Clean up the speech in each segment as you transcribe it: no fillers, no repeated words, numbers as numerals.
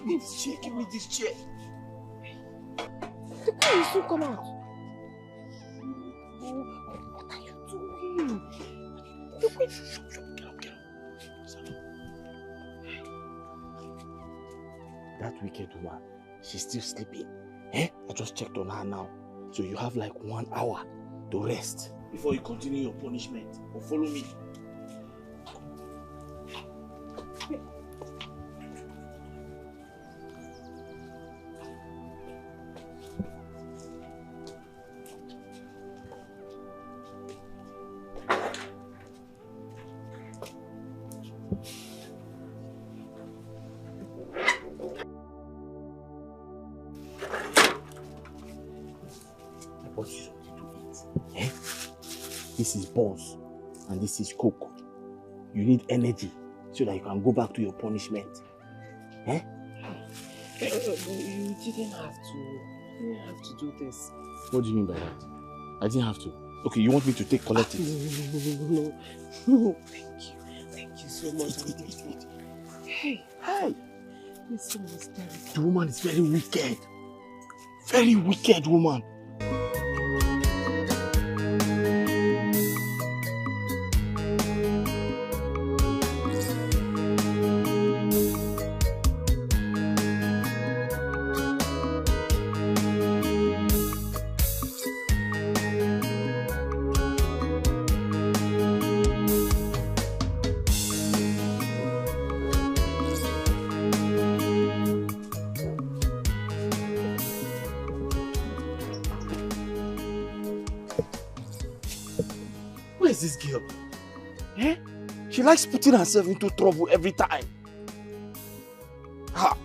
Give me this chair, give me this chair. The guy will soon come out. What are you doing? Look, wait. Get up. That wicked woman, she's still sleeping. Eh? I just checked on her now. So you have like 1 hour to rest before you continue your punishment. Or follow me. This is buns and this is coke. You need energy so that you can go back to your punishment. Eh? You didn't have to do this. What do you mean by that? I didn't have to. Okay, you want me to collect it? No. Thank you so much. Eat. Hey. This one is terrible. The woman is very wicked. Very wicked woman. This girl, eh? She likes putting herself into trouble every time. Ha!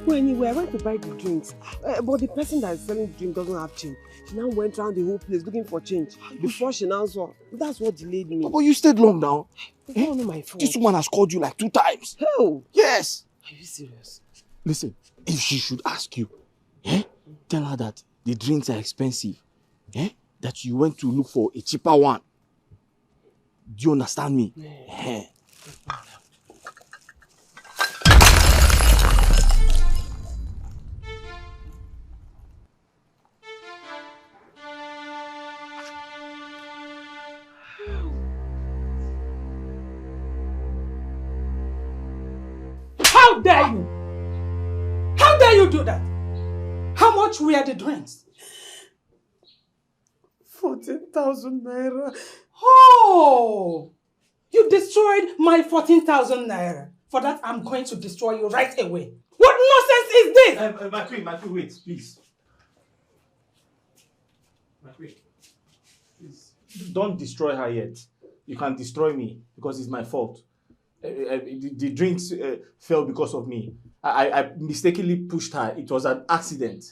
Anyway, I went to buy the drinks, but the person that is selling the drink doesn't have change. She now went around the whole place looking for change. Before she now saw, that's what delayed me. But you stayed long now. It's not my fault. This woman has called you like 2 times. Oh! Yes! Are you serious? Listen, if she should ask you, tell her that the drinks are expensive. That you went to look for a cheaper one. Do you understand me? Yeah. How dare you? How dare you do that? How much were the drinks? 14,000 naira. Oh! You destroyed my 14,000 naira. For that, I'm going to destroy you right away. What nonsense is this? My queen, wait, please. My queen, please. Don't destroy her yet. You can destroy me because it's my fault. The drinks fell because of me. I mistakenly pushed her. It was an accident.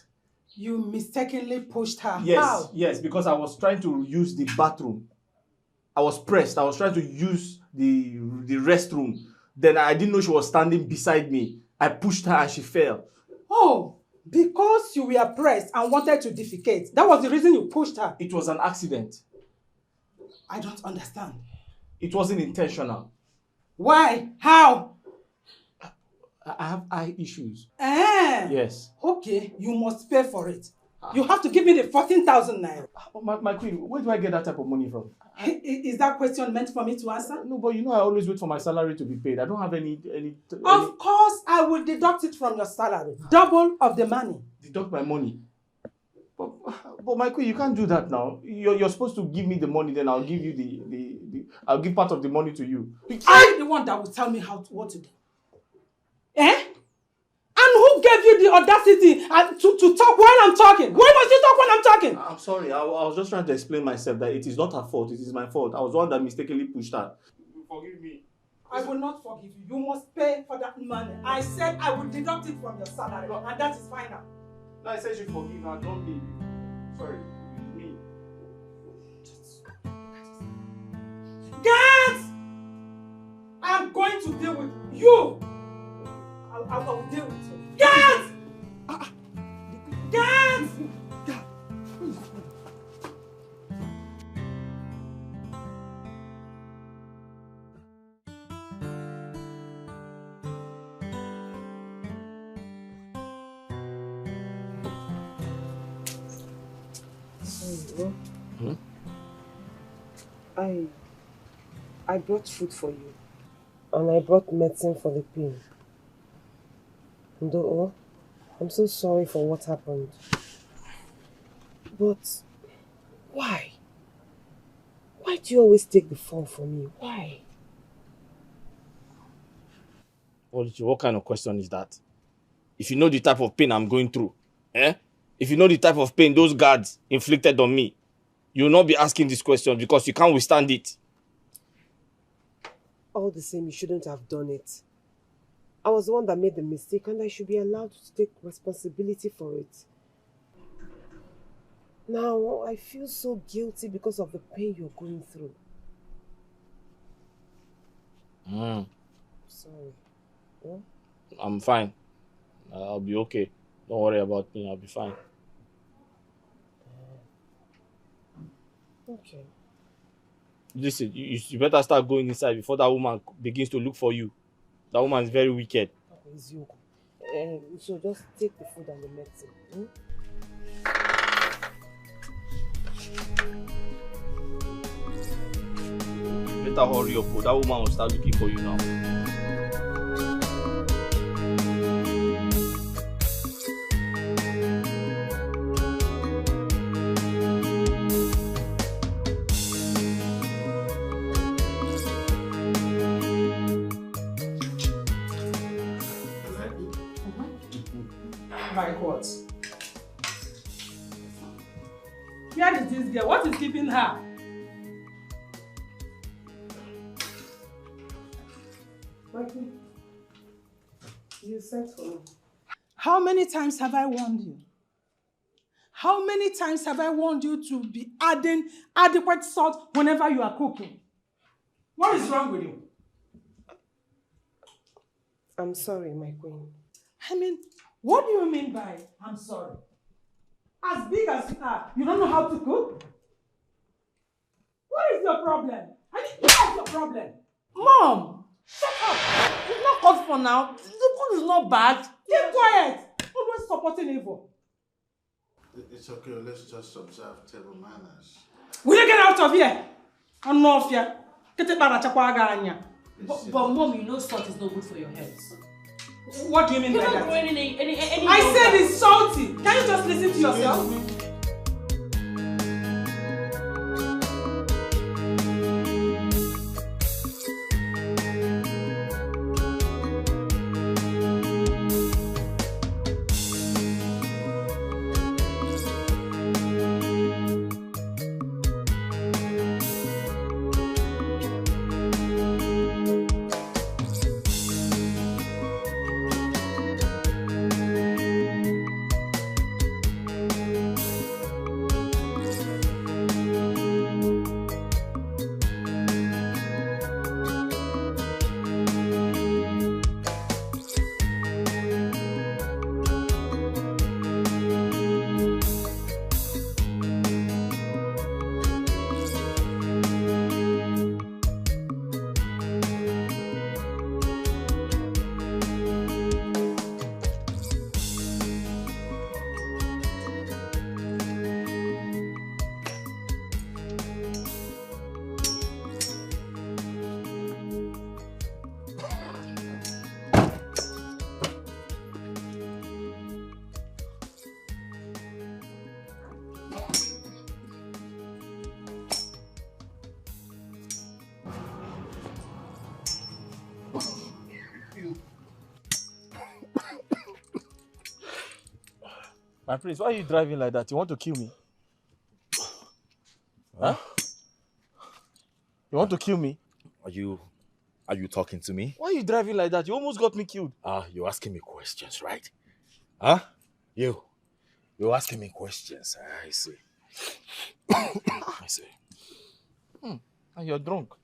You mistakenly pushed her? Yes, How? yes, because I was trying to use the bathroom. I was pressed. I was trying to use the restroom. Then I didn't know she was standing beside me. I pushed her and she fell. Oh, because you were pressed and wanted to defecate. That was the reason you pushed her. It was an accident. I don't understand. It wasn't intentional. Why? How? I have eye issues. Yes. Okay, you must pay for it. You have to give me the 14,000 naira. My queen, where do I get that type of money from? Is that question meant for me to answer? No, but you know I always wait for my salary to be paid. I don't have any... Of course, I will deduct it from your salary. Double of the money. Deduct my money? But my queen, you can't do that now. You're supposed to give me the money, then I'll give you I'll give part of the money to you. I'm the one that will tell me what to do. Eh? And who gave you the audacity to talk while I'm talking? Why must you talk when I'm talking? I'm sorry. I was just trying to explain myself that it is not her fault. It is my fault. I was the one that mistakenly pushed her. Forgive me. I will not forgive you. You must pay for that money. I said I will deduct it from your salary, and that is final. No, I said you forgive her. Don't leave. Sorry. Me. am going to deal with you. I will deal with you. Get! Get! Hmm? I brought food for you. And I brought medicine for the pain. Ndo, I'm so sorry for what happened. But why? Why do you always take the fall for me? Why? Oluchi, what kind of question is that? If you know the type of pain I'm going through, if you know the type of pain those guards inflicted on me, you will not be asking this question because you can't withstand it. All the same, you shouldn't have done it. I was the one that made the mistake and I should be allowed to take responsibility for it. Now, I feel so guilty because of the pain you're going through. Sorry. Yeah? I'm fine. I'll be okay. Don't worry about me. I'll be fine. Okay. Listen, you better start going inside before that woman begins to look for you. That woman is very wicked. Okay, it's you. So just take the food and the medicine. Better hurry up, that woman will start looking for you now. Like what? Where is this girl? What is keeping her? Mikey, you sent for me. How many times have I warned you? How many times have I warned you to be adding adequate salt whenever you are cooking? What is wrong with you? I'm sorry, my queen. I mean, what do you mean by I'm sorry? As big as you are, you don't know how to cook? What is your problem? I mean, what is your problem? Mom, shut up. It's not called for now. The food is not bad. Keep quiet. Always supporting evil. It's okay, let's just observe table manners. Will you get out of here? I'm not here. But Mom, you know salt is not good for your health. What do you mean by that? Any I said it's salty. Can you just listen to yourself? My prince, why are you driving like that? You want to kill me? Huh? You want to kill me? Are you talking to me? Why are you driving like that? You almost got me killed. You're asking me questions, right? Huh? You're asking me questions. I see. I see. And you're drunk.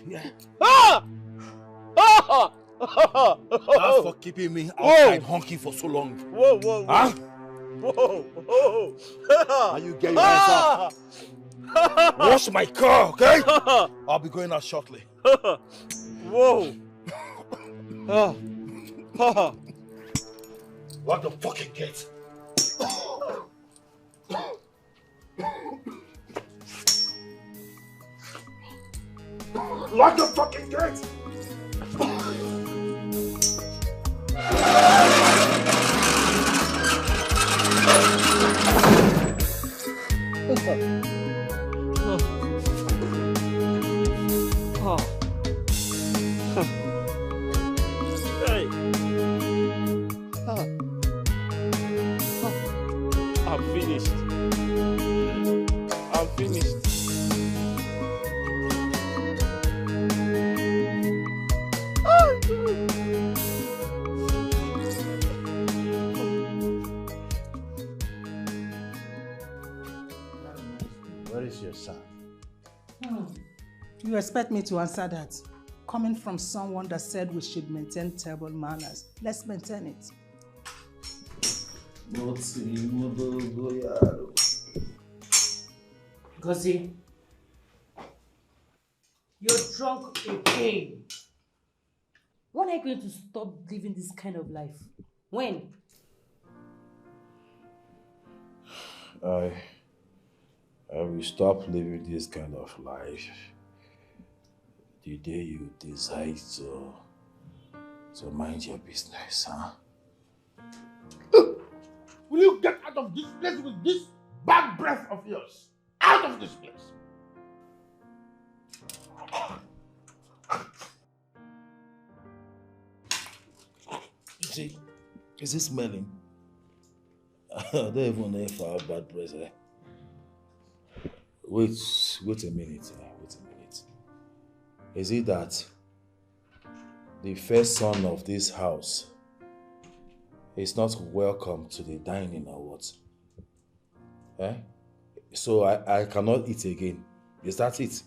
Yeah. Ah! Ah! That's for keeping me outside honking for so long. Whoa, whoa, whoa. Huh? Whoa, whoa. Now you get your hands up. Wash my car, okay? I'll be going out shortly. Whoa. Lock the fucking gate. Lock the fucking gate! Hey. I'm finished. I'm finished. Where is your son? You expect me to answer that? Coming from someone that said we should maintain table manners. Let's maintain it. Gozi, you're drunk again. When are you going to stop living this kind of life? When? I will stop living this kind of life the day you decide to mind your business, huh? Will you get out of this place with this bad breath of yours? Out of this place! See, is it smelling? I don't even know if I have bad breath. Wait a minute. Wait a minute. Is it that the first son of this house is not welcome to the dining or what? Eh? So I cannot eat again. Is that it?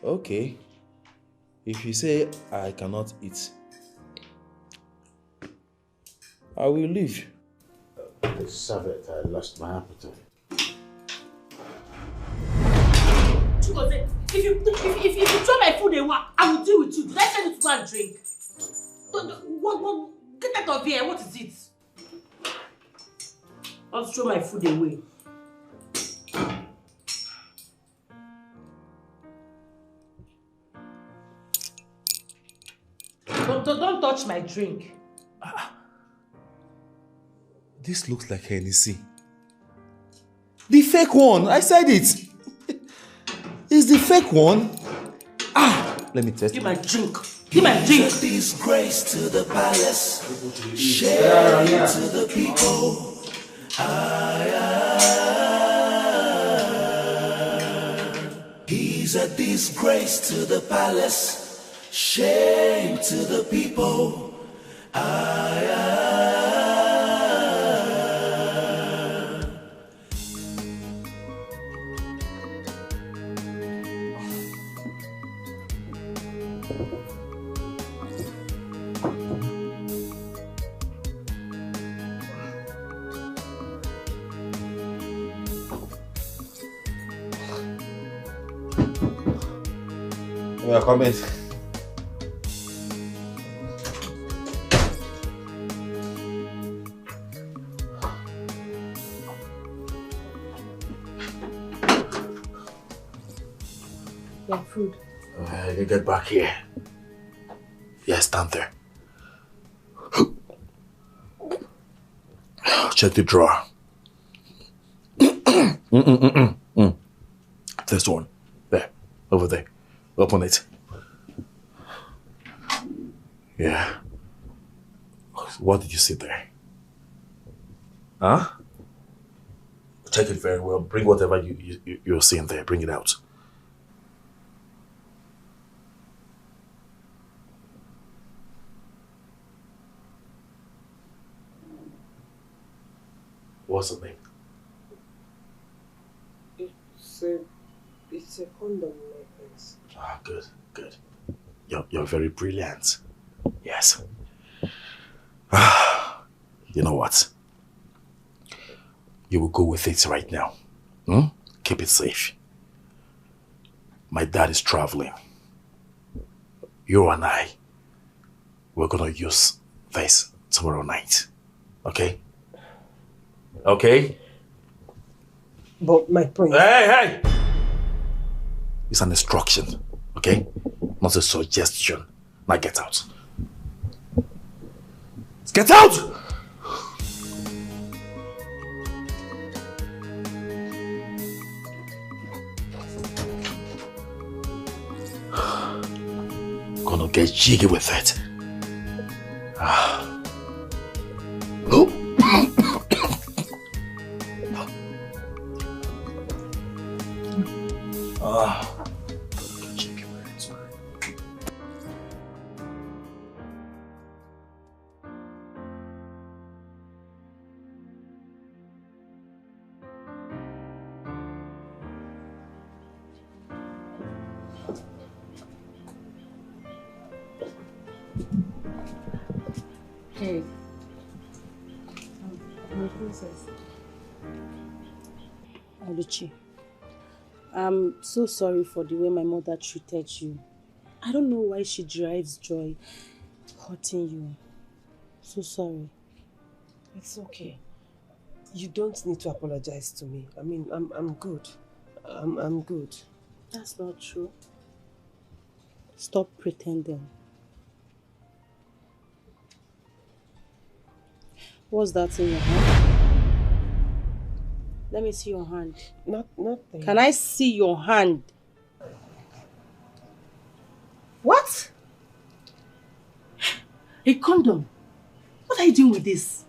Okay. If you say I cannot eat, I will leave. Serve it, I lost my appetite. If you throw my food away, I will deal with you. Did I tell you to go and drink? What, get out of here. What is it? I'll throw my food away. Don't touch my drink. This looks like Hennessy. The fake one, I said it. It's the fake one. Let me test it. Give my drink. Give my drink. Disgrace to the palace, shame to the people. He's a disgrace to the palace, shame to the people. We are coming. Yeah, food. You get back here. Yeah, stand there. Check the drawer. This one. There. Over there. Open it. Yeah. What did you see there? Huh? Check it very well. Bring whatever you're seeing there. Bring it out. What's the name? It's It's a condom, my prince. Ah, good, good. You're very brilliant. Yes. You know what? You will go with it right now. Keep it safe. My dad is traveling. You and I, we're gonna use this tomorrow night. Okay? Okay? But my prince... Hey! It's an instruction, okay? Not a suggestion. Now get out. Get out! Gonna get jiggy with it. No. Get jiggy with it. Hey. My princess. Oluchi, I'm so sorry for the way my mother treated you. I don't know why she derives joy hurting you. So sorry. It's okay. You don't need to apologize to me. I mean, I'm good. I'm good. That's not true. Stop pretending. What's that in your hand? Let me see your hand. Nothing. Can I see your hand? What? A condom? What are you doing with this?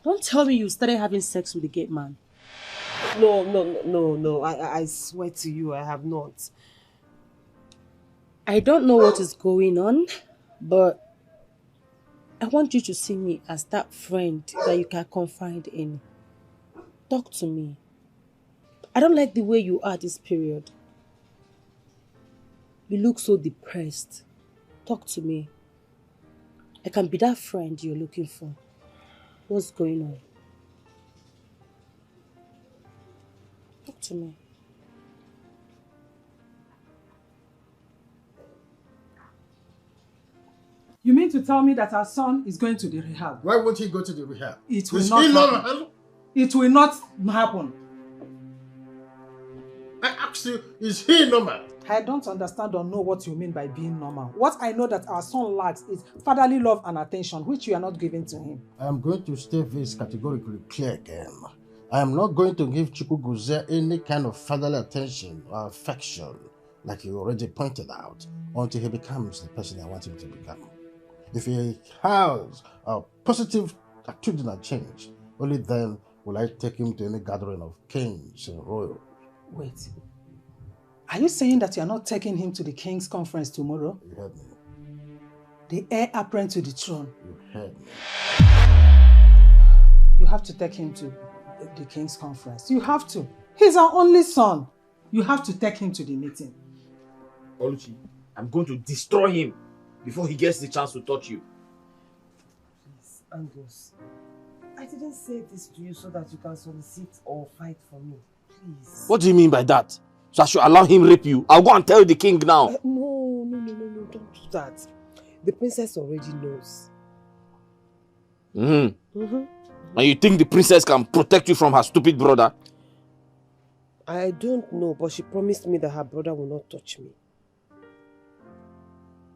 Don't tell me you started having sex with the gate man. No. I swear to you, I have not. I don't know what is going on, but I want you to see me as that friend that you can confide in. Talk to me. I don't like the way you are this period. You look so depressed. Talk to me. I can be that friend you're looking for. What's going on? Talk to me. You mean to tell me that our son is going to the rehab? Why won't he go to the rehab? It will not happen. It will not happen. I asked you, is he normal? I don't understand or know what you mean by being normal. What I know that our son lacks is fatherly love and attention, which you are not giving to him. I am going to state this categorically clear again. I am not going to give Chukwuguze any kind of fatherly attention or affection, like you already pointed out, until he becomes the person I want him to become. If he has a positive attitudinal change, only then will I take him to any gathering of kings and royals. Wait. Are you saying that you are not taking him to the king's conference tomorrow? You heard me. The heir apparent to the throne. You heard me. You have to take him to the king's conference. You have to. He's our only son. You have to take him to the meeting. Oluchi, I'm going to destroy him before he gets the chance to touch you. Please, Angus. I didn't say this to you so that you can solicit or fight for me. Please. What do you mean by that? So I should allow him rape you? I'll go and tell the king now. No, don't do that. The princess already knows. And you think the princess can protect you from her stupid brother? I don't know, but she promised me that her brother will not touch me.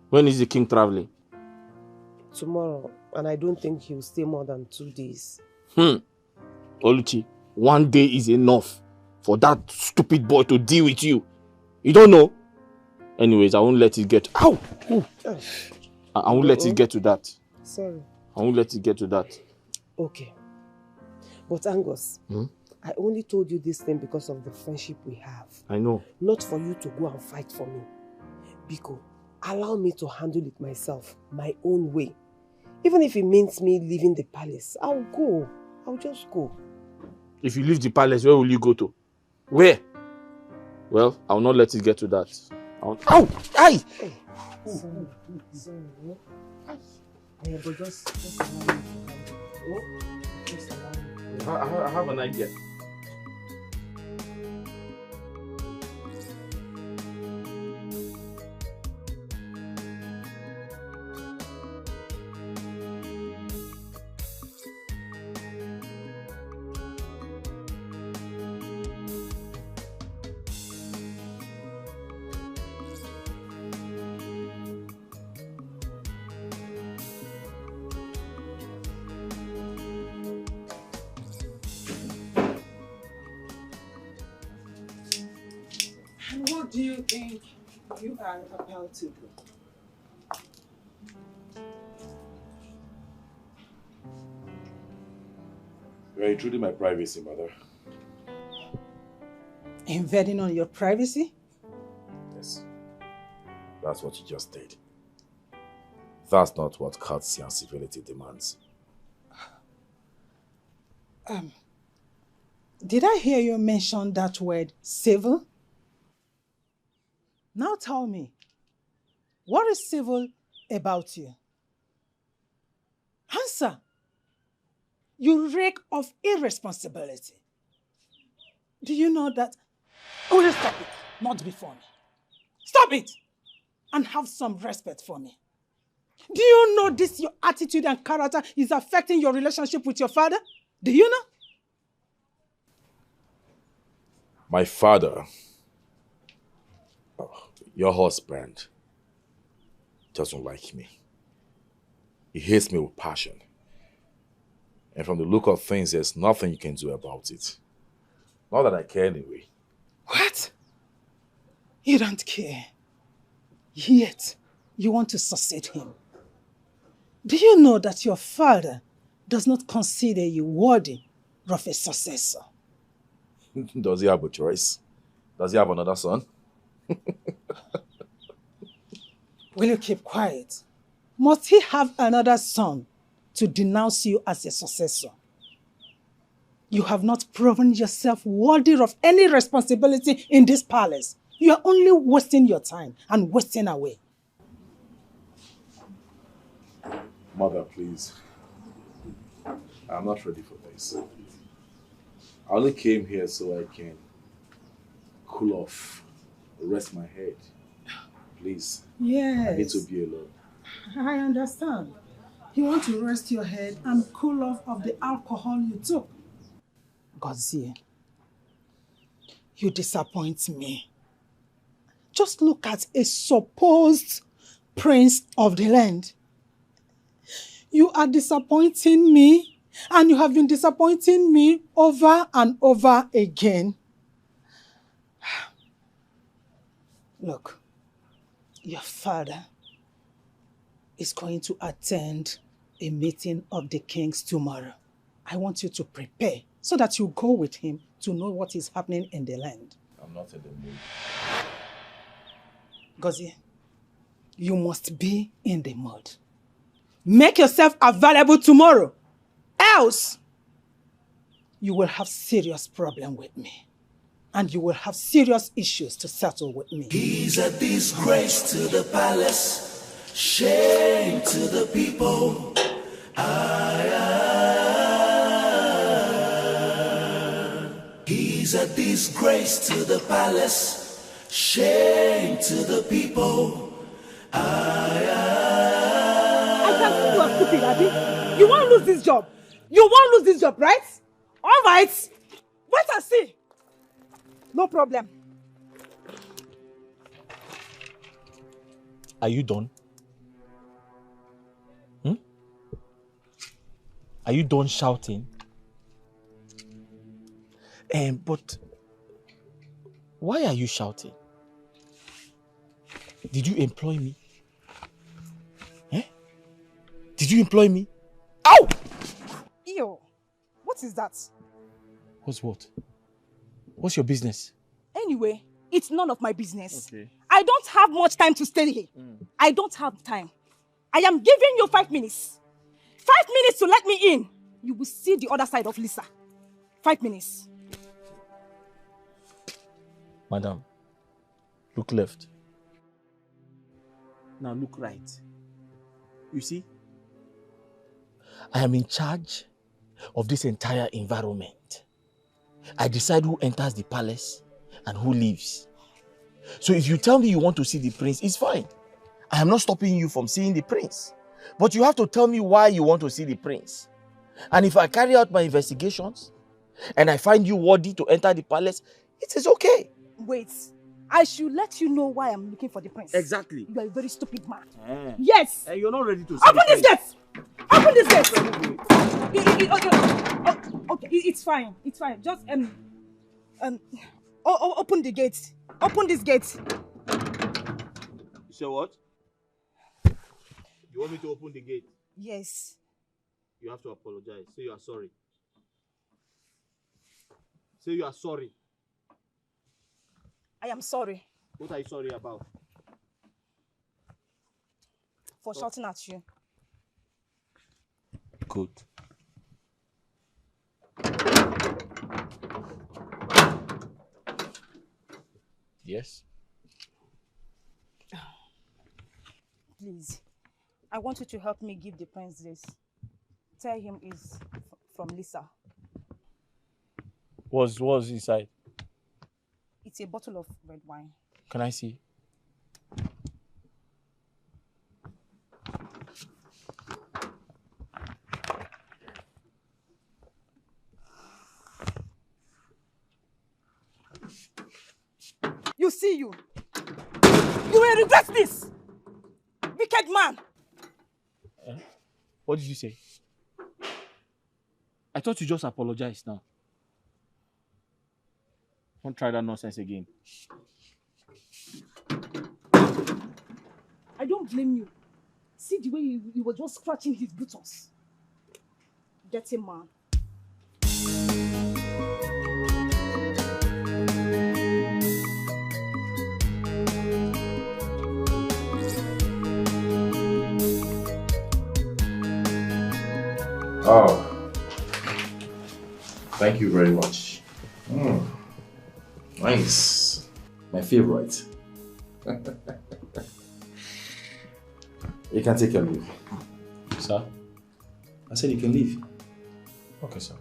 When is the king traveling? Tomorrow, and I don't think he'll stay more than 2 days. Oluchi, 1 day is enough for that stupid boy to deal with you. You don't know? Anyways, I won't let it get... Ow! I won't let it get to that. Sorry. I won't let it get to that. Okay. But Angus, I only told you this thing because of the friendship we have. I know. Not for you to go and fight for me. Biko, allow me to handle it myself, my own way. Even if it means me leaving the palace, I'll go. I'll just go. If you leave the palace, where will you go to? Where? Well, I'll not let it get to that. Ow! Aye! But just allow me. Oh, just allow me. I have an idea. And what do you think you are about to do? You are intruding my privacy, mother. Invading on your privacy? Yes. That's what you just did. That's not what courtesy and civility demands. Did I hear you mention that word civil? Now tell me, what is civil about you? Answer. You reek of irresponsibility. Do you know that? Oh, just stop it. Not before me. Stop it! And have some respect for me. Do you know this, your attitude and character is affecting your relationship with your father? Do you know? My father, your husband, doesn't like me. He hates me with passion. And from the look of things, there's nothing you can do about it. Not that I care anyway. What? You don't care. Yet, you want to succeed him. Do you know that your father does not consider you worthy of a successor? Does he have a choice? Does he have another son? Will you keep quiet? Must he have another son to denounce you as a successor? You have not proven yourself worthy of any responsibility in this palace. You are only wasting your time and wasting away. Mother, please. I'm not ready for this. I only came here so I can cool off, rest my head. Please. Yes. I need to be alone. I understand. You want to rest your head and cool off of the alcohol you took. Godzie, you disappoint me. Just look at a supposed prince of the land. You are disappointing me, and you have been disappointing me over and over again. Look, your father is going to attend a meeting of the kings tomorrow. I want you to prepare so that you go with him to know what is happening in the land. I'm not in the mood. Gozie, you must be in the mood. Make yourself available tomorrow. Else, you will have serious problem with me. And you will have serious issues to settle with me. He's a disgrace to the palace, shame to the people. He's a disgrace to the palace, shame to the people. I can see you are stupid, Abby. You won't lose this job. You won't lose this job, right? All right. Wait and see. No problem. Are you done? Are you done shouting? But why are you shouting? Did you employ me? Did you employ me? Ow! Ew. What is that? What's what? What's your business? Anyway, it's none of my business. Okay. I don't have much time to stay here. I don't have time. I am giving you 5 minutes. 5 minutes to let me in. You will see the other side of Lisa. 5 minutes. Madam, Look left. Now look right. You see? I am in charge of this entire environment. I decide who enters the palace and who leaves. So if you tell me you want to see the prince, it's fine. I am not stopping you from seeing the prince. But you have to tell me why you want to see the prince. And if I carry out my investigations and I find you worthy to enter the palace, it is okay. Wait, I should let you know why I'm looking for the prince. Exactly. You are a very stupid man. Yes. You're not ready to see Open this gate! Open this gate! Okay, it's fine. It's fine. Just open the gate. Open this gate. You say what? You want me to open the gate? Yes. You have to apologize. Say you are sorry. Say you are sorry. I am sorry. What are you sorry about? For shouting at you. Good. Yes? Please, I want you to help me give the prince this. Tell him it's from Lisa. What's inside? It's a bottle of red wine. Can I see? You see you. You will regret this. Wicked man. What did you say? I thought you just apologized now. Don't try that nonsense again. I don't blame you. See the way you were just scratching his buttocks. Dirty man. Oh, thank you very much. Nice. My favorite. You can take your leave. Sir? I said you can leave. Okay, sir.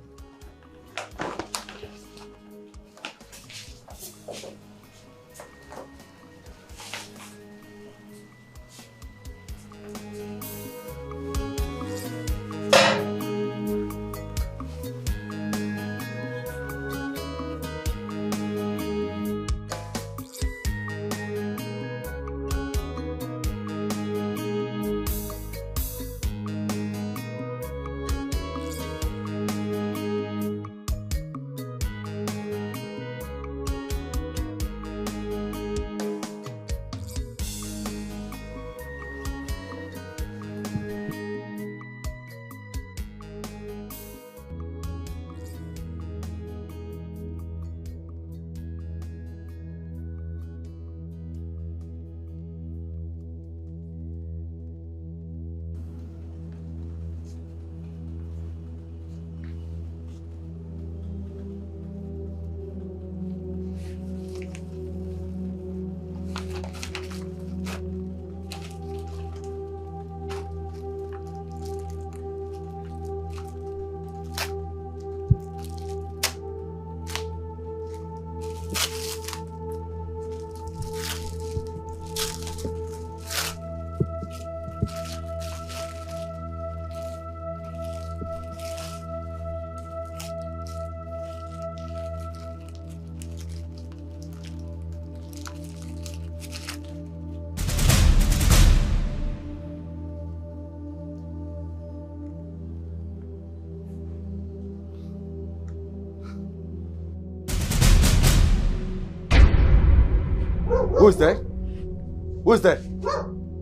Who is there? Who is there?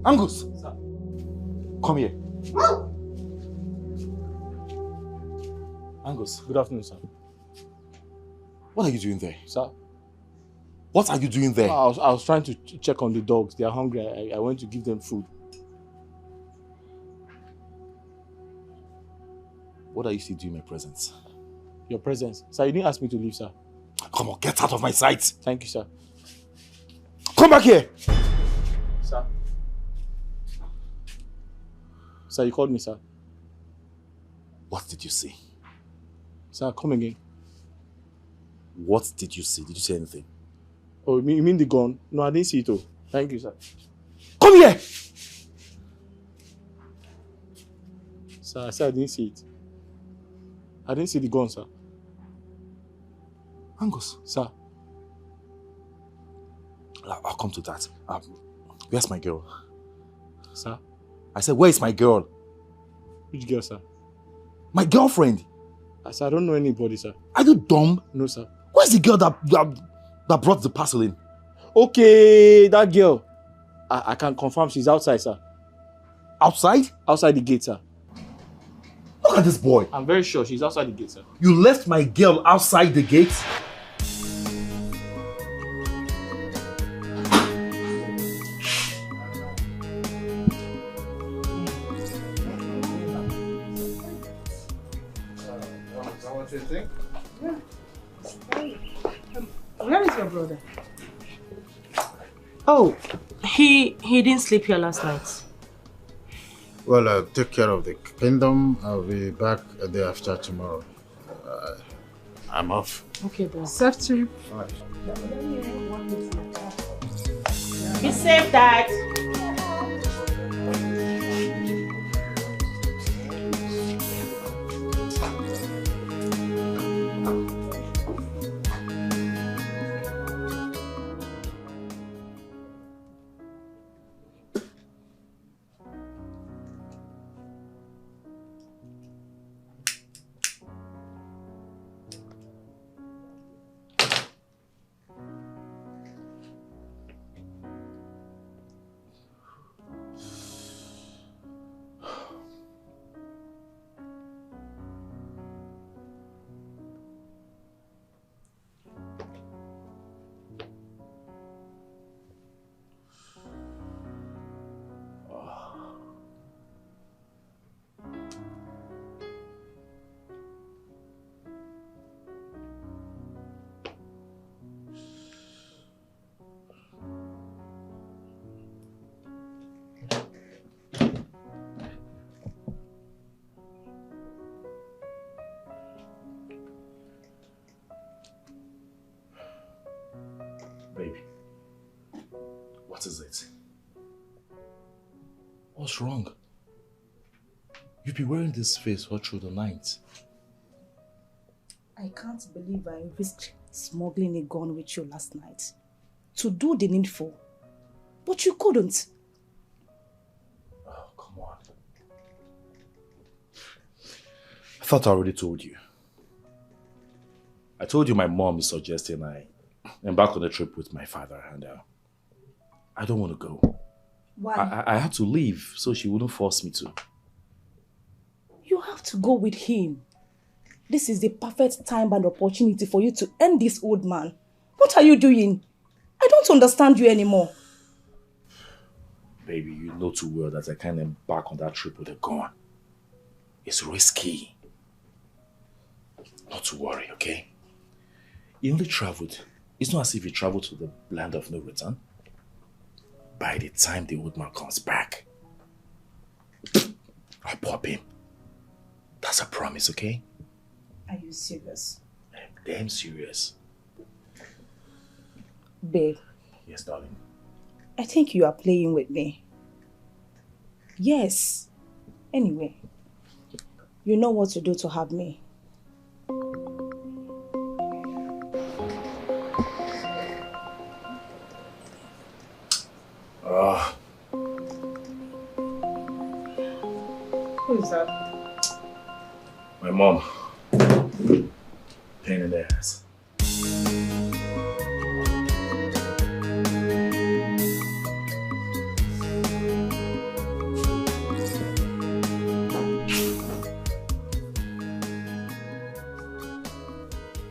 Angus! Sir. Come here. Angus, good afternoon, sir. What are you doing there? Sir? What are you doing there? I was trying to check on the dogs. They are hungry. I went to give them food. What are you still doing in my presence? Your presence. Sir, you didn't ask me to leave, sir. Come on, get out of my sight! Thank you, sir. Come Come back here! Sir. Sir, you called me, sir. What did you see? Sir, come again. What did you see? Did you see anything? Oh, you mean the gun? No, I didn't see it. Oh, thank you, sir. Come here! Sir, I said I didn't see it. I didn't see the gun, sir. Angus. Sir. I'll come to that. Where's my girl? Sir? I said, where is my girl? Which girl, sir? My girlfriend. Sir, I don't know anybody, sir. Are you dumb? No, sir. Where's the girl that brought the parcel in? Okay, that girl. I can confirm she's outside, sir. Outside? Outside the gate, sir. Look at this boy. I'm very sure she's outside the gate, sir. You left my girl outside the gate? Where is your brother? Oh, he didn't sleep here last night. Well, I'll take care of the kingdom. I'll be back a day after tomorrow. I'm off. Okay, then. Safe trip. Be safe, Dad. Baby, what is it? What's wrong? You've been wearing this face all through the night. I can't believe I risked smuggling a gun with you last night to do the needful, but you couldn't. Oh, come on. I thought I already told you. I told you my mom is suggesting I embark on a trip with my father, and I don't want to go. Why? I had to leave so she wouldn't force me to. You have to go with him. This is the perfect time and opportunity for you to end this old man. What are you doing? I don't understand you anymore. Baby, you know too well that I can't embark on that trip with a gun. It's risky. Not to worry, okay? He only traveled. It's not as if he traveled to the land of no return. By the time the old man comes back, I'll pop him. That's a promise, okay? Are you serious? I'm damn serious. Babe. Yes, darling. I think you are playing with me. Yes. Anyway, you know what to do to have me. Who is that? My mom. Pain in the ass.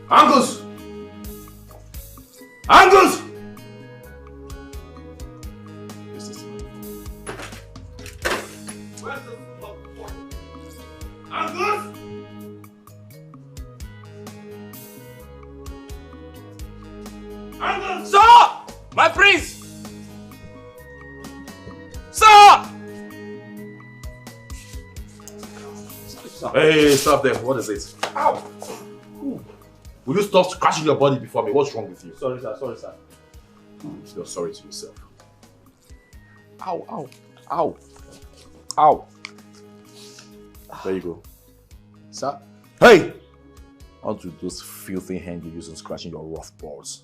Angus! Angus! Angus! Angus! Stop! My prince! Hey, stop there. What is it? Ow! Ooh. Will you stop scratching your body before me? What's wrong with you? Sorry, sir. Sorry, sir. You're sorry to yourself. Ow, ow, ow, ow. There you go. Sir? Hey! Onto those filthy hands you use in scratching your rough balls.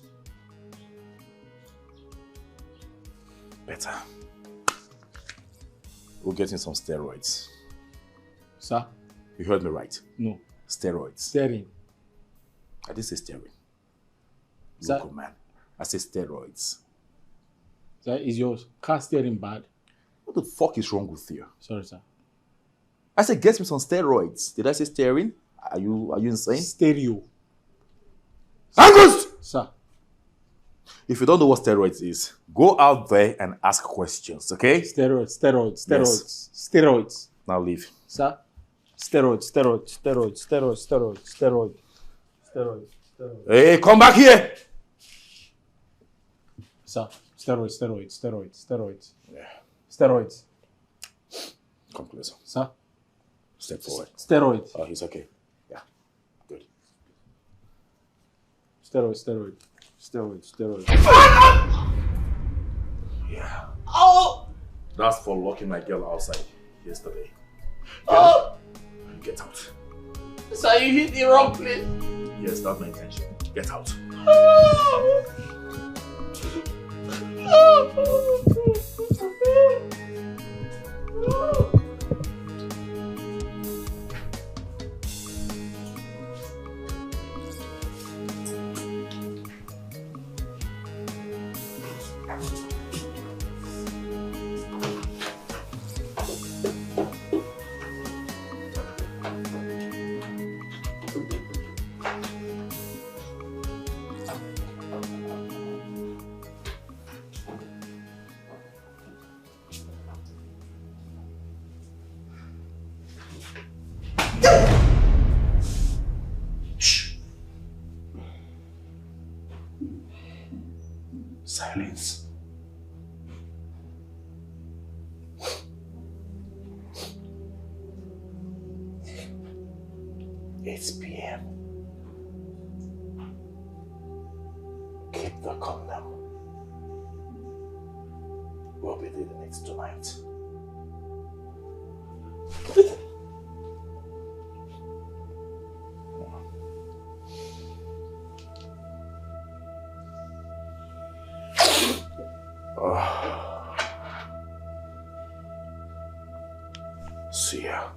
Better. We'll get in some steroids. Sir? You heard me right. No. Steroids. Steering. I didn't say steroid. Sir? Local man. I said steroids. Sir, is your car steering bad? What the fuck is wrong with you? Sorry, sir. I said get me some steroids. Did I say steering? Are you insane? Stereo. Angus! Sir. If you don't know what steroids is, go out there and ask questions, okay? Steroids. Yes. Steroids. Now leave. Sir? Steroids. Hey, come back here! Sir, steroids. Yeah. Steroids. Come closer. Sir? Step forward. Steroids. Oh, he's okay. Yeah. Good. Steroids. Yeah. Oh! That's for locking my girl outside yesterday. Oh! Get out. Sir, you hit the wrong place. Yes, that's my intention. Get out. Silence. It's PM. Keep the condom. We'll be there the next tonight. See ya.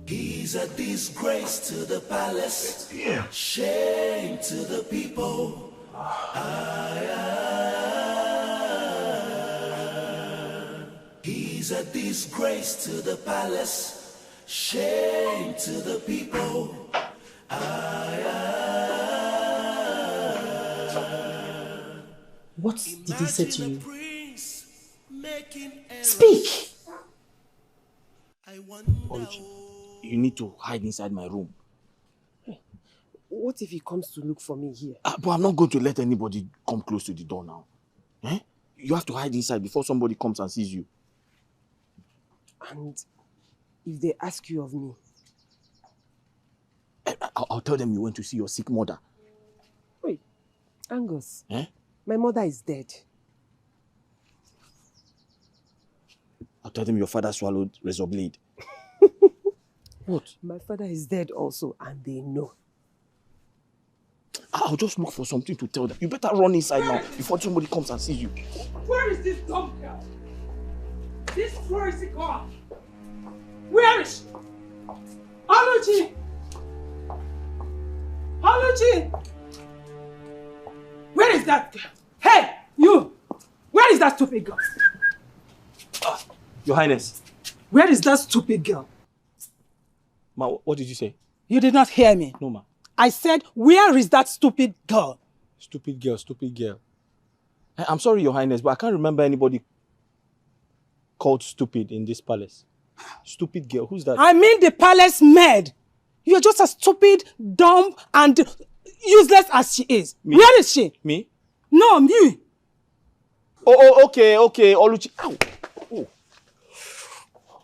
He's a disgrace to the palace, Yeah. shame to the people. He's a disgrace to the palace, shame to the people. What did he say to you? Speak! Oluchi, you need to hide inside my room. What if he comes to look for me here? But I'm not going to let anybody come close to the door now. Eh? You have to hide inside before somebody comes and sees you. And if they ask you of me? I'll tell them you went to see your sick mother. Wait, Angus. Eh? My mother is dead. I'll tell them your father swallowed razor blade. What? My father is dead also, and they know. I'll just look for something to tell them. You better run inside now before somebody comes and sees you. Where is this dumb girl? This crazy girl. Where is she? Oluchi! Oluchi! Where is that girl? Hey, you! Where is that stupid girl? Your Highness. Where is that stupid girl? Ma, what did you say? You did not hear me. No, ma. I said, where is that stupid girl? Stupid girl. I'm sorry, Your Highness, but I can't remember anybody called stupid in this palace. Stupid girl, who's that? I mean the palace maid. You're just as stupid, dumb, and useless as she is. Me? Where is she? Me? No, me. Okay. Oluchi. Ow. Oh.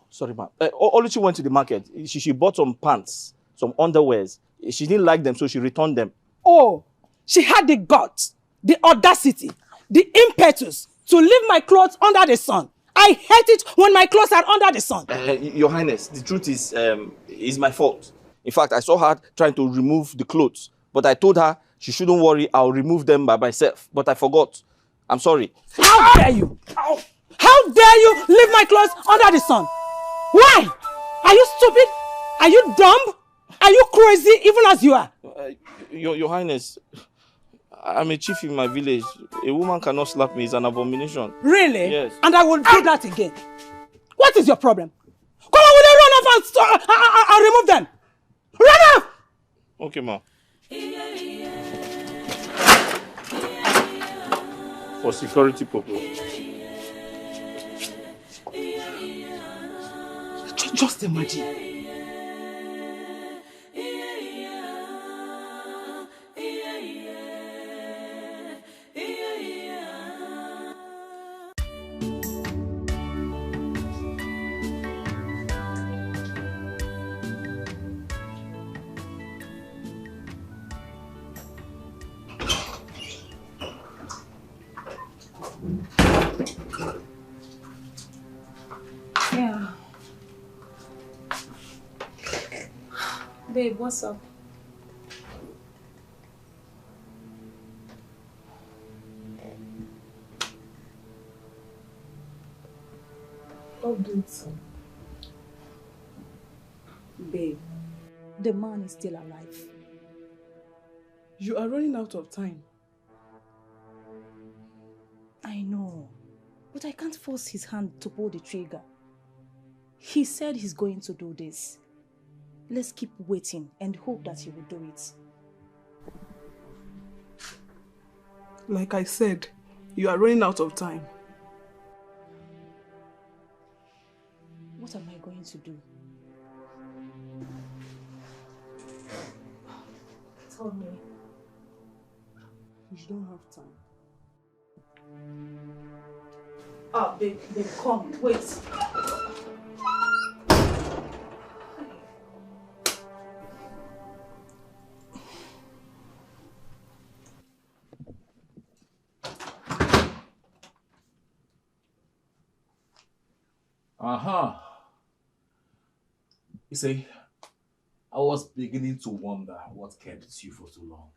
Sorry, ma. Oluchi went to the market. She bought some pants, some underwears. She didn't like them, so she returned them. Oh, she had the guts, the audacity, the impetus to leave my clothes under the sun. I hate it when my clothes are under the sun. Your Highness, the truth is, it's my fault. In fact, I saw her trying to remove the clothes, but I told her she shouldn't worry. I'll remove them by myself. But I forgot. I'm sorry. How dare you? How dare you leave my clothes under the sun? Why? Are you stupid? Are you dumb? Are you crazy even as you are? Your Highness, I'm a chief in my village. A woman cannot slap me. It's an abomination. Really? Yes. And I will do that again. What is your problem? Come on, will you run off and remove them? Run off! Okay, ma. For security purpose. Just imagine. Yeah. Babe, what's up? Updates. Babe, the man is still alive. You are running out of time. I know, but I can't force his hand to pull the trigger. He said he's going to do this. Let's keep waiting and hope that he will do it. Like I said, you are running out of time. What am I going to do? Tell me. You don't have time. Ah, babe, come, wait. You see, I was beginning to wonder what kept you for so long.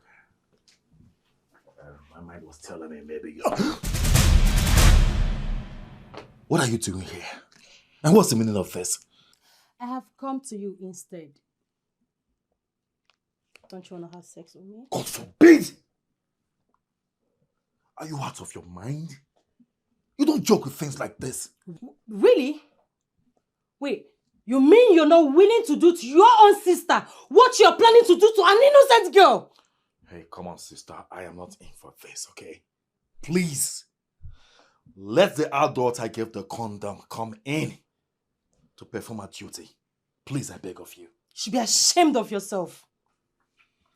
My mind was telling me maybe you... What are you doing here? And what's the meaning of this? I have come to you instead. Don't you want to have sex with me? God forbid! Are you out of your mind? You don't joke with things like this. Really? Wait, you mean you're not willing to do to your own sister what you're planning to do to an innocent girl? Hey, come on, sister. I am not in for this, okay? Please. Let the adult I gave the condom come in to perform her duty. Please, I beg of you. You should be ashamed of yourself.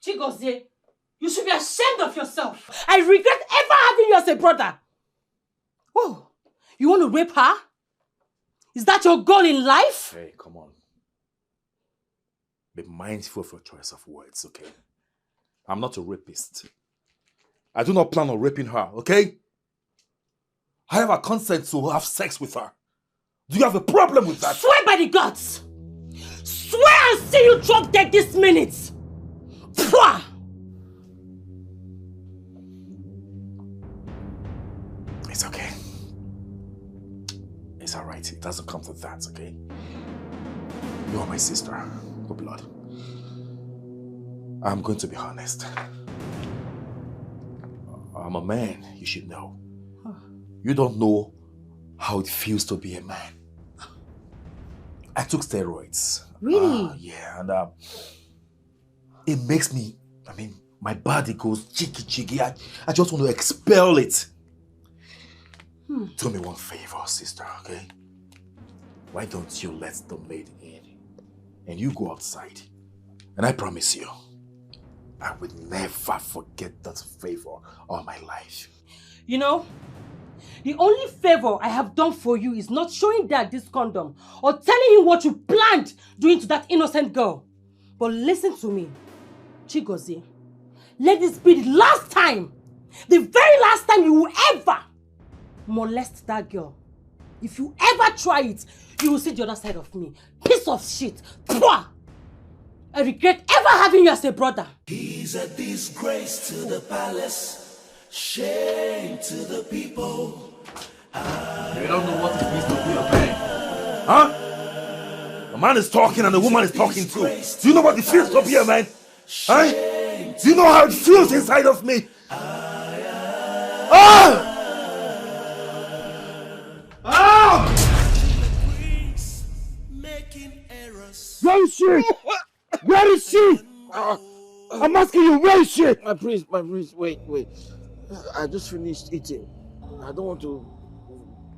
Chigozie, you should be ashamed of yourself. I regret ever having you as a brother. Oh, you want to rape her? Is that your goal in life? Hey, come on. Be mindful of your choice of words, okay? I'm not a rapist. I do not plan on raping her, okay? I have a consent to have sex with her. Do you have a problem with that? Swear by the gods! Swear I'll see you drop dead this minute! Pwah! It's okay. It's alright. It doesn't come to that, okay? You are my sister, for blood. I'm going to be honest. I'm a man, you should know. You don't know how it feels to be a man. I took steroids. Really? Yeah, and it makes me, my body goes jiggy. I just want to expel it. Do me one favor, sister, okay? Why don't you let the maid in and you go outside? And I promise you, I would never forget that favor all my life. You know, the only favor I have done for you is not showing Dad this condom or telling him what you planned doing to that innocent girl. But listen to me, Chigozie. Let this be the last time, the very last time you will ever molest that girl. If you ever try it, you will see the other side of me. Piece of shit. Pwah! I regret ever having you as a brother. He's a disgrace to the palace, shame to the people. You don't know what it means to be a man. Huh? The man is talking and the woman is talking too. Do you know what it feels to be a man? Huh? Do you know how it feels inside of me? Ah! Ah! Where is she? Where is she? I'm asking you, where is she? My priest, wait. I just finished eating. I don't want to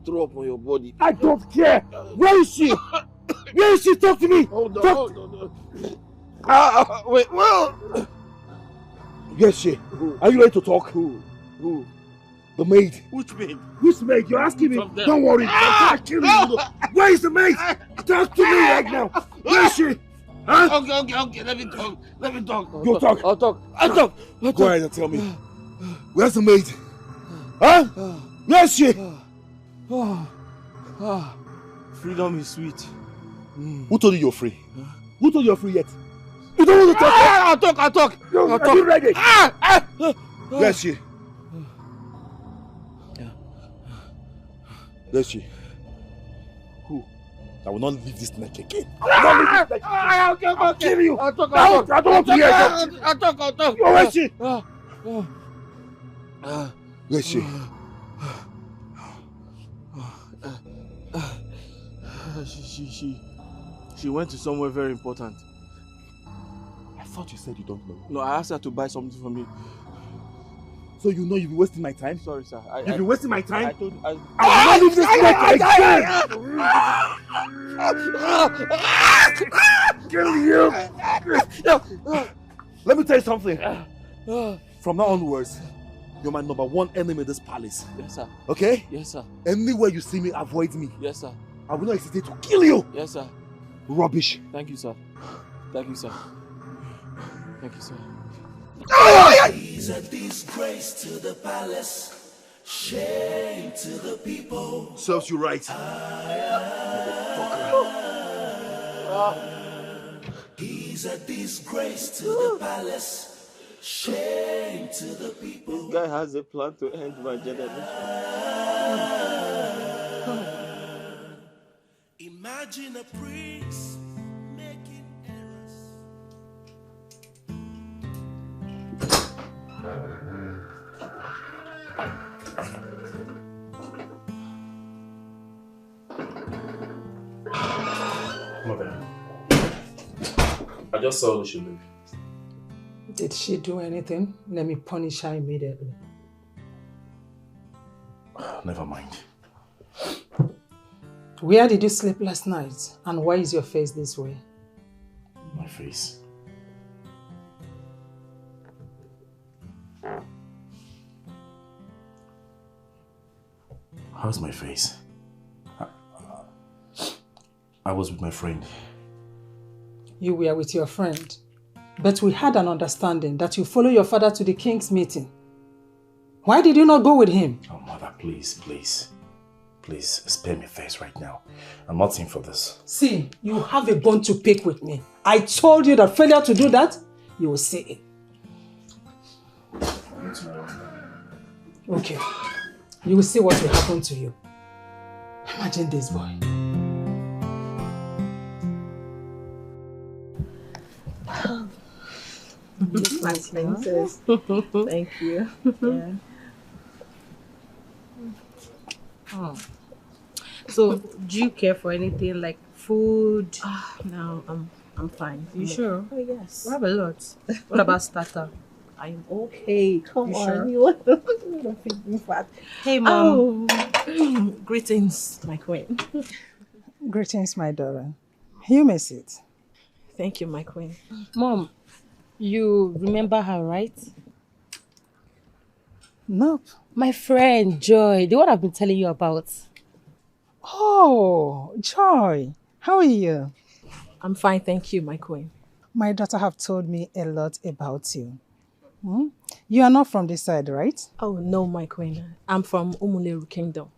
throw up on your body. I don't care. Where is she? Where is she? Talk to me. Hold on. Wait, well. Where is she? Who? Are you ready to talk? Who? The maid. Which maid? Which maid? You're asking me? Don't worry. I'll kill you. Where is the maid? Talk to me right now. Where is she? Huh? Okay. Let me talk. You talk. I'll talk. Go ahead and tell me. Where's the maid? Huh? Where is she? Freedom is sweet. Who told you you're free? Who told you you're free yet? You don't want to talk? I'll talk. Are you ready? Where is she? Where is she? Who? I will not leave this neck again. I'll kill you. I'll talk. I don't want to hear it. I'll talk. Where is she? Where is she? She went to somewhere very important. I thought you said you don't know. No, I asked her to buy something for me. So you know you've been wasting my time? Sorry, sir. You've been wasting my time? I told you. I will not leave this neck again! Kill you! Let me tell you something. From now onwards, you're my number one enemy in this palace. Yes, sir. Okay? Yes, sir. Anywhere you see me, avoid me. Yes, sir. I will not hesitate to kill you! Yes, sir. Rubbish. Thank you, sir. Thank you, sir. Thank you, sir. He's a disgrace to the palace, shame to the people. Serves you right. He's a disgrace to the palace, shame to the people. This guy has a plan to end my generation. Imagine a prince making errors. Mother, I just saw she leave. Did she do anything? Let me punish her immediately. Never mind. Where did you sleep last night? And why is your face this way? My face. How's my face? I was with my friend. You were with your friend. But we had an understanding that you follow your father to the king's meeting. Why did you not go with him? Oh, Mother, please. Please, spare me face right now. I'm not in for this. See, you have a bone to pick with me. I told you that failure to do that, you will see it. Okay. You will see what will happen to you. Imagine this boy. My princess. Thank you. Yeah. Oh. So, do you care for anything like food? No, I'm fine. You sure? Oh yes. We have a lot. What about starter? I'm okay. Come You on. sure? You want to feed me fat? Hey, Mom. Oh. Greetings, my queen. Greetings, my daughter. You may sit. Thank you, my queen. Mom, you remember her, right? Nope. My friend, Joy, the one I've been telling you about. Oh, Joy. How are you? I'm fine, thank you, my queen. My daughter have told me a lot about you. Hmm? You are not from this side, right? Oh, no, my queen. I'm from Umuleru Kingdom.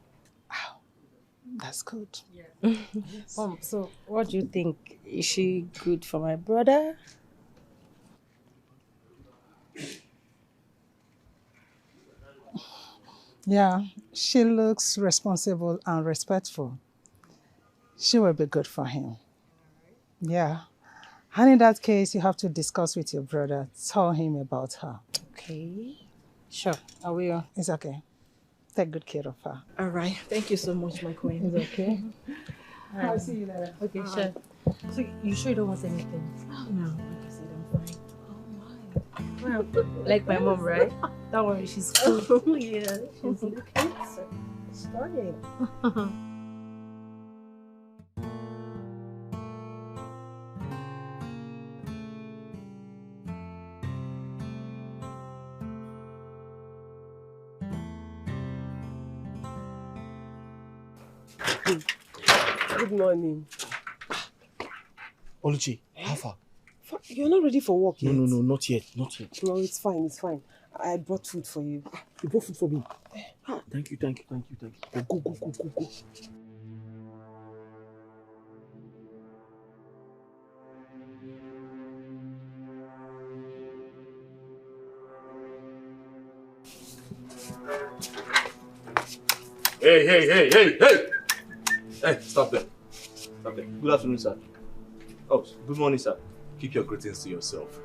That's good. So what do you think? Is she good for my brother? Yeah, she looks responsible and respectful. She will be good for him. Yeah. And in that case, you have to discuss with your brother. Tell him about her. Okay. Sure, I will. It's okay. Take good care of her. All right. Thank you so much, my queen. It's okay. I'll see you later. Okay, sure. So you sure you don't want anything? Oh, no. Like I said, I'm fine. Well, like my mom, right? Don't worry, she's cool. Oh, yeah. She's looking stunning. Good morning. Oluchi, how far? You're not ready for work yet? No, not yet, not yet. No, it's fine, it's fine. I brought food for you. You brought food for me. Thank you. Go. Hey! Hey, stop there. Good afternoon, sir. Oh, good morning, sir. Keep your greetings to yourself.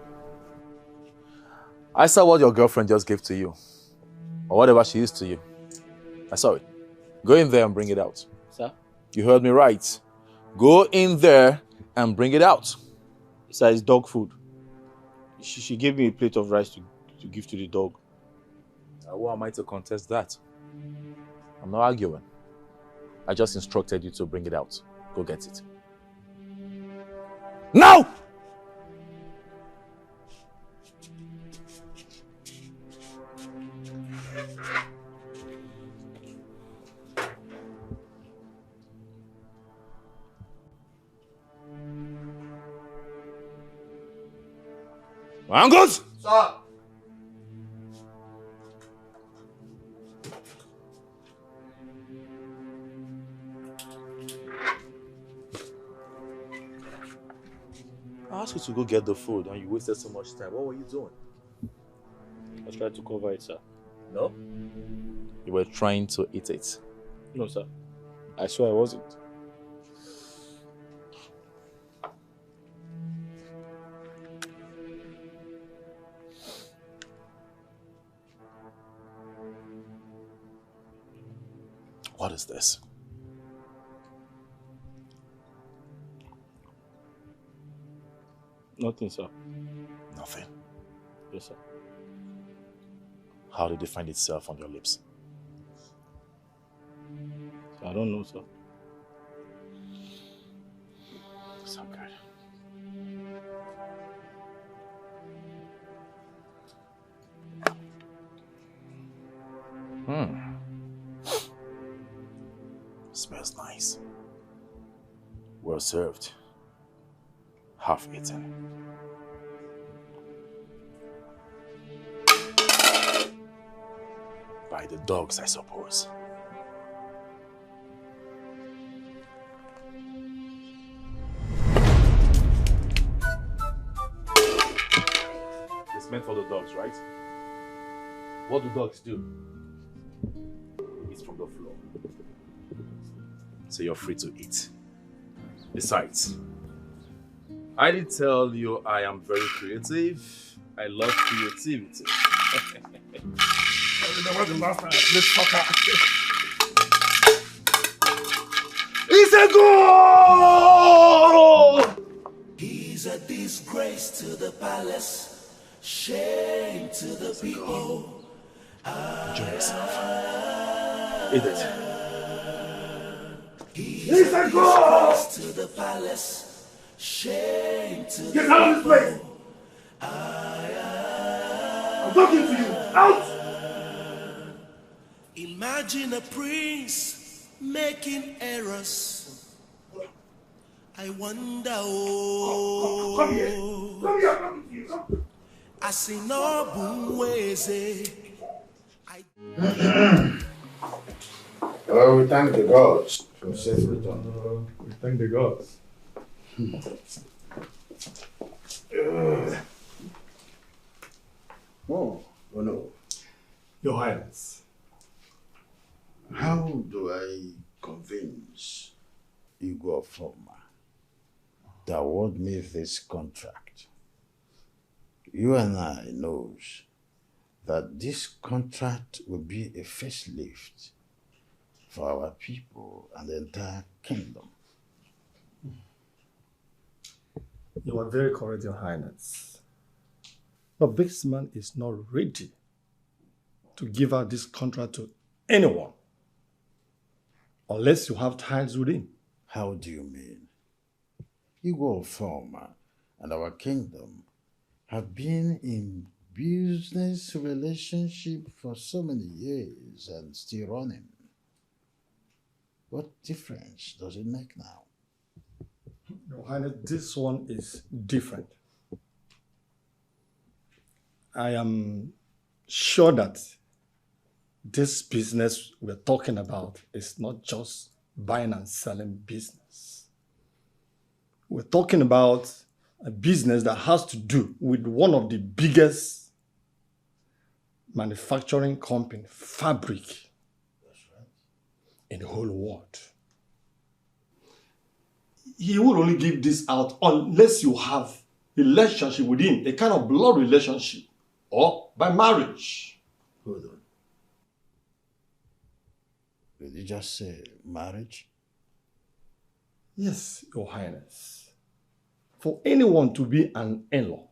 I saw what your girlfriend just gave to you. Or whatever she is to you. I saw it. Go in there and bring it out. Sir? You heard me right. Go in there and bring it out. Sir, it's dog food. She gave me a plate of rice to give to the dog. Who am I to contest that? I'm not arguing. I just instructed you to bring it out. Go get it. Now! Angles! Sir! I asked you to go get the food and you wasted so much time. What were you doing? I tried to cover it, sir. No? You were trying to eat it. No, sir. I swear I wasn't. What is this? Nothing, sir. Nothing. Yes, sir. How did it find itself on your lips? I don't know, sir. So good. Smells nice. Well served. Half eaten. By the dogs, I suppose. It's meant for the dogs, right? What do dogs do? Eat from the floor. So you're free to eat. Besides, I did tell you I am very creative. I love creativity. I remember the last time I played soccer. It's a goal! He's a disgrace to the palace, shame to the people. Enjoy yourself. Eat it. He's a disgrace to the palace, shame to the people. Get out of this place! I'm talking to you! Out! Imagine a prince making errors. I wonder, oh, Come here. Come here. I see no boom ways. Well, we thank the gods for safe return. We thank the gods. Oh no. Your Highness. How do I convince Igor Forma to award me this contract? You and I knows that this contract will be a facelift for our people and the entire kingdom. You are very correct, Your Highness. But this man is not ready to give out this contract to anyone unless you have ties with him. How do you mean? Igor Forma and our kingdom have been in business relationship for so many years and still running. What difference does it make now? Your Highness, this one is different. I am sure that this business we're talking about is not just buying and selling business. We're talking about a business that has to do with one of the biggest manufacturing company, fabric, in the whole world. He will only give this out unless you have a relationship with him, a kind of blood relationship, or by marriage. Hold on. Did you just say marriage? Yes, Your Highness. For anyone to be an in-law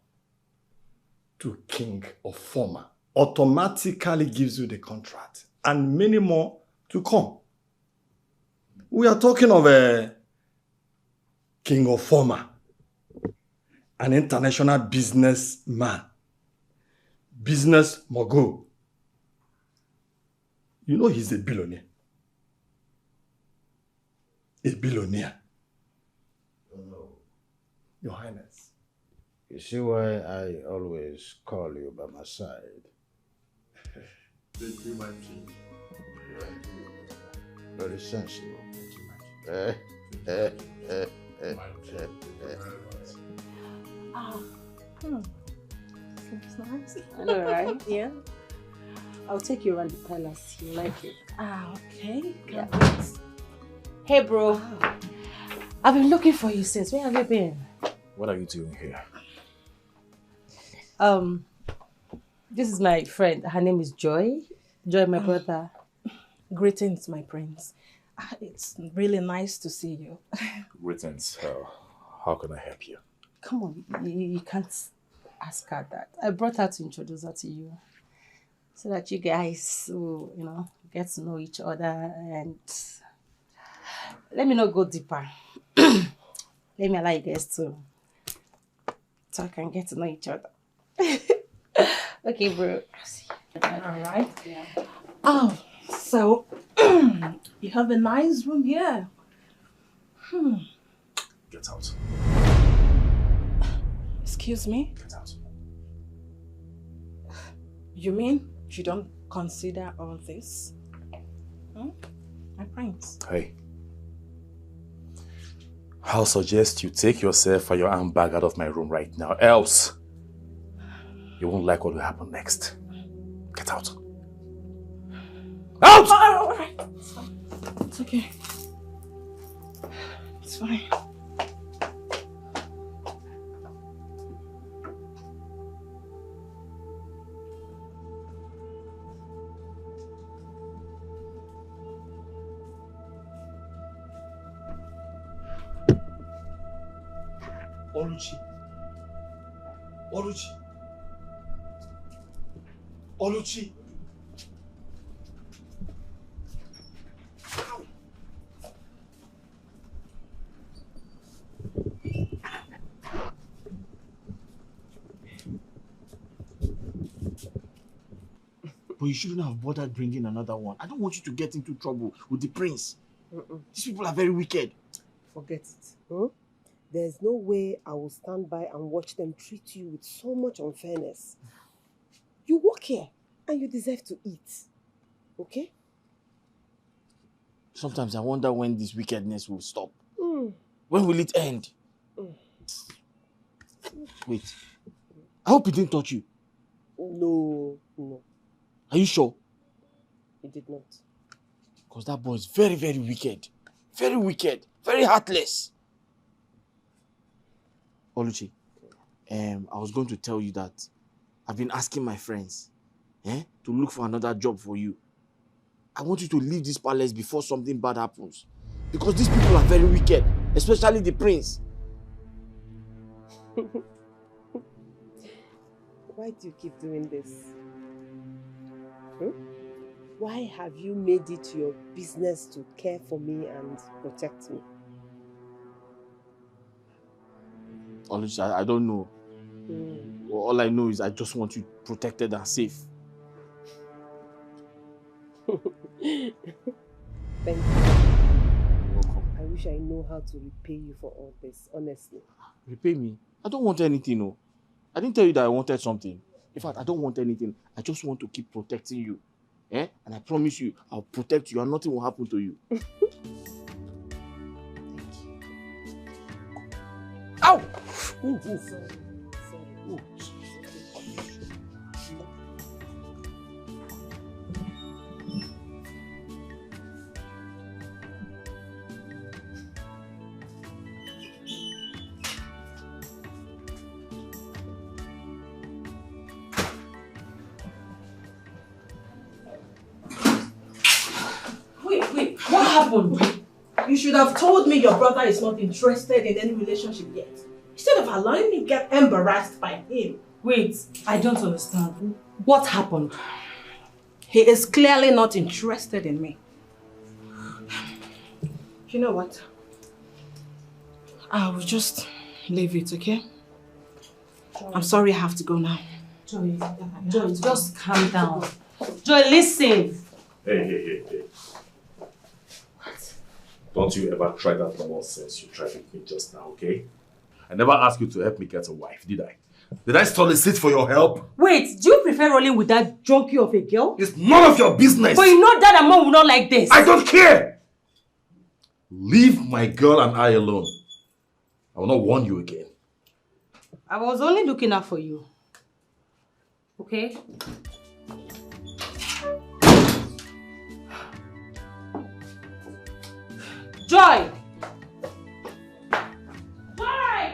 to King of Former automatically gives you the contract, and many more to come. We are talking of a King of Former, an international businessman, business mogul. You know he's a billionaire. A billionaire. Oh, no. Your Highness. You see why I always call you by my side? Thank you, my king. Very sensible. Seems nice. I know, right? Yeah. I'll take you around the palace. You like it? Okay. Yeah. Hey, bro. I've been looking for you since. Where have you been? What are you doing here? This is my friend. Her name is Joy. Joy, my brother. Greetings, my prince. It's really nice to see you. Greetings. How can I help you? Come on, you can't ask her that. I brought her to introduce her to you. So that you guys will, get to know each other and let me not go deeper. Let me allow you guys to talk and get to know each other. Okay, bro. All right. Yeah. Oh, so you have a nice room here. Get out. Excuse me? Get out. You mean you don't consider all this? My prince. Hey. I'll suggest you take yourself and your handbag out of my room right now, else you won't like what will happen next. Get out. Out! All right. It's fine. It's okay. It's fine. Oluchi. Oluchi. Oluchi. But you shouldn't have bothered bringing another one. I don't want you to get into trouble with the prince. These people are very wicked. Forget it. There's no way I will stand by and watch them treat you with so much unfairness. You work here and you deserve to eat. Okay? Sometimes I wonder when this wickedness will stop. When will it end? Wait. I hope he didn't touch you. No. Are you sure? He did not. Because that boy is very, very wicked. Very wicked. Very heartless. Oluchi, I was going to tell you that I've been asking my friends to look for another job for you. I want you to leave this palace before something bad happens. Because these people are very wicked, especially the prince. Why do you keep doing this? Why have you made it your business to care for me and protect me? Oluchi, I don't know. All I know is I just want you protected and safe. Thank you. You're welcome. I wish I know how to repay you for all this, honestly. Repay me? I don't want anything, no. I didn't tell you that I wanted something. In fact, I don't want anything. I just want to keep protecting you. And I promise you, I'll protect you and nothing will happen to you. Thank you. Ow! Sorry. Ooh. Wait, what happened? You should have told me your brother is not interested in any relationship yet. Instead of allowing me get embarrassed by him. Wait, I don't understand. What happened? He is clearly not interested in me. You know what? I will just leave it, okay? I'm sorry I have to go now. Joy, just calm down. Joy, listen. Hey. What? Don't you ever try that nonsense you tried with me just now, okay? I never asked you to help me get a wife, did I? Did I solicit for your help? Wait, do you prefer rolling with that junkie of a girl? It's none of your business! But you know that mom will not like this. I don't care! Leave my girl and I alone. I will not warn you again. I was only looking out for you. Okay? Joy! Joy!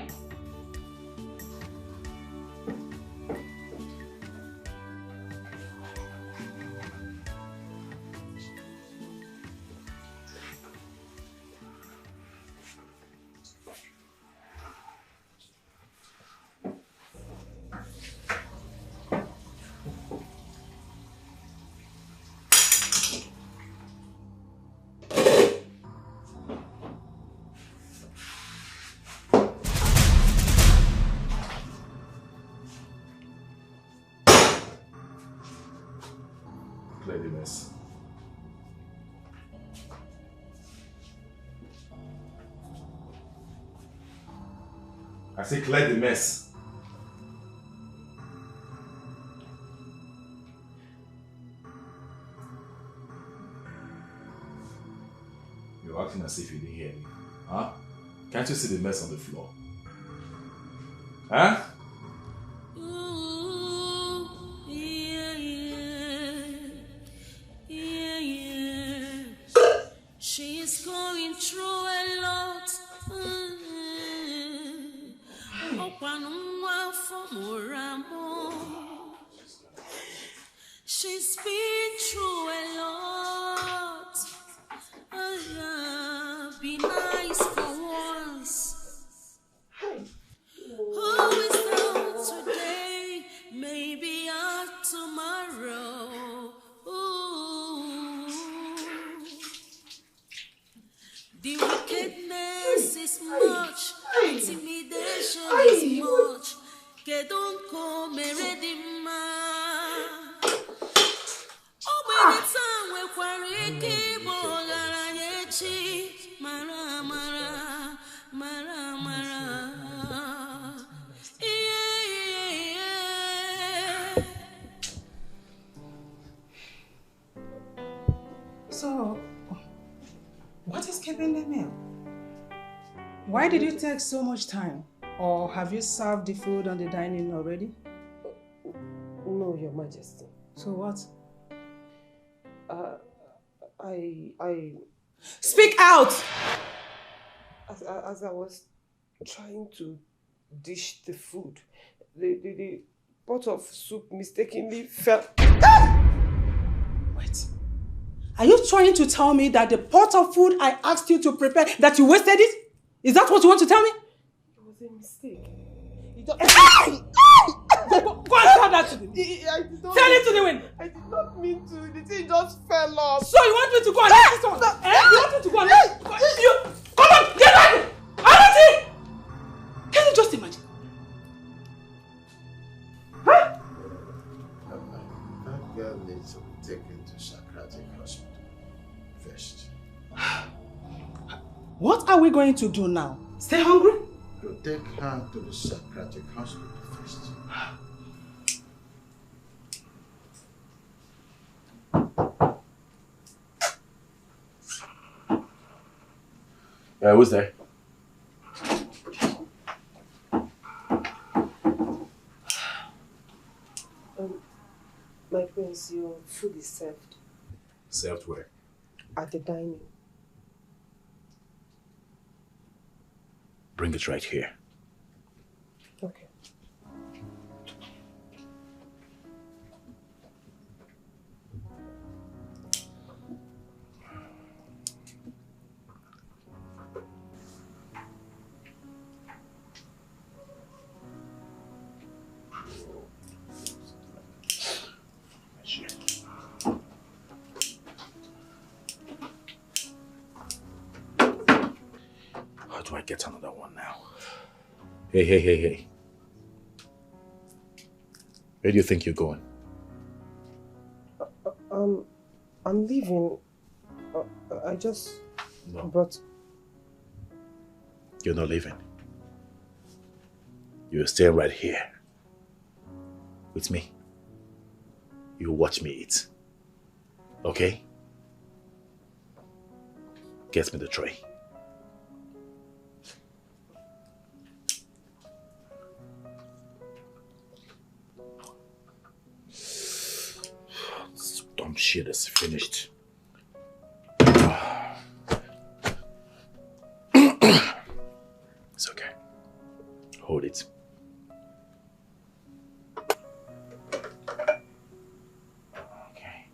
Clear the mess. I say clear the mess. You're acting as if you didn't hear me. Huh? Can't you see the mess on the floor? Huh? She's going through a lot. She's been through a lot. Be nice for once. Who is down today? Maybe out tomorrow. Ooh. The wickedness is much, intimidation is much. Que don't come ready, ma. So, what is keeping the meal? Why did you take so much time? Or have you served the food on the dining already? No, Your Majesty. So what? I Speak out! As I was trying to dish the food, the pot of soup mistakenly fell. Wait. Are you trying to tell me that the pot of food I asked you to prepare, that you wasted it? Is that what you want to tell me? It was a mistake. Go and tell that to them. Tell it to the wind. I did not mean to. The thing just fell off. So you want me to go and let this one? You want me to go and let you? Come on, get back! Arati! Can you just imagine? Huh? That girl needs to be taken to psychiatric hospital first. What are we going to do now? Stay hungry? To take her to the psychiatric hospital first. Yeah, who's there? My prince, your food is served. Served where? At the dining. Bring it right here. Okay. How do I get another one now? Hey. Where do you think you're going? I'm leaving. I just No. brought. You're not leaving. You're staying right here. With me. You watch me eat. Okay? Get me the tray. This dumb shit is finished. It's okay. Hold it. Okay.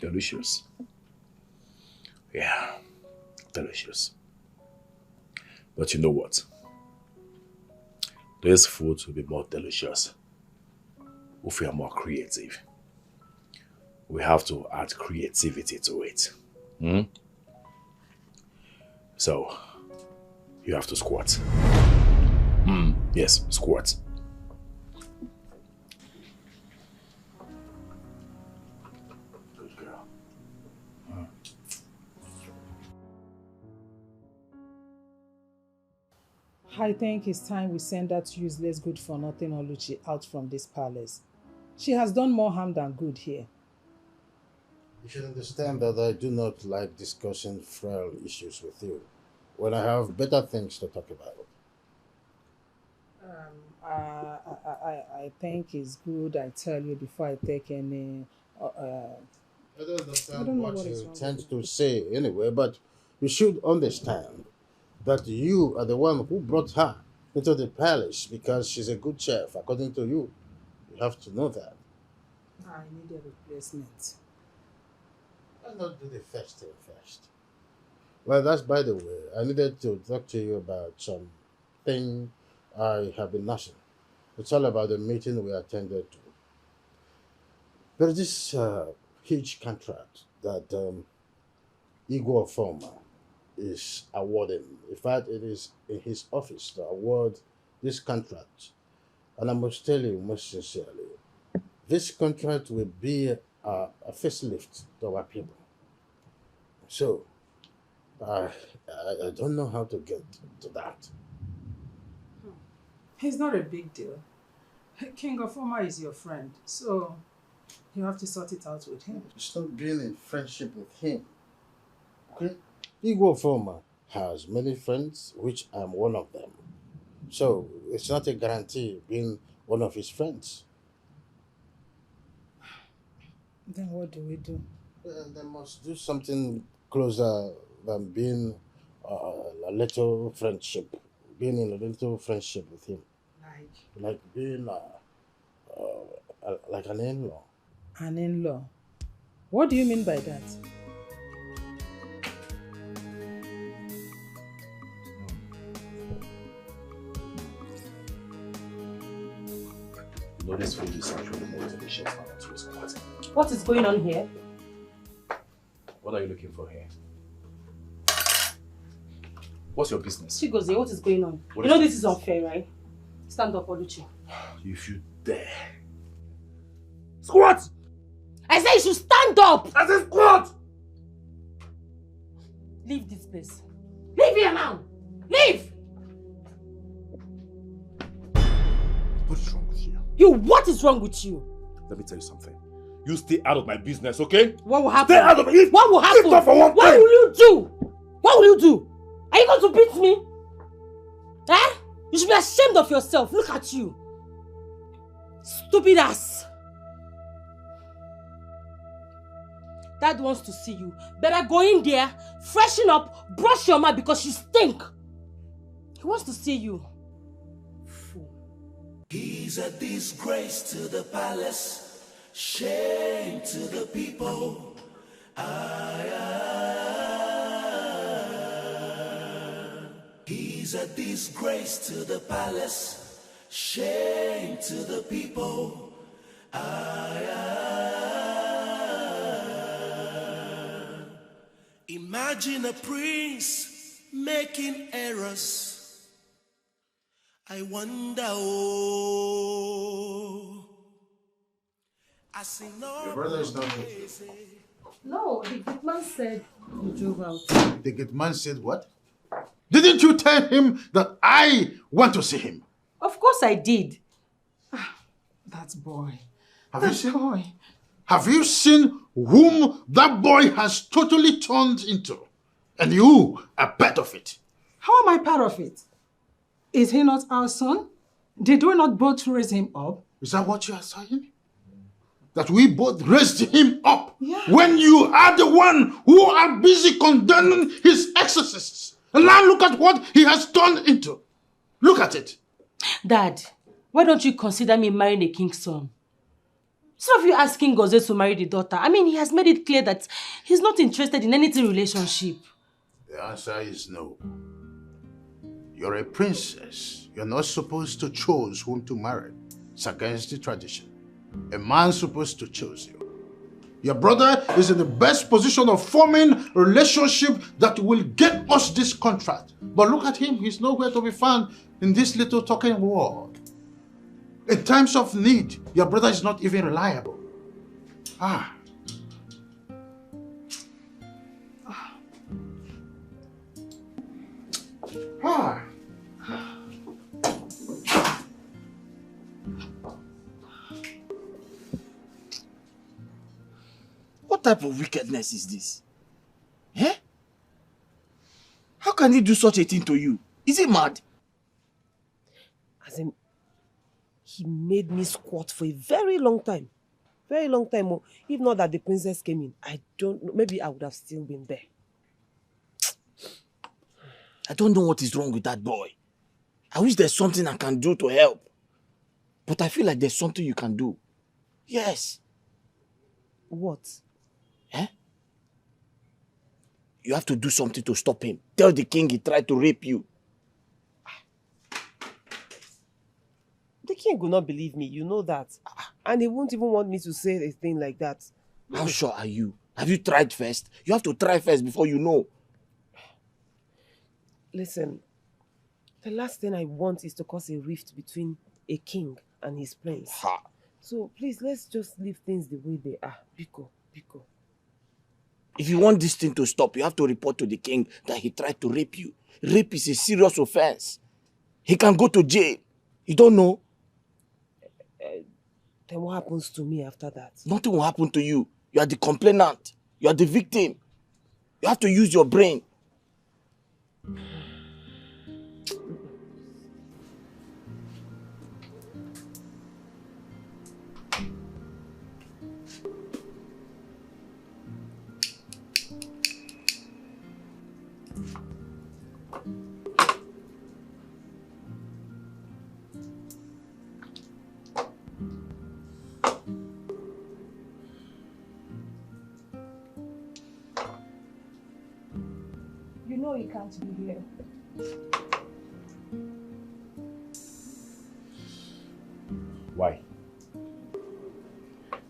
Delicious. Yeah, delicious. But you know what? This food will be more delicious if we are more creative. We have to add creativity to it. So, you have to squat. Yes, squat. Good girl. I think it's time we send that useless good-for-nothing Oluchi out from this palace. She has done more harm than good here. You should understand that I do not like discussing frail issues with you when I have better things to talk about. I think it's good I tell you before I take any... I don't understand I don't know what what is you wrong tend with to say anyway, but you should understand that you are the one who brought her into the palace because she's a good chef, according to you. You have to know that. I need a replacement. Why not do the first thing first? Well, that's by the way. I needed to talk to you about something I have been nursing. It's all about the meeting we attended to. There's this huge contract that Igor Former is awarding. In fact, it is in his office to award this contract. And I must tell you most sincerely, this contract will be a facelift to our people. So, I don't know how to get to that. It's not a big deal. King of Oma is your friend, so you have to sort it out with him. Stop being in friendship with him. Okay? Igor Former has many friends, which I'm one of them. So, it's not a guarantee being one of his friends. Then what do we do? Well, they must do something closer than being a little friendship. Being in a little friendship with him. Like being like an in-law. An in-law? What do you mean by that? You know, this food is actually more delicious than it was quite. What is going on here? What are you looking for here? What's your business? Chigozie, what is going on? What you know this is unfair, right? Stand up, Oluchi. If you dare. Squat! I said you should stand up! I said squat! Leave this place. Leave here now! Leave! What is wrong with you? What is wrong with you? Let me tell you something. You stay out of my business, okay? What will happen? Stay out of it! What will happen? Lift up for one What thing. will you do? What will you do? Are you going to beat me? Eh? You should be ashamed of yourself. Look at you. Stupid ass. Dad wants to see you. Better go in there, freshen up, brush your mouth because you stink. He wants to see you. Fool. He's a disgrace to the palace, shame to the people. He's a disgrace to the palace, shame to the people. Imagine a prince making errors. I wonder, oh, I see no. Your brother is not here. No, the good man said you drove out. The good man said what? Didn't you tell him that I want to see him? Of course I did. That boy. Have you seen whom that boy has totally turned into? And you are part of it. How am I part of it? Is he not our son? Did we not both raise him up? Is that what you are saying? That we both raised him up? Yeah. When you are the one who are busy condemning his excesses. And now look at what he has turned into. Look at it. Dad, why don't you consider me marrying a king's son? Instead of you asking Goze to marry the daughter, I mean, he has made it clear that he's not interested in anything relationship. The answer is no. You're a princess. You're not supposed to choose whom to marry. It's against the tradition. A man's supposed to choose you. Your brother is in the best position of forming a relationship that will get us this contract. But look at him. He's nowhere to be found in this little talking world. In times of need, your brother is not even reliable. Ah. What type of wickedness is this? Eh? How can he do such a thing to you? Is he mad? As in, he made me squat for a very long time. Very long time. Oh. If not that the princess came in, I don't know. Maybe I would have still been there. I don't know what is wrong with that boy. I wish there's something I can do to help. But I feel like there's something you can do. Yes. What? Eh? You have to do something to stop him. Tell the king he tried to rape you. The king will not believe me, you know that. And he won't even want me to say a thing like that. How sure are you? Have you tried first? You have to try first before you know. Listen, the last thing I want is to cause a rift between a king and his prince. Ha. So please, let's just leave things the way they are. Biko. If you want this thing to stop, you have to report to the king that he tried to rape you. Rape is a serious offense. He can go to jail. You don't know? Then what happens to me after that? Nothing will happen to you. You are the complainant. You are the victim. You have to use your brain. You know you can't be here. Why?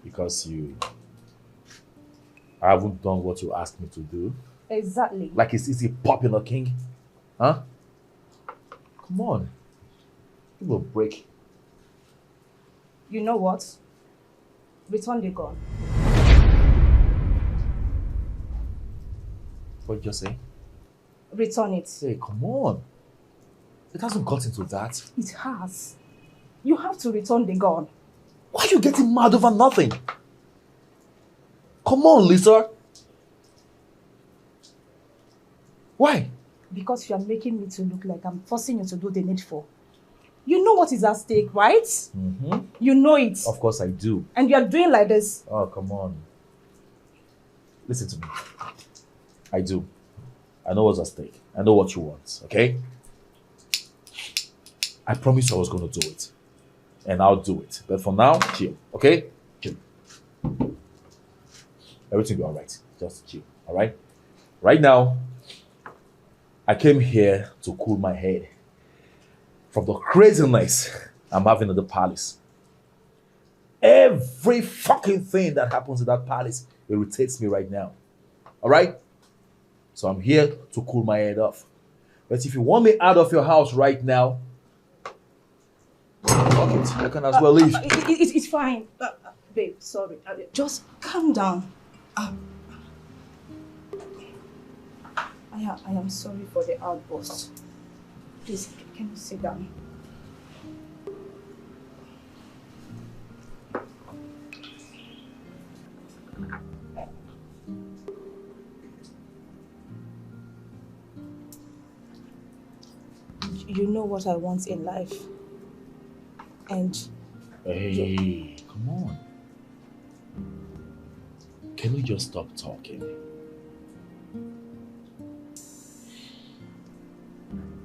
Because I haven't done what you asked me to do. Exactly. Like it's easy popping a king? Huh? Come on. Give me a break. You know what? Return the gun. What did you say? Return it. Hey, come on. It hasn't got into that. It has. You have to return the gun. Why are you getting mad over nothing? Come on, Lisa. Why? Because you are making me to look like I'm forcing you to do the needful. You know what is at stake, right? Mm-hmm. You know it. Of course I do. And you are doing like this. Oh, come on. Listen to me. I do. I know what's at stake. I know what you want, okay? I promised I was going to do it. And I'll do it. But for now, chill, okay? Chill. Everything will be alright. Just chill, alright? Right now, I came here to cool my head from the craziness I'm having in the palace. Every fucking thing that happens in that palace irritates me right now. Alright? So I'm here to cool my head off. But if you want me out of your house right now, fuck it. I can as well leave. It's fine. Babe, sorry. Just calm down. I am sorry for the outburst. Please, can you sit down? You know what I want in life. And... Hey, come on. Can we just stop talking?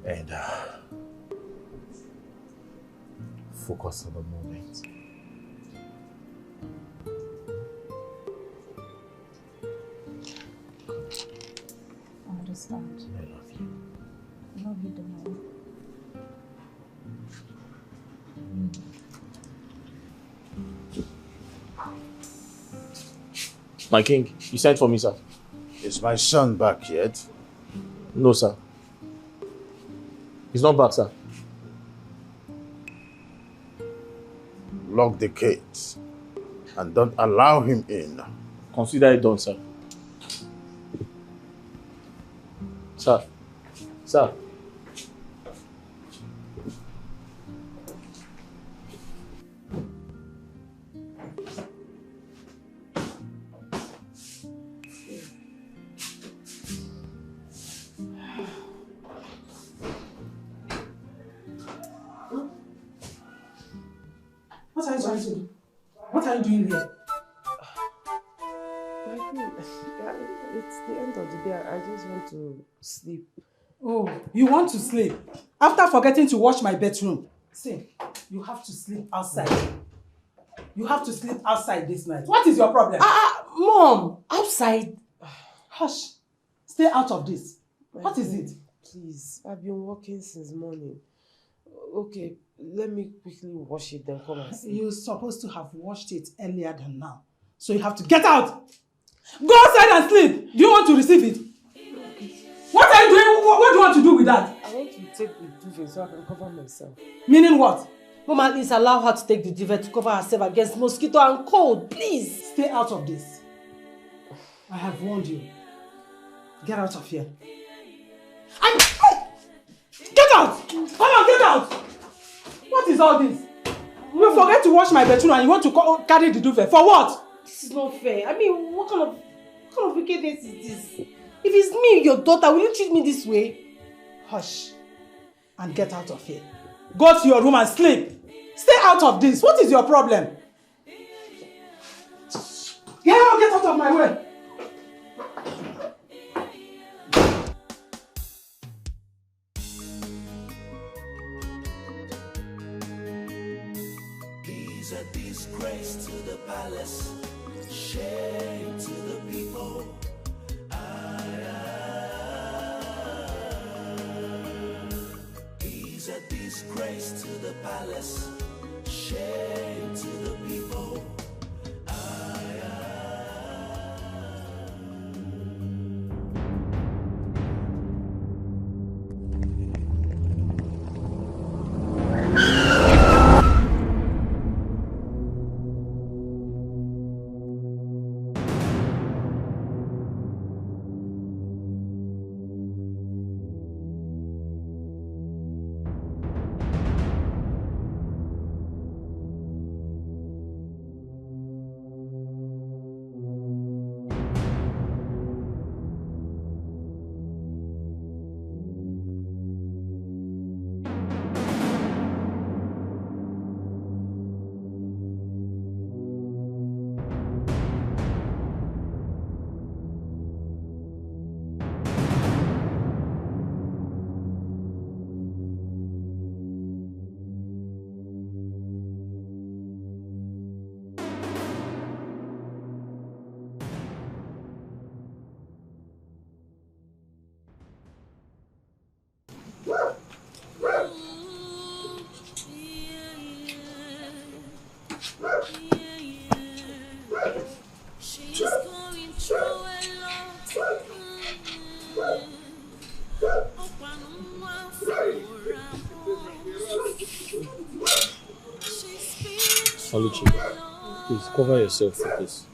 And focus on the moment. I understand. I love you. I love you the more. My king, you sent for me, sir. Is my son back yet? No, sir. He's not back, sir. Lock the gates and don't allow him in. Consider it done, sir. Sir. Sir. What are you trying to do? What are you doing here? It's the end of the day. I just want to sleep. Oh, you want to sleep? After forgetting to wash my bedroom. See, you have to sleep outside. You have to sleep outside this night. What is your problem? Mom, outside. Hush. Stay out of this. What is it? Please, I've been working since morning. Okay, let me quickly wash it, then come and sleep. You're supposed to have washed it earlier than now. So you have to get out. Go outside and sleep. Do you want to receive it? What are you doing? What do you want to do with that? I want to take the duvet so I can cover myself. Meaning what? Mama, please allow her to take the duvet to cover herself against mosquito and cold, please. Stay out of this. I have warned you. Get out of here. Get out! Come on, get out! What is all this? You forget to wash my bedroom and you want to carry the duvet. For what? This is not fair. I mean, what kind of wickedness is this? If it's me, your daughter, will you treat me this way? Hush. And get out of here. Go to your room and sleep. Stay out of this. What is your problem? Yeah, get out of my way. He's a disgrace to the palace, shame to the people. He's a disgrace to the palace, shame to the people. Oluchi, please cover yourself with this.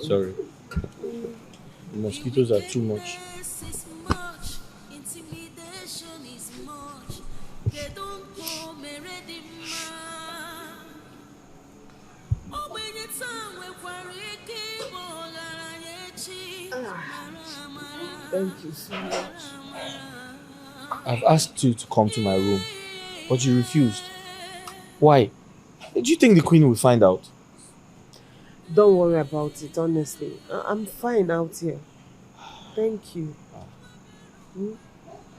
Sorry. The mosquitoes are too much. Thank you so much. I've asked you to come to my room, but you refused. Why? Do you think the queen will find out? Don't worry about it, honestly. I'm fine out here. Thank you.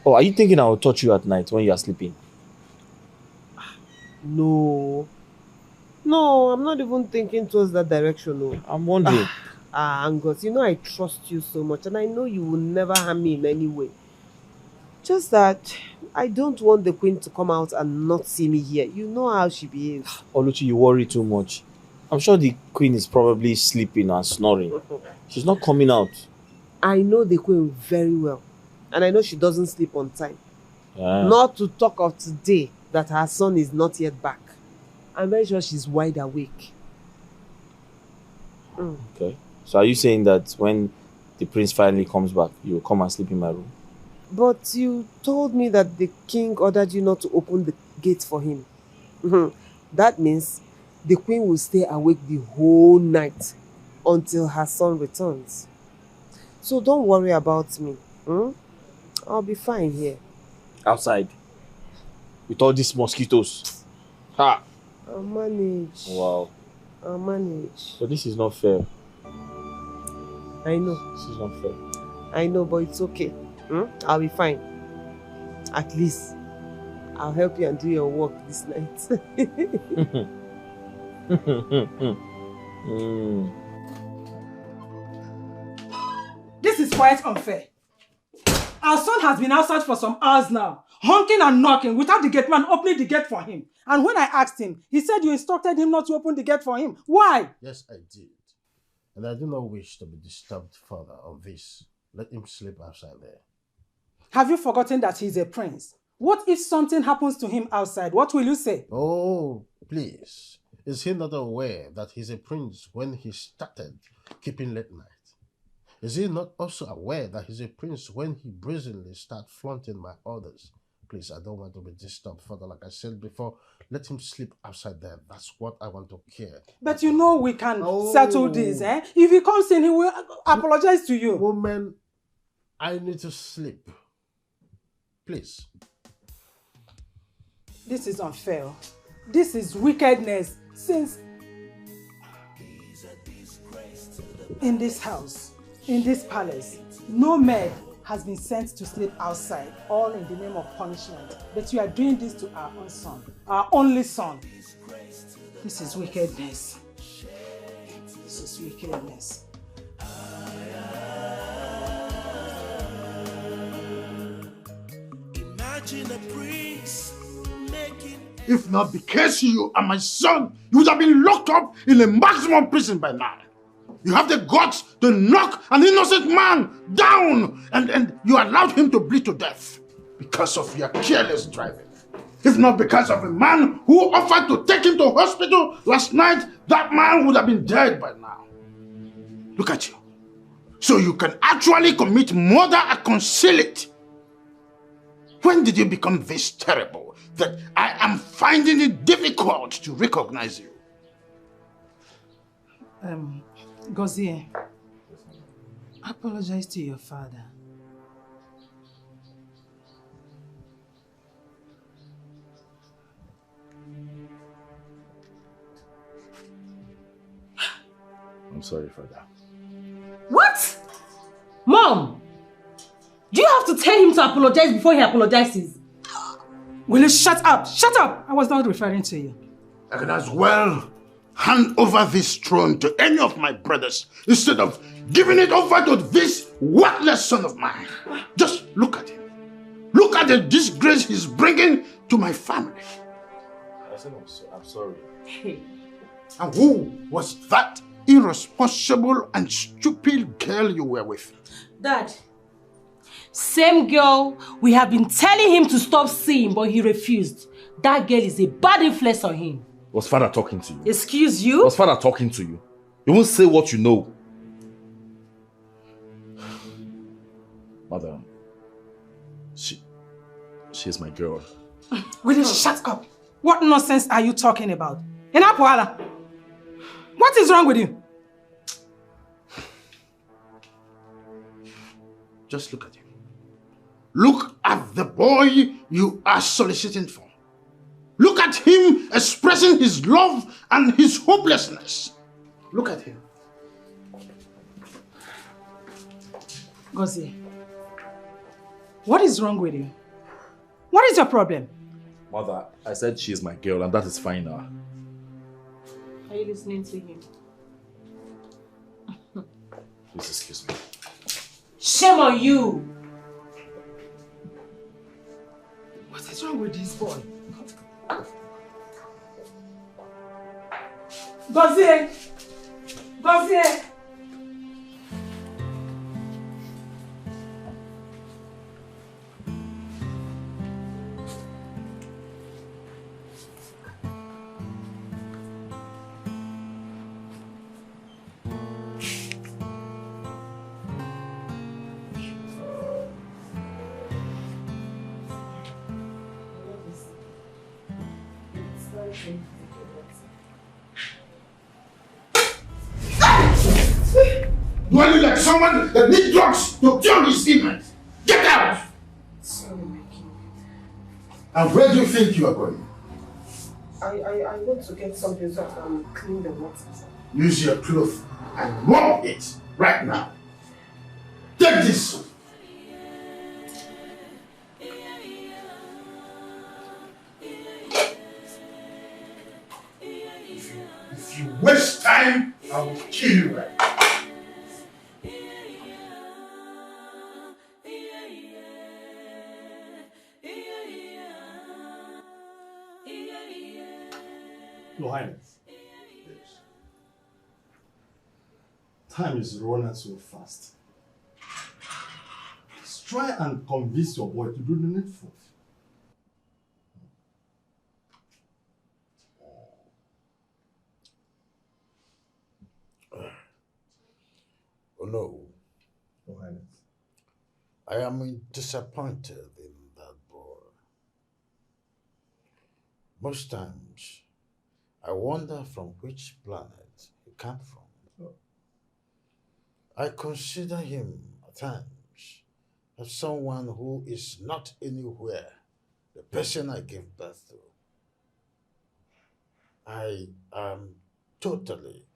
Oh, are you thinking I will touch you at night when you are sleeping? No. No, I'm not even thinking towards that direction. No. I'm wondering. Angus, you know I trust you so much and I know you will never harm me in any way. Just that I don't want the queen to come out and not see me here. You know how she behaves. Oluchi, you worry too much. I'm sure the queen is probably sleeping and snoring. She's not coming out. I know the queen very well. And I know she doesn't sleep on time. Yeah. Not to talk of today that her son is not yet back. I'm very sure she's wide awake. Okay. So are you saying that when the prince finally comes back, you will come and sleep in my room? But you told me that the king ordered you not to open the gate for him. That means the queen will stay awake the whole night until her son returns. So don't worry about me. I'll be fine here. Outside? With all these mosquitoes? Ha! I'll manage. Wow. I'll manage. But this is not fair. I know. This is not fair. I know, but it's okay. I'll be fine. At least I'll help you and do your work this night. This quite unfair. Our son has been outside for some hours now, honking and knocking without the gate man opening the gate for him. And when I asked him, he said you instructed him not to open the gate for him. Why? Yes, I did. And I do not wish to be disturbed further on this. Let him sleep outside there. Have you forgotten that he's a prince? What if something happens to him outside? What will you say? Oh, please. Is he not aware that he's a prince when he started keeping late night? Is he not also aware that he's a prince when he brazenly starts flaunting my orders? Please, I don't want to be disturbed further. Like I said before, let him sleep outside there. That's what I want to hear. But you know we can settle this, eh? If he comes in, he will apologize to you. Woman, I need to sleep. Please. This is unfair. This is wickedness. Since in this house, in this palace, no maid has been sent to sleep outside, all in the name of punishment. But you are doing this to our own son, our only son. This is wickedness. This is wickedness. Imagine a prince making. If not because you are my son, you would have been locked up in a maximum prison by now. You have the guts to knock an innocent man down and you allowed him to bleed to death because of your careless driving. If not because of a man who offered to take him to hospital last night, that man would have been dead by now. Look at you. So you can actually commit murder and conceal it. When did you become this terrible that I am finding it difficult to recognize you? Gozie, apologize to your father. I'm sorry, Father. What? Mom! Do you have to tell him to apologize before he apologizes? Will you shut up? Shut up! I was not referring to you. I can as well hand over this throne to any of my brothers instead of giving it over to this worthless son of mine. Just look at him. Look at the disgrace he's bringing to my family. I said I'm sorry. Hey. And who was that irresponsible and stupid girl you were with? Dad, same girl we have been telling him to stop seeing, but he refused. That girl is a bad influence on him. Was Father talking to you? Excuse you? Was Father talking to you? You won't say what you know. Madam, she is my girl. Will you shut up? What nonsense are you talking about? Inapuala, what is wrong with you? Just look at him. Look at the boy you are soliciting for. Look at him expressing his love and his hopelessness. Look at him. Gozie, what is wrong with you? What is your problem? Mother, I said she is my girl and that is fine now. Are you listening to him? Please excuse me. Shame on you! What is wrong with this boy? Gozie! Gozie! Do I look like someone that needs drugs to cure his illness? Get out! Sorry, my king. And where do you think you are going? I want to get something so I can clean the water. Use your cloth and mop it right now. Take this. If you waste time, I will kill you right now. Your Highness. Yes. Time is running so fast. Please try and convince your boy to do the needful. Oh no. Your Highness. I am disappointed in that boy. Most times, I wonder from which planet he came from. I consider him at times as someone who is not anywhere, the person I gave birth to. I am totally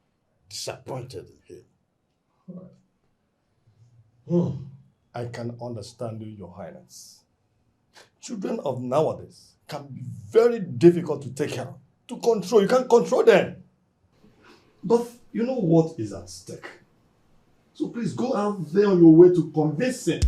disappointed in him. I can understand you, Your Highness. Children of nowadays can be very difficult to take care, to control. You can't control them. But you know what is at stake. So please go out there on your way to convince him.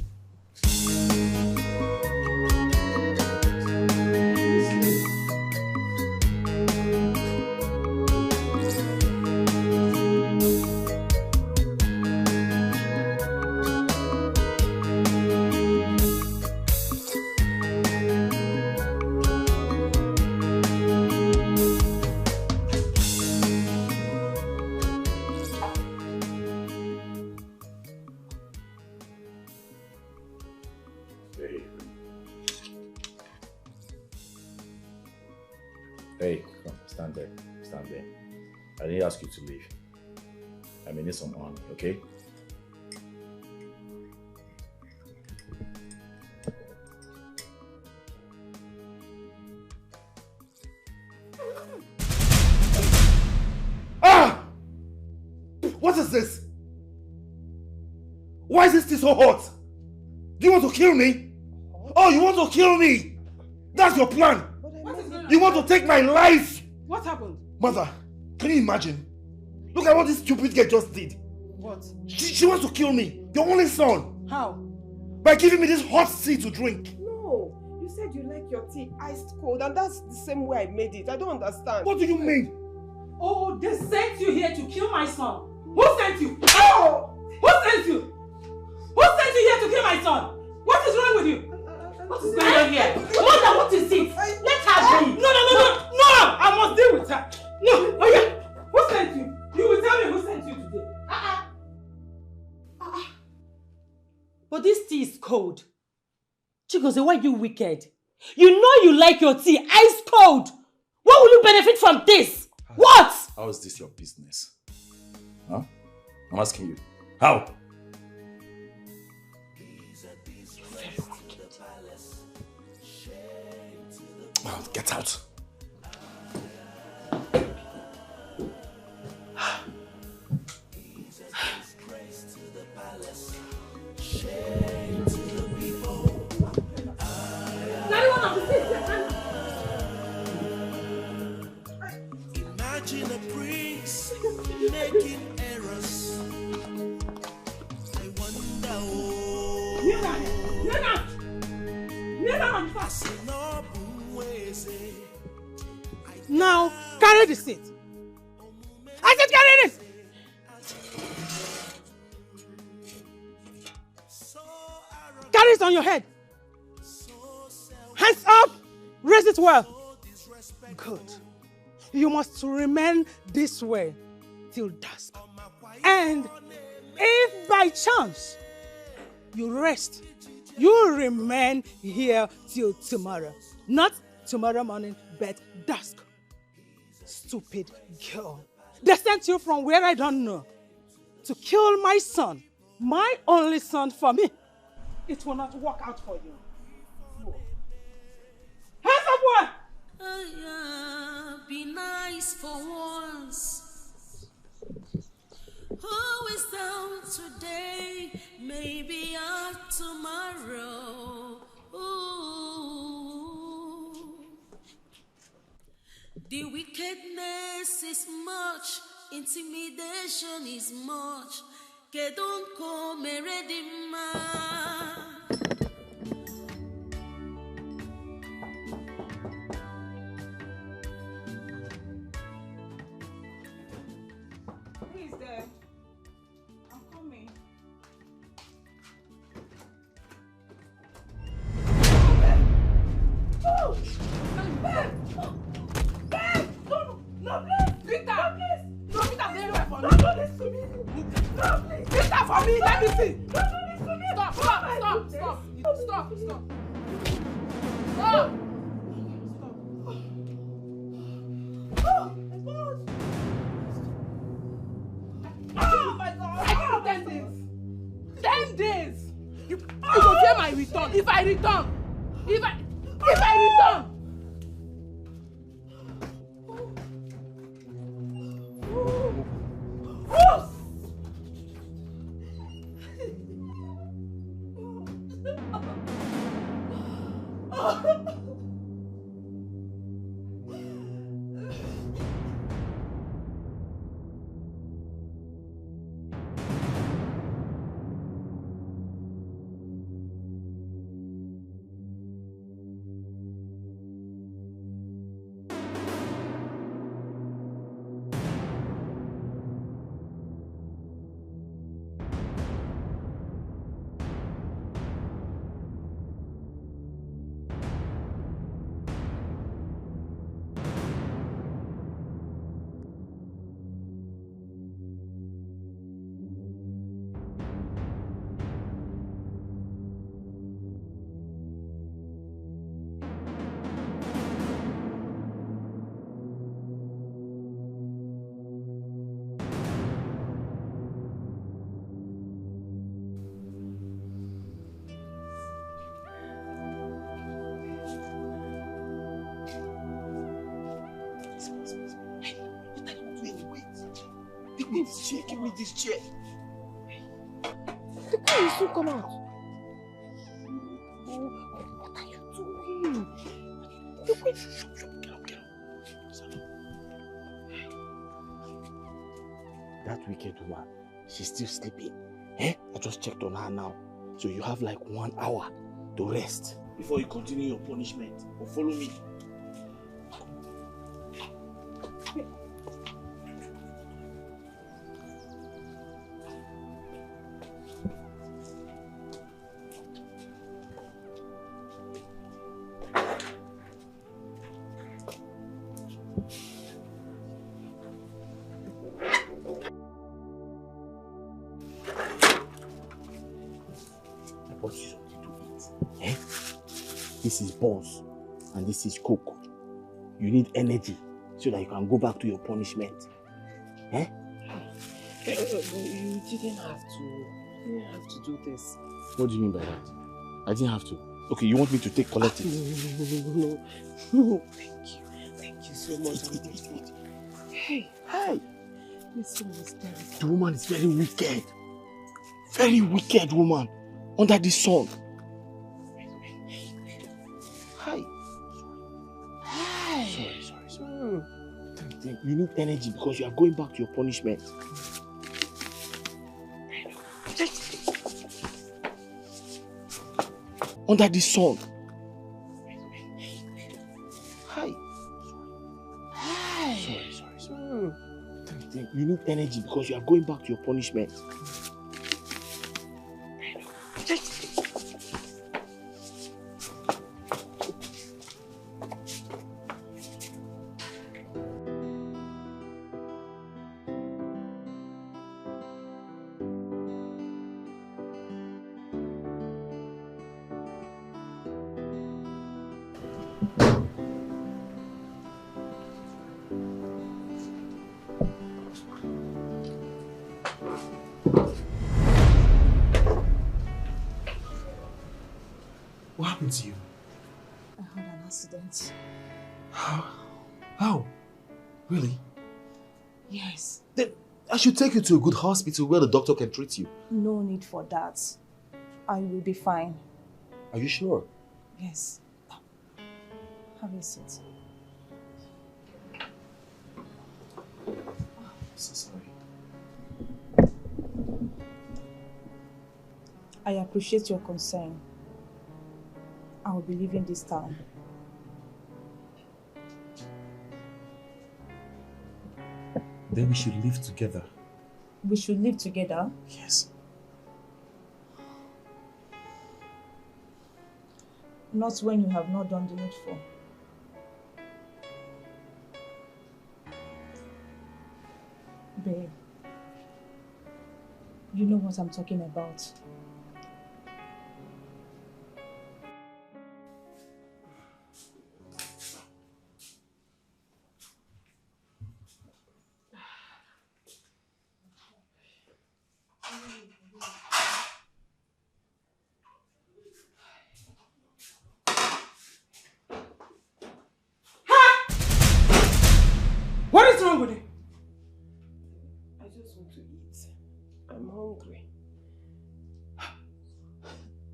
Hey, come, stand there. Stand there. I didn't ask you to leave. I may need some honey, okay? Ah! What is this? Why is this tea so hot? Do you want to kill me? Oh, you want to kill me? That's your plan. You want to take my life? What happened? Mother, can you imagine? Look at what this stupid girl just did. What? She wants to kill me, your only son. How? By giving me this hot tea to drink. No, you said you like your tea iced cold, and that's the same way I made it. I don't understand. What do you mean? Oh, they sent you here to kill my son. Who sent you? Oh! Who sent you? Who sent you here to kill my son? What is wrong with you? What is going on here? Mother, what is it? Let her be. No! I must deal with her. No, oh yeah. Who sent you? You will tell me who sent you today. But this tea is cold. Chigozie, why are you wicked? You know you like your tea ice cold. What will you benefit from this? What? How is this your business? Huh? I'm asking you. How? Oh, get out. Imagine a prince making errors. I wonder, Now, carry the seat. I said carry this! Carry it on your head. Hands up! Raise it well. Good. You must remain this way till dusk. And if by chance you rest, you remain here till tomorrow. Not tomorrow morning, but dusk. Stupid girl. They sent you from where I don't know to kill my son, my only son for me. It will not work out for you. Hands up, one! Be nice for once. Who is down today? Maybe out tomorrow. Ooh. The wickedness is much, intimidation is much. Kedonko meredima. Babe! Babe! No, please! Peter! No, please! No, Peter, stay away from me! Don't do this to me! No, please! Peter, for me, let me see! Don't do this to me! Stop! Oh my God! I give you 10 days! 10 days! You will pay my return if I return! If I return! Give me this chair. The guy will soon come out. What are you doing? Get up. That wicked woman, she's still sleeping. I just checked on her now. So you have like 1 hour to rest before you continue your punishment. Or follow me. This is buns and this is coke. You need energy so that you can go back to your punishment. You didn't have to do this. What do you mean by that? I didn't have to. Okay, you want me to collect it? No. Thank you so much. Hey. This one is terrible. The woman is very wicked. Very wicked woman. Under the sun. Sorry. You need energy because you are going back to your punishment. Under the sun. Sorry. You need energy because you are going back to your punishment. What happened to you? I had an accident. How? Really? Yes. Then I should take you to a good hospital where the doctor can treat you. No need for that. I will be fine. Are you sure? Yes. Have a seat. I'm so sorry. I appreciate your concern. I will be leaving this town. Then we should live together. We should live together? Yes. Not when you have not done the needful. Babe, you know what I'm talking about. What is wrong with you? I just want to eat. I'm hungry.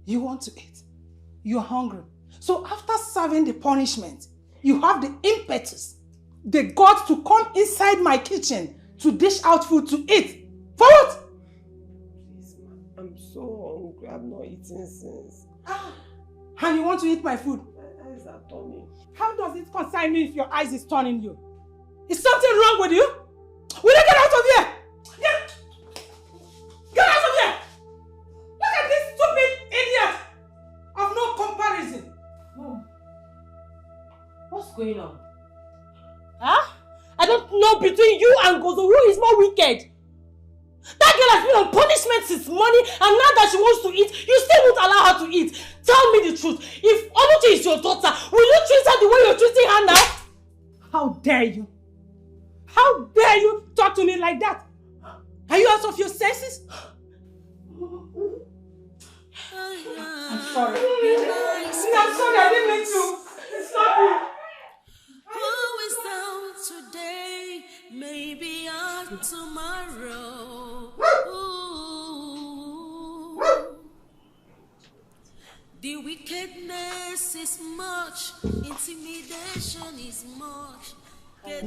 You want to eat? You're hungry. So after serving the punishment, you have the impetus, the guts to come inside my kitchen to dish out food to eat. For what? Please, ma. I'm so hungry. I've not eaten since. And you want to eat my food? My eyes are turning. How does it concern me if your eyes is turning you? Is something wrong with you? Will you get out of here? Get out of here! Look at this stupid idiot of no comparison. Mom, what's going on? Huh? I don't know between you and Gozo who is more wicked. That girl has been on punishment since morning, and now that she wants to eat, you still won't allow her to eat. Tell me the truth. If Oluchi is your daughter, will you treat her the way you're treating her now? How dare you? How dare you talk to me like that? Are you out of your senses? I'm sorry. I'm sorry, I didn't mean to. Stop it. Who is down today? Maybe on tomorrow. Ooh. The wickedness is much, intimidation is much. Here,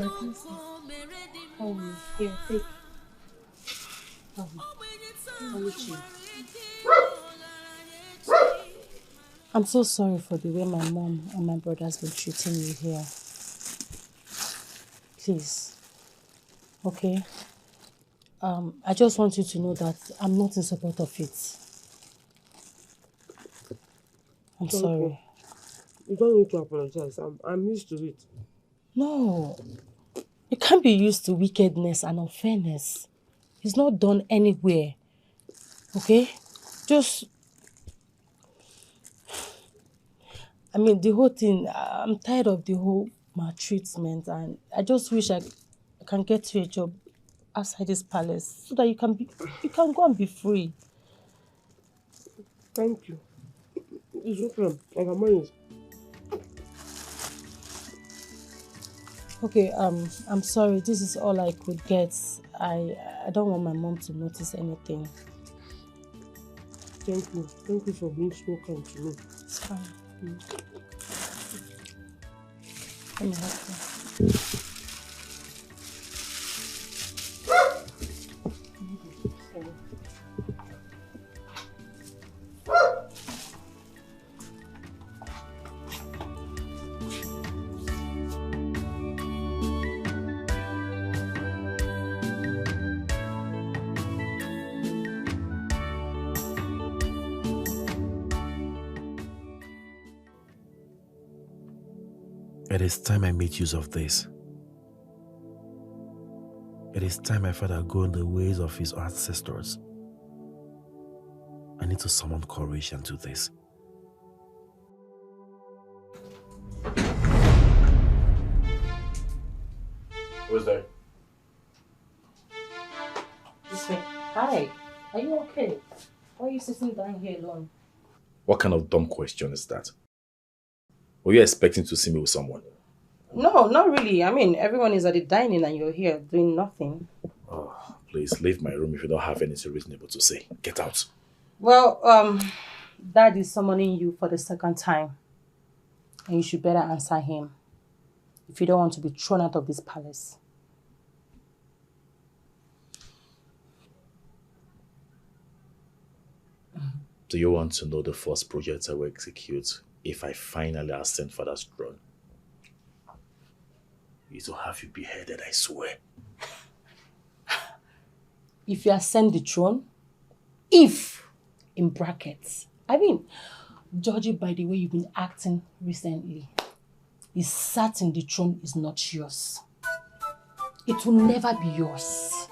take. Oluchi. I'm so sorry for the way my mom and my brother has been treating you here. Please. Okay? I just want you to know that I'm not in support of it. I'm sorry. You don't need to apologize. I'm used to it. No. You can't be used to wickedness and unfairness. It's not done anywhere. Okay? Just... I mean, the whole thing, I'm tired of the whole maltreatment, and I just wish I can get you a job outside this palace so that you can go and be free. Thank you. It's okay. I can manage. Okay, I'm sorry. This is all I could get. I don't want my mom to notice anything. Thank you. Thank you for being so kind to me. It's fine. Let me help you. It is time I make use of this. It is time my father go in the ways of his ancestors. I need to summon courage and do this. Who's there? This way. Hi. Are you okay? Why are you sitting down here alone? What kind of dumb question is that? Were you expecting to see me with someone? No, not really. I mean, everyone is at the dining and you're here doing nothing. Oh, please leave my room if you don't have anything reasonable to say. Get out. Well, Dad is summoning you for the second time. And you should better answer him if you don't want to be thrown out of this palace. Do you want to know the first project I will execute if I finally ascend Father's throne? It will have you beheaded, I swear. If you ascend the throne, if, in brackets, I mean, judging by the way you've been acting recently, it's certain the throne is not yours. It will never be yours.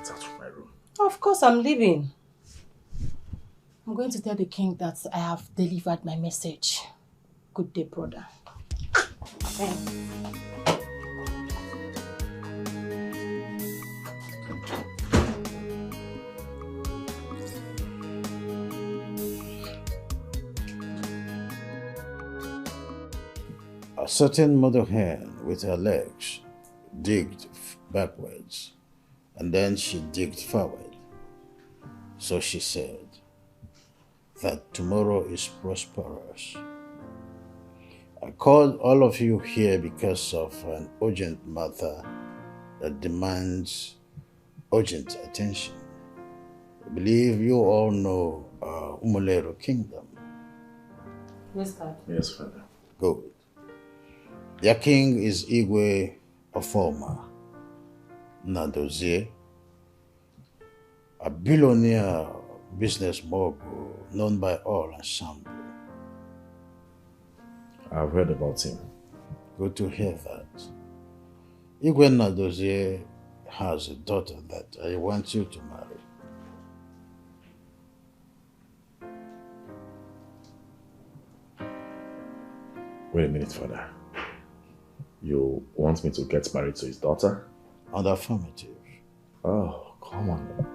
Get out of my room. Of course I'm leaving. I'm going to tell the king that I have delivered my message. Good day, brother. A certain mother hen with her legs digged backwards, and then she digged forward. So she said that tomorrow is prosperous. I called all of you here because of an urgent matter that demands urgent attention. I believe you all know Umulero Kingdom. Yes, Dad. Yes, Father. Good. Their king is Igwe Ofoma Nadozie, a billionaire business mogul known by all ensemble. I've heard about him. Good to hear that. Igwe Nadozie has a daughter that I want you to marry. Wait a minute, Father. You want me to get married to his daughter? On the affirmative. Oh, come on.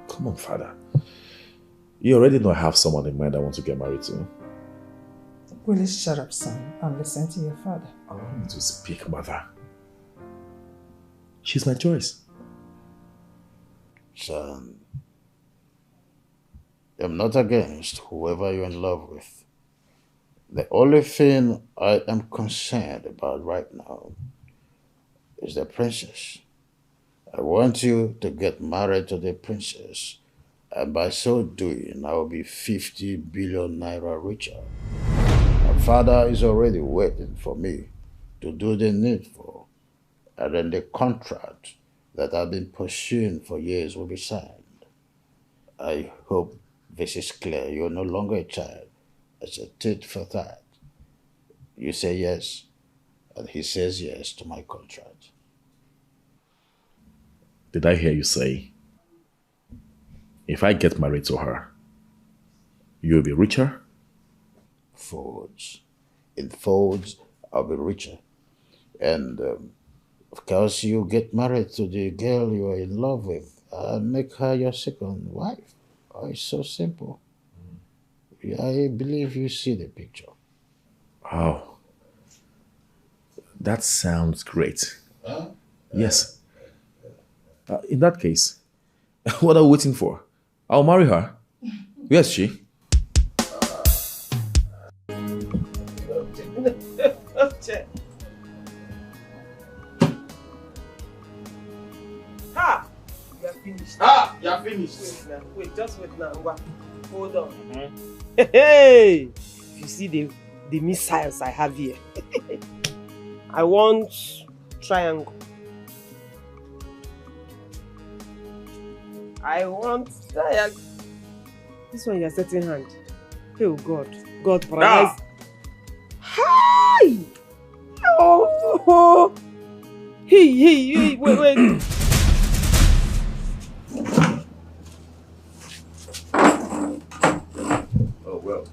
Come on, Father. You already know I have someone in mind I want to get married to. Will you shut up, son, and listen to your father? Allow me to speak, Mother. She's my choice. Son, I'm not against whoever you're in love with. The only thing I am concerned about right now is the princess. I want you to get married to the princess, and by so doing, I will be 50 billion naira richer. My father is already waiting for me to do the needful, and then the contract that I've been pursuing for years will be signed. I hope this is clear. You're no longer a child. It's a tit for tat. You say yes, and he says yes to my contract. Did I hear you say, if I get married to her, you'll be richer? Folds. In folds, I'll be richer. And of course, you get married to the girl you're in love with and make her your second wife. Oh, it's so simple. I believe you see the picture. Oh, that sounds great. Huh? Yes. In that case, what are we waiting for? I'll marry her. Where's she? Ha! You are finished. Ah, you are finished. Wait now. Wait, just wait now. Hold on. Mm-hmm. Hey! You see the missiles I have here. I want triangle. I want triangle. This one you are setting hand. Oh God. God paradise. Hi! Oh! Hey, wait. Oh, well.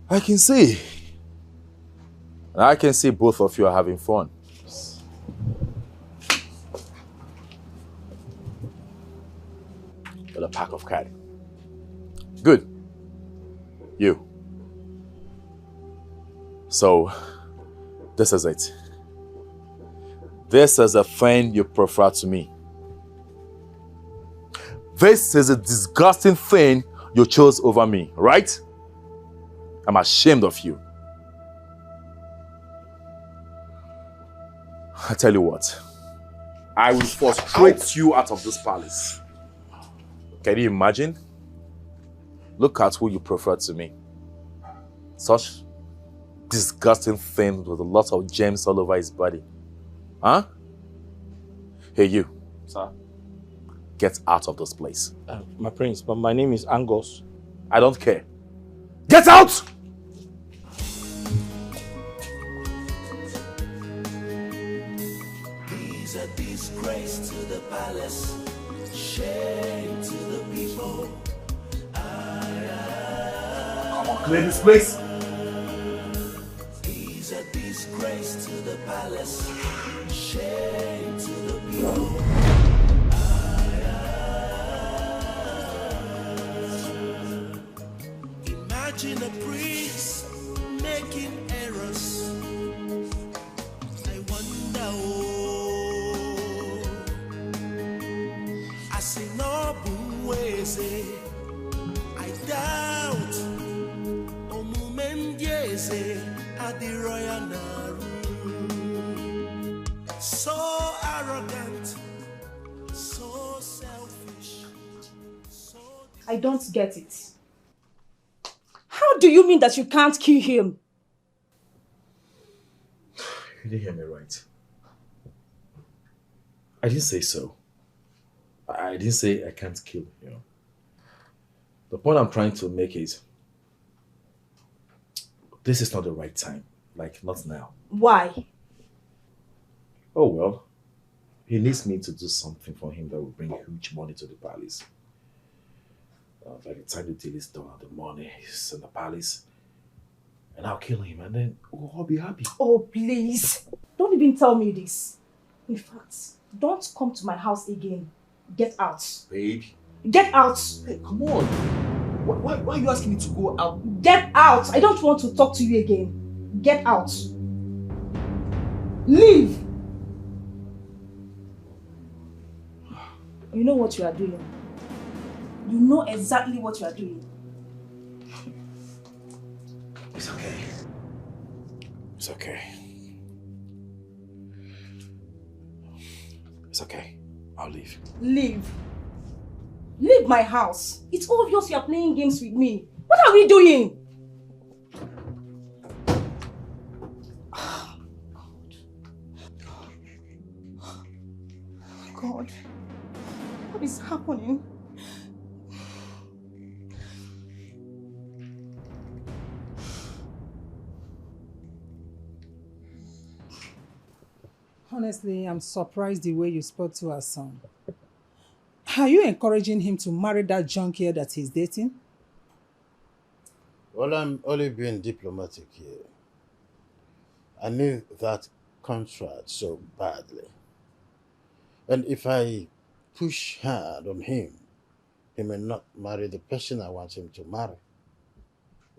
I can see. I can see both of you are having fun. With a pack of cards. Good. You. So, this is it. This is a thing you prefer to me. This is a disgusting thing you chose over me, right? I'm ashamed of you. I tell you what, I will frustrate you out of this palace. Can you imagine? Look at who you prefer to me. Such disgusting thing with a lot of gems all over his body. Huh? Hey you. Sir? Get out of this place. My prince, but my name is Angus. I don't care. Get out! He's a disgrace disgrace to the palace, shame to the people. Come on, clear this place. He's a disgrace to the palace, shame to the people. Imagine a priest making errors. I wonder, I see no ways. I doubt. At the royal Naru. So arrogant, so selfish. I don't get it. How do you mean that you can't kill him? You didn't hear me right. I didn't say so. I didn't say I can't kill him. The point I'm trying to make is this is not the right time. Like, not now. Why? Oh, well. He needs me to do something for him that will bring huge money to the palace. By the time the deal is done, the money is in the palace. And I'll kill him and then we'll all be happy. Oh, please. Don't even tell me this. In fact, don't come to my house again. Get out. Babe. Get out. Hey, come on. Why are you asking me to go out? Get out! I don't want to talk to you again. Get out. Leave! You know what you are doing. You know exactly what you are doing. It's okay. It's okay. It's okay. I'll leave. Leave. Leave my house. It's obvious you are playing games with me. What are we doing? God. What is happening? Honestly, I'm surprised the way you spoke to our son. Are you encouraging him to marry that junkie that he's dating? Well, I'm only being diplomatic here. I need that contract so badly. And if I push hard on him, he may not marry the person I want him to marry.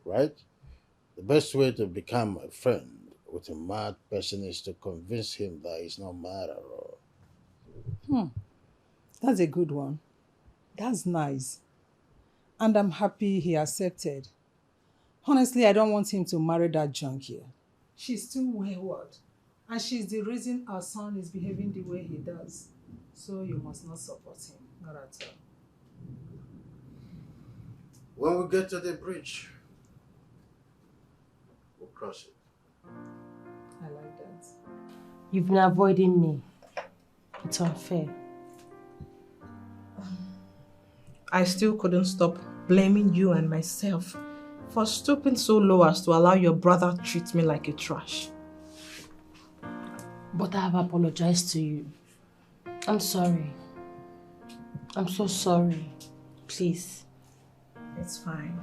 Right? The best way to become a friend with a mad person is to convince him that he's not mad at all. That's a good one. That's nice. And I'm happy he accepted. Honestly, I don't want him to marry that junkie. She's too wayward. And she's the reason our son is behaving the way he does. So you must not support him. Not at all. When we get to the bridge, we'll cross it. I like that. You've been avoiding me. It's unfair. I still couldn't stop blaming you and myself for stooping so low as to allow your brother to treat me like a trash. But I have apologized to you. I'm sorry. I'm so sorry. Please. It's fine.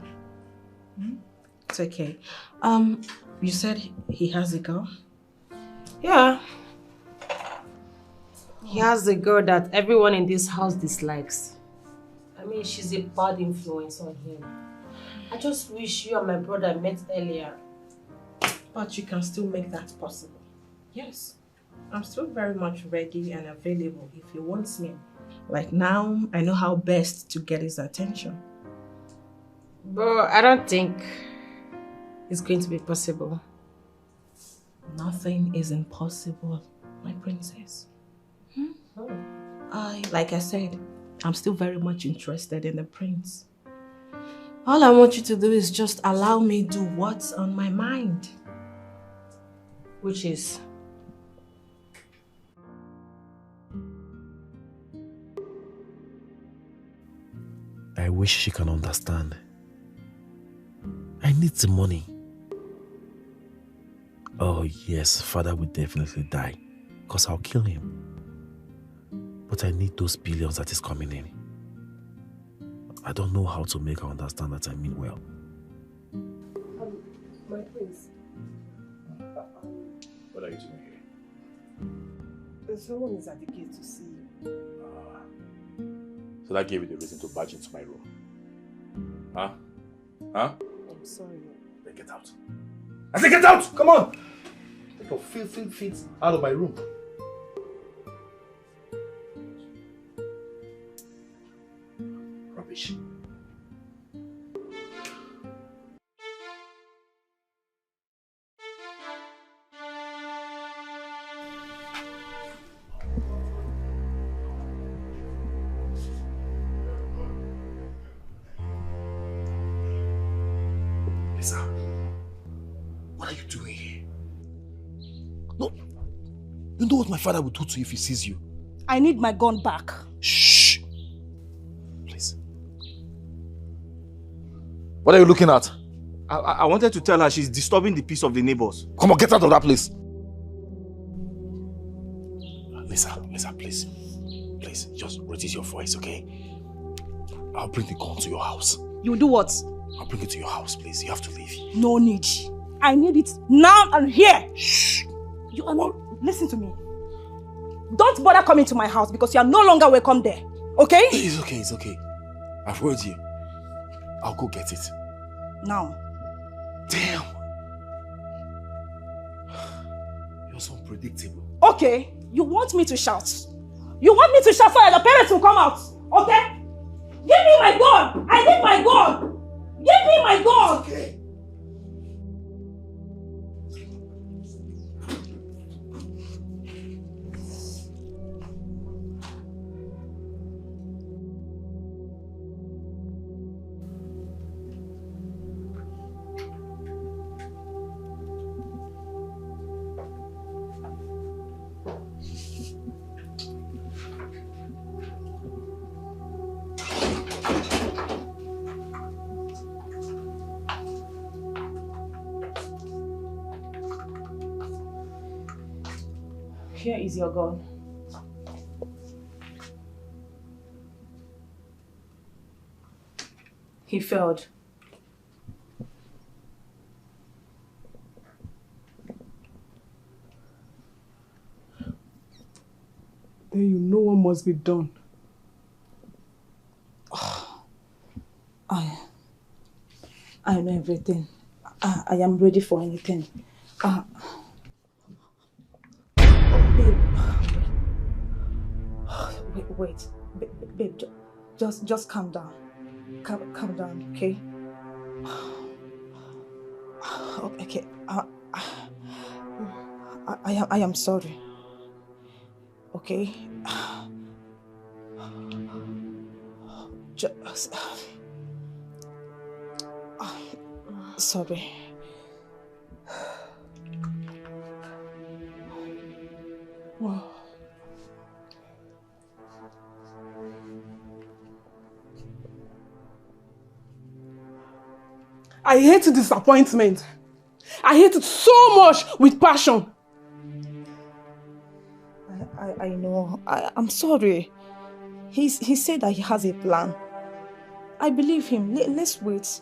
It's okay. You said he has a girl? Yeah. He has a girl that everyone in this house dislikes. I mean, she's a bad influence on him. I just wish you and my brother met earlier. But you can still make that possible. Yes. I'm still very much ready and available if he wants me. Like now, I know how best to get his attention. But I don't think it's going to be possible. Nothing is impossible, my princess. Like I said, I'm still very much interested in the prince. All I want you to do is just allow me do what's on my mind. Which is? I wish she can understand. I need the money. Oh yes, father will definitely die, because I'll kill him. But I need those billions that is coming in. I don't know how to make her understand that I mean well. My prince. What are you doing here? Someone is at the gate to see you. So that gave you the reason to barge into my room. Huh? Huh? I'm sorry. Then get out. I said get out! Come on! Take your filthy feet out of my room. Rubbish. Lisa, what are you doing here? No, you know what my father would do to you if he sees you? I need my gun back. Shh! Please. What are you looking at? I wanted to tell her she's disturbing the peace of the neighbors. Come on, get out of that place. Lisa, please. Please, just reduce your voice, okay? I'll bring the gun to your house. You do what? I'll bring it to your house, please. You have to leave. No need. I need it now and here. Shh. You are not... Listen to me. Don't bother coming to my house because you are no longer welcome there. Okay? It's okay. I've heard you. I'll go get it. Now. Damn. You're so unpredictable. Okay. You want me to shout? You want me to shout so that your parents will come out? Okay? Give me my gun! I need my gun! Give me my gun! It's okay. Here is your gun. He failed. Then you know what must be done. I know everything. I am ready for anything. Wait. Babe, just calm down. Calm down, okay? Okay. I am sorry. Okay? Just... sorry. Wow. I hate disappointment. I hate it so much with passion. I know. I'm sorry. He said that he has a plan. I believe him. Let's wait.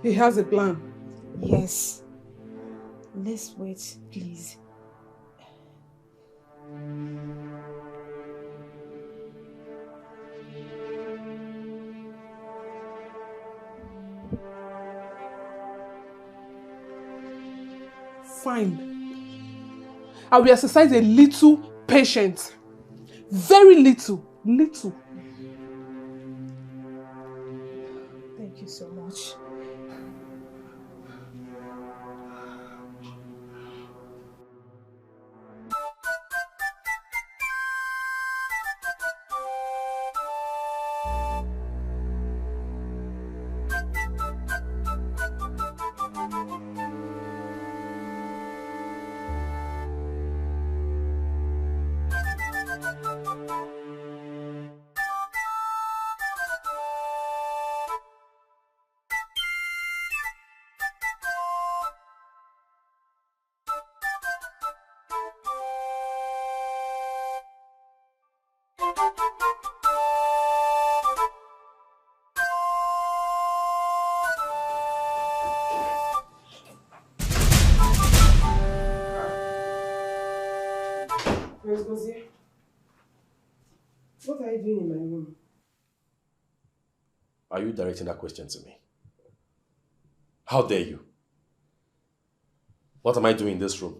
He has a plan. Yes. Let's wait, please. Fine. I will exercise a little patience. Very little. Little. Thank you so much. Gozie, what are you doing in my room? Are you directing that question to me? How dare you? What am I doing in this room?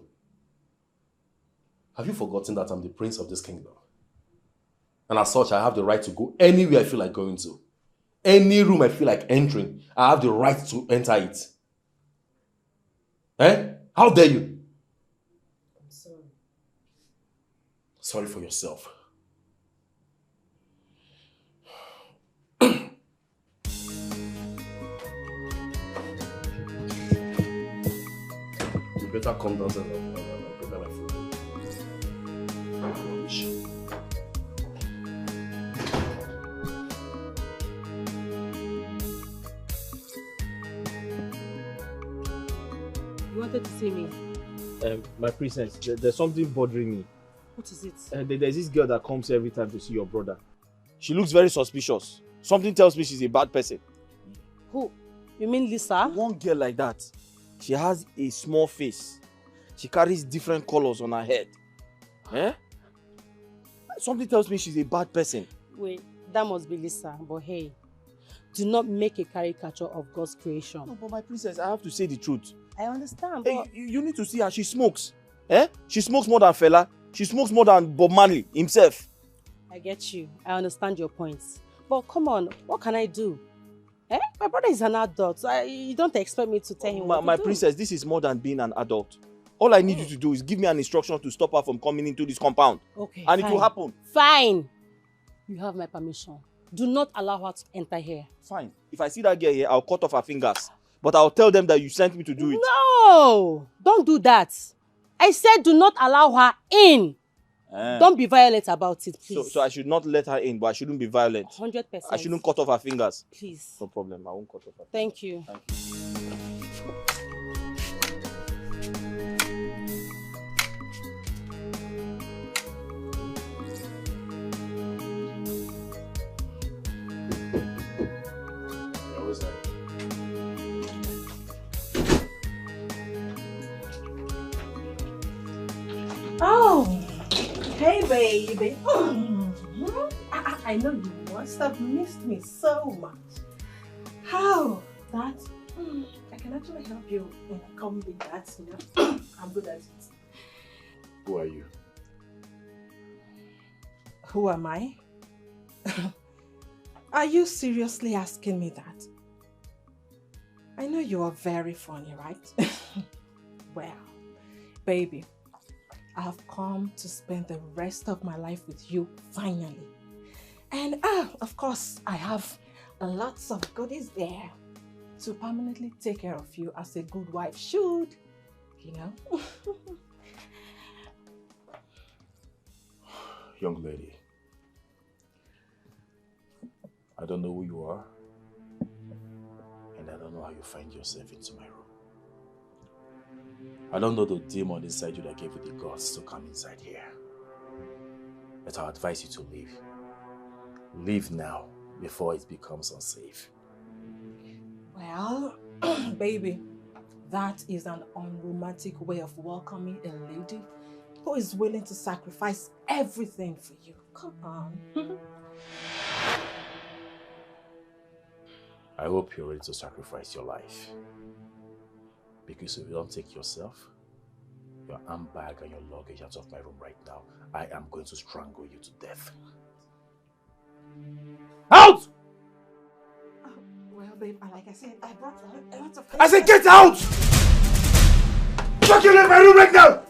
Have you forgotten that I'm the prince of this kingdom? And as such, I have the right to go anywhere I feel like going to. Any room I feel like entering, I have the right to enter it. Eh? How dare you? I'm sorry. Sorry for yourself. You better come downstairs and prepare my food. Rubbish. You wanted to see me? My princess, there's something bothering me. What is it? There's this girl that comes every time to see your brother. She looks very suspicious. Something tells me she's a bad person. Who? You mean Lisa? One girl like that. She has a small face. She carries different colors on her head. Eh? Something tells me she's a bad person. Wait, that must be Lisa. But hey, do not make a caricature of God's creation. No, but my princess, I have to say the truth. I understand, Hey, but... you need to see her. She smokes. Eh? She smokes more than Fela. She smokes more than Bob Marley himself. I get you. I understand your points. But come on, what can I do? Eh? My brother is an adult. You don't expect me to tell him what to do. My princess, this is more than being an adult. All I need you to do is give me an instruction to stop her from coming into this compound. Okay, and fine. it will happen. Fine. You have my permission. Do not allow her to enter here. Fine. If I see that girl here, I'll cut off her fingers. But I'll tell them that you sent me to do it. No! Don't do that. I said do not allow her in. Don't be violent about it, please. So I should not let her in, but I shouldn't be violent. 100%. I shouldn't cut off her fingers. Please. No problem. I won't cut off her fingers. Thank you. Thank you. Oh, hey baby. I know you must have missed me so much. How? That? I can actually help you in comedy that, you know. I'm good at it. Who are you? Who am I? Are you seriously asking me that? I know you are very funny, right? Well, baby, I have come to spend the rest of my life with you, finally. And of course, I have lots of goodies there to permanently take care of you as a good wife should, you know? Young lady, I don't know who you are, and I don't know how you find yourself into my room. I don't know the demon inside you that gave you the guts to come inside here. But I advise you to leave. Leave now, before it becomes unsafe. Well, baby, that is an unromantic way of welcoming a lady who is willing to sacrifice everything for you. Come on. I hope you're ready to sacrifice your life. Because if you don't take yourself, your handbag and your luggage out of my room right now, I am going to strangle you to death. Out! Oh, well, babe, like I said, I brought a lot of... I said get out! Fucking leave my room right now!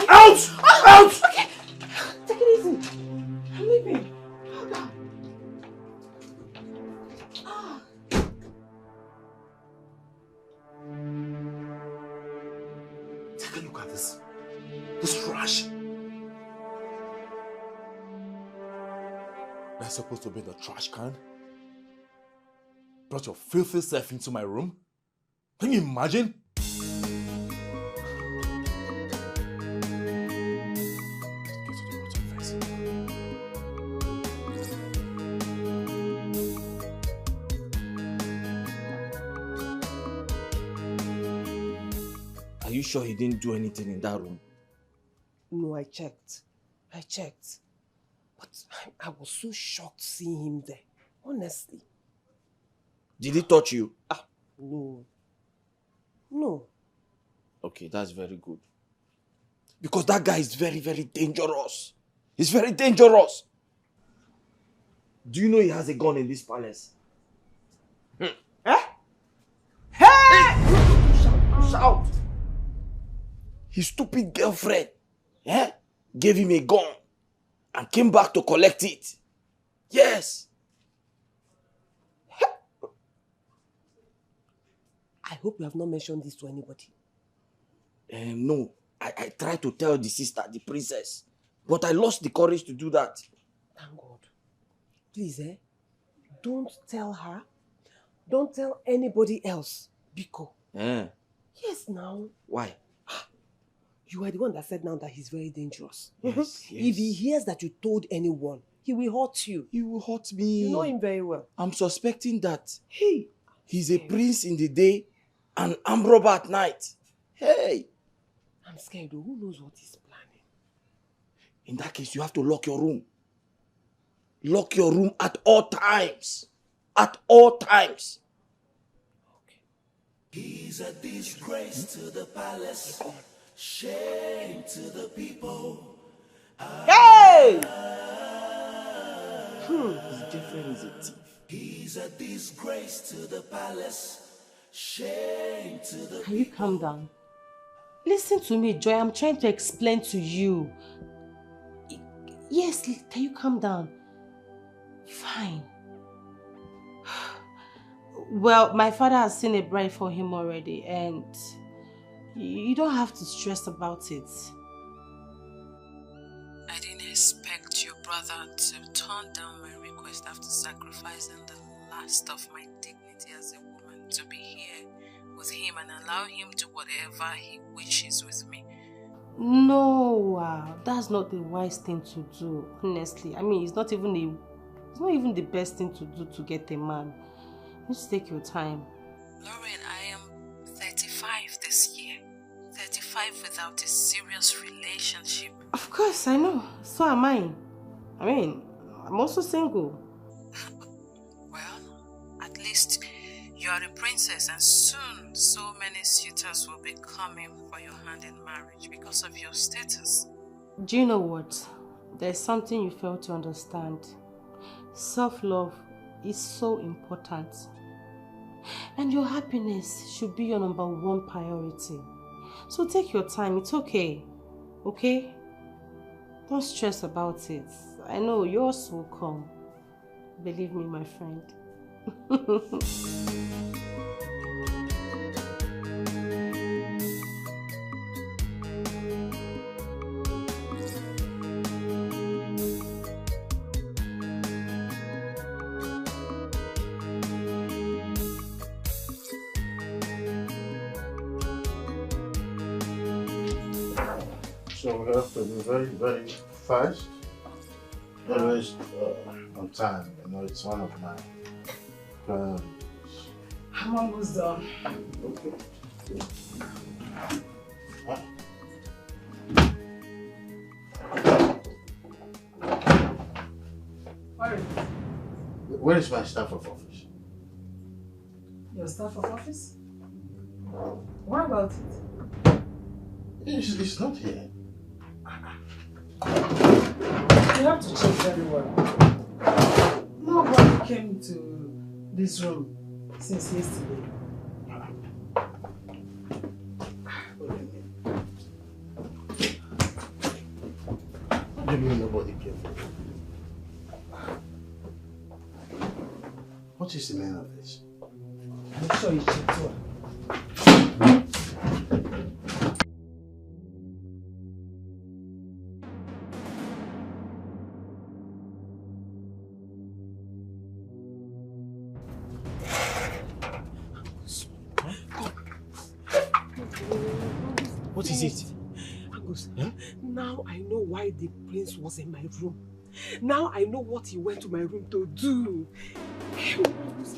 Out! Out! Okay, take it easy. I'm leaving. Oh, God. Take a look at this. This trash. Am I supposed to be in the trash can? Brought your filthy self into my room? Can you imagine? Are you sure he didn't do anything in that room? No, I checked. I checked. But I was so shocked seeing him there. Honestly. Did he touch you? No. No. Okay, that's very good. Because that guy is very, very dangerous. He's very dangerous. Do you know he has a gun in this palace? Eh? Hey! Shout! His stupid girlfriend gave him a gun and came back to collect it. Yes. I hope you have not mentioned this to anybody. No. I tried to tell the sister, the princess, but I lost the courage to do that. Thank God. Please, don't tell her. Don't tell anybody else. Biko. Yes, now. Why? You are the one that said now that he's very dangerous. Yes. If he hears that you told anyone, he will hurt you. He will hurt me. You know him very well. I'm suspecting that. Hey. He's a prince in the day and armed robber at night. Hey. I'm scared. Who knows what he's planning? In that case, you have to lock your room. Lock your room at all times. At all times. Okay. He's a disgrace to the palace. Shame to the people. Hey! His girlfriend is a thief. He's a disgrace to the palace. Shame to the people. Can you calm down? Listen to me, Joy. I'm trying to explain to you. Yes, can you calm down? Fine. Well, my father has seen a bride for him already, and you don't have to stress about it. I didn't expect your brother to turn down my request after sacrificing the last of my dignity as a woman to be here with him and allow him to do whatever he wishes with me. No, that's not the wise thing to do, honestly. I mean, it's not even the best thing to do to get a man. Just take your time. Lauren, I am 35 this year. 35 without a serious relationship. Of course, I know. So am I. I mean, I'm also single. Well, at least you are a princess, and soon so many suitors will be coming for your hand in marriage because of your status. Do you know what? There's something you fail to understand. Self-love is so important. And your happiness should be your #1 priority. So take your time, it's okay. Okay? Don't stress about it. I know yours will come. Believe me, my friend. So we have to be very, very fast. Always on time. You know, it's one of my priorities. I'm almost done. Okay. Where is my staff of office? Your staff of office? What about it? It's not here. You have to check very well. Nobody came to this room since yesterday. What do you mean nobody came? What is the meaning of this? I'm sure you checked well. What is it? Angus, now I know why the prince was in my room. Now I know what he went to my room to do. Angus,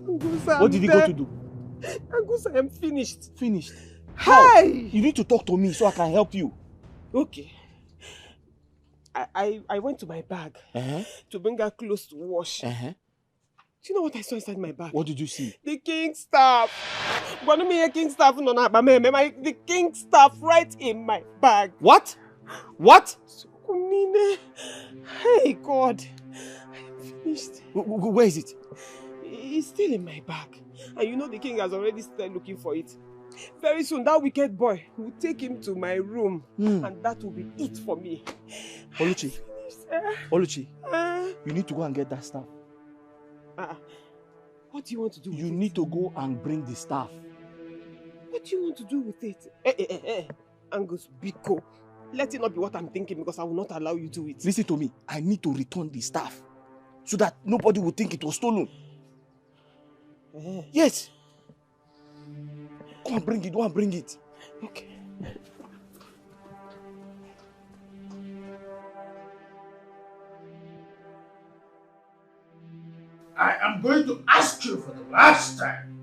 What did he go to do? Angus, I am finished. Finished? How? Hey! You need to talk to me so I can help you. Okay. I went to my bag to bring her clothes to wash. Do you know what I saw inside my bag? What did you see? The king's staff. The king's staff right in my bag. What? What? Hey God, I'm finished. Where is it? It's still in my bag. And you know the king has already started looking for it. Very soon that wicked boy will take him to my room and that will be it for me. Oluchi, you need to go and get that staff. What do you want to do with it? You need to go and bring the staff. What do you want to do with it? Angus, Biko. Let it not be what I'm thinking because I will not allow you to do it. Listen to me. I need to return the staff so that nobody will think it was stolen. Yes. Go and bring it. Go and bring it. Okay. I am going to ask you for the last time.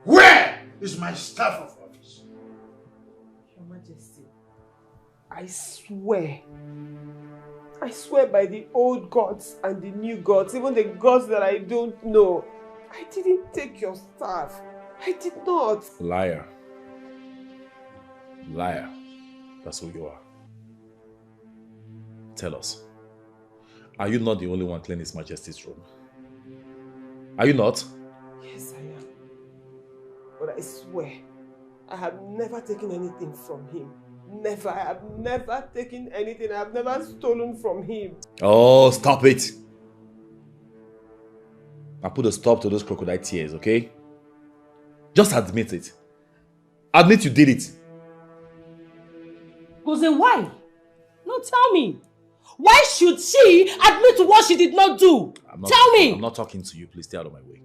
Where is my staff of office? Your Majesty, I swear by the old gods and the new gods, even the gods that I don't know, I didn't take your staff. I did not. Liar. Liar. That's who you are. Tell us. Are you not the only one cleaning His Majesty's room? Are you not? Yes, I am. But I swear, I have never taken anything from him. Never. I have never taken anything. I have never stolen from him. Oh, stop it. Now put a stop to those crocodile tears, okay? Just admit it. Admit you did it. Jose, why? No, tell me. Why should she admit to what she did not do? Tell me. I'm not talking to you. Please stay out of my way.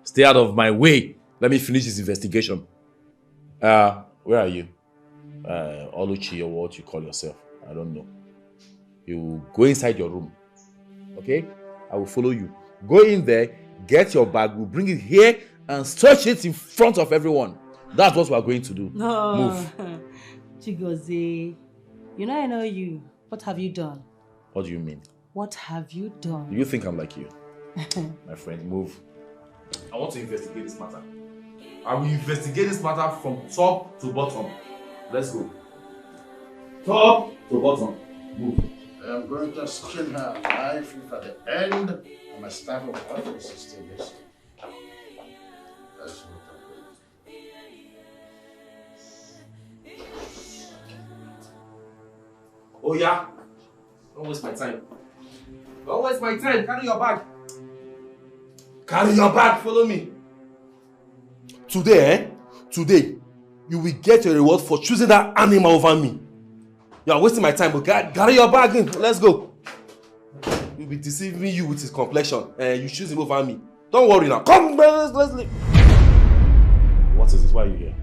Stay out of my way. Let me finish this investigation. Where are you? Oluchi or what you call yourself. I don't know. You go inside your room. Okay? I will follow you. Go in there, get your bag, we'll bring it here and stretch it in front of everyone. That's what we are going to do. No. Move. Chigozie, you know I know you. What have you done? What do you mean? What have you done? Do you think I'm like you? My friend, move. I want to investigate this matter. I will investigate this matter from top to bottom. Let's go. Top to bottom. Move. I am going to skin her alive if at the end of my staff of office is still missing. That's what I'm going to do. Oh yeah? Don't waste my time. Don't waste my time. Carry your bag. Carry your bag. Follow me. Today, Today, you will get a reward for choosing that animal over me. You are wasting my time, but carry your bag in. Let's go. He'll be deceiving you with his complexion, and you choose him over me. Don't worry now. Come, let's leave. What is this? Why are you here?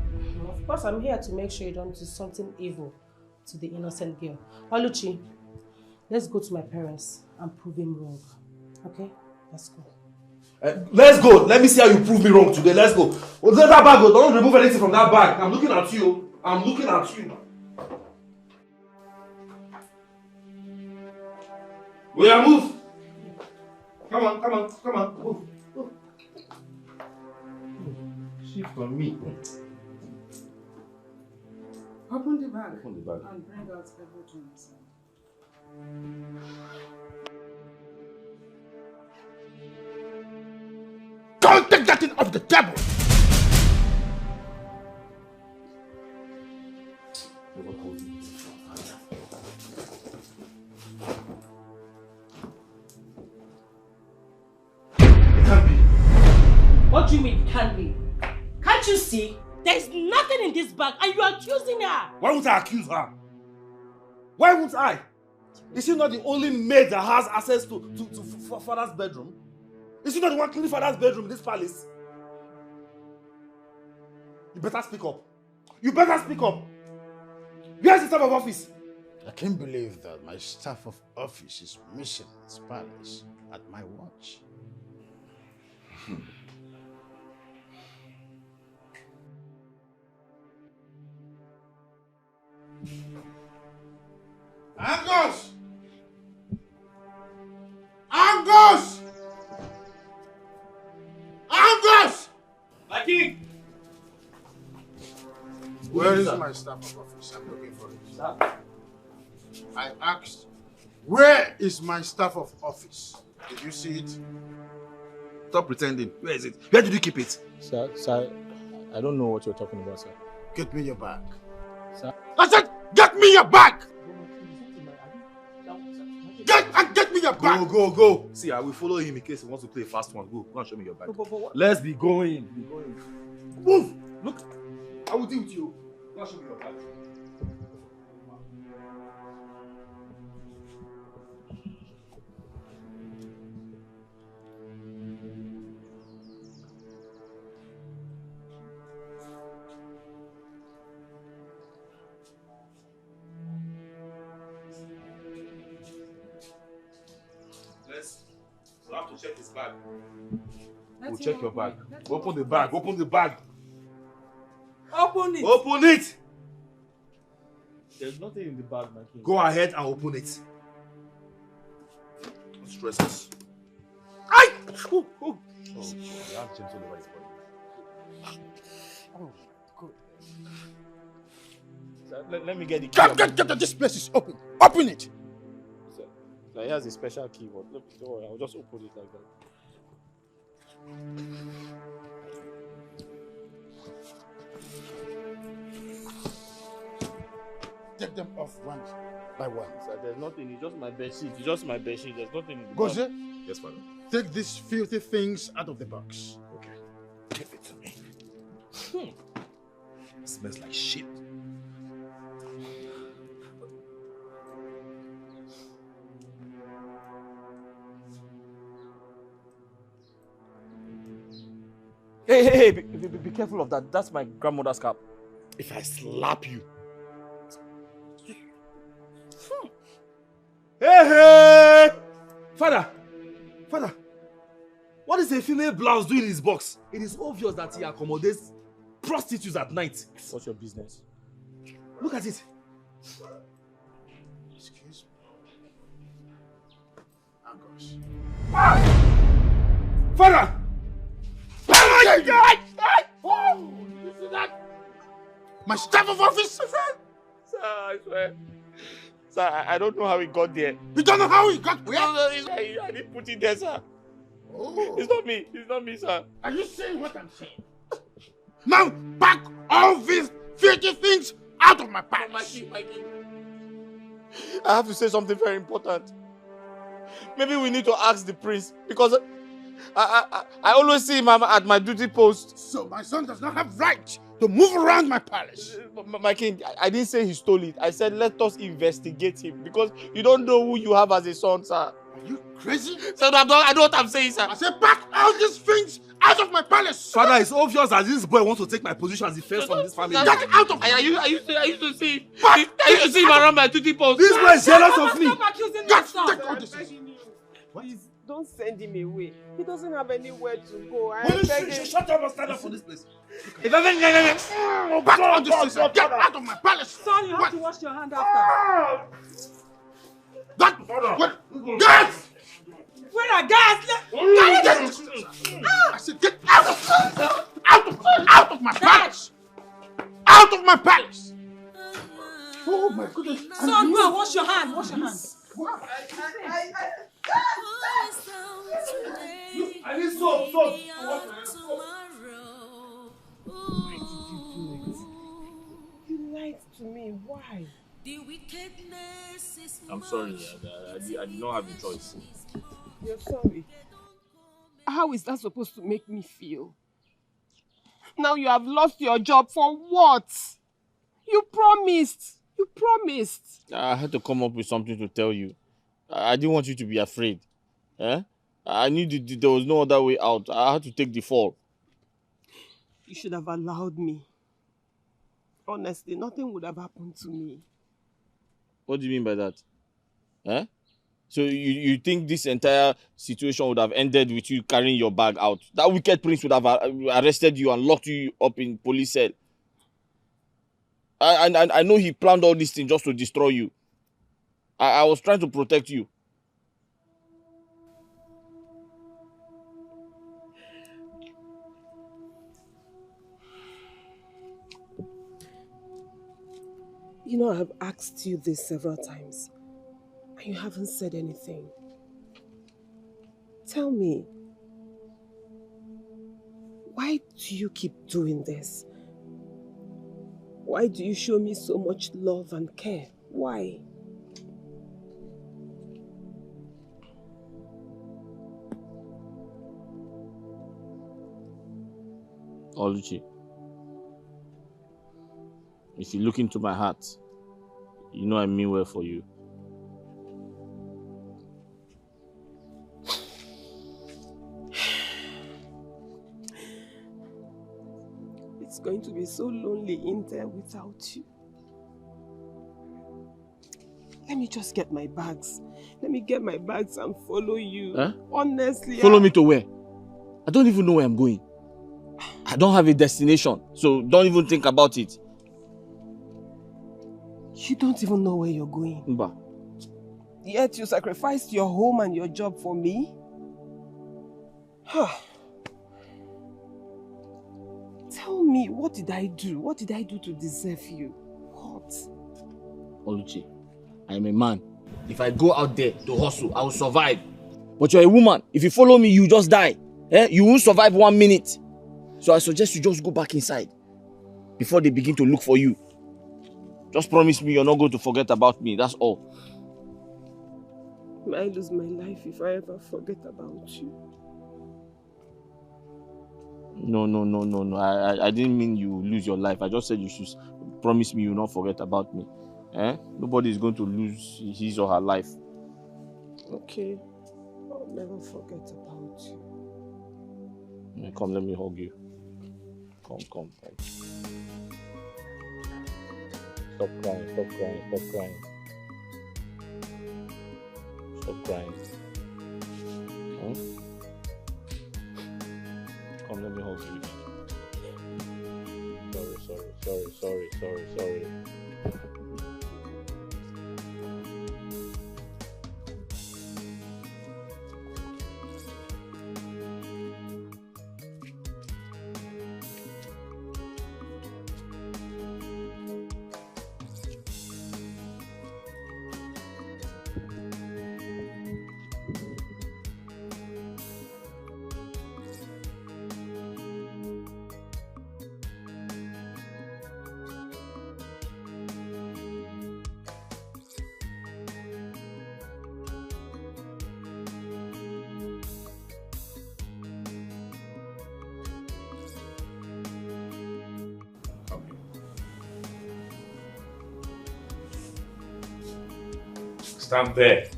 Of course, I'm here to make sure you don't do something evil to the innocent girl. Oluchi, let's go to my parents and prove him wrong. Okay? Let's go. Let's go. Let me see how you prove me wrong today. Let's go. Let that bag go. Don't remove anything from that bag. I'm looking at you. I'm looking at you. Will move? Come on, come on, come on. Move. Move. Shift on me. Open the bag. Open the bag. And bring out everything inside. Don't take that thing off the table! It can't be. What do you mean it can't be? Can't you see? There's nothing in this bag and you're accusing her. Why would I accuse her? Why would I? Is she not the only maid that has access to father's bedroom? Is she not the one cleaning father's bedroom in this palace? You better speak up. You better speak up. Where's the staff of office? I can't believe that my staff of office is missing in this palace at my watch. Angus! Where is my staff of office? I'm looking for it. Sir? I asked, where is my staff of office? Did you see it? Stop pretending. Where is it? Where did you keep it? Sir, I don't know what you're talking about, sir. Get me your bag. Sir? I said, get me your bag! Get me your bag! Go. See, I will follow him in case he wants to play a fast one. Go and show me your bag. Let's be going. Move! Look, I will deal with you. Go and show me your bag. We'll have to check his bag. We'll check your bag. Open the bag. Open the bag. Open it. Open it. There's nothing in the bag, my king. Go ahead and open it. Don't stress us. Aye! Oh, you have James all over his body. Oh, good. Sir, let me get the key. Get this place is open. Open it. Sir, he has a special key, but don't worry, I'll just open it like that. Take them off one by one. Sir, there's nothing. It's just my bedsheet. It's just my bedsheet. There's nothing in the Goze, bag. Yes, father. take these filthy things out of the box. Okay. Give it to me. It smells like shit. Hey, be careful of that. That's my grandmother's cap. If I slap you. Hey! Father! What is a female blouse doing in his box? It is obvious that he accommodates prostitutes at night. What's your business? Look at it. Excuse me. Angus. Father! Oh my God! Oh, you see that? My staff of office! Sir, I swear. Sir, I don't know how it got there. You don't know how it got where? I didn't put it there, sir. Oh. It's not me. It's not me, sir. Are you saying what I'm saying? Now pack all these filthy things out of my pants. Mikey. I have to say something very important. Maybe we need to ask the prince because I always see him at my duty post. So my son does not have right to move around my palace. My king, I didn't say he stole it. I said let us investigate him because you don't know who you have as a son, sir. Are you crazy? Sir, I know what I'm saying, sir. I said pack all these things out of my palace. Father, it's obvious that this boy wants to take my position as the first from this family. Get out of I used to see him around my duty post. This boy is jealous of me. Stop accusing Get yourself. take all this. Please, don't send him away. He doesn't have anywhere to go. I Will beg you him. shut up and stand up for this place? Pack all this things. Get out of my palace. Son, you have to wash your hand after. Get! Where are gas? I said get out of my palace. Out of my palace. Oh my goodness. Son, go and wash your hand. Wash your hands. I need soap. You lied to me. Why? I'm sorry. I did not have a choice. You're sorry. How is that supposed to make me feel? Now you have lost your job for what? You promised. I had to come up with something to tell you. I didn't want you to be afraid. I knew there was no other way out. I had to take the fall. You should have allowed me. Honestly, nothing would have happened to me. What do you mean by that? So you think this entire situation would have ended with you carrying your bag out? That wicked prince would have arrested you and locked you up in police cell. I know he planned all these things just to destroy you. I was trying to protect you. You know, I've asked you this several times, and you haven't said anything. Tell me, why do you keep doing this? Why do you show me so much love and care? Why? Oluchi, if you look into my heart, you know I mean well for you. It's going to be so lonely in there without you. Let me just get my bags. Let me get my bags and follow you. Huh? Honestly. Follow me to where? I don't even know where I'm going. I don't have a destination, so don't even think about it. You don't even know where you're going. Mba. Yet you sacrificed your home and your job for me? Tell me, what did I do? What did I do to deserve you? What? Oluchi, I am a man. If I go out there to hustle, I will survive. But you're a woman. If you follow me, you just die. You won't survive 1 minute. So I suggest you just go back inside before they begin to look for you. Just promise me you're not going to forget about me. That's all. May I lose my life if I ever forget about you? No. I didn't mean you lose your life. I just said you should promise me you'll not forget about me. Nobody is going to lose his or her life. Okay. I'll never forget about you. Come, let me hug you. Come. Stop crying. Stop crying. Huh? Come, let me hug you. Sorry. Stand there.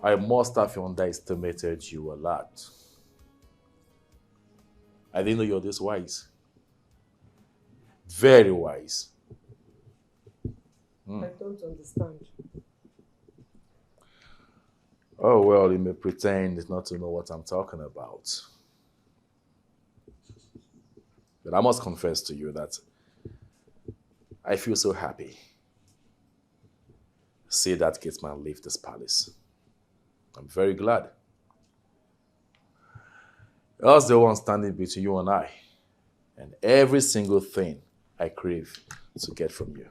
I must have underestimated you a lot. I didn't know you're this wise. Very wise. I don't understand. Oh, well, you may pretend not to know what I'm talking about. But I must confess to you that I feel so happy. See that gate man leave this palace. I'm very glad. That's the one standing between you and I. And every single thing I crave to get from you.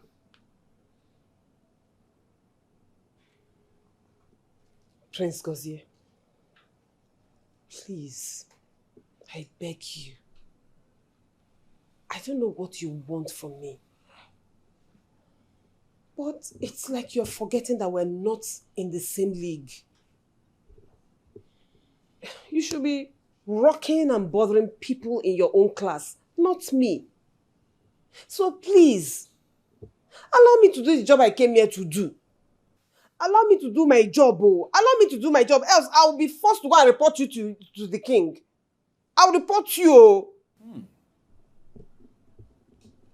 Prince Gozie, please, I beg you. I don't know what you want from me. But it's like you're forgetting that we're not in the same league. You should be rocking and bothering people in your own class, not me. So please, allow me to do the job I came here to do. Allow me to do my job, oh. Allow me to do my job, else I will be forced to go and report you to the king. I'll report you, oh.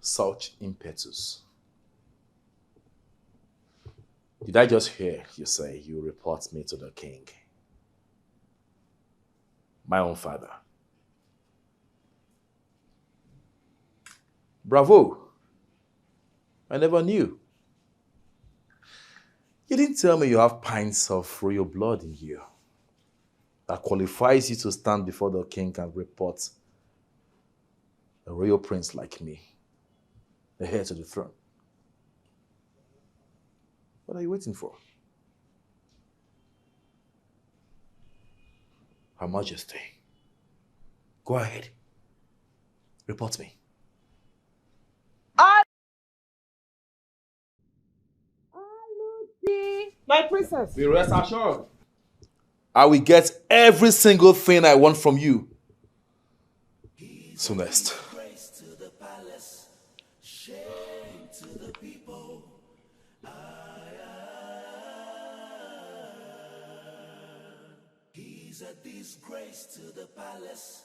Such impetus. Did I just hear you say you report me to the king? My own father. Bravo. I never knew. You didn't tell me you have pints of royal blood in you that qualifies you to stand before the king and report a royal prince like me, the heir to the throne. What are you waiting for? Her Majesty, go ahead. Report me. My princess. Be rest assured. I will get every single thing I want from you. Soonest. He's a disgrace to the palace,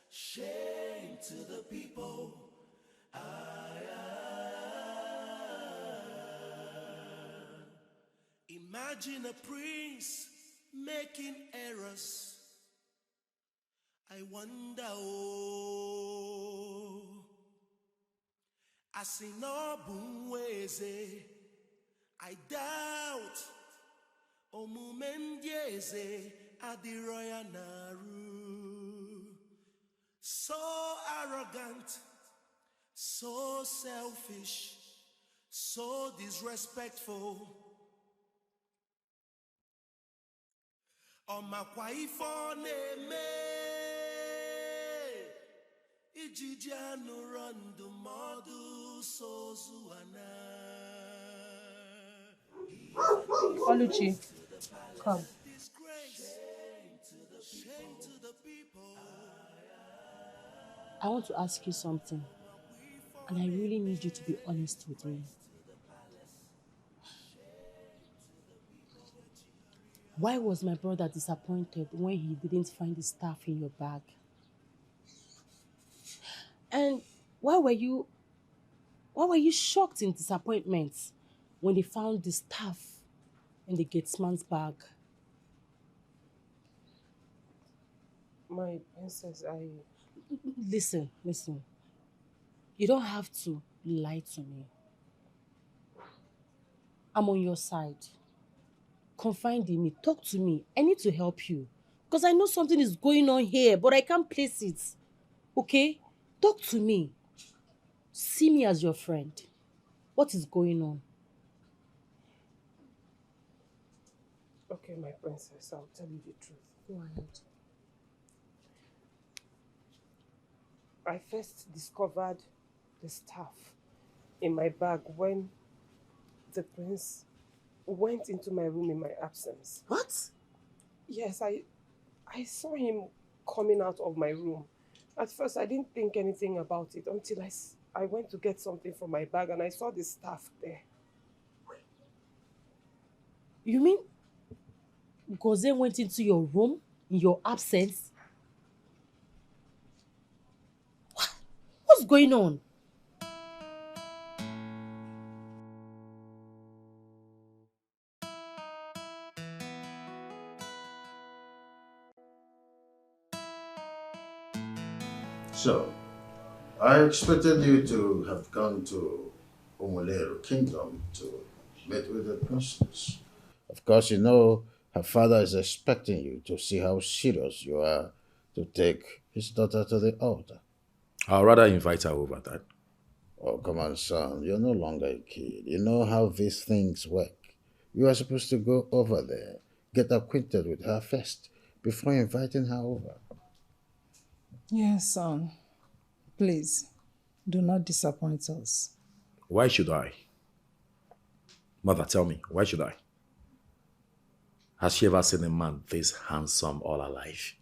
shame to the people. Imagine a prince making errors. I wonder, oh, Asinobunweze, I doubt, Omumendieze, Adiroya Naru. So arrogant, so selfish, so disrespectful. Ọmakwa ife ọ na-eme ijiji anụrụ ndụmọdụ sozu ana. Oluchi, come. I want to ask you something, and I really need you to be honest with me. Why was my brother disappointed when he didn't find the stuff in your bag? And why were you shocked in disappointment when they found the stuff in the gatesman's bag? My princess, Listen. You don't have to lie to me. I'm on your side. Confide in me. Talk to me. I need to help you. Because I know something is going on here, but I can't place it. Okay? Talk to me. See me as your friend. What is going on? Okay, my princess, I'll tell you the truth. Go ahead. I first discovered the stuff in my bag when the prince went into my room in my absence. What? Yes, I saw him coming out of my room. At first, I didn't think anything about it until I went to get something from my bag and I saw the stuff there. You mean Goze went into your room in your absence? What's going on? So, I expected you to have gone to Umulero Kingdom to meet with the princess. Of course, you know her father is expecting you to see how serious you are to take his daughter to the altar. I'll rather invite her over, Dad. Oh, come on, son. You're no longer a kid. You know how these things work. You are supposed to go over there, get acquainted with her first, before inviting her over. Yes, son. Please, do not disappoint us. Why should I? Mother, tell me, why should I? Has she ever seen a man this handsome all her life?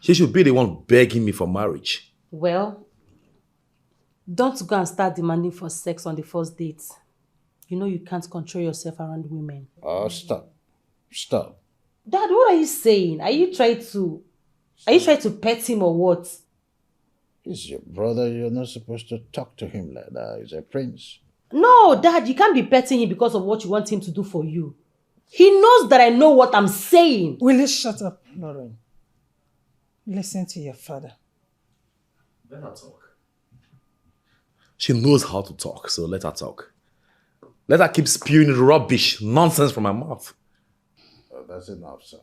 She should be the one begging me for marriage. Well, don't go and start demanding for sex on the first date. You know you can't control yourself around women. Oh, stop. Stop. Dad, what are you saying? Are you trying to pet him or what? He's your brother. You're not supposed to talk to him like that. He's a prince. No, Dad, you can't be petting him because of what you want him to do for you. He knows that I know what I'm saying. Will you shut up, Lauren? Listen to your father. Let her talk. She knows how to talk, so let her talk. Let her keep spewing rubbish, nonsense from her mouth. Oh, that's enough, son.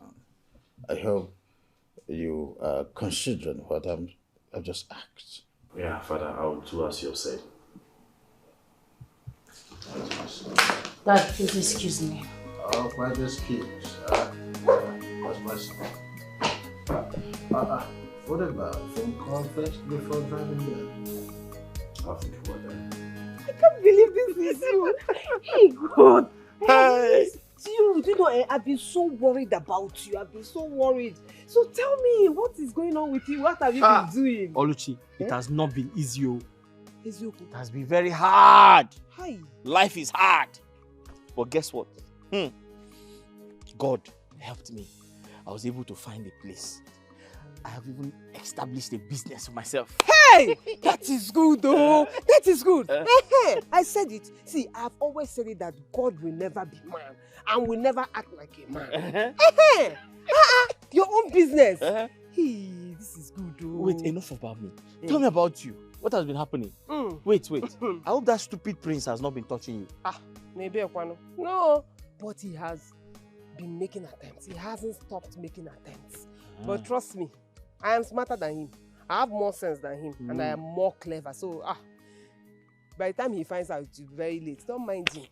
I hope you are considering what I've just asked. Yeah, Father, I will do as you have said. Dad, please excuse me. Oh, quite excuse. What's my son? What about phone call first before driving there? I'll think about that. I can't believe this is you. Hey, God. Hey. You know, I've been so worried about you. I've been so worried. So tell me, what is going on with you? What have you been doing? Oluchi, it has not been easy. It has been very hard. Hi. Life is hard. But guess what? God helped me. I was able to find a place. I have even established a business for myself. Hey! That is good, though. That is good. I said it. See, I've always said it that God will never be man and will never act like a man. Your own business. Hey, this is good, though. Wait, enough about me. Tell me about you. What has been happening? Wait. I hope that stupid prince has not been touching you. Maybe Ekwano. No, but he has been making attempts. He hasn't stopped making attempts. But trust me, I am smarter than him. I have more sense than him, and I am more clever. So, by the time he finds out, it's very late. Don't mind him.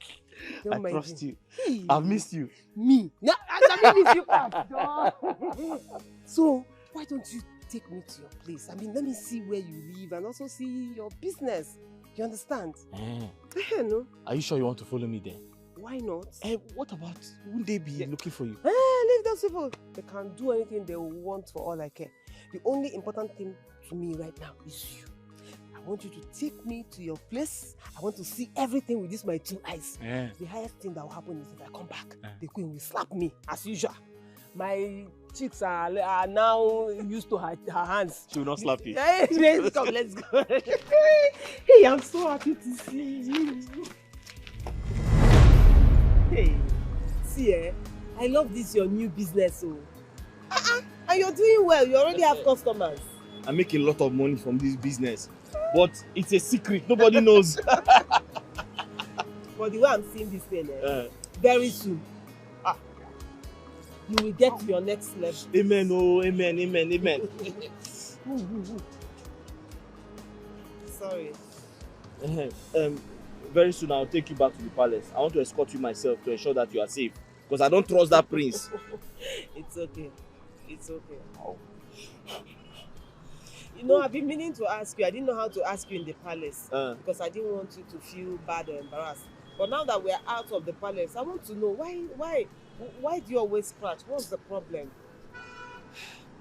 I trust you. I've missed you. Me? No, I miss you. So, why don't you take me to your place? I mean, let me see where you live and also see your business. You understand? No? Are you sure you want to follow me there? Why not? What about, wouldn't they be looking for you? Leave those people. They can do anything they want for all I care. The only important thing to me right now is you. I want you to take me to your place. I want to see everything with this my two eyes. The highest thing that will happen is if I come back, the queen will slap me as usual. My cheeks are now used to her hands. She will not slap you. Let's go. Hey, I'm so happy to see you. Hey, see, I love this your new business. And you're doing well. You already have customers. I make a lot of money from this business, but it's a secret. Nobody knows. But the way I'm seeing this thing, very soon, you will get to your next level. Amen. Oh, amen. Sorry. Very soon I'll take you back to the palace. I want to escort you myself to ensure that you are safe. Because I don't trust that prince. It's okay. You know, I've been meaning to ask you. I didn't know how to ask you in the palace. Because I didn't want you to feel bad or embarrassed. But now that we're out of the palace, I want to know why do you always scratch? What's the problem?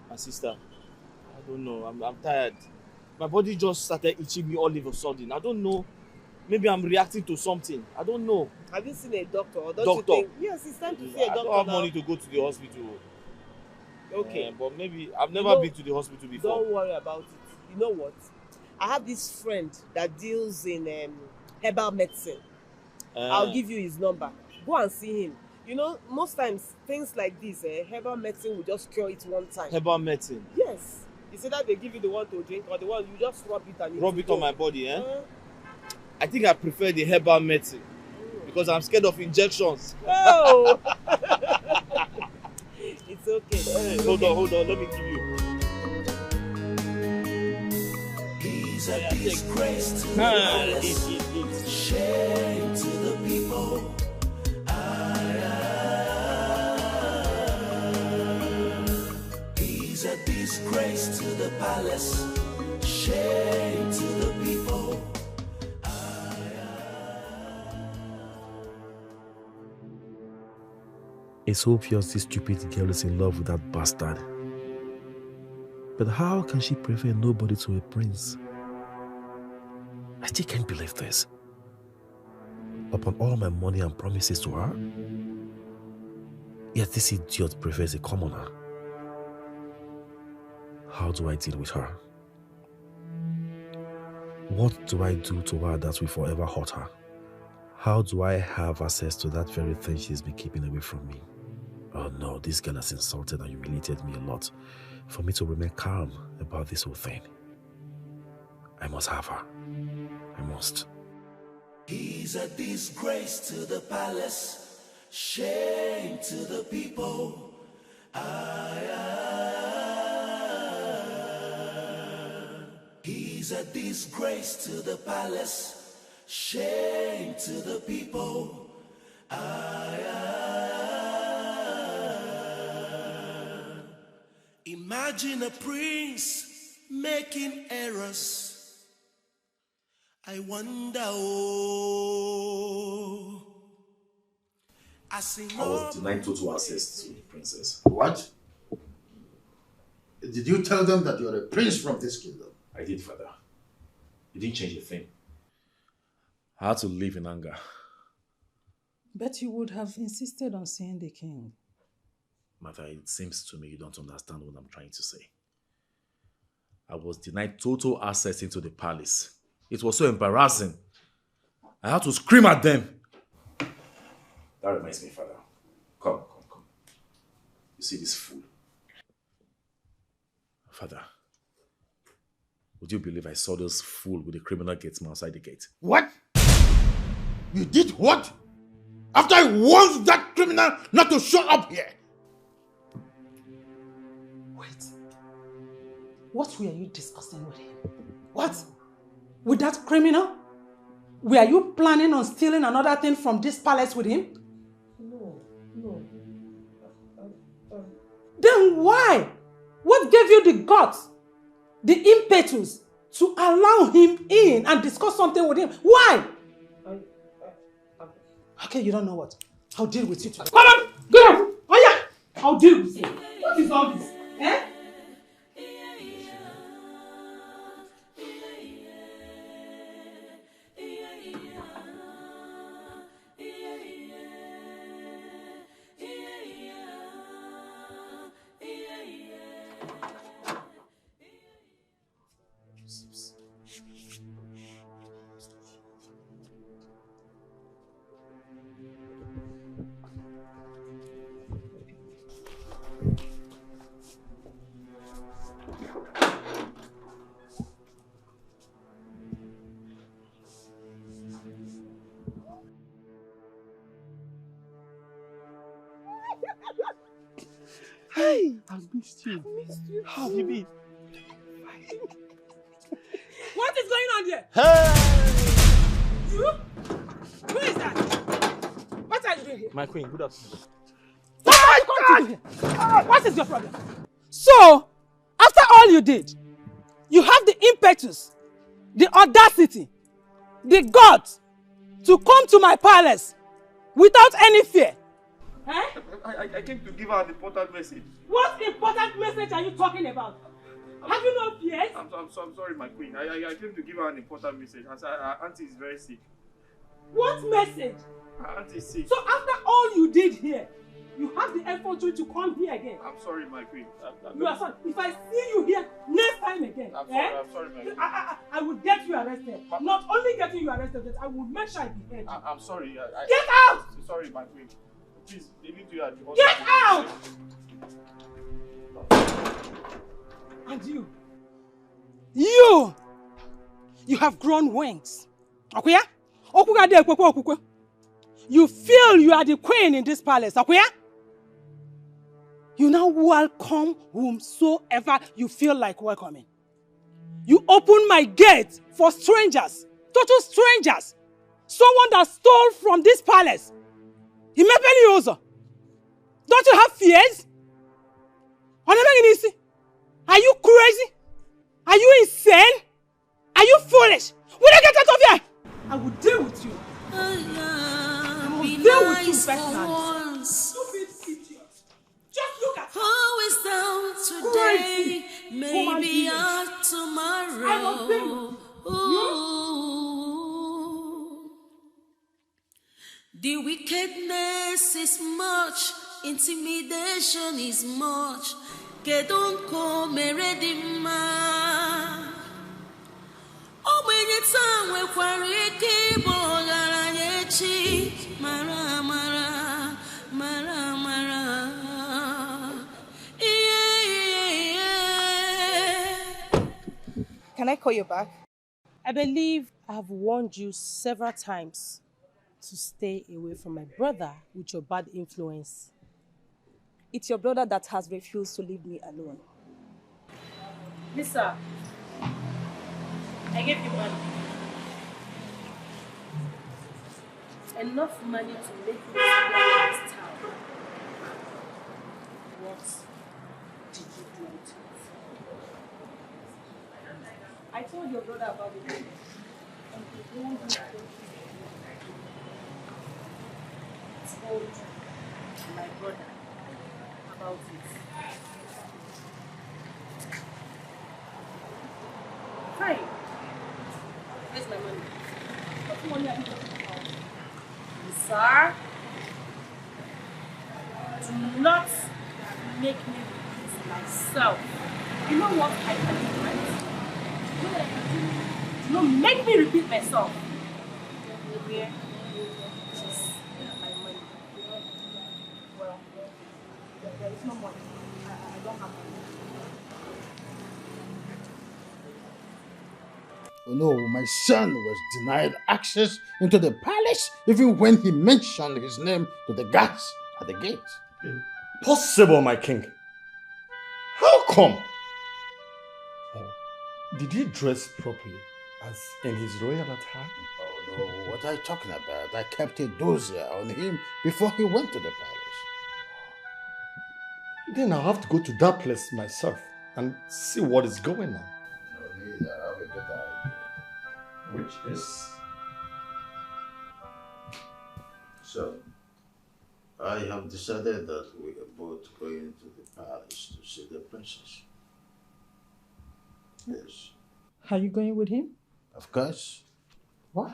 My sister, I don't know. I'm tired. My body just started itching me all of a sudden. I don't know. Maybe I'm reacting to something. I don't know. Have you seen a doctor? Or don't you think? Yes, it's time to see a doctor. I don't have money to go to the hospital. Okay. But maybe I've never been to the hospital before. Don't worry about it. You know what? I have this friend that deals in herbal medicine. I'll give you his number. Go and see him. You know, most times things like this, herbal medicine will just cure it one time. Herbal medicine? Yes. It's either they give you the one to drink or the one you just rub it and rub it on my body, I think I prefer the herbal medicine because I'm scared of injections. Oh! It's okay. Hold on. Let me give you. He's a disgrace to the palace, shame to the people. He's a disgrace to the palace, shame to the people. It's obvious this stupid girl is in love with that bastard. But how can she prefer nobody to a prince? I still can't believe this. Upon all my money and promises to her, yet this idiot prefers a commoner. How do I deal with her? What do I do to her that will forever hurt her? How do I have access to that very thing she's been keeping away from me? Oh no, this girl has insulted and humiliated me a lot for me to remain calm about this whole thing. I must have her. must. He's a disgrace to the palace, shame to the people. He's a disgrace to the palace, shame to the people. Imagine a prince making errors. I wonder, I was denied total access to the princess. What? Did you tell them that you're a prince from this kingdom? I did, Father. It didn't change a thing. I had to live in anger. But you would have insisted on seeing the king. Mother, it seems to me you don't understand what I'm trying to say. I was denied total access into the palace. It was so embarrassing. I had to scream at them. That reminds me, Father. Come. You see this fool? Father, would you believe I saw this fool with the criminal gatesman outside the gate? What? You did what? After I warned that criminal not to show up here. Wait. What were you discussing with him? What? With that criminal? Were you planning on stealing another thing from this palace with him? No. Then why? What gave you the guts, the impetus to allow him in and discuss something with him? Why? Okay, you don't know what. I'll deal with you today. Come on! Get out! Oh yeah! I'll deal with you. What is all this? Eh? Hey, I've missed you. How have you been? What is going on here? Hey! You? Who is that? What are you doing here? My queen, good afternoon. What are you going to do here? What is your problem? So, after all you did, you have the impetus, the audacity, the guts to come to my palace without any fear. Eh? I came to give her an important message. What important message are you talking about? Have you no fears? I'm sorry, my queen. I came to give her an important message. Her auntie is very sick. What message? Her auntie is sick. So after all you did here, you have the effort to come here again. I'm sorry, my queen. You are sorry. If I see you here next time again, I'm sorry, my queen. I will get you arrested. Not only getting you arrested, but I will make sure I behead you. I'm sorry. Get out! Sorry, my queen. Please, leave it to you at the Get out! And you have grown wings. Okay? You feel you are the queen in this palace. Okay? You now welcome whomsoever you feel like welcoming. You open my gate for strangers, total strangers. Someone that stole from this palace. Don't you have fears? Are you crazy? Are you insane? Are you foolish? Will I get out of here? I will deal with you. I will deal with you personally. Stupid idiot. Just look at her. Who is down today? Maybe out tomorrow. The wickedness is much, intimidation is much. Kedonko meredima. Obenye tanwe kwariki bogara yechi. Mara. Can I call you back? I believe I've warned you several times to stay away from my brother with your bad influence. It's your brother that has refused to leave me alone. Lisa, I gave you money. Enough money to make you stay in this town. What did you do with it? I told your brother about the money. And he warned me to told my brother about it. Fine. Where's my money? What money are you talking about? Sir, do not make me repeat myself. You know what I can do, right? You know what I can do? Do not make me repeat myself. Where is my money? Well, there is no money. I don't have money. Oh no, my son was denied access into the palace even when he mentioned his name to the guards at the gate. Impossible, my king. How come? Oh, did he dress properly as in his royal attire? Oh no, what are you talking about? I kept a dossier on him before he went to the palace. Then I'll have to go to that place myself and see what is going on. No need, I have a good idea. Which is? So, I have decided that we are both going to the palace to see the princess. Yes. Are you going with him? Of course. What?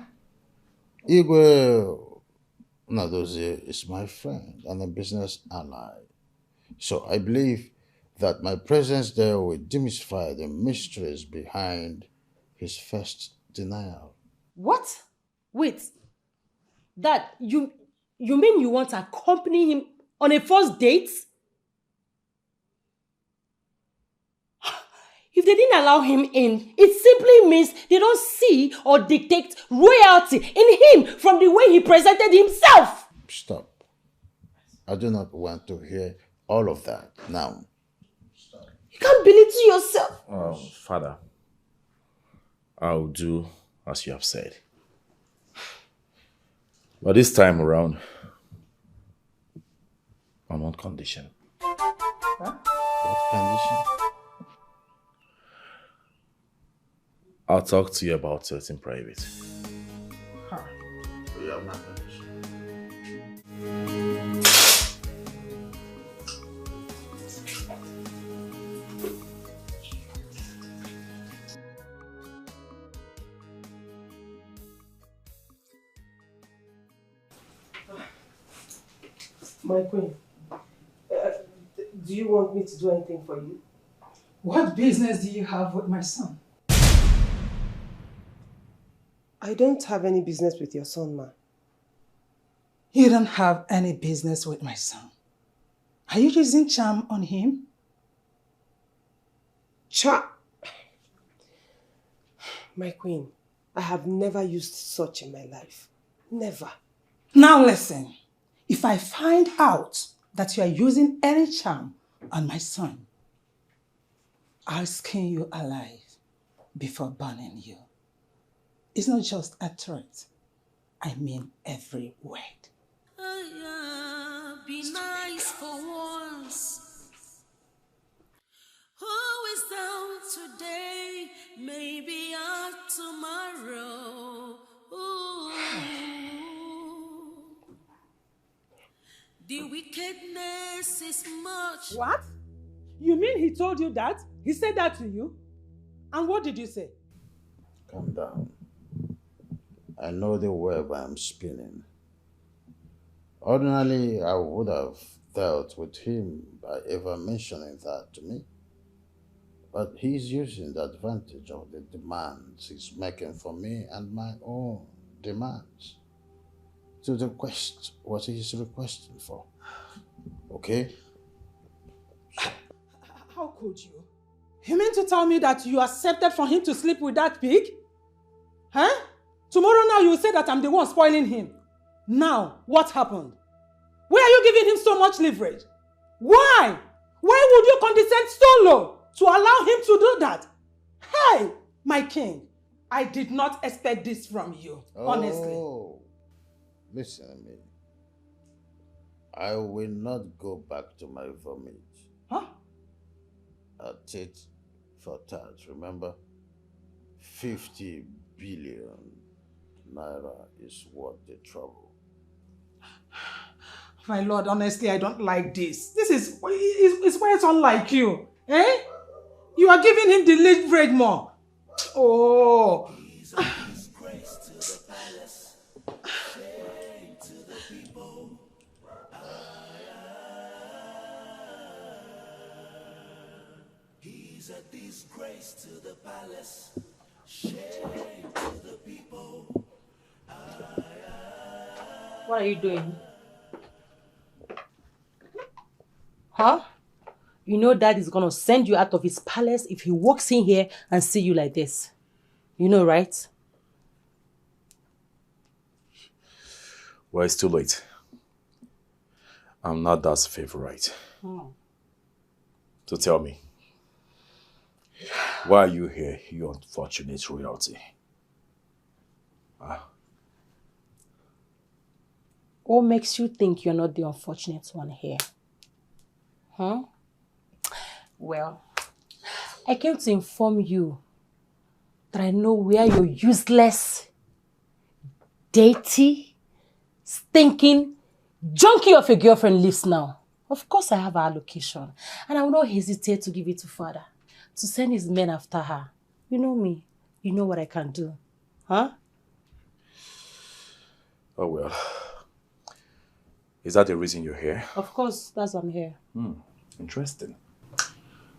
Igwe Nadozie is my friend and a business ally. So I believe that my presence there will demystify the mysteries behind his first denial. What? Wait. Dad, you mean you want to accompany him on a first date? If they didn't allow him in, it simply means they don't see or dictate royalty in him from the way he presented himself. Stop. I do not want to hear all of that now. Stop. You can't belittle yourself. Father, I'll do as you have said. But this time around, on one condition. Huh? What condition? I'll talk to you about it in private. Huh. You have my condition. My queen, do you want me to do anything for you? What business do you have with my son? I don't have any business with your son, ma. You don't have any business with my son. Are you using charm on him? Charm? My queen, I have never used such in my life. Never. Now listen. If I find out that you are using any charm on my son, I'll skin you alive before burning you. It's not just a threat. I mean every word. Be nice for once. Who is down today? Maybe out tomorrow. Ooh. The wickedness is much. What? You mean he told you that? He said that to you? And what did you say? Calm down. I know the web I'm spinning. Ordinarily, I would have dealt with him by ever mentioning that to me. But he's using the advantage of the demands he's making for me and my own demands to request what he's requesting for. Okay? How could you? You mean to tell me that you accepted for him to sleep with that pig? Huh? Tomorrow now you will say that I'm the one spoiling him. Now, what happened? Why are you giving him so much leverage? Why? Why would you condescend so low to allow him to do that? Hey, my king, I did not expect this from you, honestly. Oh, listen to me. I will not go back to my vomit. Huh? A tit for tat, remember? 50 billion naira is worth the trouble. My lord, honestly, I don't like this. This is it's quite unlike you. Eh? You are giving him the leverage more. Oh. He's a disgrace to the palace. Shame to the people. What are you doing? Huh? You know Dad is gonna send you out of his palace if he walks in here and see you like this. You know, right? Well, it's too late. I'm not Dad's favorite. So tell me, why are you here, you unfortunate royalty? What makes you think you're not the unfortunate one here? Huh? Well, I came to inform you that I know where your useless, dirty, stinking, junkie of a girlfriend lives now. Of course I have her location, and I will not hesitate to give it to Father, to send his men after her. You know me. You know what I can do. Huh? Oh well. Is that the reason you're here? Of course, that's why I'm here. Interesting.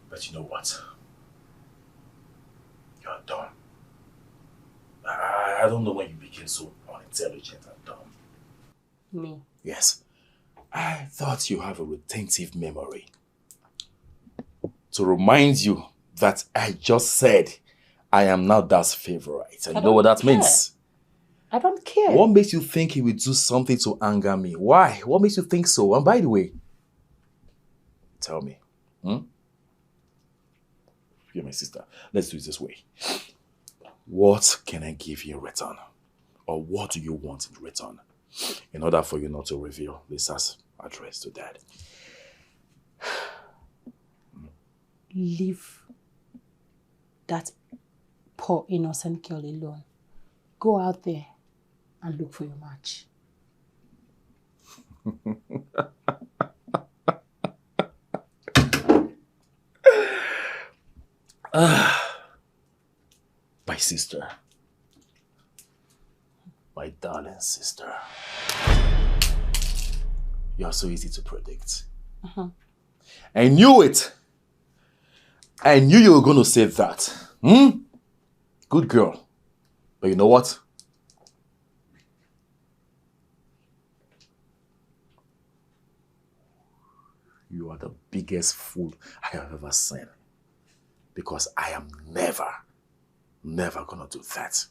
But you know what? You're dumb. I don't know when you became so unintelligent and dumb. Me? Yes. I thought you have a retentive memory. To remind you that I just said I am now Dad's favorite. And you know what that means? I don't care. What makes you think he will do something to anger me? Why? What makes you think so? And by the way, tell me. You're my sister. Let's do it this way. What can I give you in return? Or what do you want in return? In order for you not to reveal Lisa's address to Dad. Leave that poor innocent girl alone. Go out there and look for your match. My sister. My darling sister. You're so easy to predict. I knew it. I knew you were going to say that. Good girl. But you know what? You are the biggest fool I have ever seen. Because I am never going to do that.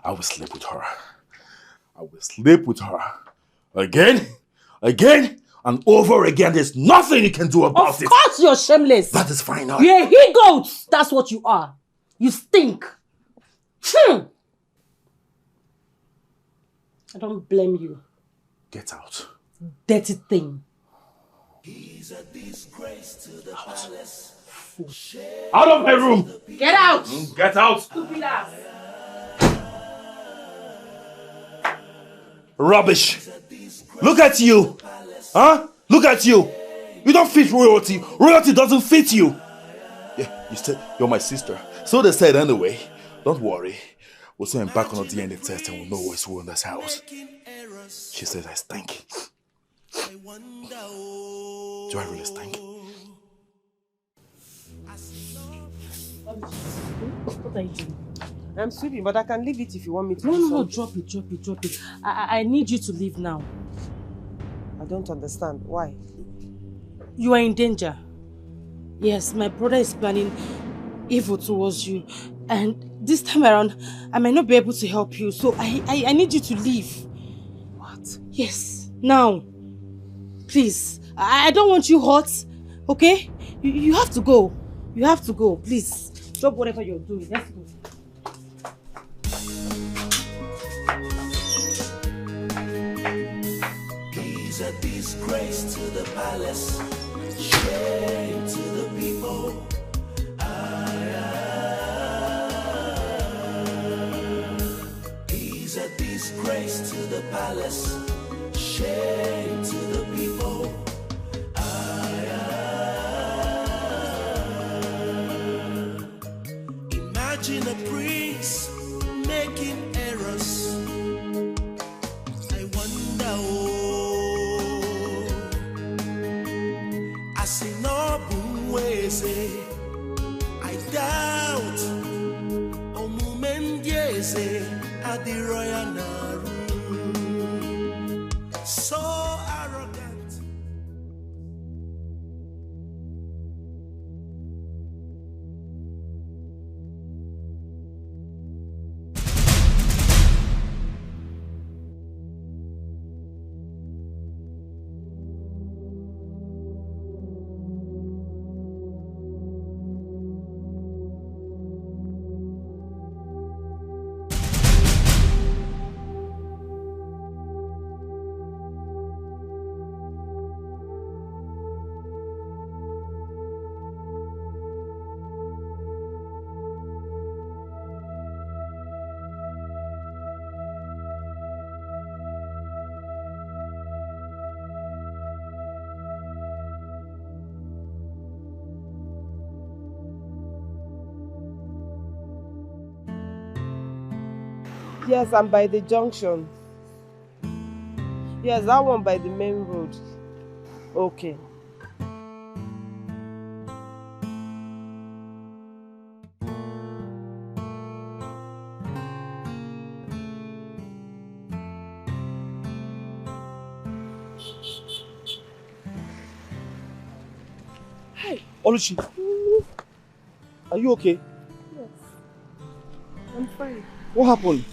I will sleep with her. I will sleep with her. Again, and over again. There's nothing you can do about it. Of course you're shameless. That is fine now. You're a he-goat. That's what you are. You stink. I don't blame you. Get out. Dirty thing. He's a disgrace to the palace. Out of my room. Get out. Get out. Stupid ass. Rubbish. Look at you. Huh? Look at you. You don't fit royalty. Royalty doesn't fit you. Yeah, you said you're my sister. So they said anyway. Don't worry. We'll send back on a DNA test and we'll know what's wrong in this house. She says I stink. Do I really stink? What are you doing? I'm sweeping, but I can leave it if you want me to. No, drop it. I need you to leave now. I don't understand. Why? You are in danger. Yes, my brother is planning evil towards you. And this time around, I might not be able to help you. So I need you to leave. What? Yes, now. Please, I don't want you hurt, okay? You have to go. You have to go, please. Stop whatever you're doing. Let's go. He's a disgrace to the palace, shame to the people. He's a disgrace to the palace, shame to the people. Imagine a prince making errors. I wonder, I see no ways. I doubt, at the royal Naru. So arrogant. Yes, I'm by the junction. Yes, that one by the main road. Okay. Hey, Oluchi. Are you okay? Yes. I'm fine. What happened?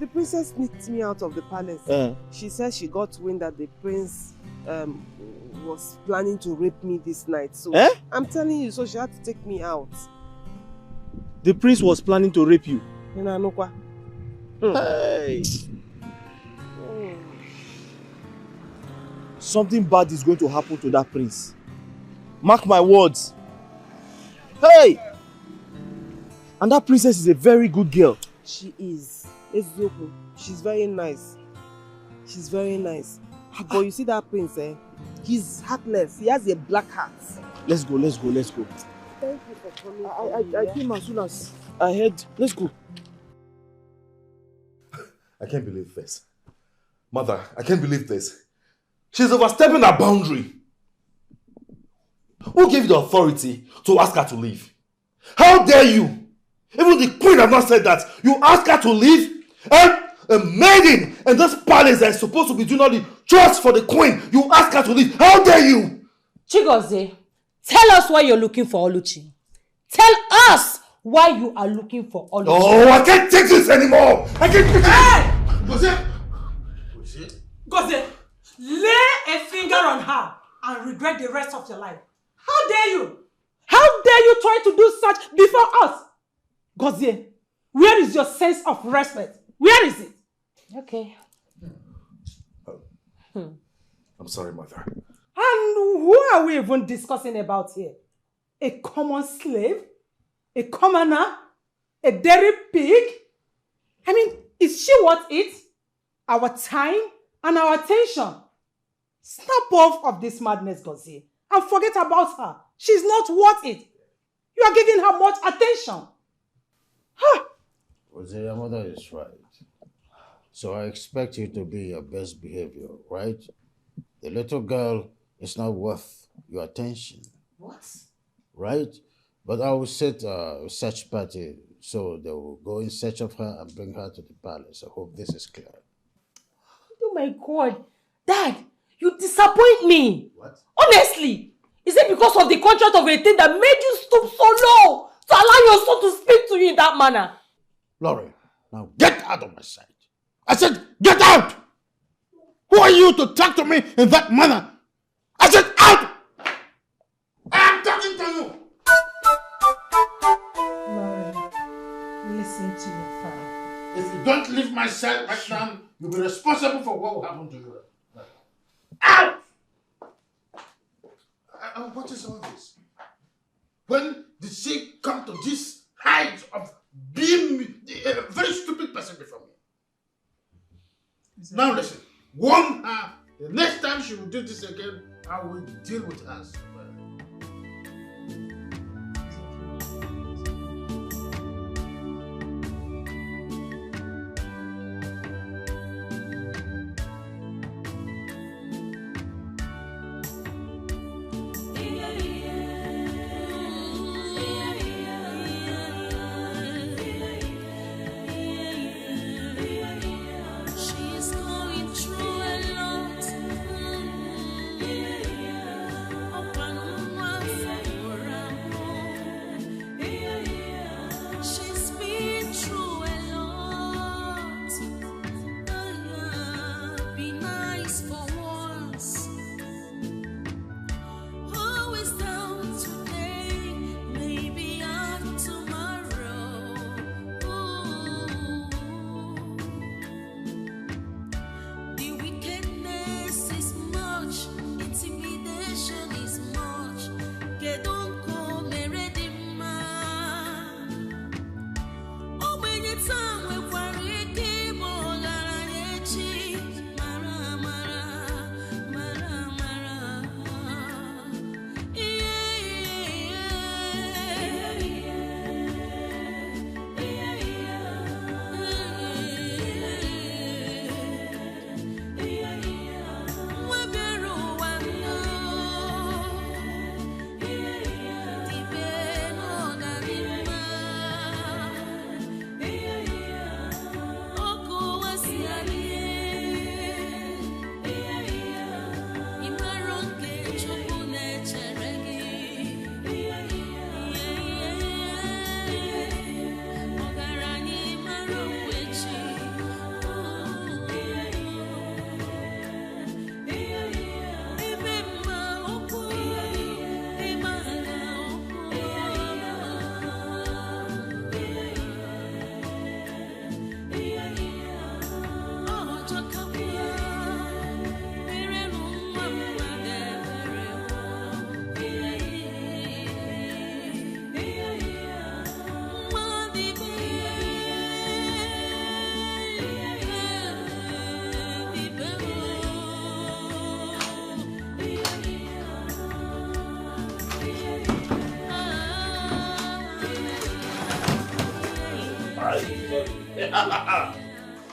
The princess sneaked me out of the palace. She said she got wind that the prince was planning to rape me this night. So I'm telling you, so she had to take me out. The prince was planning to rape you? Hey! Something bad is going to happen to that prince. Mark my words. Hey! And that princess is a very good girl. She is. She's very nice. She's very nice. But you see that prince, he's heartless. He has a black heart. Let's go, let's go, let's go. Thank you for coming. I came as soon as I heard. Let's go. I can't believe this. Mother, I can't believe this. She's overstepping her boundary. Who gave you the authority to ask her to leave? How dare you? Even the queen has not said that. You ask her to leave? And a maiden in this palace that is supposed to be doing all the chores for the queen, you ask her to leave. How dare you? Chigozie, tell us why you're looking for Oluchi. Tell us why you are looking for Oluchi. Oh, I can't take this anymore. I can't take it. Gozie, lay a finger on her and regret the rest of your life. How dare you? How dare you try to do such before us? Gozie, where is your sense of respect? Where is it? Okay. I'm sorry, Mother. And who are we even discussing about here? A common slave? A commoner? A dairy pig? I mean, is she worth it? Our time and our attention? Snap off of this madness, Gozie, and forget about her. She's not worth it. You are giving her much attention. Jose, your mother is right. So I expect you to be your best behavior, right? The little girl is not worth your attention. What? Right? But I will set a search party so they will go in search of her and bring her to the palace. I hope this is clear. Oh my God. Dad, you disappoint me. What? Honestly, is it because of the contract of a thing that made you stoop so low to allow your son to speak to you in that manner? Lauren, now get out of my sight. I said, get out! Who are you to talk to me in that manner? I said, out! I am talking to you! Lauren, listen to your father. If you don't leave my side right now, you'll be responsible for what will happen to you. Out! What is all this? When did she come to this height of being a very stupid person before me? Now listen, warn her. The next time she will do this again, I will deal with her. She's going through a lot. She's been through a lot. Be nice for once. Who is down today? Maybe up tomorrow. The wickedness is much, intimidation is much. Get on come ready, man. Oh, when you time we worry, keep on mara, mara, mara, mara.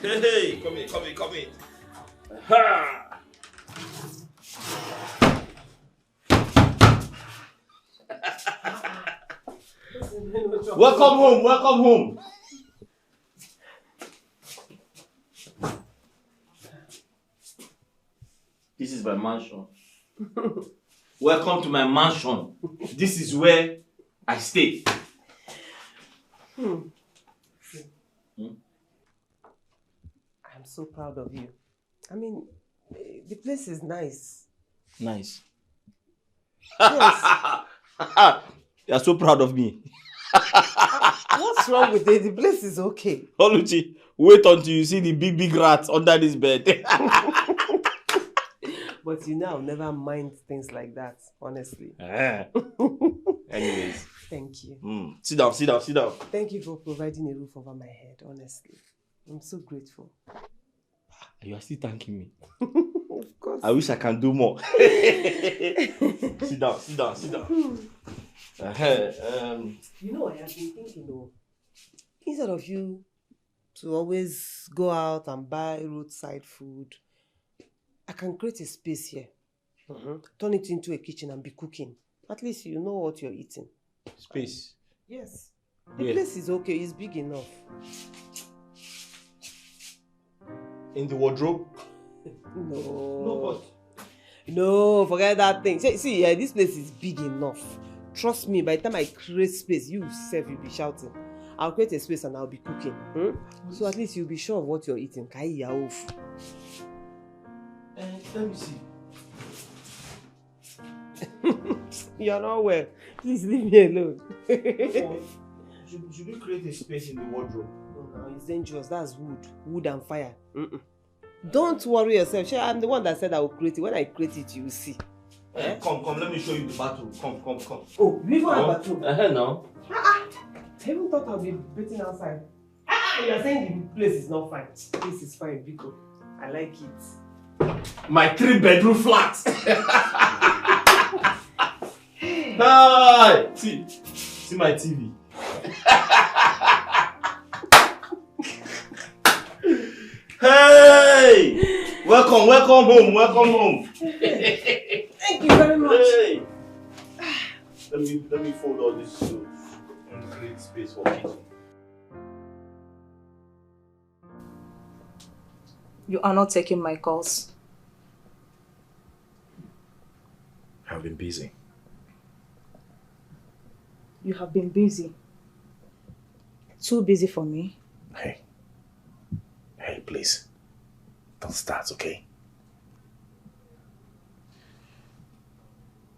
Hey, come in. Ha! Welcome home. This is my mansion. Welcome to my mansion. This is where I stay. I'm so proud of you. I mean, the place is nice. Nice. Yes. You're so proud of me. What's wrong with it? The place is okay. Oluchi, wait until you see the big rats under this bed. But you know, I'll never mind things like that, honestly. Anyways. Thank you. Sit down. Thank you for providing a roof over my head, honestly. I'm so grateful. You are still thanking me. Of course. I wish I can do more. Sit down. You know, I have been thinking, instead of you to always go out and buy roadside food, I can create a space here. Turn it into a kitchen and be cooking. At least you know what you're eating. Space? Yes. The place is okay. It's big enough. In the wardrobe? No, forget that thing. See, this place is big enough. Trust me, by the time I create space, you self will be shouting. I'll create a space and I'll be cooking. So at least you'll be sure of what you're eating. Kai ya off. Let me see. You're not well. Please leave me alone. Should we create a space in the wardrobe? No, it's dangerous. That's wood. Wood and fire. Don't worry yourself. I'm the one that said I will create it. When I create it, you will see. Come, let me show you the bathroom. Come. Oh, we go to the bathroom. No. I even thought I'll be bathing outside. You're saying the place is not fine. This is fine, Biko. I like it. My 3-bedroom flat. Hi! See my TV. Hey! Welcome home. Thank you very much. Hey. Let me fold all this clothes and create space for kitchen. You are not taking my calls. I've been busy. You have been busy. Too busy for me. Hey, please. Don't start, okay?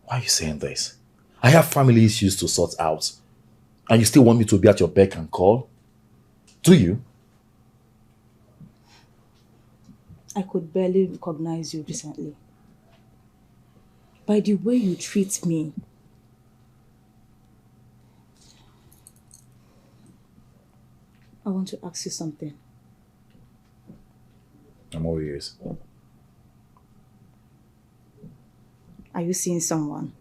Why are you saying this? I have family issues to sort out. And you still want me to be at your beck and call? Do you? I could barely recognize you recently. By the way you treat me. I want to ask you something. I'm all ears. Are you seeing someone?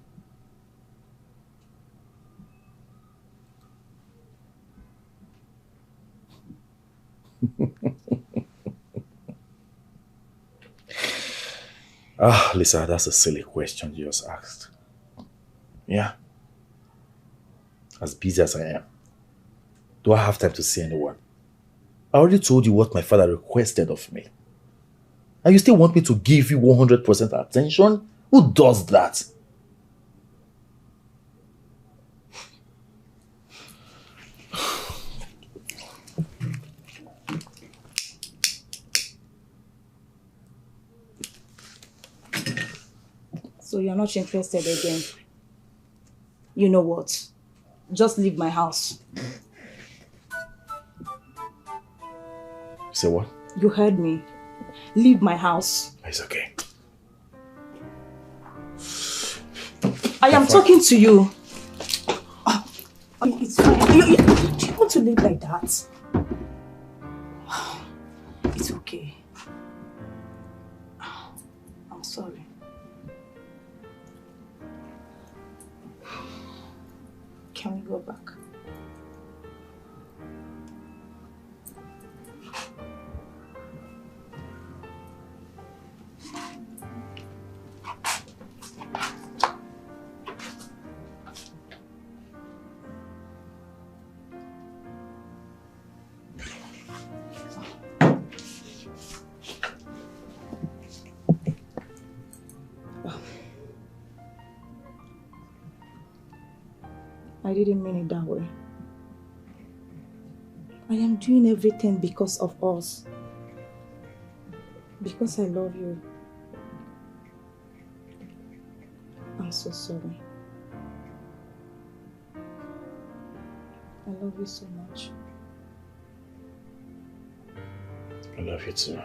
Lisa, that's a silly question you just asked. Yeah. As busy as I am, do I have time to see anyone? I already told you what my father requested of me. And you still want me to give you 100% attention? Who does that? So you're not interested again? You know what? Just leave my house. Say what? You heard me. Leave my house. It's okay. I am talking to you. It's fine. Do you want to live like that? It's okay. I'm sorry. Can we go back? I didn't mean it that way. I am doing everything because of us. Because I love you. I'm so sorry. I love you so much. I love you too.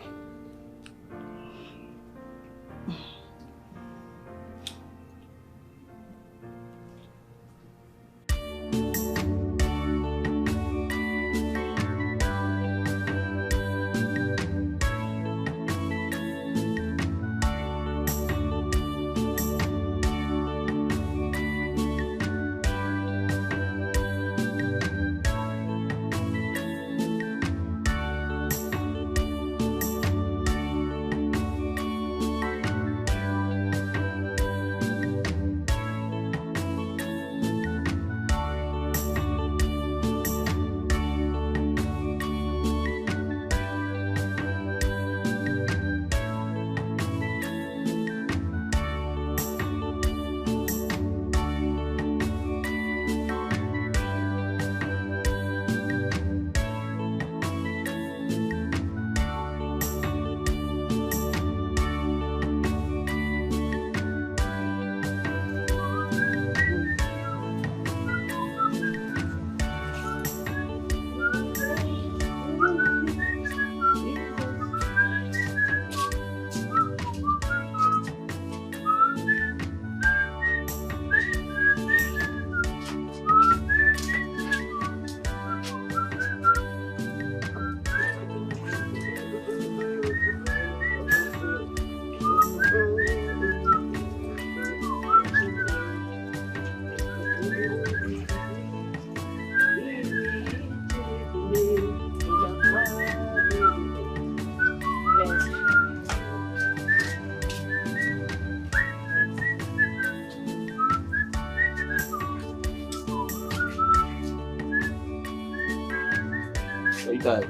You guys.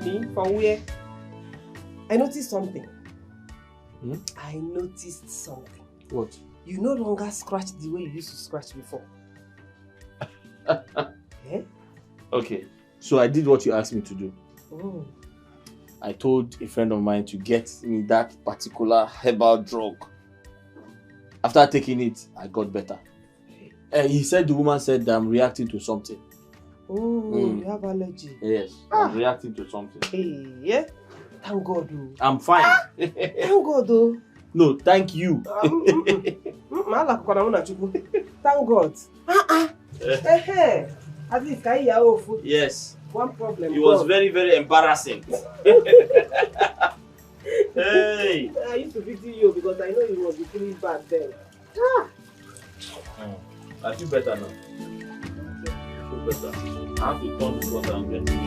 Me? From where? I noticed something. Hmm? I noticed something. What? You no longer scratch the way you used to scratch before. Eh? Okay, so I did what you asked me to do. Oh. I told a friend of mine to get me that particular herbal drug. After taking it, I got better. He said the woman said that I'm reacting to something. Oh, you have allergy. Yes, I'm reacting to something. Hey, yeah? Thank God, though. I'm fine. Thank God, though. No, thank you. Thank God. At least I hear food. Yes. One problem. It was very, very embarrassing. Hey. I used to pity you because I know you must be feeling bad then. I feel better now. I feel better. I have to turn this water and get it.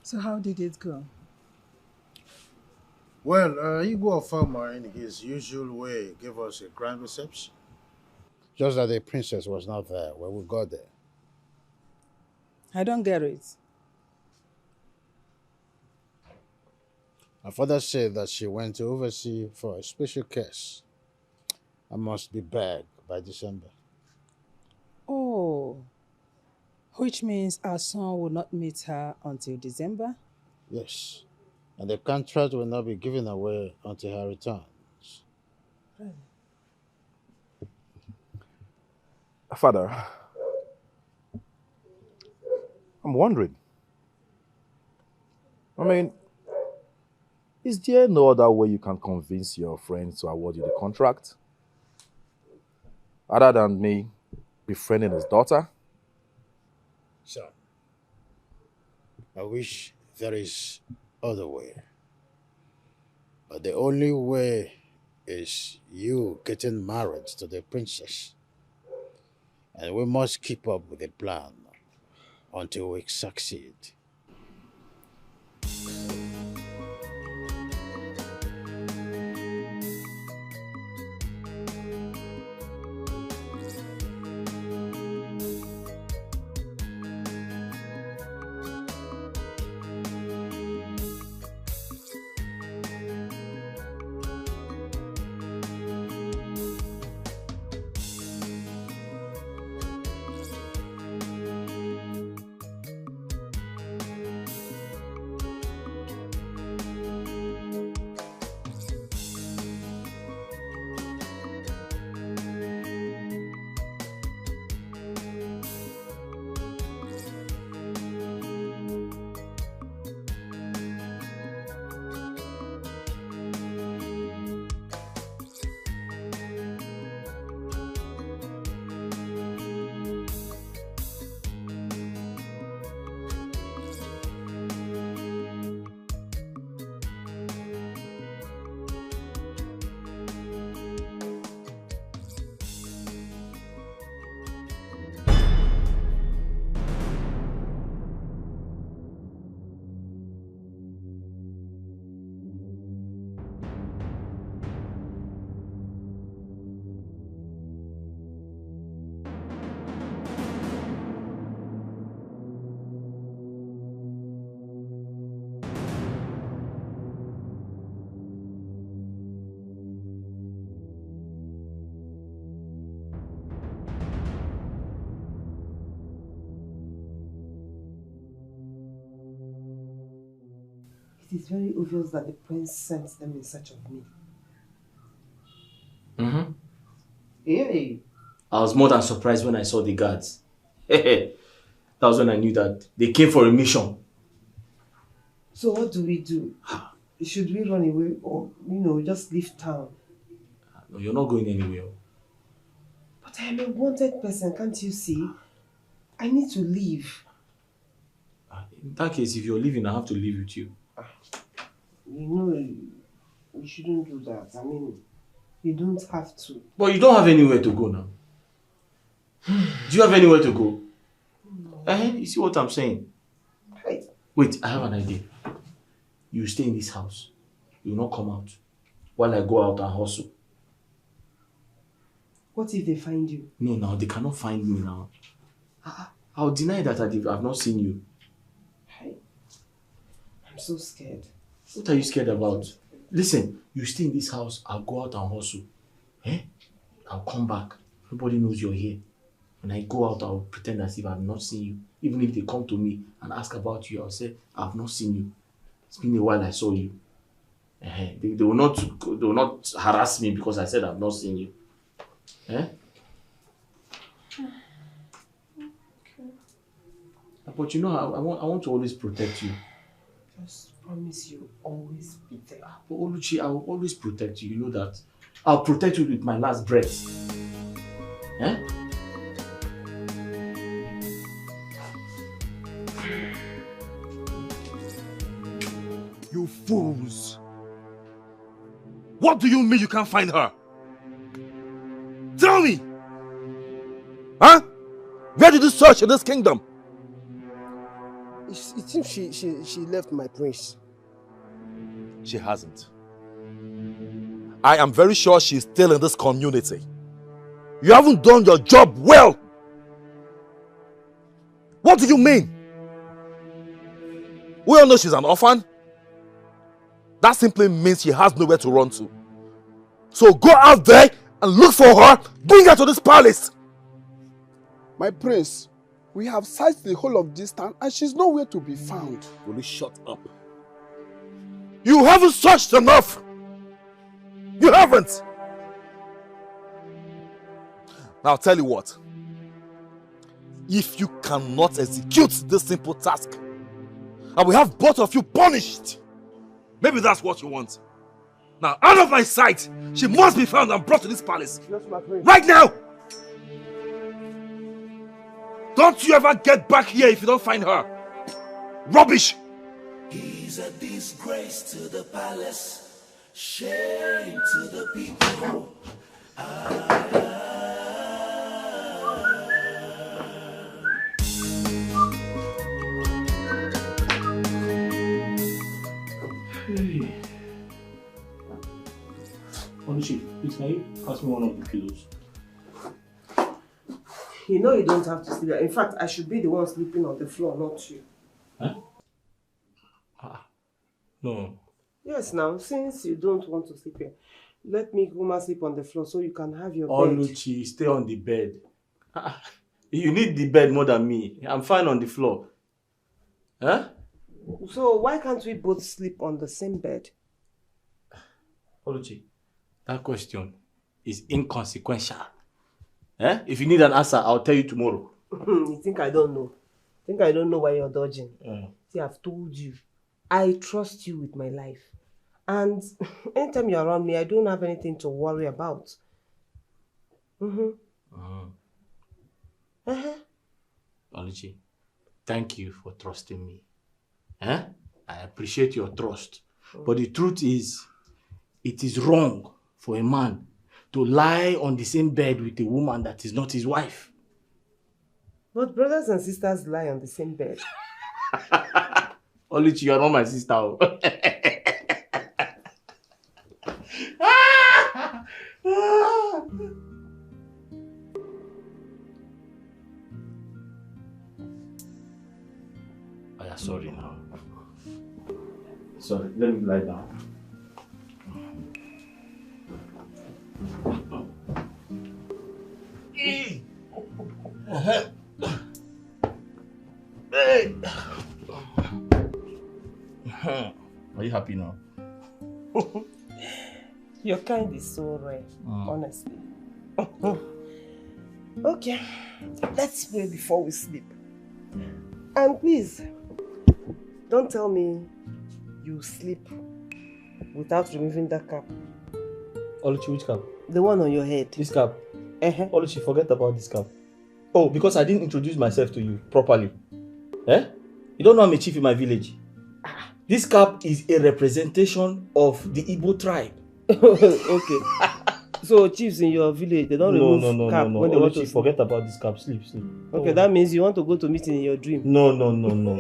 So how did it go? Well, Igbo farmer in his usual way gave us a grand reception. Just that the princess was not there when we got there. I don't get it. Her father said that she went to oversee for a special case. I must be back by December. Oh, which means our son will not meet her until December? Yes, and the contract will not be given away until her returns. Father, I'm wondering. I mean, is there no other way you can convince your friend to award you the contract? Other than me befriending his daughter? Son, I wish there is other way. But the only way is you getting married to the princess. And we must keep up with the plan until we succeed. It is very obvious that the prince sent them in search of me. Mm-hmm. Hey. I was more than surprised when I saw the guards. That was when I knew that they came for a mission. So what do we do? Should we run away or, just leave town? No, you're not going anywhere. But I am a wanted person, can't you see? I need to leave. In that case, if you're leaving, I have to leave with you. We shouldn't do that. I mean, you don't have to. But you don't have anywhere to go now. Do you have anywhere to go? No. You see what I'm saying? Right. Wait, I have an idea. You stay in this house. you will not come out while I go out and hustle. What if they find you? No, now they cannot find me now. I'll deny that I've not seen you. I'm so scared. What are you scared about? Listen, you stay in this house, I'll go out and hustle. I'll come back. Nobody knows you're here. When I go out, I'll pretend as if I've not seen you. Even if they come to me and ask about you, I'll say, I've not seen you. It's been a while I saw you. They will not harass me because I said I've not seen you. But you know, I want to always protect you. Just promise you always be there. But Oluchi, I will always protect you. You know that. I'll protect you with my last breath. You fools! What do you mean you can't find her? Tell me! Huh? Where did you search in this kingdom? It seems she left my prince. She hasn't. I am very sure she's still in this community. You haven't done your job well. What do you mean? We all know she's an orphan. That simply means she has nowhere to run to. So go out there and look for her. Bring her to this palace. My prince, we have searched the whole of this town and she's nowhere to be found. Will you shut up? You haven't searched enough. You haven't. Now I'll tell you what. If you cannot execute this simple task, I will have both of you punished. Maybe that's what you want. Now, out of my sight, she must be found and brought to this palace. Yes, my prince. Right now! Don't you ever get back here if you don't find her. Rubbish! He's a disgrace to the palace, shame to the people. Hey. Oluchi, please can you pass me one of the pillows? You know you don't have to sleep there. In fact, I should be the one sleeping on the floor, not you. No. Yes, now, since you don't want to sleep here, let me go and sleep on the floor so you can have your bed. Oluchi, stay on the bed. You need the bed more than me. I'm fine on the floor. So why can't we both sleep on the same bed? Oluchi, that question is inconsequential. If you need an answer, I'll tell you tomorrow. You think I don't know? Think I don't know why you're dodging? See, I've told you. I trust you with my life. And anytime you're around me, I don't have anything to worry about. Oluchi, thank you for trusting me. I appreciate your trust. But the truth is, it is wrong for a man to lie on the same bed with a woman that is not his wife. But brothers and sisters lie on the same bed. Oluchi, you are not my sister. I am sorry now. Sorry, let me lie down. Hey. Are you happy now? Your kind is so rare, honestly. Okay, let's pray before we sleep. And please, don't tell me you sleep without removing that cap. Oluchi, which cap? The one on your head. This cap? Oluchi, forget about this cap. Oh, because I didn't introduce myself to you properly. You don't know I'm a chief in my village. This cap is a representation of the Igbo tribe. Okay. So chiefs in your village, they don't remove cap when they want to forget about this cap. Sleep. Okay, that means you want to go to meeting in your dream. No.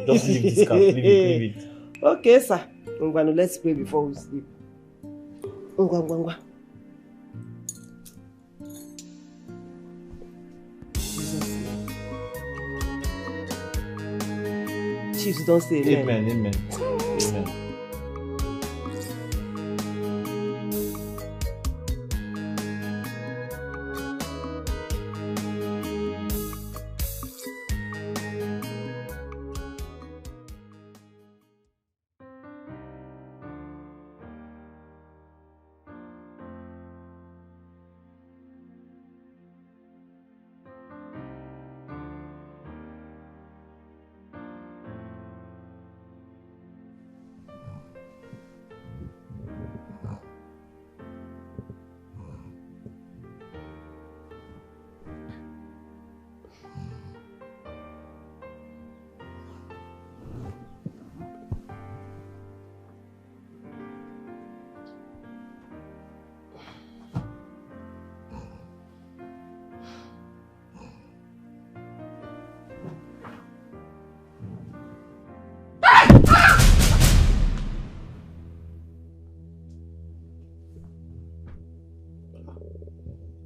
Just leave this cap. Leave it. Okay, sir. Let's pray before we sleep. Ngwa. Chiefs don't say amen. Amen. Amen.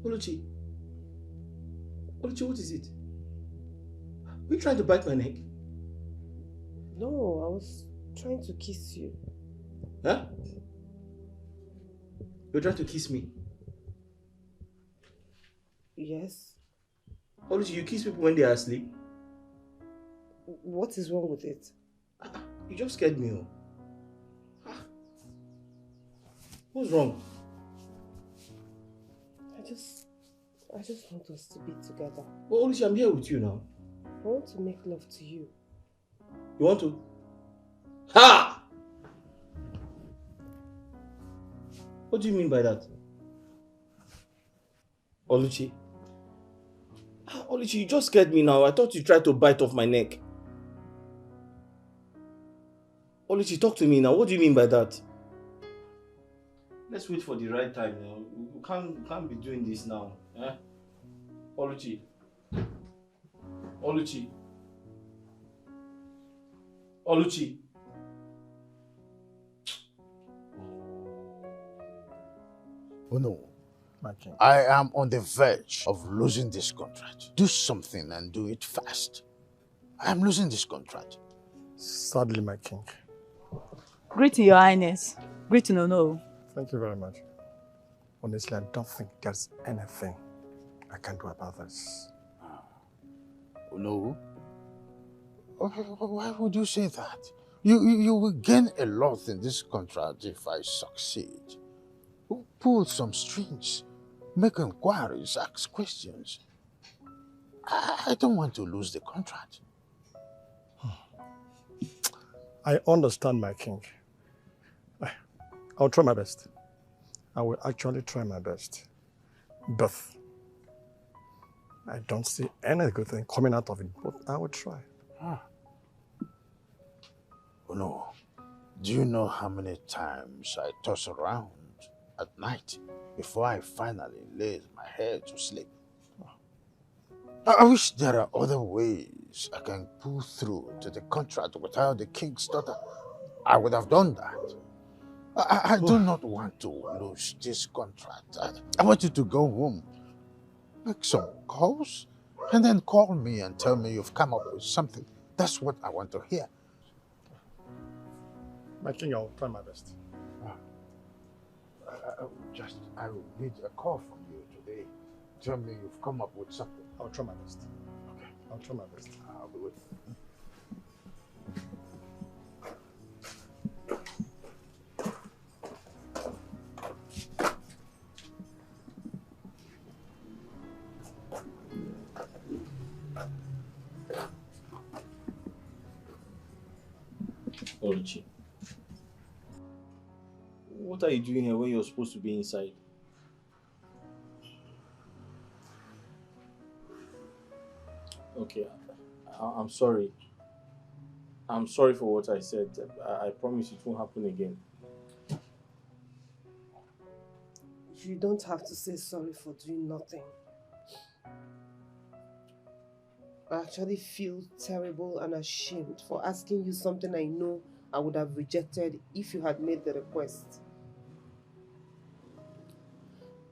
Oluchi, what is it? Are you trying to bite my neck? No, I was trying to kiss you. Huh? You're trying to kiss me? Yes. Oluchi, you kiss people when they are asleep? What is wrong with it? You just scared me. What's wrong? I just want us to be together. Well, Oluchi, I'm here with you now. I want to make love to you. You want to? Ha! What do you mean by that? Oluchi? Oluchi, you just scared me now. I thought you tried to bite off my neck. Oluchi, talk to me now. What do you mean by that? Let's wait for the right time now. We can't be doing this now. Eh? Oluchi. Oluchi. Oluchi. Oh no. I am on the verge of losing this contract. Do something and do it fast. I am losing this contract. Sadly, my king. Greeting, Your Highness. Greeting, no. Thank you very much. Honestly, I don't think there's anything I can do about this. Oh no. Why would you say that? You will gain a lot in this contract if I succeed. Pull some strings, make inquiries, ask questions. I don't want to lose the contract. I understand, my king. I'll try my best. I will actually try my best. But I don't see any good thing coming out of it, but I will try. Oh no. Do you know how many times I toss around at night before I finally lay my head to sleep? I wish there are other ways I can pull through to the contract without the king's daughter. I would have done that. I do not want to lose this contract. I want you to go home, make some calls, and then call me and tell me you've come up with something. That's what I want to hear. My king, I'll try my best. I will need a call from you today. Tell me you've come up with something. I'll try my best. Okay. I'll try my best. I'll be waiting. Oluchi. What are you doing here when you're supposed to be inside? Okay, I'm sorry. I'm sorry for what I said. I promise it won't happen again. You don't have to say sorry for doing nothing. I actually feel terrible and ashamed for asking you something I know I would have rejected if you had made the request.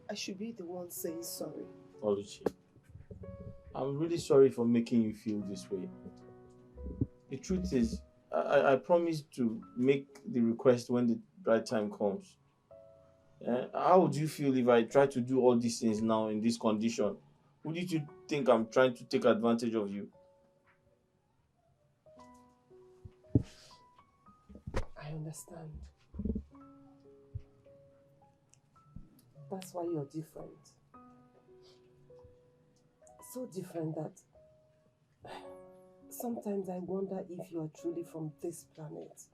I should be the one saying sorry. Oluchi, I'm really sorry for making you feel this way. The truth is, I promised to make the request when the right time comes. How would you feel if I try to do all these things now in this condition? Wouldn't you think I'm trying to take advantage of you? I understand. That's why you're different. So different that sometimes I wonder if you are truly from this planet,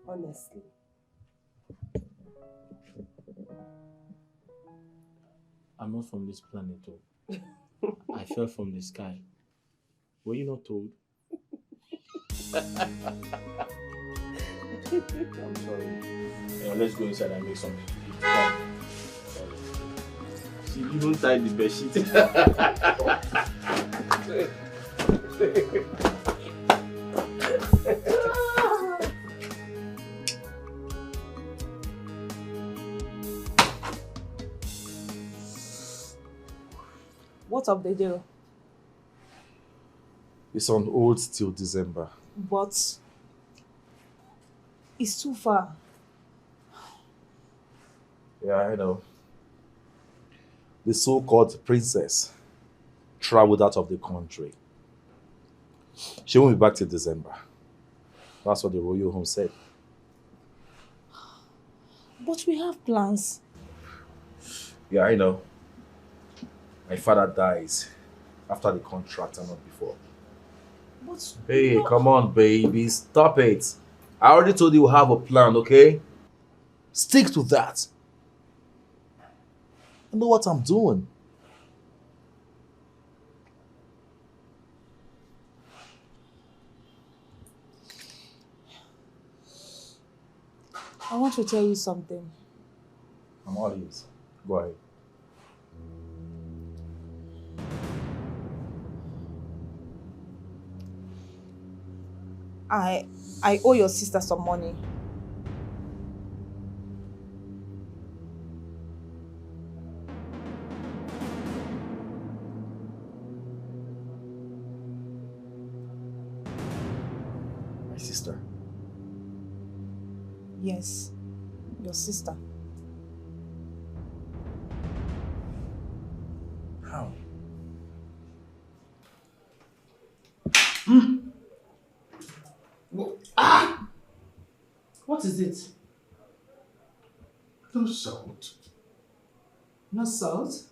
honestly. I'm not from this planet, though. I fell from the sky. Were you not told? I'm sorry. Let's go inside and make something. See, you don't tie the bed sheet. What of the deal? It's on hold till December. But it's too far. Yeah, I know. The so-called princess traveled out of the country. She won't be back till December. That's what the royal home said. But we have plans. Yeah, I know. My father dies after the contract and not before. But Hey, come on, baby. Stop it. I already told you we have a plan, okay? Stick to that. I know what I'm doing. I want to tell you something. I'm all ears. Go ahead. I owe your sister some money. My sister. Yes, your sister. How? What is it? No salt. No salt?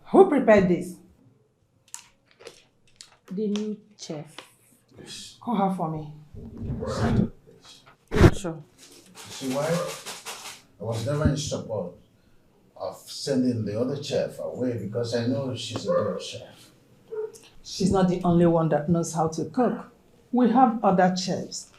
Who prepared this? The new chef. Call her for me. Sure. See why? I was never in support of sending the other chef away because I know she's a good chef. She's not the only one that knows how to cook. We have other chefs.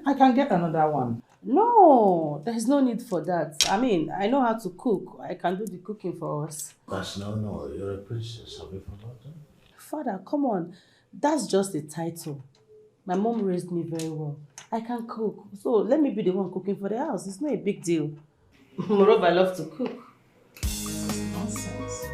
I can get another one. No, there's no need for that. I mean, I know how to cook. I can do the cooking for us. But no, you're a princess. Have you forgotten? Father, come on. That's just a title. My mom raised me very well. I can cook. So let me be the one cooking for the house. It's not a big deal. Moreover, I love to cook. Nonsense.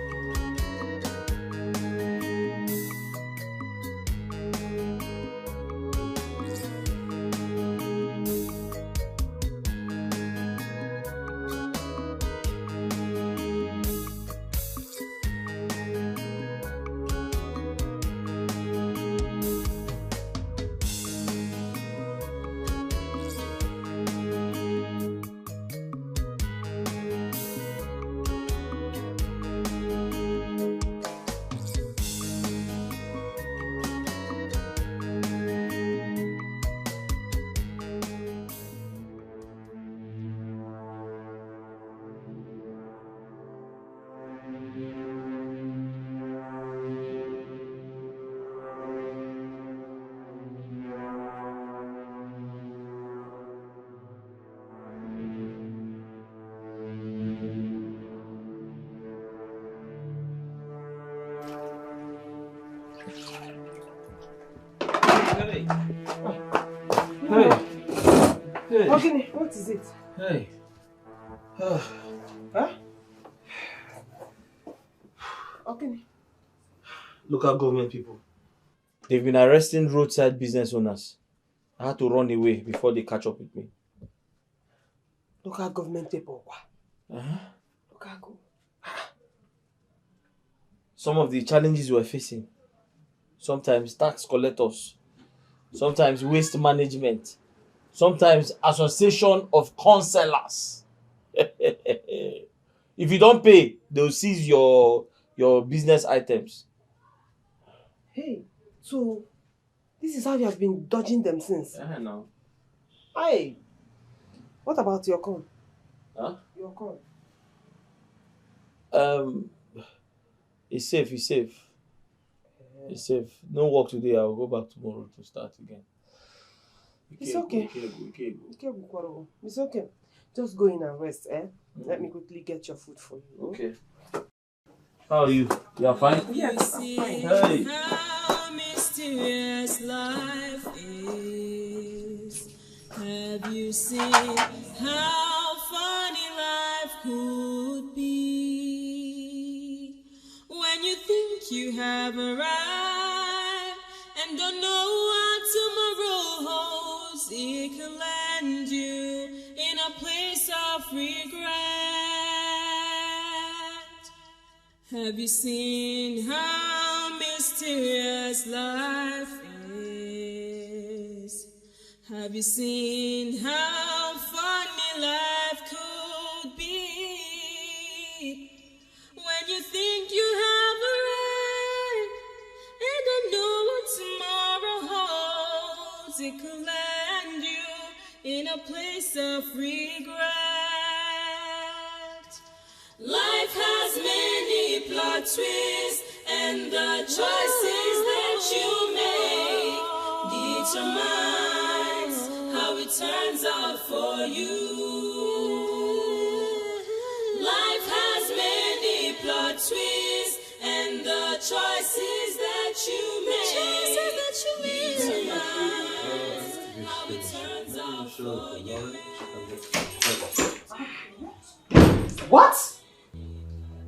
Hey. Okay, what is it? Hey. Huh? Okay. Local government people. They've been arresting roadside business owners. I had to run away before they catch up with me. Local government people. Uh-huh. Local government. Some of the challenges we're facing. Sometimes tax collectors. Sometimes waste management. Sometimes association of councillors. If you don't pay, they'll seize your business items. Hey, so this is how you have been dodging them since? I know. Hey, what about your con? Huh? Your con? It's safe, it's safe. It's safe. No work today, I'll go back tomorrow to start again. It's okay. It's okay. Just go in and rest, eh? Let me quickly get your food for you. Okay. How are you? You are fine? Yes, I'm fine. Hey. How mysterious life is. Have you seen how funny life could be? When you think you have arrived and don't know what tomorrow holds, it can land you in a place of regret. Have you seen how mysterious life is? Have you seen how funny life could be? When you think you have arrived and don't know what tomorrow holds, it could land you in a place of regret. Life has many plot twists, and the choices that you make determines how it turns out for you. Life has many plot twists, and the choices that you make determines how it turns out for you. What?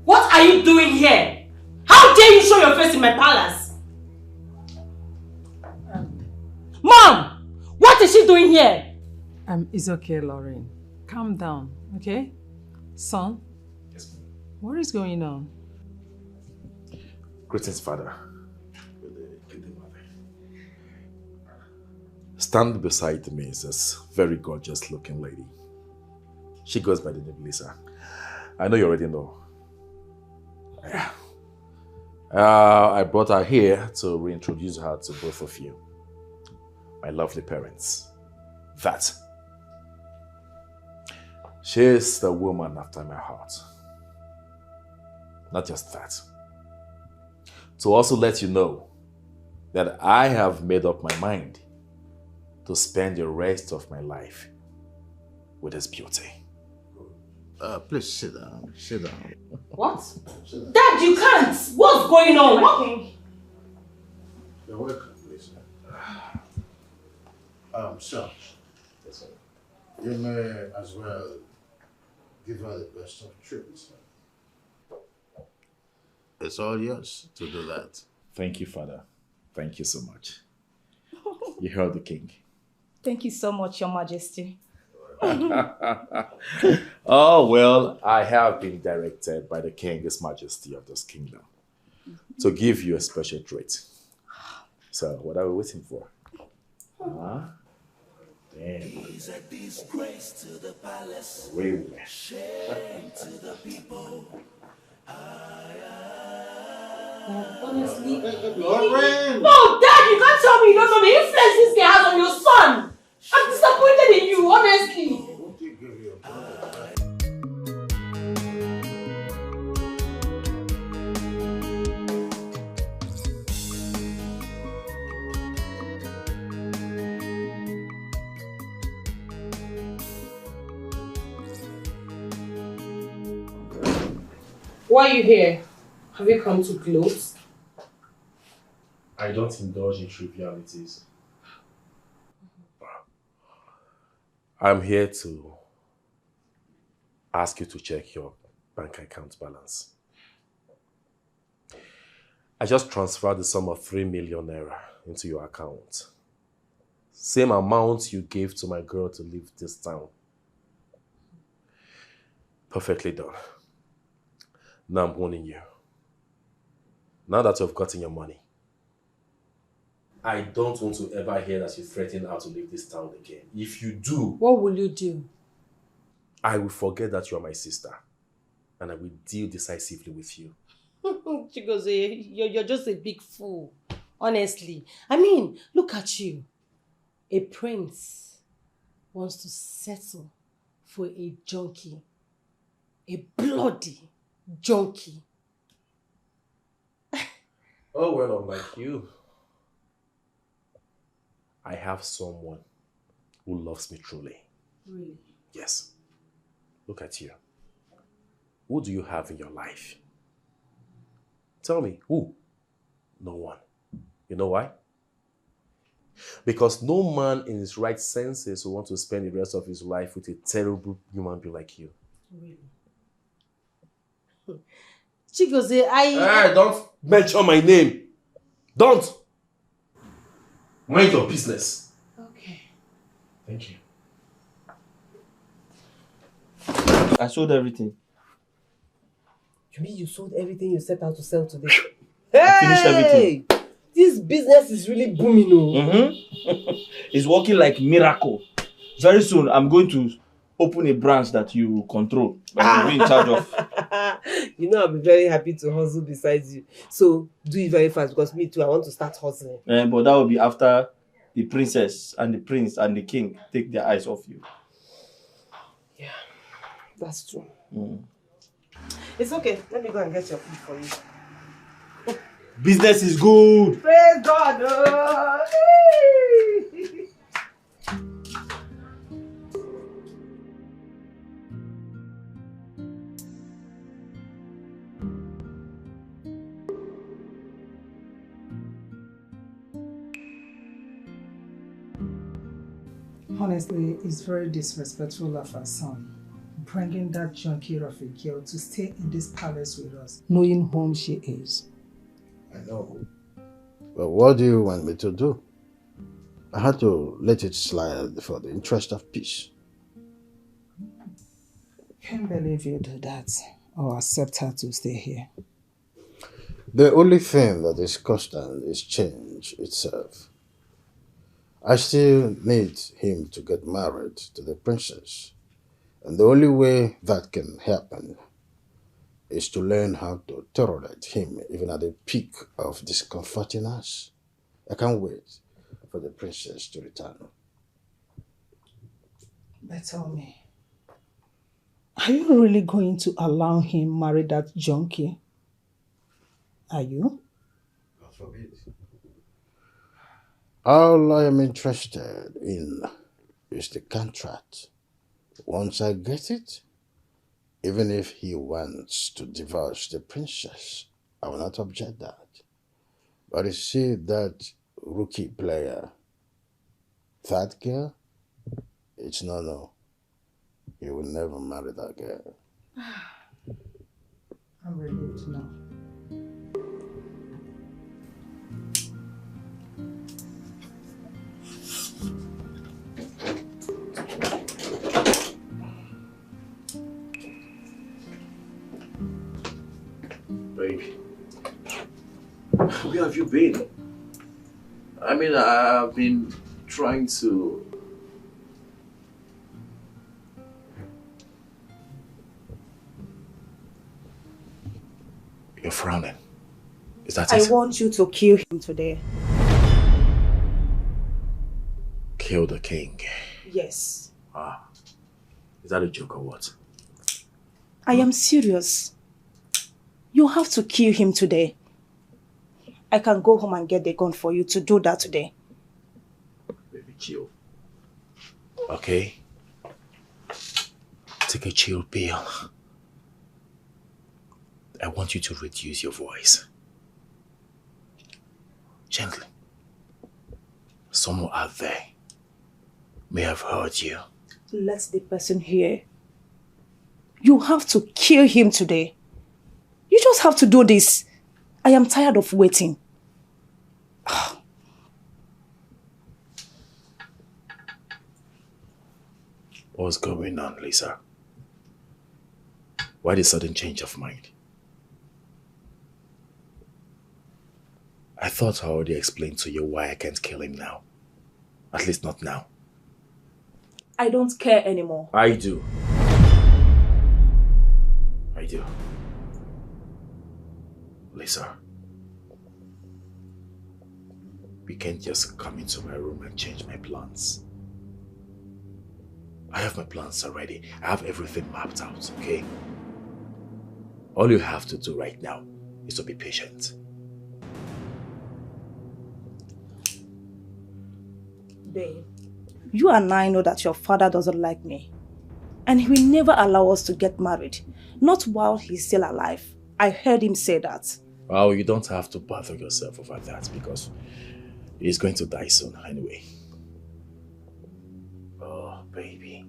What are you doing here? How dare you show your face in my palace? Mom! What is she doing here? It's okay, Lauren. Calm down, okay? Son? Yes, ma'am. What is going on? Greetings, Father. Stand beside me is this very gorgeous looking lady. She goes by the name Lisa. I know you already know. Yeah. I brought her here to reintroduce her to both of you, my lovely parents. That she is the woman after my heart. Not just that. To also let you know that I have made up my mind to spend the rest of my life with his beauty. Please sit down. Sit down. What? Dad, you can't! What's going on? What? You're welcome, Lisa. Sir, you may as well give her the best of treatment. It's all yours to do that. Thank you, Father. Thank you so much. You heard the king. Thank you so much, Your Majesty. Oh, well, I have been directed by the king, His Majesty of this kingdom, to give you a special treat. So, what are we waiting for? Huh? Damn. He's a disgrace to the palace. Really? Shame to the people. Honestly. Lauren! No, Dad, you can't tell me you don't know the influence this guy has on your son. I'm disappointed in you, honestly. Why are you here? Have you come to gloat? I don't indulge in trivialities. I'm here to ask you to check your bank account balance. I just transferred the sum of 3 million naira into your account. Same amount you gave to my girl to leave this town. Perfectly done. Now I'm warning you. Now that you've gotten your money, I don't want to ever hear that you threaten her to leave this town again. If you do... What will you do? I will forget that you are my sister. And I will deal decisively with you. Chigozie, you're just a big fool. Honestly. I mean, look at you. A prince wants to settle for a junkie. A bloody junkie. Oh, well, unlike you, I have someone who loves me truly. Really? Yes. Look at you. Who do you have in your life? Tell me, who? No one. You know why? Because no man in his right senses will want to spend the rest of his life with a terrible human being like you. Really? Chigozie, Hey, don't mention my name. Don't. Mind your business. Okay. Thank you. I sold everything. You mean you sold everything you set out to sell today? I finished everything. This business is really booming, oh. It's working like miracle. Very soon, I'm going to open a branch that you control. But you'll be in charge of. You know, I'll be very happy to hustle besides you. So, do it very fast because me too, I want to start hustling. But that will be after the princess and the prince and the king take their eyes off you. Yeah, that's true. It's okay. Let me go and get your food for you. Business is good. Praise God. Oh. Honestly, it's very disrespectful of our son, bringing that junkie of a girl to stay in this palace with us, knowing whom she is. I know. But what do you want me to do? I had to let it slide for the interest of peace. Can't believe you do that or accept her to stay here. The only thing that is constant is change itself. I still need him to get married to the princess. And the only way that can happen is to learn how to tolerate him even at the peak of discomforting us. I can't wait for the princess to return. But tell me, are you really going to allow him marry that junkie? Are you? God forbid. All I am interested in is the contract. Once I get it, even if he wants to divorce the princess, I will not object that. But you see that rookie player, that girl, it's no. He will never marry that girl. I'm relieved now. Baby, where have you been? I mean, I've been trying to... You're frowning. Is that I it? want you to kill him today. Kill the king. Yes. Ah. Is that a joke or what? I am serious. You have to kill him today. I can go home and get the gun for you to do that today. Baby, chill. Okay? Take a chill pill. I want you to reduce your voice. Gently. Someone out there may have heard you let the person hear. You have to kill him today. You just have to do this. I am tired of waiting. What's going on, Lisa? Why the sudden change of mind? I thought I already explained to you why I can't kill him now. At least not now. I don't care anymore. I do. I do. Lisa, we can't just come into my room and change my plans. I have my plans already. I have everything mapped out, okay? All you have to do right now is to be patient. Babe, you and I know that your father doesn't like me. And he will never allow us to get married. Not while he's still alive. I heard him say that. Well, you don't have to bother yourself over that because he's going to die soon anyway. Oh, baby.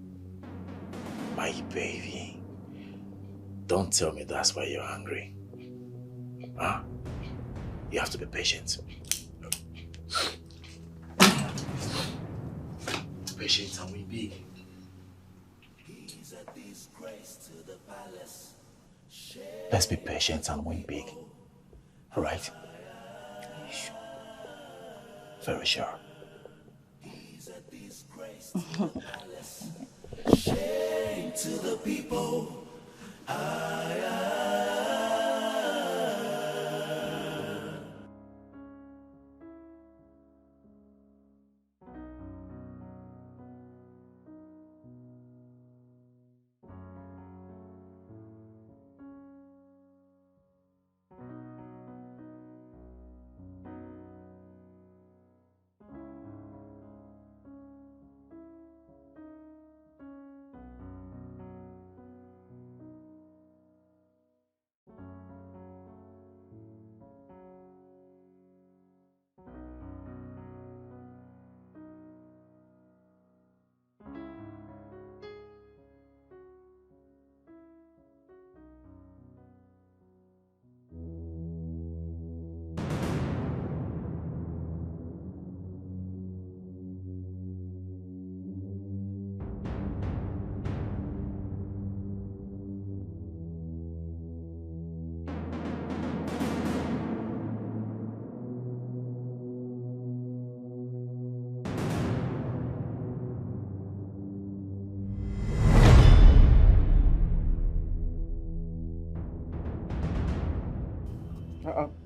My baby. Don't tell me that's why you're angry. Huh? You have to be patient. Patient and we big. Let's be patient and win big. Alright? Very sure. Shame to the people.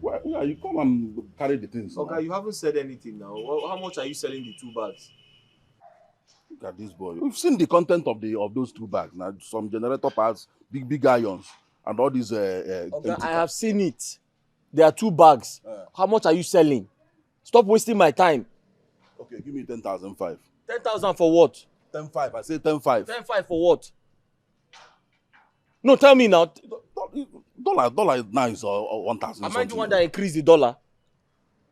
Where you come and carry the things? Okay, you haven't said anything now. How much are you selling the 2 bags? Look at this boy. We've seen the content of those 2 bags. Now, some generator parts, big irons, and all these. Okay, I have seen it. There are 2 bags. How much are you selling? Stop wasting my time. Okay, give me 10,500. 10,000 for what? 10,500. I say 10,500. 10,500 for what? No, tell me now. Dollar now is 1,000. Am I the one that increased the dollar?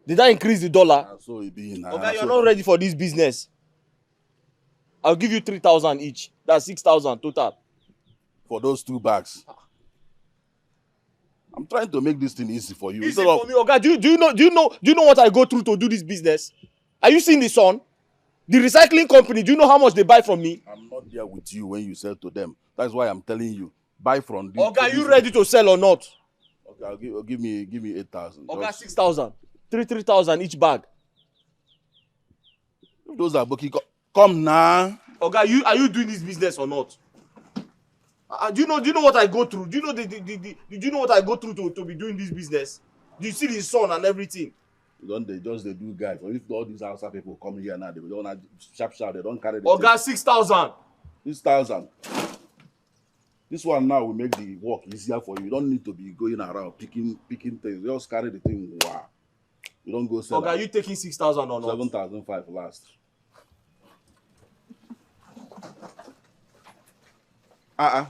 Did I increase the dollar? So it be now. Okay, you're not ready for this business. I'll give you 3,000 each. That's 6,000 total. For those 2 bags. I'm trying to make this thing easy for you. Easy for me, okay? Do you know what I go through to do this business? Are you seeing the sun? The recycling company, do you know how much they buy from me? I'm not there with you when you sell to them. That's why I'm telling you. Buy from this. Okay, are you ready to sell or not? Okay, give me 8,000. Okay, 6,000. 3,000 each bag. Those are booking. Come now. Okay, are you doing this business or not? Do you know what I go through? Do you know do you know what I go through to be doing this business? Do you see the sun and everything? They do guys. Or if all these outside people come here now, they don't sharp. They don't carry the. Okay, 6,000. 6,000. This one now will make the work easier for you. You don't need to be going around picking things. Just carry the thing. Wow. You don't go sell. Okay, are you taking 6,000 or not? 7,500 last.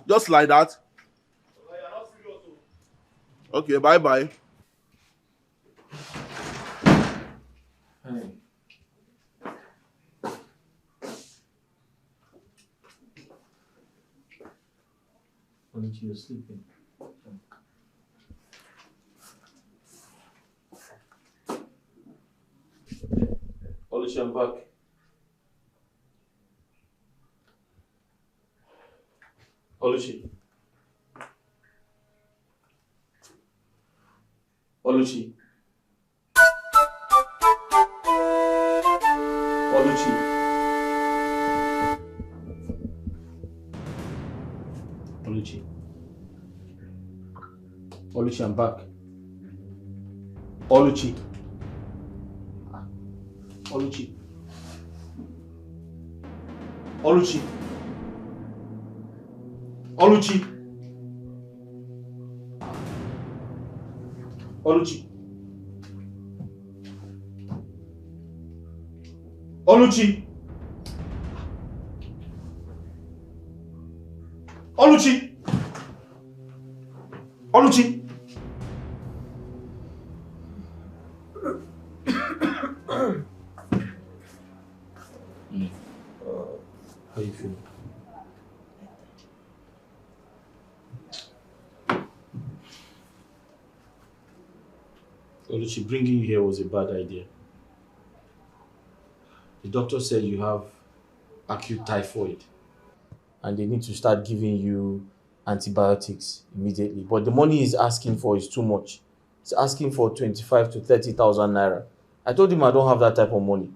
Just like that. Okay, bye. Oluchi, you're sleeping. Oluchi, I'm back. Oluchi. Oluchi. Oluchi. Oluchi. Oluchi, I'm back. Oluchi. Oluchi. Oluchi. Oluchi. Oluchi. Oluchi. Oluchi. Oluchi. How you feeling? Oluchi, bringing you here was a bad idea. The doctor said you have acute typhoid and they need to start giving you antibiotics immediately. But the money he's asking for is too much. He's asking for 25 to 30,000 naira. I told him I don't have that type of money.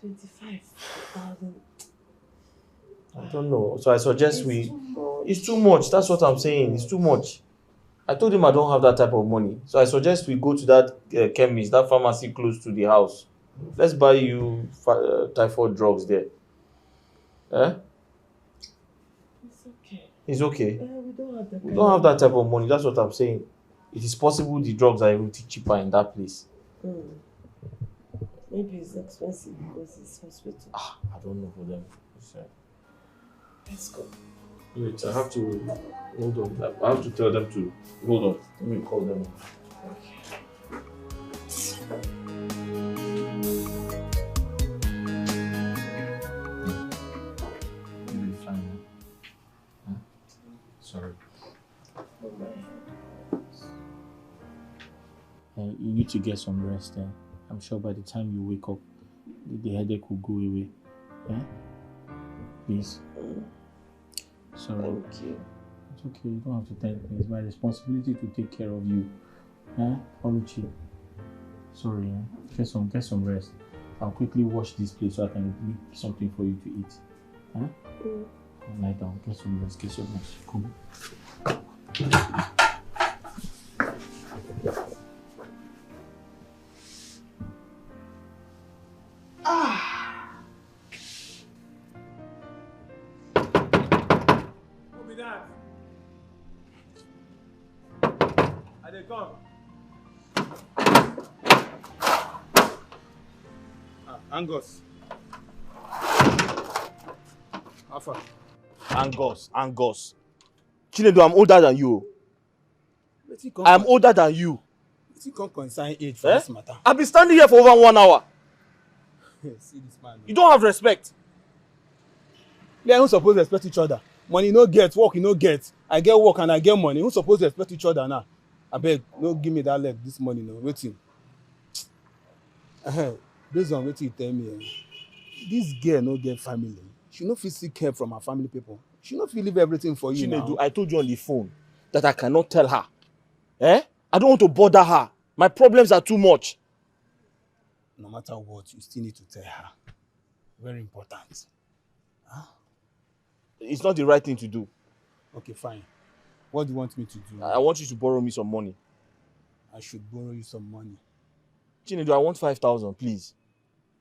25,000. I don't know. So I suggest it's too much. That's what I'm saying. It's too much. I told him I don't have that type of money. So I suggest we go to that chemist, that pharmacy close to the house. Let's buy you typhoid drugs there. Eh? It's okay. It's okay. We don't have that type of money. That's what I'm saying. It is possible the drugs are even cheaper in that place. Maybe it's expensive because it's hospital. I don't know for them. Let's go. Wait, I have to hold on. I have to tell them to hold on. Let me call them. You'll be fine. Huh? Sorry. You need to get some rest. I'm sure by the time you wake up, the headache will go away. Yeah? Please. Sorry. Thank you. It's okay, you don't have to thank me. It's my responsibility to take care of you. Oluchi. Sorry, get some rest. I'll quickly wash this place so I can make something for you to eat. Lie down, get some rest, Come. Who be that? Are they gone? Angus. Alpha. Angus. Chinedu, I'm older than you. I'm older than you. You can't consign age for this matter. I've been standing here for over 1 hour. See this man. You don't have respect. We are not supposed to respect each other. Money no get, work you no get. I get work and I get money. Who's supposed to respect each other now? I beg, no give me that leg this morning. No, waiting. Based on what you tell me, this girl no get family. She no fit seek help from her family people. She no fit leave everything for you Chinedu, now. I told you on the phone that I cannot tell her. I don't want to bother her. My problems are too much. No matter what, you still need to tell her. Very important. It's not the right thing to do. Okay, fine. What do you want me to do? I want you to borrow me some money. I should borrow you some money. Chinedu, I want 5,000, please.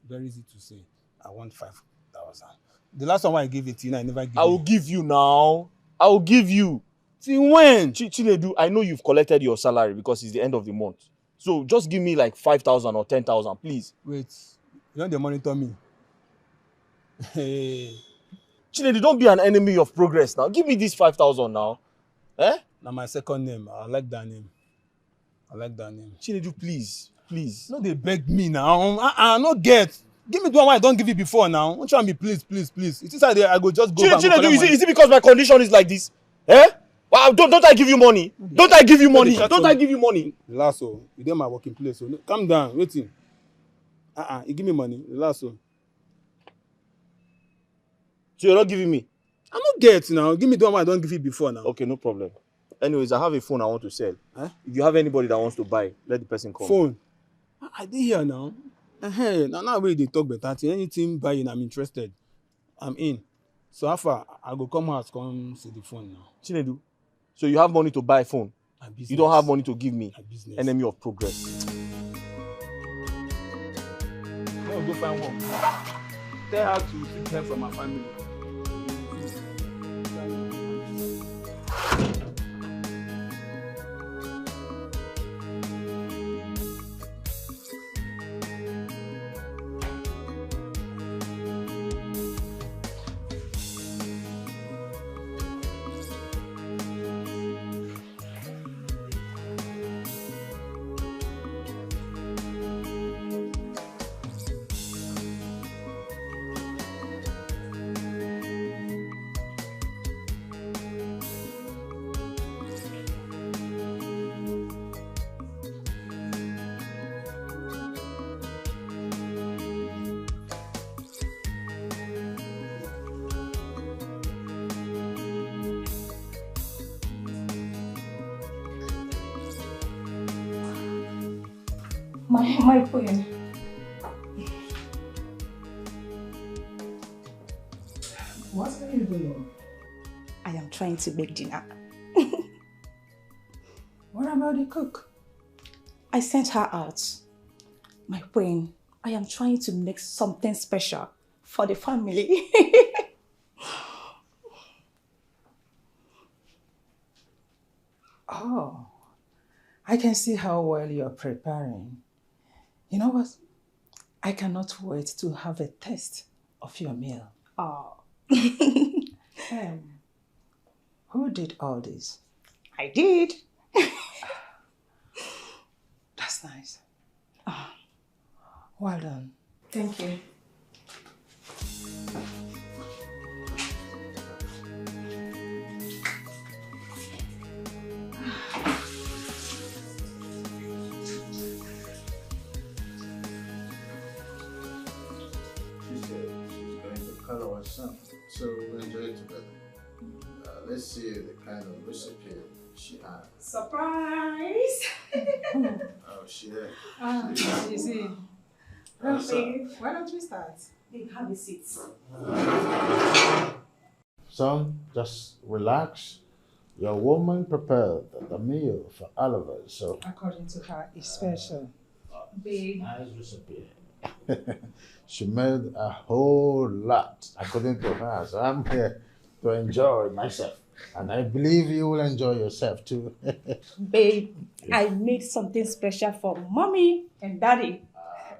Very easy to say. I want 5,000. The last one I gave it to you, I never gave you. I will give you now. I will give you. Till when? Chinedu, I know you've collected your salary because it's the end of the month. So just give me like 5,000 or 10,000, please. Wait, you want to monitor me? Hey. Chinedu, don't be an enemy of progress now. Give me this 5,000 now. Now my second name. I like that name. Chinedu, please. No, they beg me now. No get. Give me the one I don't give you before now. Don't try me, please. It is like I go just go back. Chinedu, is it because my condition is like this? Eh? Well, don't I give you money? Don't I give you money? Don't I give you money? Relax, oh. You dey my working place. So calm down. Waiting. You give me money. Relax, oh. So you're not giving me? I'm not get now. Give me the one I don't give you before now. Okay, no problem. Anyways, I have a phone I want to sell. If you have anybody that wants to buy, let the person come. Phone? I did hear now. Hey, now where they talk better. Anything buying, I'm interested. I'm in. So how far? I go come house, come see the phone now. Chinedu, so you have money to buy a phone? You don't have money to give me? Enemy of progress. I'll go find work. Tell her to seek help from my family. My queen. What are you doing? I am trying to make dinner. What about the cook? I sent her out. My queen, I am trying to make something special for the family. Oh, I can see how well you're preparing. You know what? I cannot wait to have a taste of your meal. Oh. Who did all this? I did. That's nice. Well done. Thank you. Color or something, so we'll enjoy it together. Let's see the kind of recipe she has. Surprise! Oh, she there. You see. Well, So, why don't we start? Babe, have a seat. Son, just relax. Your woman prepared the meal for all of us, so. According to her, it's special. Babe. Nice recipe. She made a whole lot, according to her. So I'm here to enjoy myself. And I believe you will enjoy yourself too. Babe, I made something special for mommy and daddy.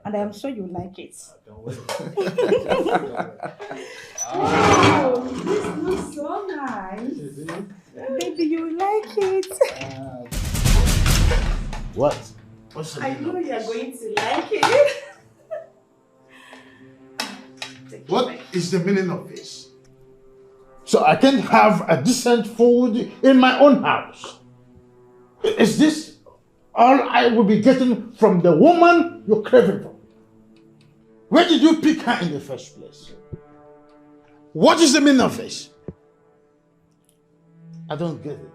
And I am sure you like it. Wow, this looks so nice. Baby, you like it. What? What's the I meaning know of you are this? going to like it. What is the meaning of this? So I can have a decent food in my own house. Is this all I will be getting from the woman you're craving for? Where did you pick her in the first place? What is the meaning of this? I don't get it.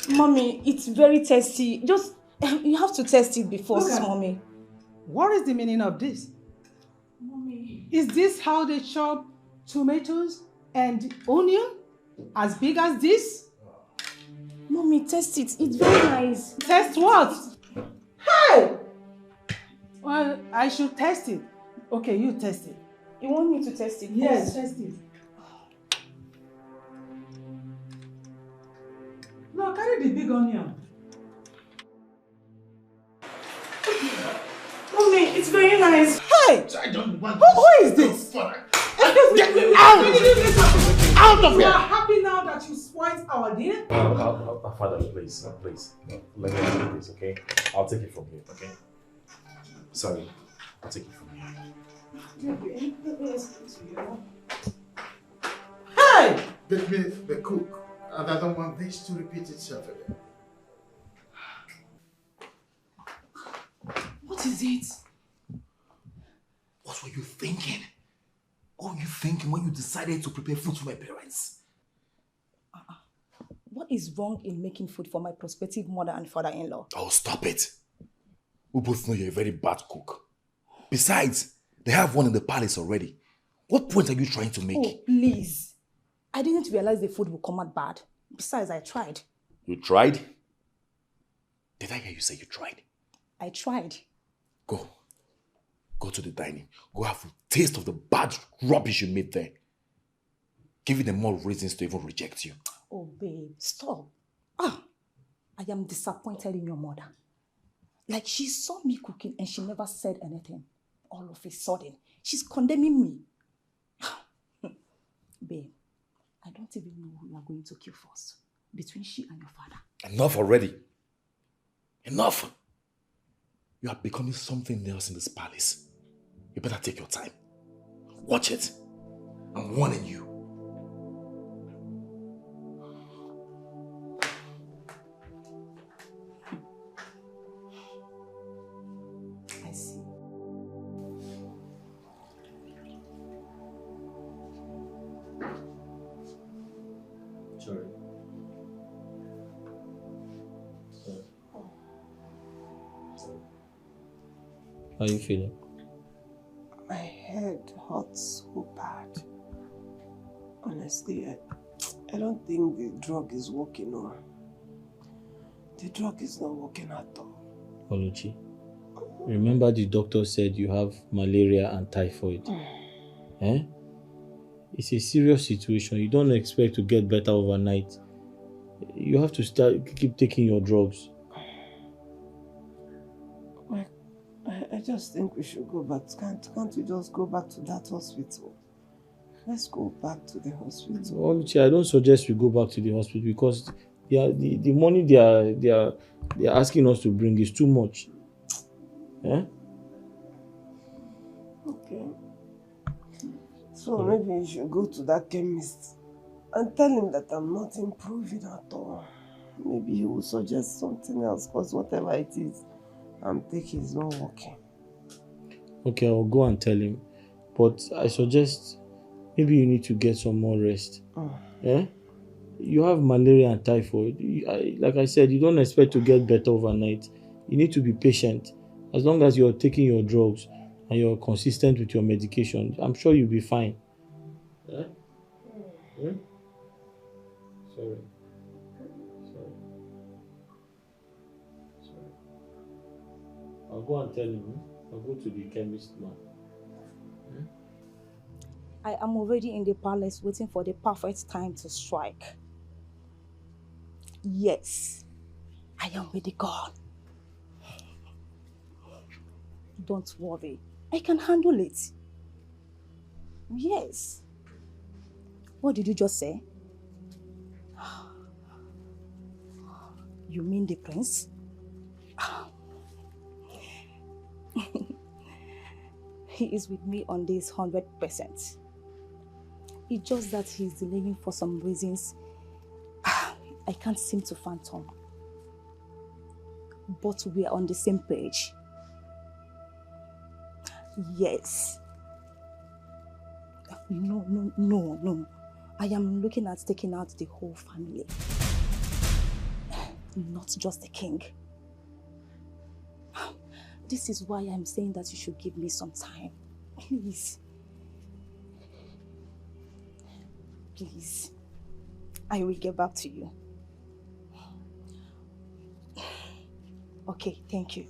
Mommy, it's very tasty. Just, you have to taste it before, mommy. What is the meaning of this? Mommy. Is this how they chop tomatoes and onion as big as this? Mommy, taste it. It's very nice. Test what? Hey! Well, I should test it. Okay, you test it. You want me to test it? Yes, first? test it. No, carry the big onion. Mommy, it's very nice. Hey! I don't want Who is this? Get out of You here! are happy now that you spoiled our dinner? Father, please, please. Let me do this, okay? I'll take it from here, okay? Sorry. Take it from here. Hey! Get me the cook, and I don't want this to repeat itself again. What is it? What were you thinking? What were you thinking when you decided to prepare food for my parents? What is wrong in making food for my prospective mother and father-in-law? Oh, stop it. We both know you're a very bad cook. Besides, they have one in the palace already. What point are you trying to make? Oh, please. I didn't realize the food would come out bad. Besides, I tried. You tried? Did I hear you say you tried? I tried. Go. Go to the dining. Go have a taste of the bad rubbish you made there. Giving them more reasons to even reject you. Oh, babe, stop. I am disappointed in your mother. Like, she saw me cooking and she never said anything. All of a sudden, she's condemning me. Babe, I don't even know who you are going to kill first. Between she and your father. Enough already. Enough. You are becoming something else in this palace. You better take your time. Watch it. I'm warning you. I see. Sorry. How are you feeling? My head hurts so bad. Honestly, I don't think the drug is working. No. The drug is not working at all. Oluchi, remember the doctor said you have malaria and typhoid. Eh? It's a serious situation. You don't expect to get better overnight. You have to keep taking your drugs. I just think we should go back. Can't we just go back to that hospital? Let's go back to the hospital. Oluchi, I don't suggest we go back to the hospital because the money they are asking us to bring is too much. Eh? Okay. So maybe you should go to that chemist and tell him that I'm not improving at all. Maybe he will suggest something else because whatever it is I'm taking is not working. Okay, I'll go and tell him. But I suggest maybe you need to get some more rest. Eh? You have malaria and typhoid. Like I said, you don't expect to get better overnight. You need to be patient. As long as you're taking your drugs and you're consistent with your medication, I'm sure you'll be fine. Eh? Hmm? Sorry. I'll go and tell him. I'll go to the chemist now. I am already in the palace waiting for the perfect time to strike. Yes, I am ready, God. Don't worry, I can handle it. Yes. What did you just say? You mean the prince? He is with me on this 100%. It's just that he's delaying for some reasons I can't seem to fathom. But we are on the same page. Yes. No. I am looking at taking out the whole family. Not just the king. This is why I'm saying that you should give me some time. Please. Please. I will get back to you. Okay, thank you.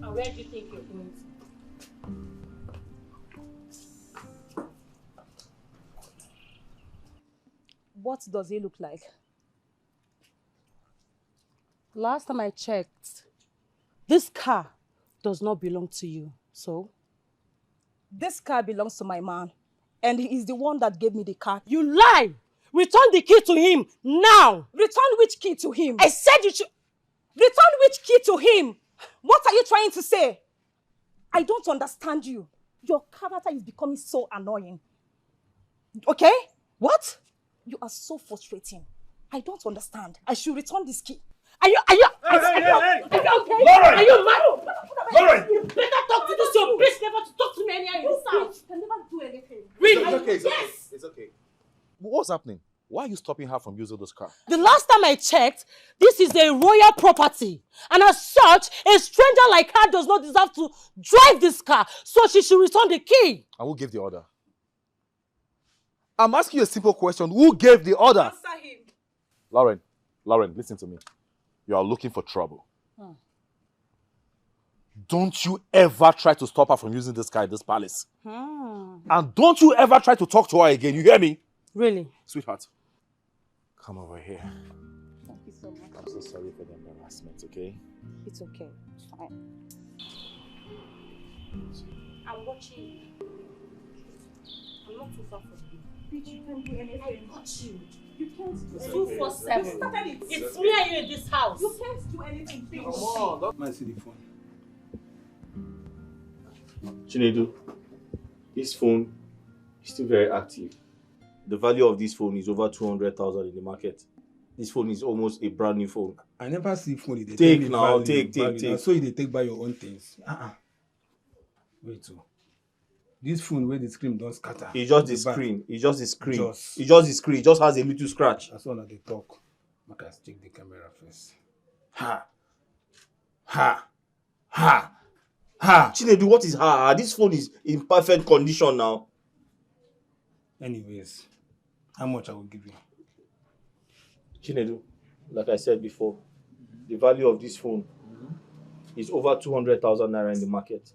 And where do you think you're going to? What does he look like? Last time I checked, this car does not belong to you, so? This car belongs to my man, and he is the one that gave me the car. You lie! Return the key to him, now! Return which key to him? I said you should... Return which key to him? What are you trying to say? I don't understand you. Your character is becoming so annoying. Okay? What? You are so frustrating. I don't understand. I should return this key. Are you okay? Lauren! Are you mad? Lauren! You better talk to this your bitch never to talk to me anyhow in this house. You can never do anything. Really? It's okay, Yes! It's okay. What's happening? Why are you stopping her from using this car? The last time I checked, this is a royal property. And as such, a stranger like her does not deserve to drive this car. So she should return the key. And who gave the order? I'm asking you a simple question. Who gave the order? Answer him. Lauren, listen to me. You are looking for trouble. Don't you ever try to stop her from using this car in this palace. And don't you ever try to talk to her again. You hear me? Really? Sweetheart, come over here. Thank you so much. I'm so sorry for the embarrassment, okay? It's okay. It's fine. I'm watching you. I'm not too far from you. Bitch, you can't do anything. I watch you. You can't do anything. 247. You started it. It's me and you in this house. You can't do anything, bitch. Come on, don't mind see the phone. Chinedu, this phone is still very active. The value of this phone is over 200,000 in the market. This phone is almost a brand new phone. I never see phone. They Take tell me now, value, take. Now, so they take by your own things. Wait, so this phone where the screen don't scatter. It's just the screen. It's just the screen. It's just the screen. It just has a little scratch. That's one of the talk. I can check the camera first. Chinedu, what is ha? This phone is in perfect condition now. Anyways, how much I will give you? Chinedu, like I said before, the value of this phone is over 200,000 naira in the market.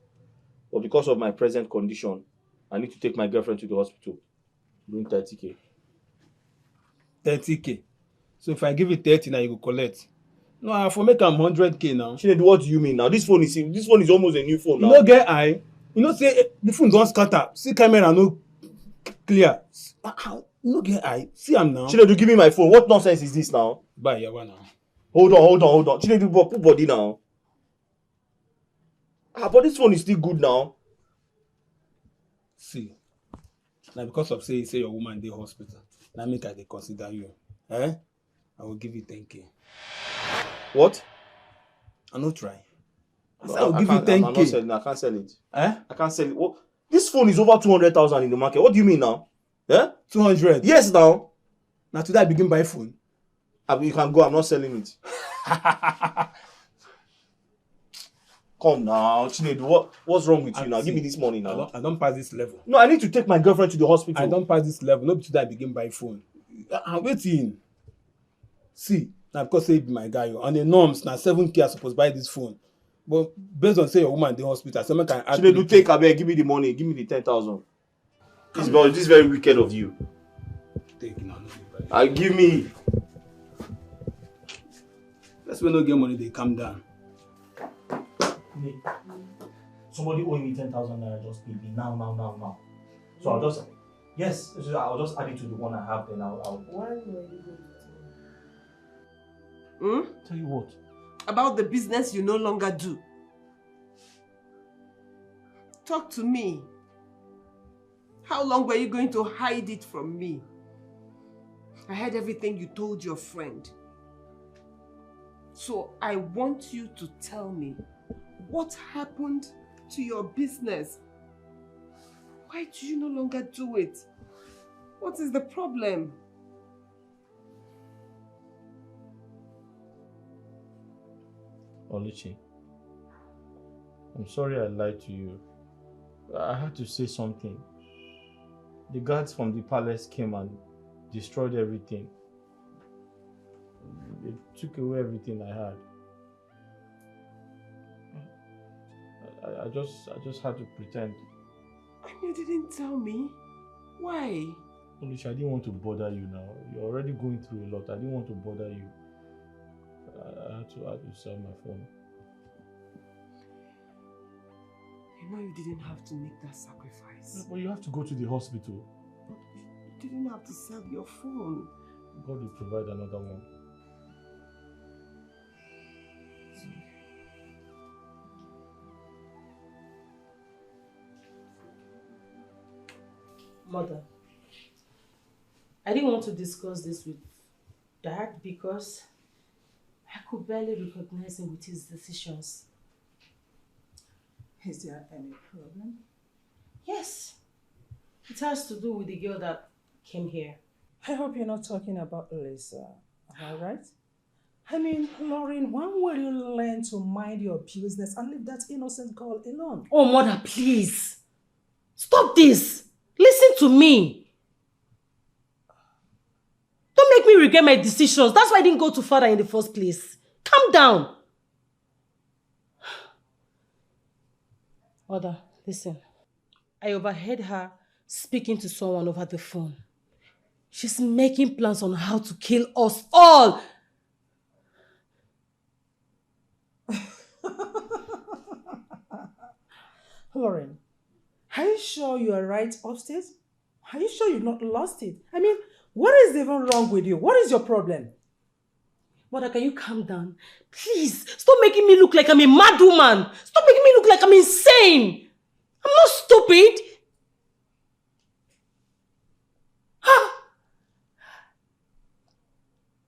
But because of my present condition, I need to take my girlfriend to the hospital. Bring 30K. 30K. So if I give you 30 now, you go collect. No, I for make am 100K now. Chinedu, what do you mean now? This phone is almost a new phone now. You no get eye. You know say the phone don't scatter. See camera no clear. You no get eye. See am now. Chinedu, give me my phone. What nonsense is this now? Buy yawa now. Hold on. Chinedu, put body now. But this phone is still good now. See. Now because of say your woman dey hospital. Now make I dey consider you. I will give you 10K. What? I no try. I'll give you 10K. I can't sell it. I can't sell it. What? This phone is over 200,000 in the market. What do you mean now? 200? Yes, now. Now today I begin buy phone. You can go. I'm not selling it. Come now, Chinedu. What's wrong with you now? Give me this money now. I don't pass this level. No, I need to take my girlfriend to the hospital. I don't pass this level. No, today I begin buy phone. I'm waiting. See, now because say be my guy, on the norms, now 7K I supposed buy this phone. But based on say your woman in the hospital, so I can add. Chinedu, take abeg, give me the money. Give me the 10,000. This is very wicked of you. Take now. Give me. Let's when no get money, they calm down. Somebody owing me 10,000 naira just paid me now. So I'll just I'll just add it to the one I have. Then I'll. Why were you going to tell you what? About the business you no longer do. Talk to me. How long were you going to hide it from me? I heard everything you told your friend. So I want you to tell me what happened to your business. Why do you no longer do it? What is the problem? Oluchi, I'm sorry I lied to you. I had to say something. The guards from the palace came and destroyed everything. They took away everything I had. I just had to pretend. And you didn't tell me? Why? Alicia, I didn't want to bother you now. You're already going through a lot. I didn't want to bother you. I had to sell my phone. You know you didn't have to make that sacrifice. But you have to go to the hospital. But you didn't have to sell your phone. God will provide another one. Mother, I didn't want to discuss this with Dad because I could barely recognize him with his decisions. Is there any problem? Yes. It has to do with the girl that came here. I hope you're not talking about Lisa, alright? I mean, Lauren, when will you learn to mind your business and leave that innocent girl alone? Oh, Mother, please. Stop this. Listen to me. Don't make me regret my decisions. That's why I didn't go to father in the first place. Calm down. Mother, listen. I overheard her speaking to someone over the phone. She's making plans on how to kill us all. Lauren, are you sure you are right upstairs? Are you sure you've not lost it? I mean, what is even wrong with you? What is your problem? Mother, can you calm down? Please, stop making me look like I'm a mad woman. Stop making me look like I'm insane. I'm not stupid.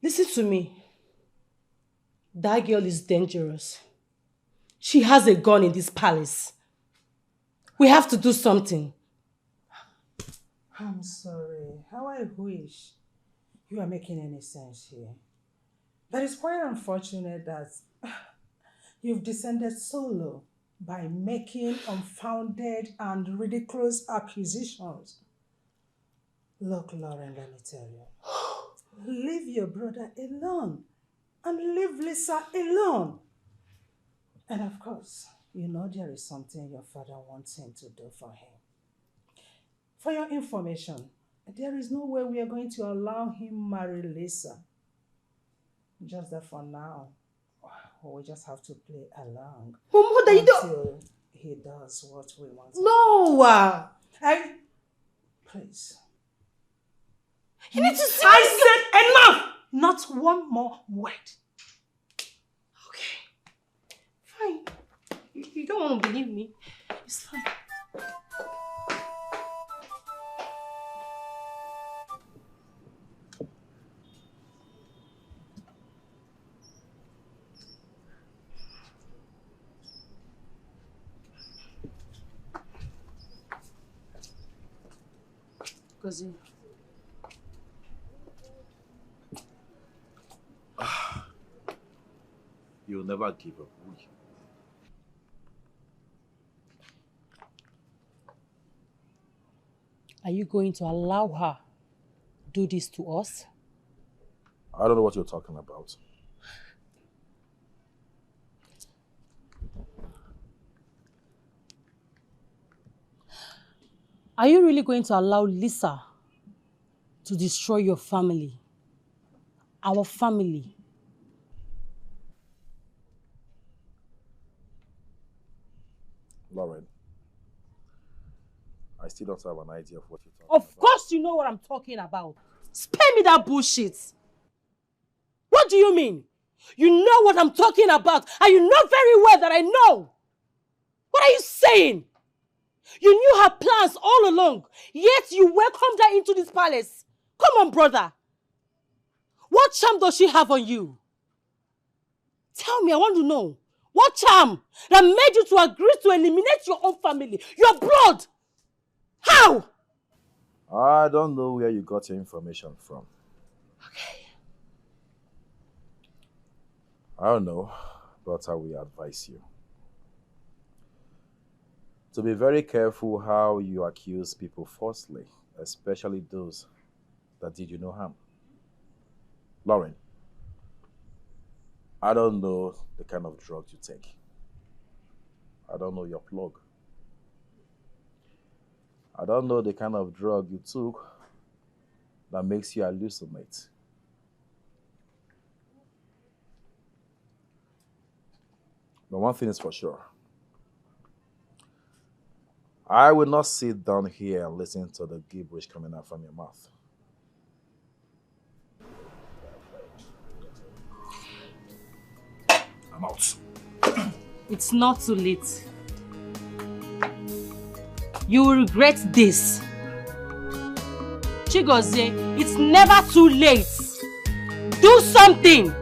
Listen to me. That girl is dangerous. She has a gun in this palace. We have to do something. I'm sorry. How I wish you are making any sense here. That is quite unfortunate that you've descended so low by making unfounded and ridiculous accusations. Look, Lauren, let me tell you. Leave your brother alone and leave Lisa alone. And of course, you know there is something your father wants him to do for him. For your information, there is no way we are going to allow him marry Lisa. Just that for now, we just have to play along. But Mother, you don't... Until he does what we want. No! Please. You need to see... I said enough! Not one more word. Okay. Fine. You don't want to believe me. It's fine. Cousin. You'll never give up, will you? Are you going to allow her do this to us? I don't know what you're talking about. Are you really going to allow Lisa to destroy your family? Our family? Lauren, I still don't have an idea of what you're talking Of course you know what I'm talking about. Spare me that bullshit. What do you mean? You know what I'm talking about, and you know very well that I know. What are you saying? You knew her plans all along, yet you welcomed her into this palace. Come on, brother. What charm does she have on you? Tell me, I want to know. What charm that made you to agree to eliminate your own family, your blood? How? I don't know where you got your information from. Okay. I don't know, but I will advise you to be very careful how you accuse people falsely, especially those that did you no harm. Lauren, I don't know the kind of drugs you take. I don't know your plug. I don't know the kind of drug you took that makes you hallucinate. But one thing is for sure. I will not sit down here and listen to the gibberish coming out from your mouth. I'm out. It's not too late. You will regret this. Chigozie, it's never too late. Do something!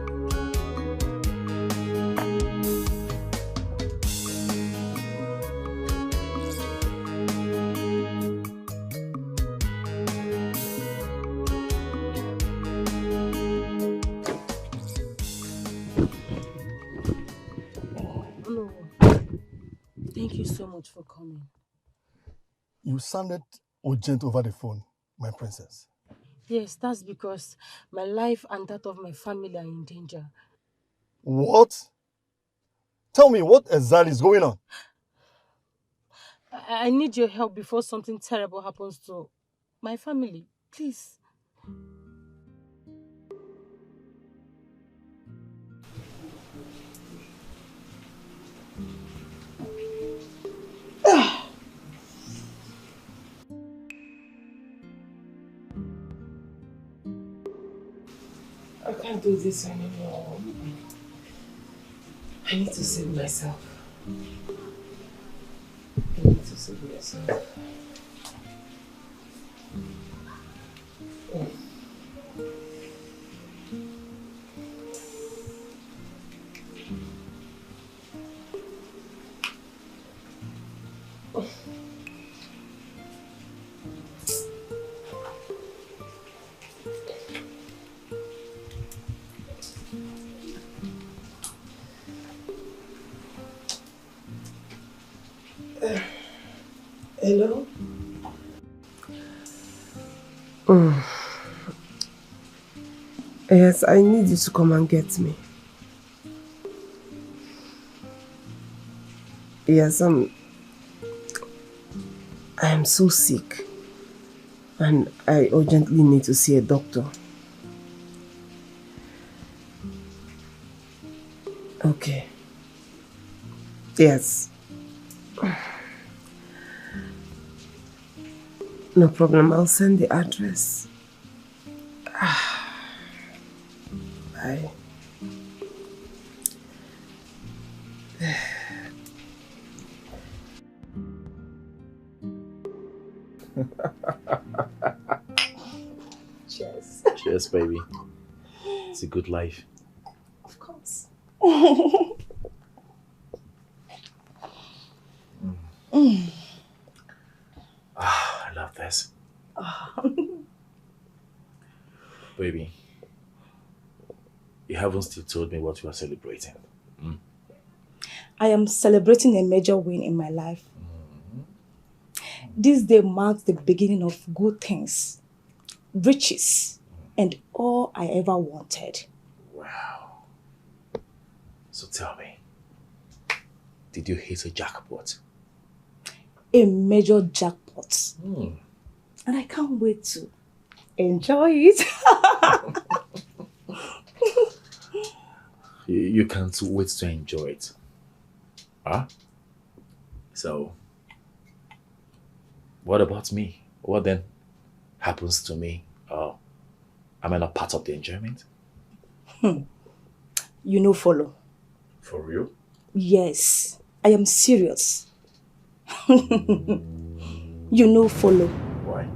No. Thank you so much for coming. You sounded urgent over the phone, my princess. Yes, that's because my life and that of my family are in danger. What? Tell me, what exactly is going on? I need your help before something terrible happens to my family. Please. I can't do this anymore. I need to save myself. I need to save myself. Hello? Yes, I need you to come and get me. Yes, I am so sick and I urgently need to see a doctor. Okay. Yes. No problem, I'll send the address. Bye. Cheers. Cheers, baby. It's a good life. Of course. I love this. Baby, you haven't still told me what you are celebrating. I am celebrating a major win in my life. This day marks the beginning of good things, riches, and all I ever wanted. Wow. So tell me, did you hit a jackpot? A major jackpot. And I can't wait to enjoy it. You can't wait to enjoy it. Huh? So, what about me? What then happens to me? Am I not part of the enjoyment? You know, follow. For real? Yes, I am serious. You know, follow. Why?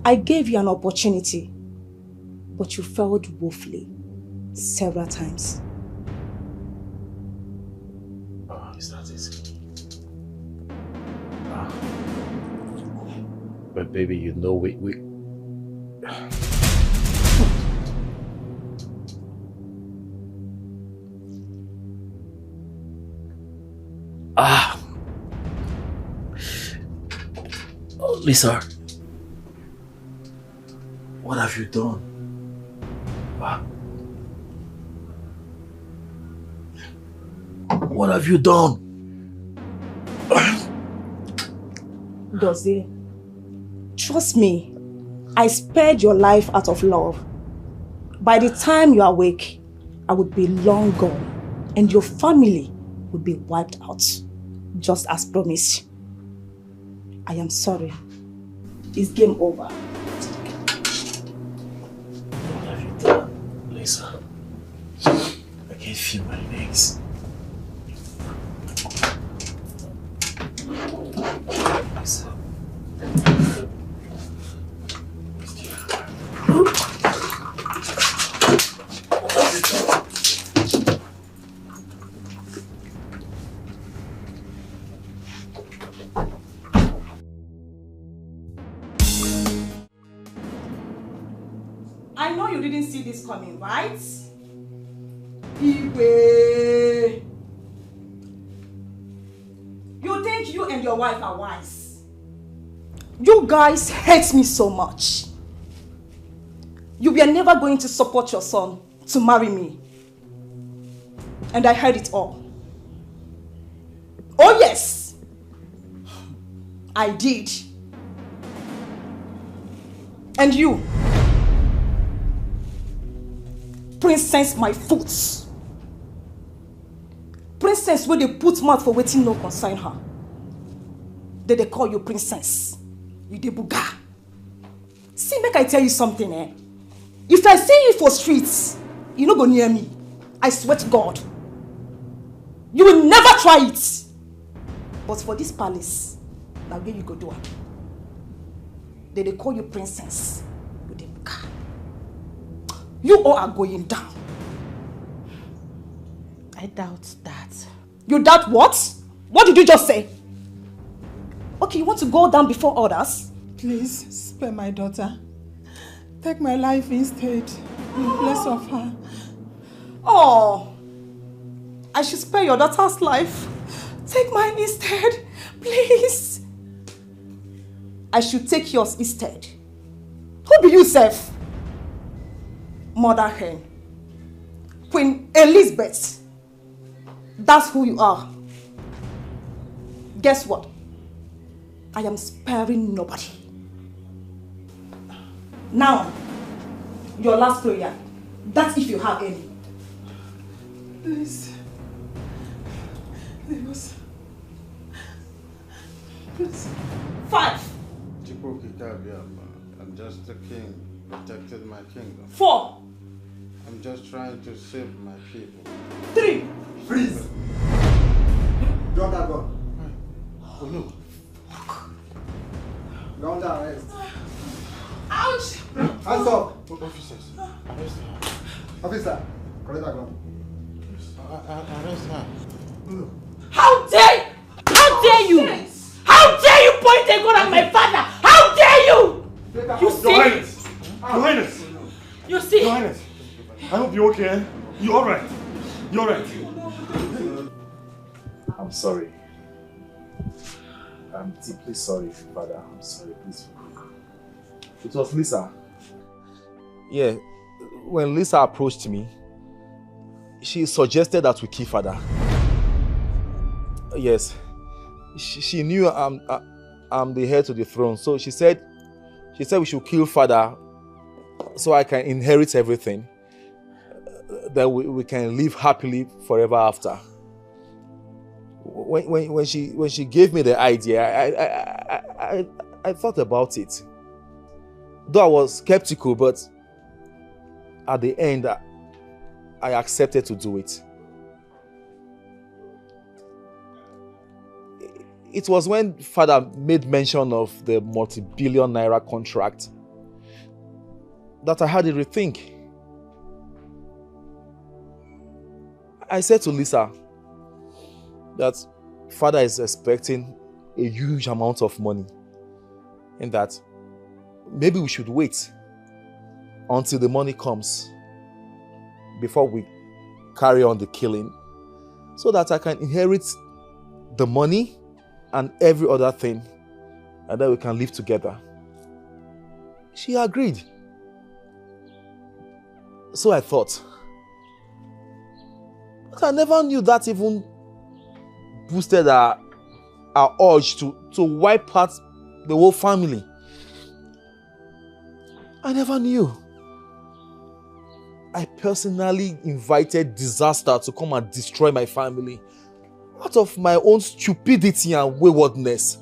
I gave you an opportunity, but you failed woefully several times. Oh, is that it? But baby, you know we Oh, Lisa, what have you done? What have you done? Dozie, trust me, I spared your life out of love. By the time you awake, I would be long gone and your family would be wiped out, just as promised. I am sorry. It's game over. What have you done, Lisa? I can't feel my legs. Lisa. I know you didn't see this coming, right? Iwe. You think you and your wife are wise? You guys hate me so much. You were never going to support your son to marry me. And I heard it all. Oh yes, I did. And you, princess my foot. Princess where they put mouth for waiting no concern her. Then they call you princess. You dey buga. See, make I tell you something, eh? If I see you for streets, you no go near me. I swear to God. You will never try it. But for this palace, now where you go do it. Then they call you princess. You dey buga. You all are going down. I doubt that. You doubt what? What did you just say? Okay, you want to go down before others? Please, spare my daughter. Take my life instead, in place of her. Oh, I should spare your daughter's life. Take mine instead, please. I should take yours instead. Who be you, Seth? Mother hen. Queen Elizabeth. That's who you are. Guess what? I am sparing nobody. Now, your last prayer. That's if you have any. Please. Please. 5. I'm just the king, protected my kingdom. 4. I'm just trying to save my people. 3. Freeze! Drop that gun. Oh no. You're under arrest. Ouch! Hands up! Officers, arrest her. Officer, collect that gun. Arrest her. How dare you? How dare you point a gun at my father? How dare you? You see? Your Highness! Your Highness! You see? Your Highness! I hope you're okay. You're alright. You're alright. I'm sorry. I'm deeply sorry, Father. I'm sorry. Please forgive me. It was Lisa. Yeah, when Lisa approached me, she suggested that we kill Father. Yes, she knew I'm the heir to the throne, so she said we should kill Father so I can inherit everything. That we can live happily forever after. When she gave me the idea, I thought about it. Though I was skeptical, but at the end, I accepted to do it. It was when Father made mention of the multi-billion naira contract that I had a rethink. I said to Lisa that Father is expecting a huge amount of money and that maybe we should wait until the money comes before we carry on the killing so that I can inherit the money and every other thing and then we can live together. She agreed. So I thought. But I never knew that even boosted her her urge to wipe out the whole family. I never knew. I personally invited disaster to come and destroy my family out of my own stupidity and waywardness.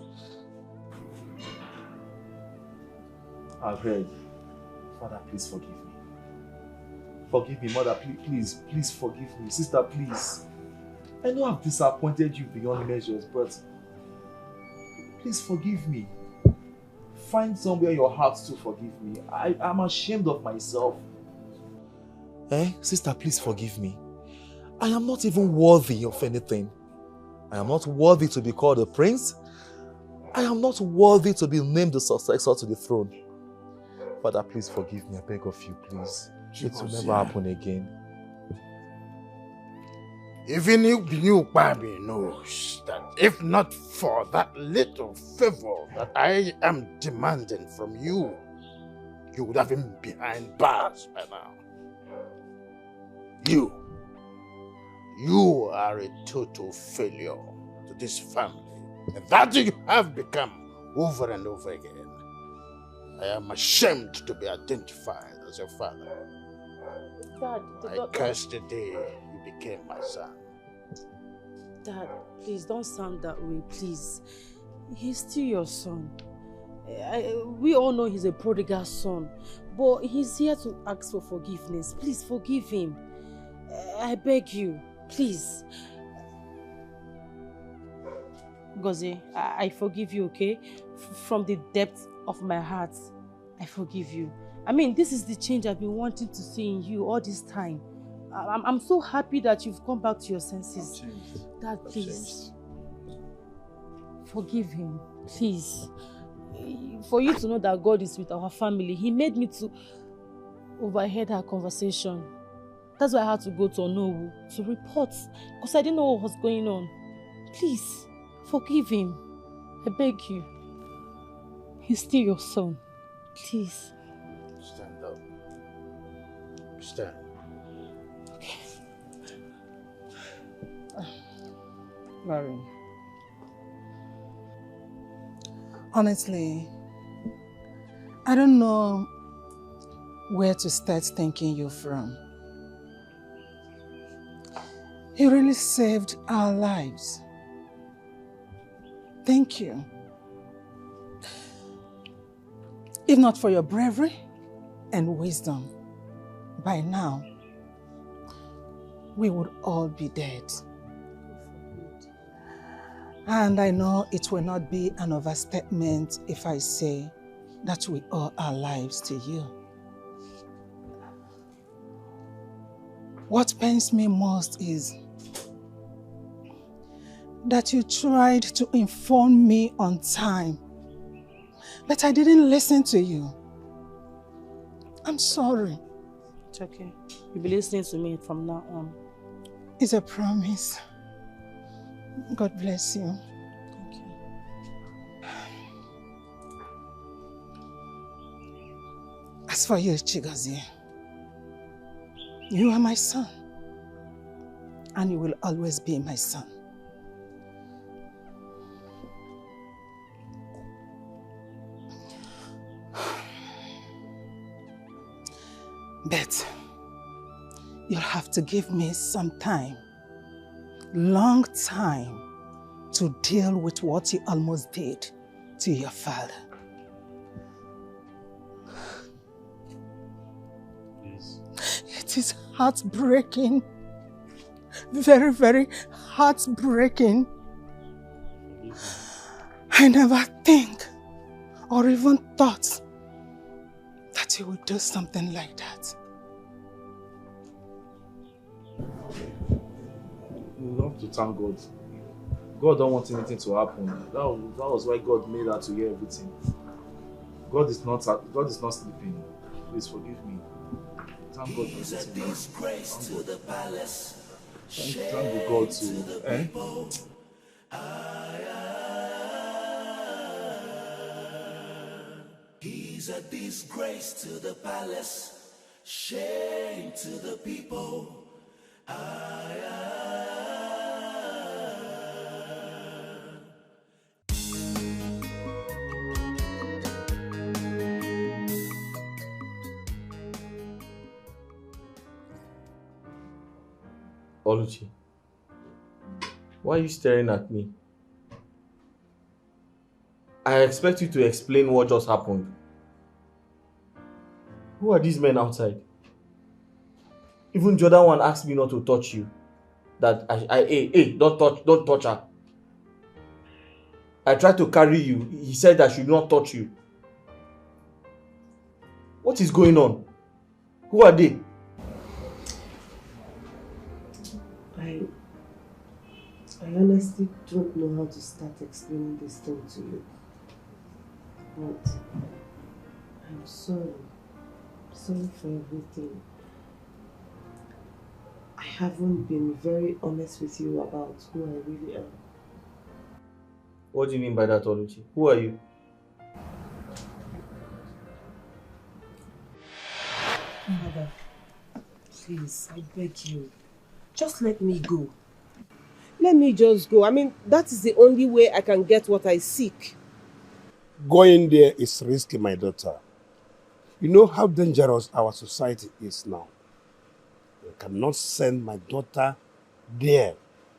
I've heard. Father, please forgive me. Forgive me, Mother, please forgive me. Sister, please. I know I've disappointed you beyond measures, but please forgive me. Find somewhere in your heart to forgive me. I'm ashamed of myself. Sister, please forgive me. I am not even worthy of anything. I am not worthy to be called a prince. I am not worthy to be named the successor to the throne. Father, please forgive me. I beg of you, please. It will never happen again. Even you, Bobby, knows that if not for that little favor that I am demanding from you, you would have been behind bars by now. You are a total failure to this family. And that you have become over and over again. I am ashamed to be identified as your father. Dad, I curse the day you became my son. Dad, please don't sound that way, please. He's still your son. We all know he's a prodigal son, but he's here to ask for forgiveness. Please forgive him. I beg you, please. Gozie, I forgive you, okay? From the depth of my heart, I forgive you. I mean, this is the change I've been wanting to see in you all this time. I'm so happy that you've come back to your senses. Dad, please. Forgive him, please. For you to know that God is with our family, he made me to overheard our conversation. That's why I had to go to Nollywood to report, because I didn't know what was going on. Please, forgive him. I beg you. He's still your son. Please. Stand up. Stand. Okay. Larry. Honestly, I don't know where to start thanking you from. You really saved our lives. Thank you. If not for your bravery and wisdom, by now, we would all be dead. And I know it will not be an overstatement if I say that we owe our lives to you. What pains me most is that you tried to inform me on time, but I didn't listen to you. I'm sorry. It's okay. You'll be listening to me from now on. It's a promise. God bless you. Thank you. As for you, Chigozie, you are my son, and you will always be my son. But you'll have to give me some time, long time, to deal with what you almost did to your father. Please. It is heartbreaking. Very, very heartbreaking. I never think or even thought that you would do something like that. We have to thank God. God don't want anything to happen. That was why God made her to hear everything. God is not sleeping. Please forgive me. Thank God for everything. Disgrace to the palace. Thank the God too. He's a disgrace to the palace, shame to the people. Oluchi, why are you staring at me? I expect you to explain what just happened. Who are these men outside? Even the other one asked me not to touch you. That hey, don't touch her. I tried to carry you. He said I should not touch you. What is going on? Who are they? I honestly don't know how to start explaining this thing to you. But I'm sorry. Sorry for everything. I haven't been very honest with you about who I really am. What do you mean by that, Oluchi? Who are you? Mother, please, I beg you. Just let me go. Let me just go. I mean, that is the only way I can get what I seek. Going there is risky, my daughter. You know how dangerous our society is now. I cannot send my daughter there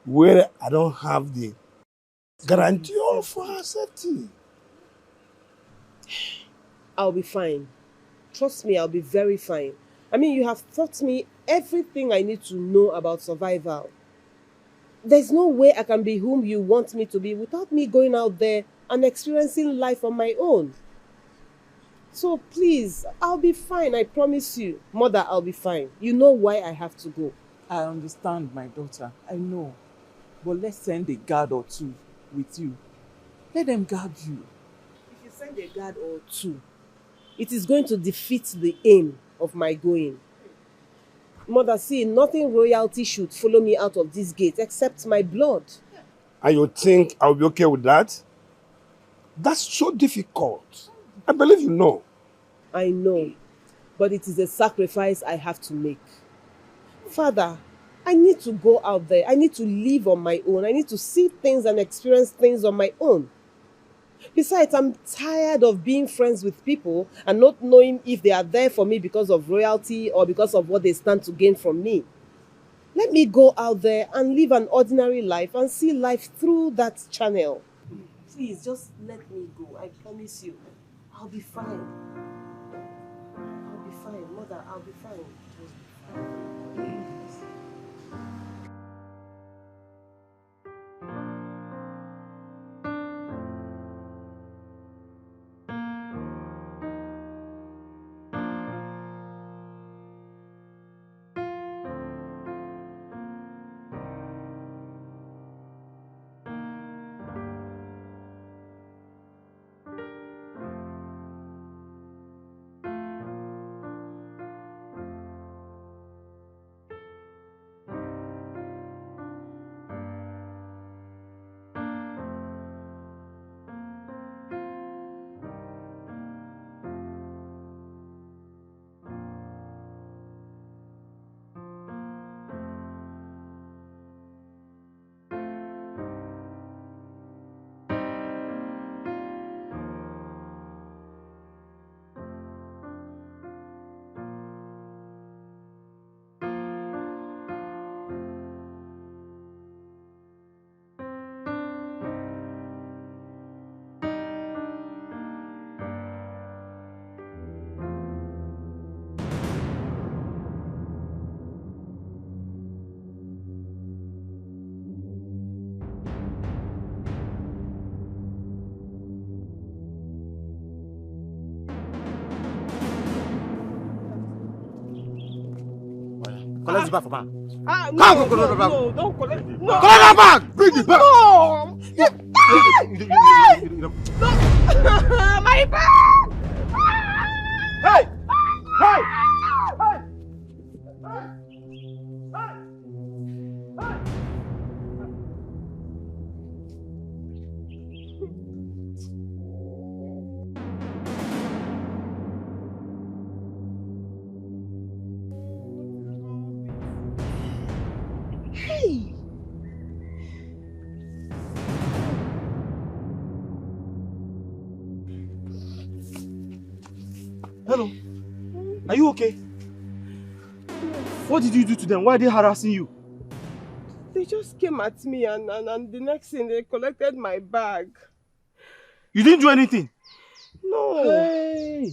where I don't have the guarantee of her safety. I'll be fine. Trust me, I'll be very fine. I mean, you have taught me everything I need to know about survival. There's no way I can be whom you want me to be without me going out there and experiencing life on my own. So please, I'll be fine, I promise you. Mother, I'll be fine. You know why I have to go. I understand, my daughter. I know. But let's send a guard or two with you. Let them guard you. If you send a guard or two, it is going to defeat the aim of my going. Mother, see, nothing royalty should follow me out of this gate except my blood. And you think I'll be okay with that? That's so difficult. I believe you know. I know, but it is a sacrifice I have to make. Father, I need to go out there. I need to live on my own. I need to see things and experience things on my own. Besides, I'm tired of being friends with people and not knowing if they are there for me because of royalty or because of what they stand to gain from me. Let me go out there and live an ordinary life and see life through that channel. Please, just let me go. I promise you. I'll be fine. I'll be fine. Mother, I'll be fine. Collect the bag from her. No, don't collect. No. Collect that bag! Bring the bag! No! My bag! Hey! Hey! Hey! Hello. Are you okay? What did you do to them? Why are they harassing you? They just came at me and the next thing they collected my bag. You didn't do anything? No. Hey!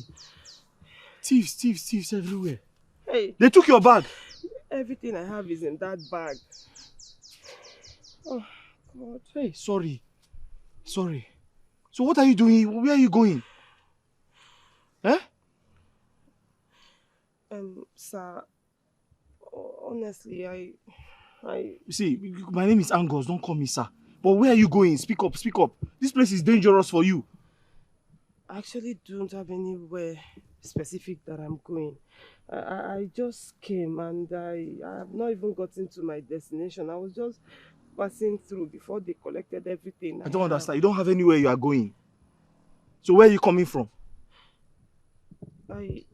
Thieves everywhere. Hey. They took your bag? Everything I have is in that bag. Oh, God. Hey, sorry. So what are you doing? Where are you going? Eh? Sir, honestly, I... See, my name is Angus, don't call me sir. But where are you going? Speak up. This place is dangerous for you. I actually don't have anywhere specific that I'm going. I just came and I have not even gotten to my destination. I was just passing through before they collected everything. I don't understand. You don't have anywhere you are going. So where are you coming from? I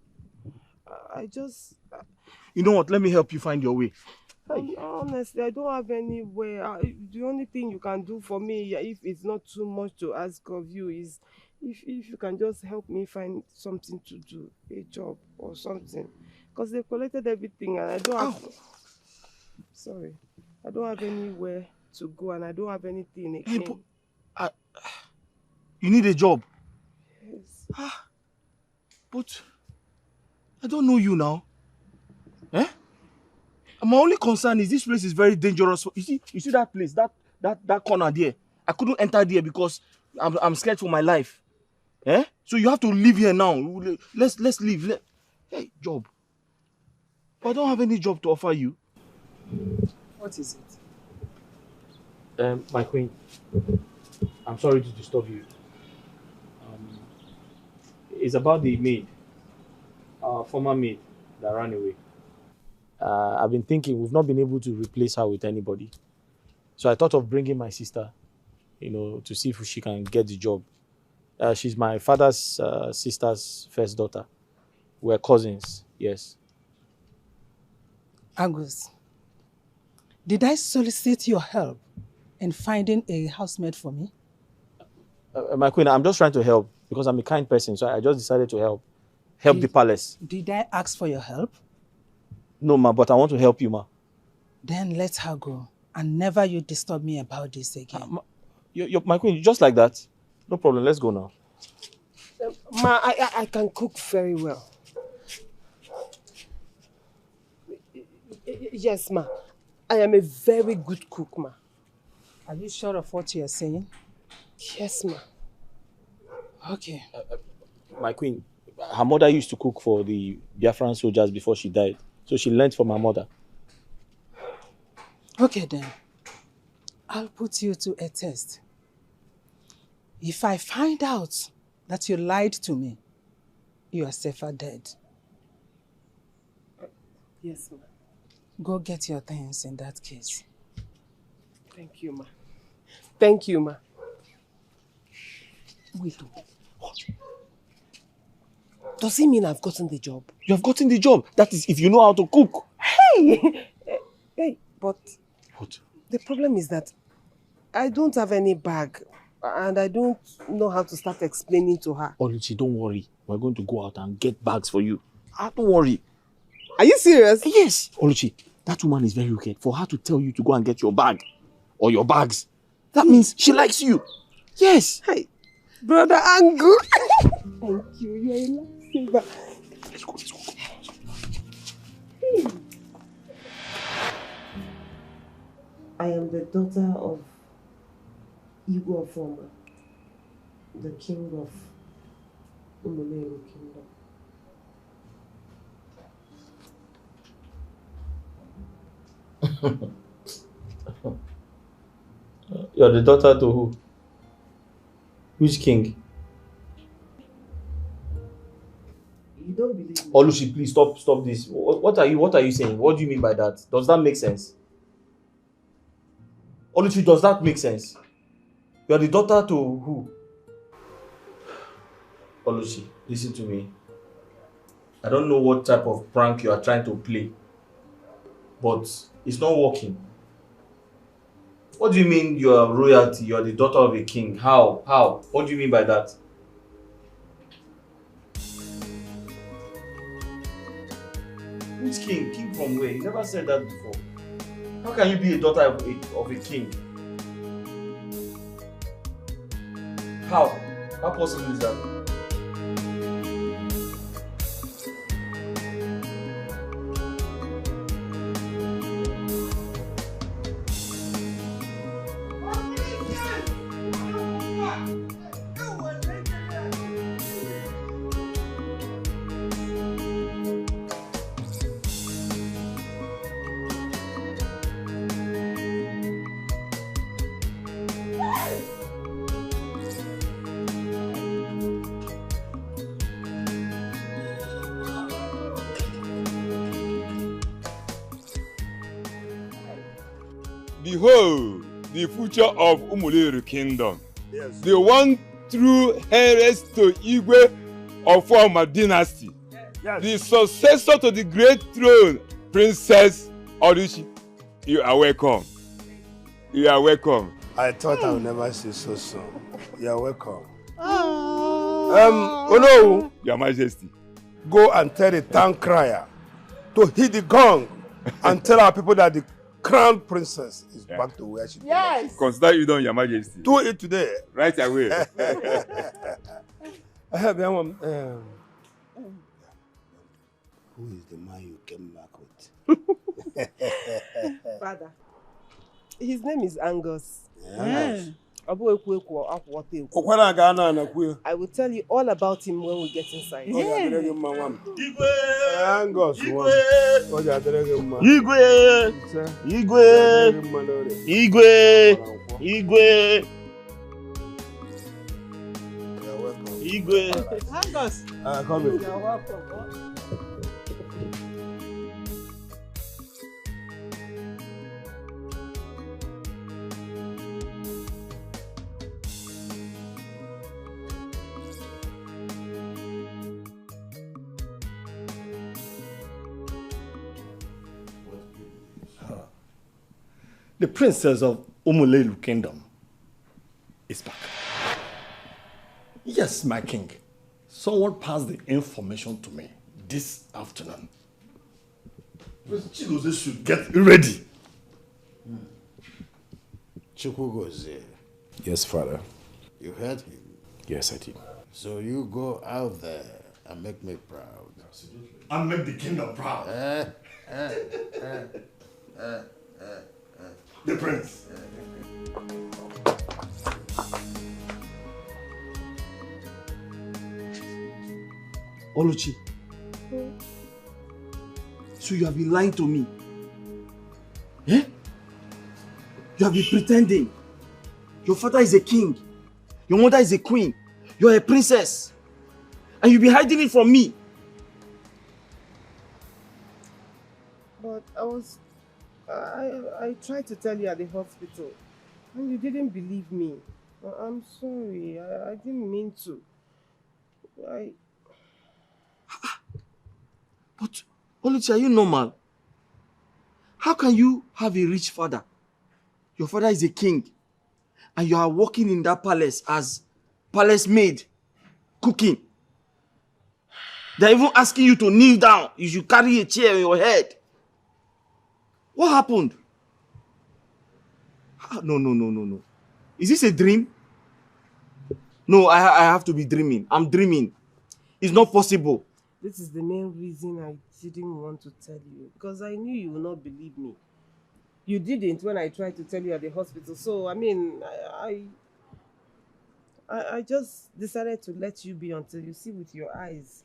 just... You know what? Let me help you find your way. Honestly, I don't have anywhere. The only thing you can do for me, if it's not too much to ask of you, is if you can just help me find something to do, a job or something. Because they collected everything and I don't have... Sorry. I don't have anywhere to go and I don't have anything again. You need a job? Yes. But I don't know you now. Eh? My only concern is this place is very dangerous. You see that place, that corner there. I couldn't enter there because I'm scared for my life. Eh? So you have to leave here now. Let's leave. Hey, job. But I don't have any job to offer you. What is My queen, I'm sorry to disturb you. It's about the maid, our former maid that ran away. I've been thinking we've not been able to replace her with anybody. So I thought of bringing my sister, to see if she can get the job. She's my father's sister's first daughter. We're cousins, yes. Angus, did I solicit your help in finding a housemaid for me? My queen, I'm just trying to help because I'm a kind person, so I just decided to help the palace. Did I ask for your help? No, ma, but I want to help you, ma. Then let her go, and never you disturb me about this again. My queen, just like that. No problem, let's go now. Ma, I can cook very well. Yes, ma. I am a very good cook, ma. Are you sure of what you're saying? Yes, ma. Okay. My queen, her mother used to cook for the Biafran soldiers before she died. So she learned from her mother. Okay then. I'll put you to a test. If I find out that you lied to me, you are safer dead. Yes, ma. Go get your things in that case. Thank you, ma. Thank you, ma. Wait. Does it mean I've gotten the job? You have gotten the job. That is if you know how to cook. Hey! Hey, but... What? The problem is that I don't have any bag and I don't know how to start explaining to her. Oluchi, don't worry. We're going to go out and get bags for you. Don't worry. Are you serious? Yes. Oluchi, that woman is very wicked. For her to tell you to go and get your bag or your bags, that means she likes you. Yes. Hey, Brother Angu. Thank you. You're a lifesaver. Let's go. Hey. I am the daughter of Igwe Ofoma, the king of Umuleru Kingdom. You're the daughter to who? Which king? You don't believe me? Oluchi, please stop this. What are you saying? What do you mean by that? Does that make sense? Oluchi, does that make sense? You're the daughter to who? Oluchi, listen to me. I don't know what type of prank you are trying to play, but it's not working. What do you mean you are royalty? You are the daughter of a king. How? What do you mean by that? Which king? King from where? You never said that before. How can you be a daughter of a king? How? How possible is that? Behold, the future of Umuleru Kingdom. Yes. The one true heiress to Igwe of Former Dynasty. Yes. The successor to the great throne, Princess Oluchi. You are welcome. You are welcome. I thought I would never see so soon. You are welcome. Oh no! Your Majesty. Go and tell the town crier to hit the gong and tell our people that the crown princess is back to where she belongs. Yes. Consider you done, Your Majesty. Do it today. Right away. Who is the man you came back with? Father, his name is Angus. Angus. I will tell you all about him when we get inside. Angus. Igwe. Angus. Come in. You're welcome. The princess of Umulelu Kingdom is back. Yes, my king. Someone passed the information to me this afternoon. Chigozie should get ready. Chukwugozie. Yes, father. You heard him? Yes, I did. So you go out there and make me proud. Absolutely. And make the kingdom proud. The prince. Oluchi. So you have been lying to me. Eh? You have been pretending. Your father is a king. Your mother is a queen. You are a princess. And you've been hiding it from me. But I tried to tell you at the hospital, and you didn't believe me. I'm sorry. I didn't mean to. But, Oluchi, are you normal? How can you have a rich father? Your father is a king, and you are working in that palace as palace maid, cooking. They're even asking you to kneel down. You should carry a chair on your head. What happened? No. Is this a dream? No, I have to be dreaming. I'm dreaming. It's not possible. This is the main reason I didn't want to tell you, because I knew you would not believe me. You didn't when I tried to tell you at the hospital. So, I mean, I just decided to let you be until you see with your eyes.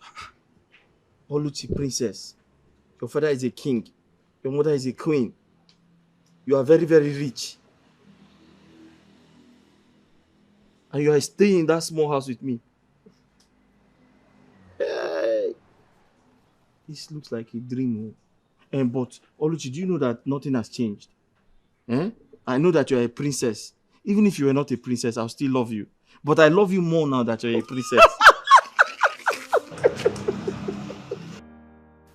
Oluchi, princess, your father is a king. Your mother is a queen. You are very, very rich. And you are staying in that small house with me. Hey. This looks like a dream. But, Oluchi, do you know that nothing has changed? I know that you are a princess. Even if you were not a princess, I'll still love you. But I love you more now that you're a princess.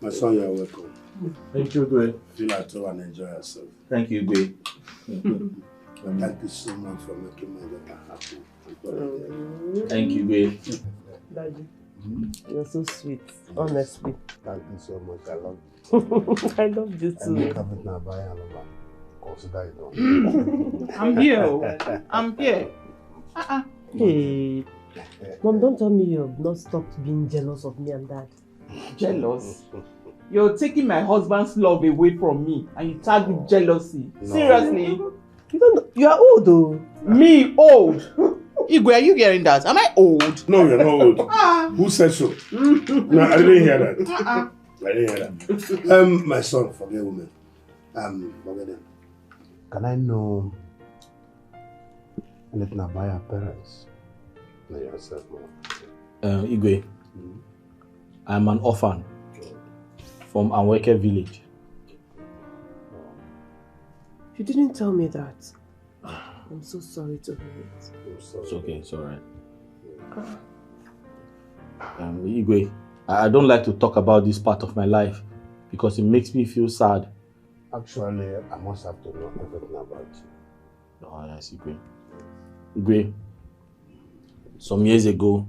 My son, you are welcome. Thank you, Gwe. Feel at home and enjoy yourself. Thank you, Gwe. Thank you so much for making my daughter happy. Thank you, Gwe. Daddy, you're so sweet, honestly. Thank you so much. I love you. I love you too. consider it done. I'm here. I'm here. Hey, Mom, don't tell me you've not stopped being jealous of me and Dad. Jealous? You're taking my husband's love away from me and you tag with jealousy. No. Seriously? You don't know, you are old though. Me old? Igwe, are you hearing that? Am I old? No, you're not old. Who said so? No, I didn't hear that. I didn't hear that. My son, forget women. Forget them. Can I know anything about your parents? No, yourself, Mom. Igwe, I'm an orphan from Anweke village. You didn't tell me that. I'm so sorry to hear it. It's okay, it's alright. Igwe, I don't like to talk about this part of my life because it makes me feel sad. Actually, I must have to know everything about you. Oh, yes, Igwe. Igwe, some years ago,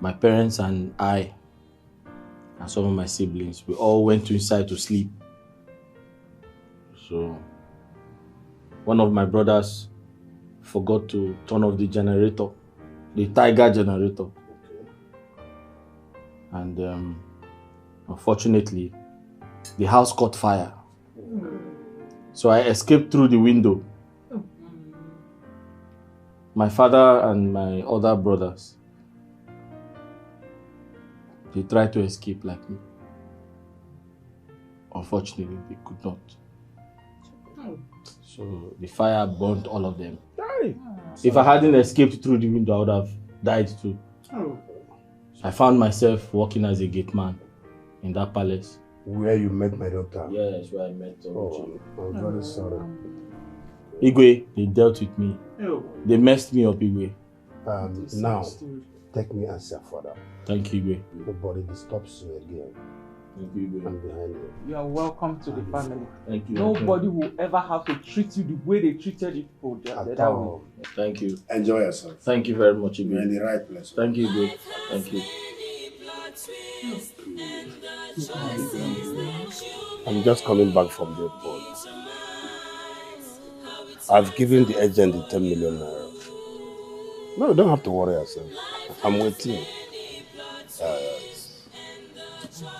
my parents and I and some of my siblings, we all went inside to sleep. So, one of my brothers forgot to turn off the generator, the Tiger generator. And unfortunately, the house caught fire. So I escaped through the window. My father and my other brothers, they tried to escape like me. Unfortunately, they could not. So the fire burnt all of them. If I hadn't escaped through the window, I would have died too. I found myself working as a gate man in that palace. Where you met my daughter? Yes, where I met her. I'm very sorry. Igwe, they dealt with me. They messed me up, Igwe. Now, take me as your father. Thank you, Igwe. Nobody disturbs you again. Thank you, Igwe. I'm behind you. You are welcome to the family. Thank you. Nobody will ever have to treat you the way they treated you for the other way. Thank you. Enjoy yourself. Thank you very much, Igwe. You're in the right place. Thank you, Igwe. Thank you. I'm just coming back from the airport. I've given the agent the 10 million naira. No, you don't have to worry yourself. I'm waiting.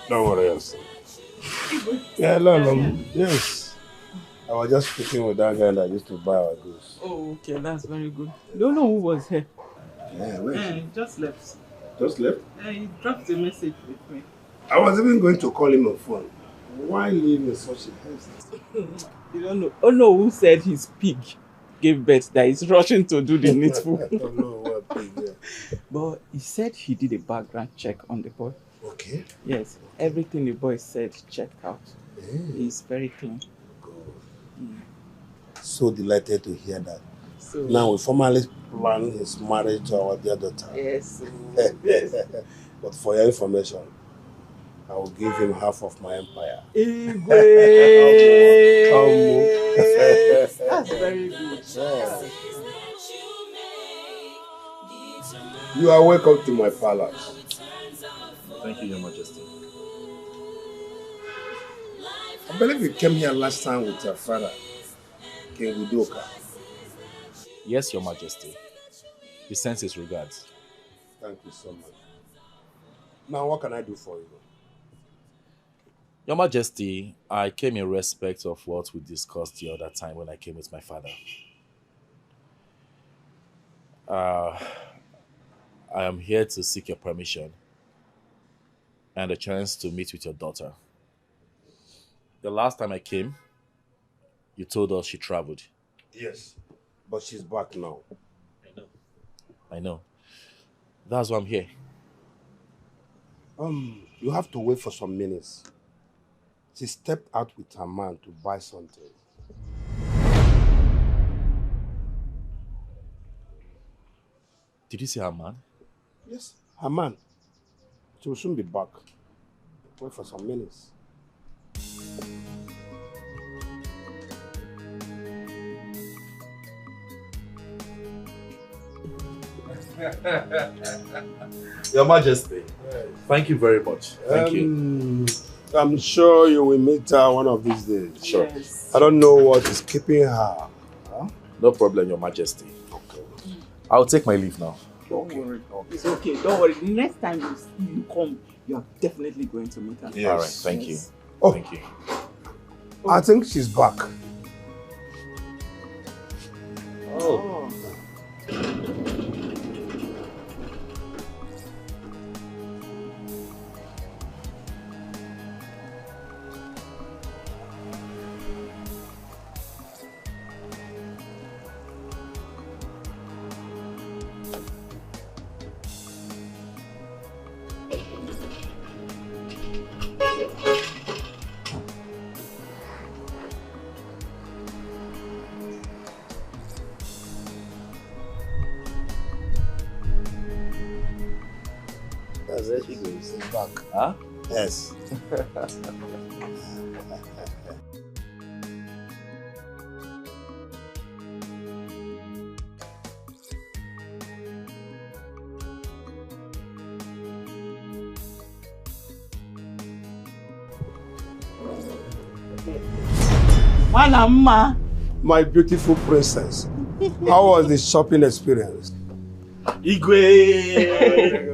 Don't worry yourself. Yeah, no. Yes. I was just speaking with that guy that used to buy our goods. Oh, okay, that's very good. Don't know who was here. Yeah, where is He just left. Just left? He dropped a message with me. I was even going to call him on phone. Why leave in such a haste? You don't know. Oh no, who said his pig gave birth that he's rushing to do the needful? I don't know what pig, yeah. But he said he did a background check on the boy. Okay. Yes, everything the boy said checked out. He's very clean. So delighted to hear that. So, now we formally plan his marriage to our dear daughter. Yes. But for your information, I will give him half of my empire. That's very good. You are welcome to my palace. Thank you, Your Majesty. I believe you came here last time with your father, King Udoka. Yes, Your Majesty. He sends his regards. Thank you so much. Now, what can I do for you? Your Majesty, I came in respect of what we discussed the other time when I came with my father. I am here to seek your permission and a chance to meet with your daughter. The last time I came, you told us she traveled. Yes, but she's back now. I know. That's why I'm here. You have to wait for some minutes. She stepped out with her man to buy something. Did you see her man? Yes, her man. She will soon be back. Wait for some minutes. Your Majesty, thank you very much. Thank you. I'm sure you will meet her one of these days. Sure. Yes. I don't know what is keeping her. Huh? No problem, Your Majesty. Okay. I'll take my leave now. Don't worry. It's okay. Don't worry. The next time you come, you are definitely going to meet her. Yes. All right, thank you. Oh. Thank you. I think she's back. Oh. There she goes. She's back. Huh? Yes. Manama. My beautiful princess, how was the shopping experience? Igwe!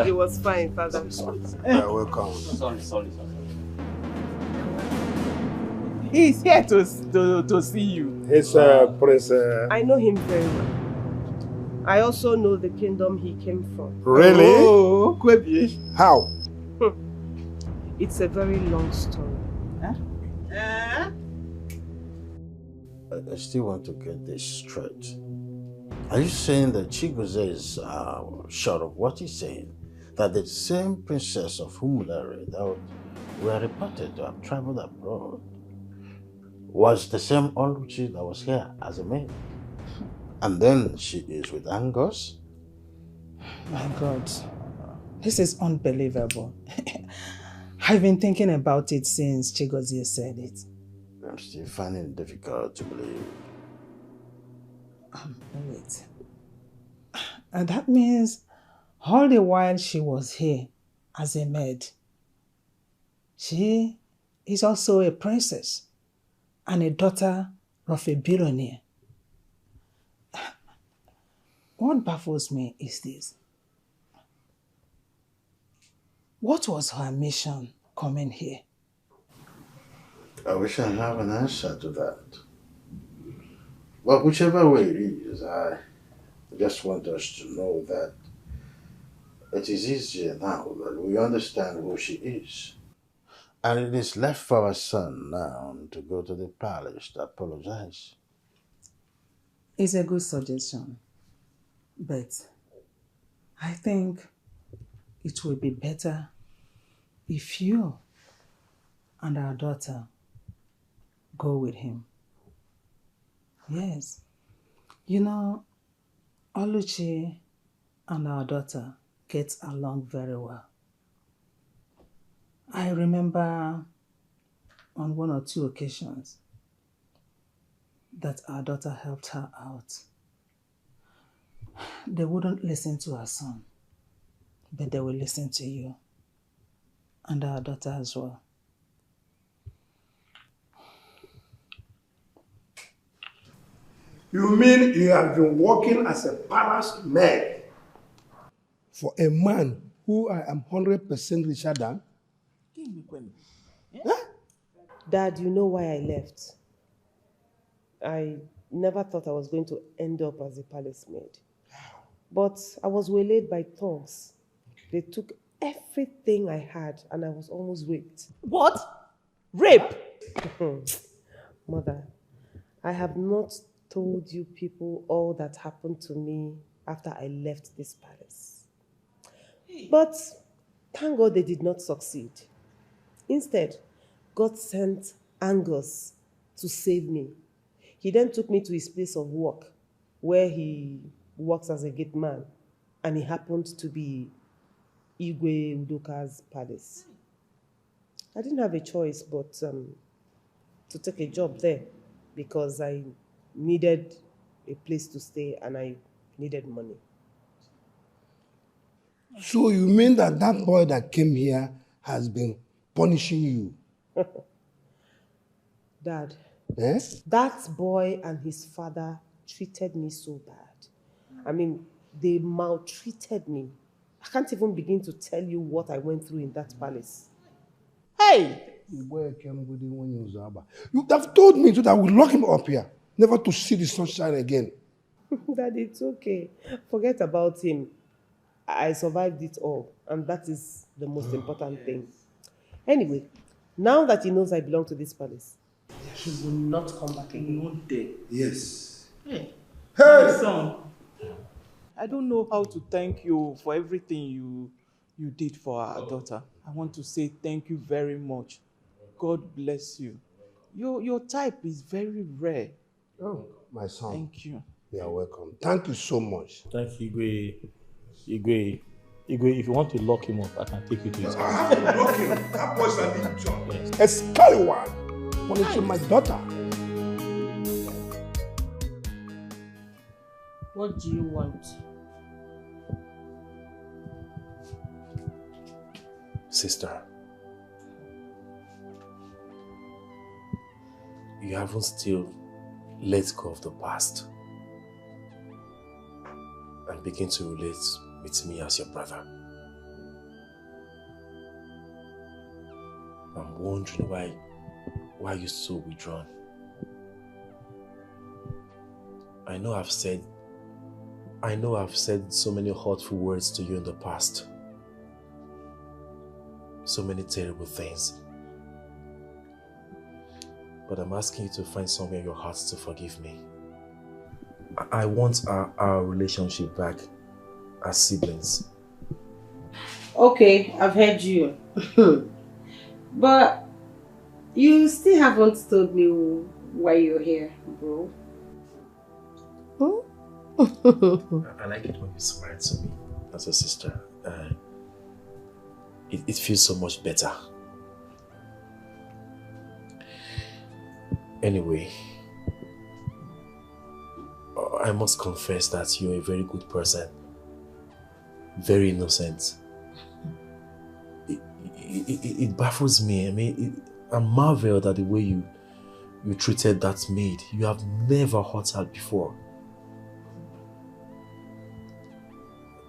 It was fine, Father. Welcome. Sorry. He's here to see you. It's Prince. I know him very well. I also know the kingdom he came from. Really? Oh, Kwebi. How? It's a very long story. I still want to get this straight. Are you saying that Chigoze is short of what he's saying? That the same princess of Humulare that were reported to have traveled abroad was the same Oluchi that was here as a maid? And then she is with Angus? My God, this is unbelievable. I've been thinking about it since Chigozie said it. I'm still finding it difficult to believe. Wait. And that means all the while she was here as a maid, she is also a princess and a daughter of a billionaire. What baffles me is this. What was her mission coming here? I wish I have an answer to that. But whichever way it is, I just want us to know that it is easier now that we understand who she is. And it is left for our son now to go to the palace to apologize. It's a good suggestion, but I think it will be better if you and our daughter go with him. Yes. You know, Oluchi and our daughter get along very well. I remember on one or two occasions that our daughter helped her out. They wouldn't listen to her son, but they will listen to you and our daughter as well. You mean you have been working as a palace maid for a man who I am 100% richer than? Dad, you know why I left. I never thought I was going to end up as a palace maid. But I was waylaid by thugs. They took everything I had and I was almost raped. What? Rape? Mother, I have not told you people all that happened to me after I left this palace. But thank God they did not succeed. Instead, God sent Angus to save me. He then took me to his place of work, where he works as a gate man, and it happened to be Igwe Udoka's palace. I didn't have a choice but to take a job there because I needed a place to stay and I needed money. So you mean that that boy that came here has been punishing you? Dad, Eh? that boy and his father treated me so bad. I mean, they maltreated me. I can't even begin to tell you what I went through in that palace. Hey! You have told me so that I will lock him up here, never to see the sunshine again. Dad, it's okay. Forget about him. I survived it all, and that is the most important thing. Anyway, now that he knows I belong to this palace, he will not come back again. Yes. Hey, Hey! my son, I don't know how to thank you for everything you did for our daughter. I want to say thank you very much. God bless you. Your type is very rare. Oh, my son. Thank you. You are welcome. Thank you so much. Thank you, Igwe. Igwe, if you want to lock him up, I can take you to his house. Lock him. That boy's a big job. Excalibur, punishing my daughter. What do you want? Sister, you haven't still let go of the past and begin to relate with me as your brother. I'm wondering why you're so withdrawn. I know I've said so many hurtful words to you in the past. So many terrible things. But I'm asking you to find somewhere in your heart to forgive me. I want our relationship back as siblings. Okay, I've heard you. But you still haven't told me why you're here, bro. I like it when you smile to me as a sister. It feels so much better. Anyway, I must confess that you're a very good person. Very innocent. It baffles me. I mean, I'm marveled at the way you treated that maid. You have never hurt her before.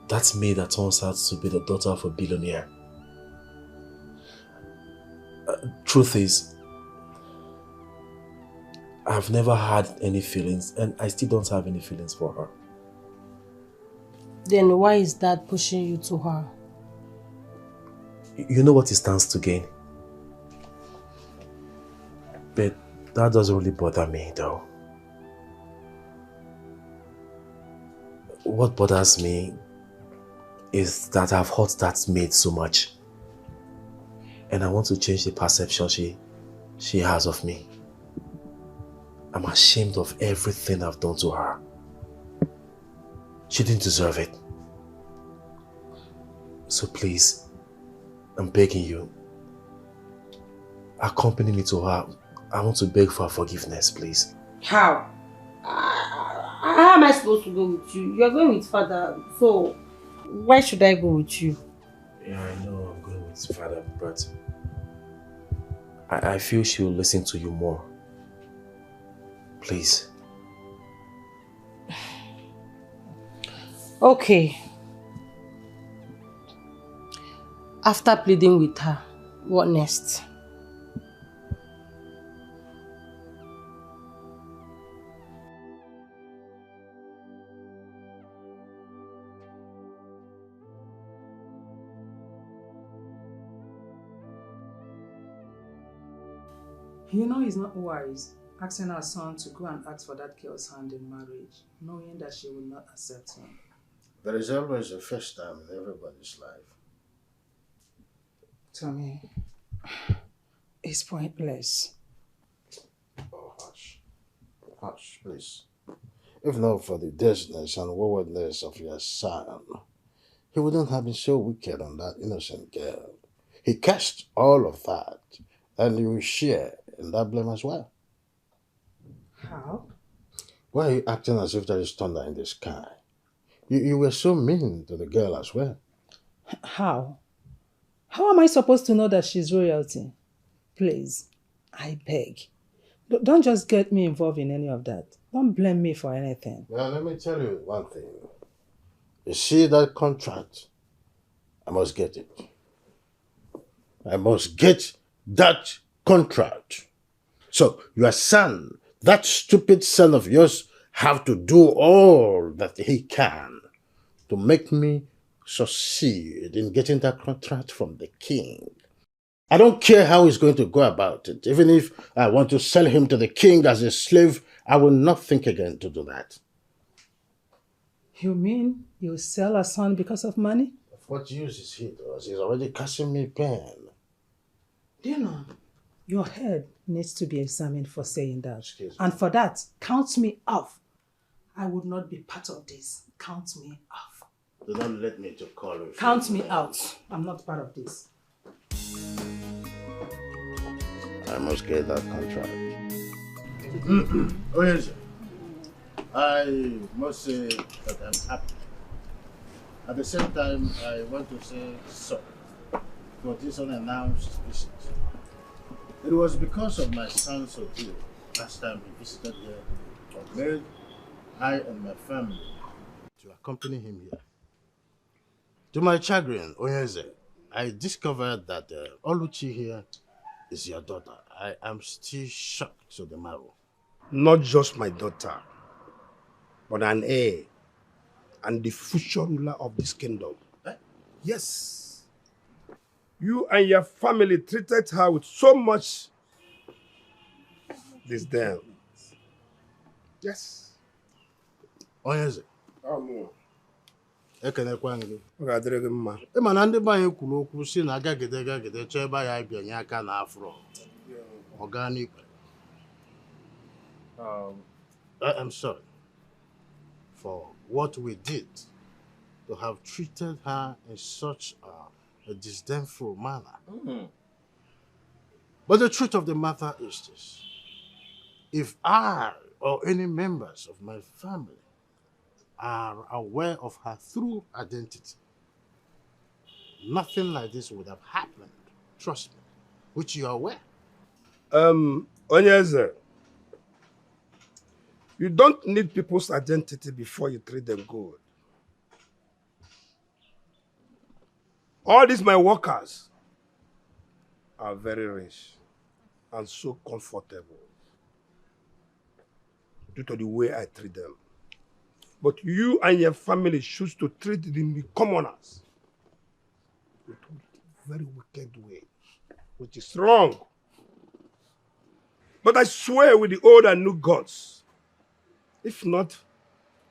That maid that turns out to be the daughter of a billionaire. Truth is, I've never had any feelings, and I still don't have any feelings for her. Then why is Dad pushing you to her? You know what he stands to gain. But that doesn't really bother me, though. What bothers me is that I've hurt that maid so much. And I want to change the perception she has of me. I'm ashamed of everything I've done to her. She didn't deserve it. So please, I'm begging you, accompany me to her. I want to beg for her forgiveness, please. How? How am I supposed to go with you? You're going with father, so why should I go with you? Yeah, I know I'm going with father, but I feel she will listen to you more. Please. Okay. After pleading with her, what next? You know it's not wise asking our son to go and ask for that girl's hand in marriage, knowing that she will not accept him. There is always a first time in everybody's life. Tommy, it's pointless. Oh, hush. Hush, please. If not for the deadness and waywardness of your son, he wouldn't have been so wicked on that innocent girl. He cast all of that, and you will share in that blame as well. How? Why are you acting as if there is thunder in the sky? You were so mean to the girl as well. How? How am I supposed to know that she's royalty? Please, I beg. Don't just get me involved in any of that. Don't blame me for anything. Well, let me tell you one thing. You see that contract? I must get it. I must get that contract. So your son, that stupid son of yours, have to do all that he can to make me succeed in getting that contract from the king. I don't care how he's going to go about it. Even if I want to sell him to the king as a slave, I will not think again to do that. You mean you sell a son because of money? Of what use is he to us? He's already causing me pain. Do you know, your head needs to be examined for saying that. And for that, count me off. I would not be part of this. Count me off. Do not let me to call you. Count me out. I'm not part of this. I must get that contract. Oh yes, sir. I must say that I'm happy. At the same time, I want to say sorry for this unannounced visit. It was because of my son's ordeal last time he visited here on Maid, I and my family to accompany him here. To my chagrin, Onyeze, I discovered that Oluchi here is your daughter. I am still shocked to the marrow. Not just my daughter, but an heir and the future ruler of this kingdom. Yes. You and your family treated her with so much disdain. Yes. Onyeze. Ekenekwa gị. Ọ ga-adịrị gị mma. Ịma na ndị be anyị kwuru okwu si na gagide chọọ ebe anyị abịanye aka na afro. Organic. I am sorry for what we did to have treated her in such a disdainful manner. But the truth of the matter is this. If I or any members of my family are aware of her true identity, nothing like this would have happened. Trust me, which you are aware. Onyeze, you don't need people's identity before you treat them good. All these my workers are very rich and so comfortable due to the way I treat them. But you and your family choose to treat the commoners with very wicked ways, which is wrong. But I swear with the old and new gods, if not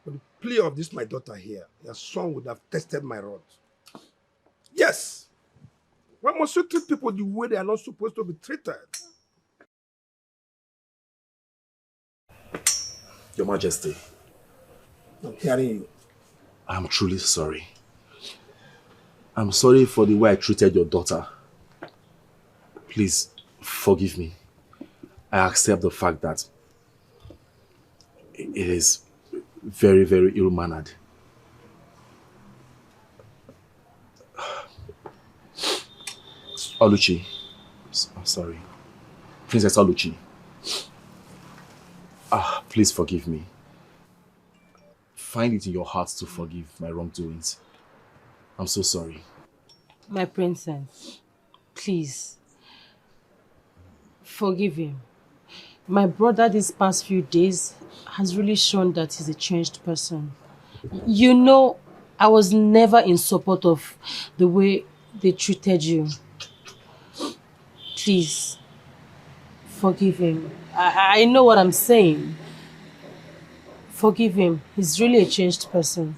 for the plea of this my daughter here, your son would have tested my rod. Yes. Why must you treat people the way they are not supposed to be treated? Your Majesty. I'm hearing you. I'm truly sorry. I'm sorry for the way I treated your daughter. Please, forgive me. I accept the fact that it is very, very ill-mannered. Oluchi. I'm sorry. Princess Oluchi. Please forgive me. Find it in your heart to forgive my wrongdoings. I'm so sorry. My princess, please, forgive him. My brother these past few days has really shown that he's a changed person. You know, I was never in support of the way they treated you. Please, forgive him. I know what I'm saying. Forgive him. He's really a changed person.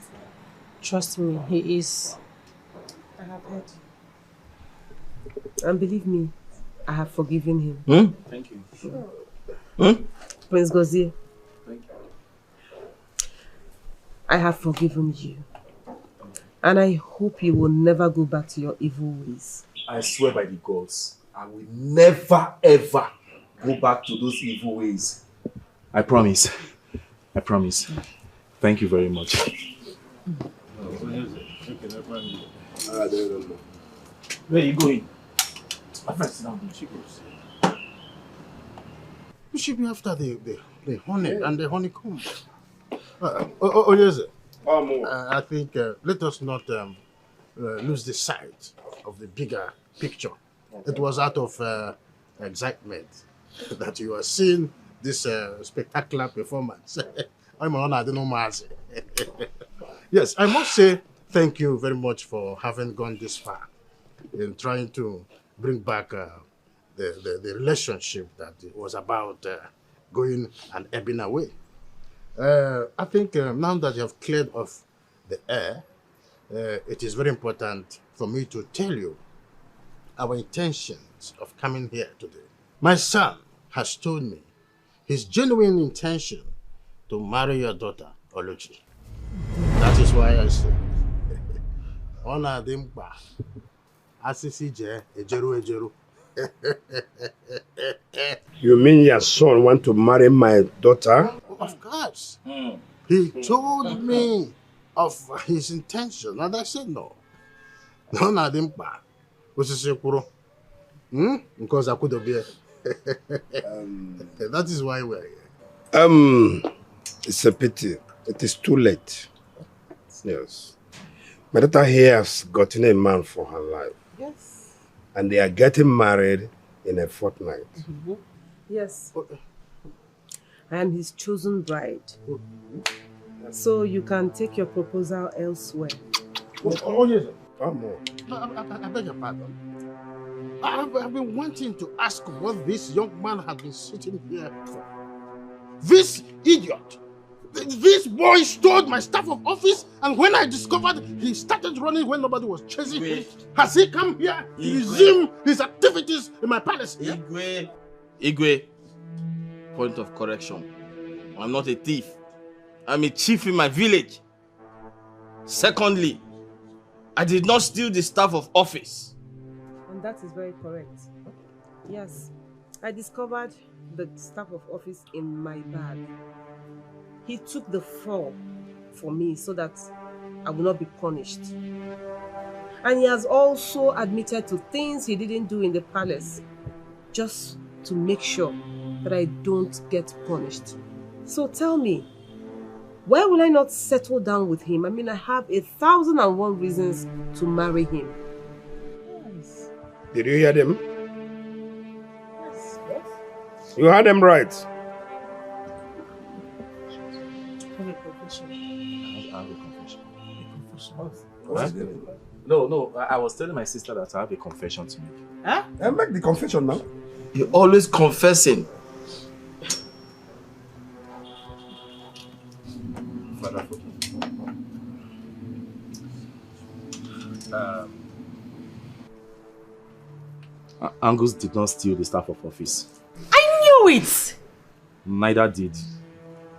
Trust me, he is. I have heard you. And believe me, I have forgiven him. Thank you. Prince Gozie. Thank you. I have forgiven you. And I hope you will never go back to your evil ways. I swear by the gods, I will never ever go back to those evil ways. I promise. I promise. Thank you very much. I don't know. Where are you going? My friend, sit down. She goes. You should be after the honey and the honeycomb. Yes. I think let us not lose the sight of the bigger picture. It was out of excitement that you are seeing this spectacular performance. I'm on, I don't know. Yes, I must say thank you very much for having gone this far in trying to bring back the relationship that was about going and ebbing away. I think now that you have cleared off the air, it is very important for me to tell you our intentions of coming here today. My son has told me his genuine intention to marry your daughter, Oluchi. That is why I say, Ona dimpa, asisi je, ejeru ejeru. You mean your son want to marry my daughter? Of course. He told me of his intention, and I said no. No, na dimpa. Because I could be. That is why we're here. It's a pity. It is too late. Yes. My daughter here has gotten a man for her life. Yes. And they are getting married in a fortnight. Mm-hmm. Yes. I am his chosen bride. So you can take your proposal elsewhere. Oh, yes. I beg your pardon. I've been wanting to ask what this young man has been sitting here for. This idiot, this boy stole my staff of office, and when I discovered he started running when nobody was chasing him, has he come here to resume his activities in my palace? Igwe, point of correction. I'm not a thief. I'm a chief in my village. Secondly, I did not steal the staff of office. And that is very correct. Yes, I discovered the staff of office in my bag. He took the fall for me so that I will not be punished. And he has also admitted to things he didn't do in the palace, just to make sure that I don't get punished. So tell me, why will I not settle down with him? I mean, I have 1,001 reasons to marry him. Yes. Did you hear them? Yes, yes. You heard them right. I have a confession. No, I was telling my sister that I have a confession to make. Huh? I make the confession now. You're always confessing. Father, forgive me. Angus did not steal the staff of office. I knew it! Neither did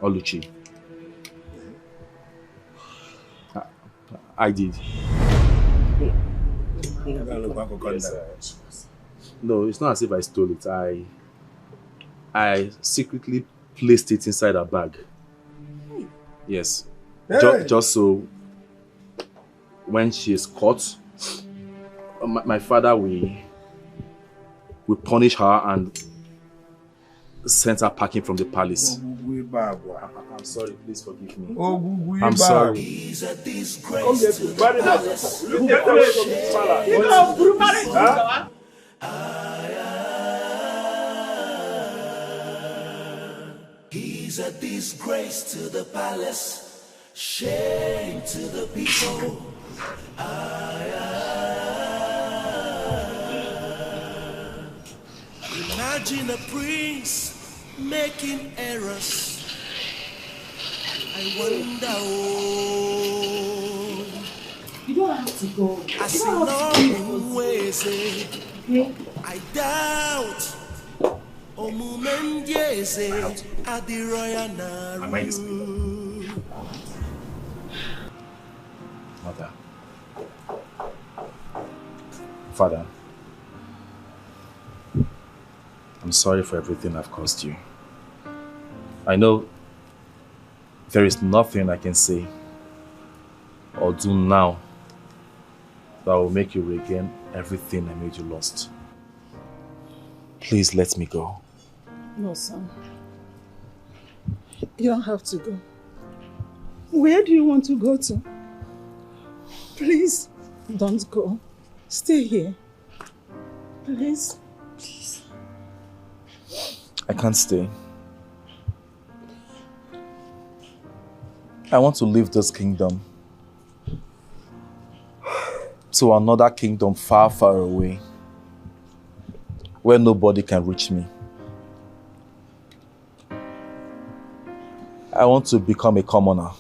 Oluchi. I did. Yes, no, it's not as if I stole it. I secretly placed it inside a bag. Yes. Hey. Just so when she is caught, my father will punish her and send her packing from the palace. I'm sorry, please forgive me. I'm sorry. He's a disgrace to the palace. Look at the rest of this palace. He's a disgrace to the palace, shame to the people. Imagine a prince making errors. I wonder, oh, You don't have to go. I see no ways. I doubt. Mother. Father. I'm sorry for everything I've caused you. I know there is nothing I can say or do now that will make you regain everything I made you lost. Please let me go. No, son. You don't have to go. Where do you want to go to? Please, don't go. Stay here. Please. Please. I can't stay. I want to leave this kingdom to another kingdom far, far away, where nobody can reach me. I want to become a commoner,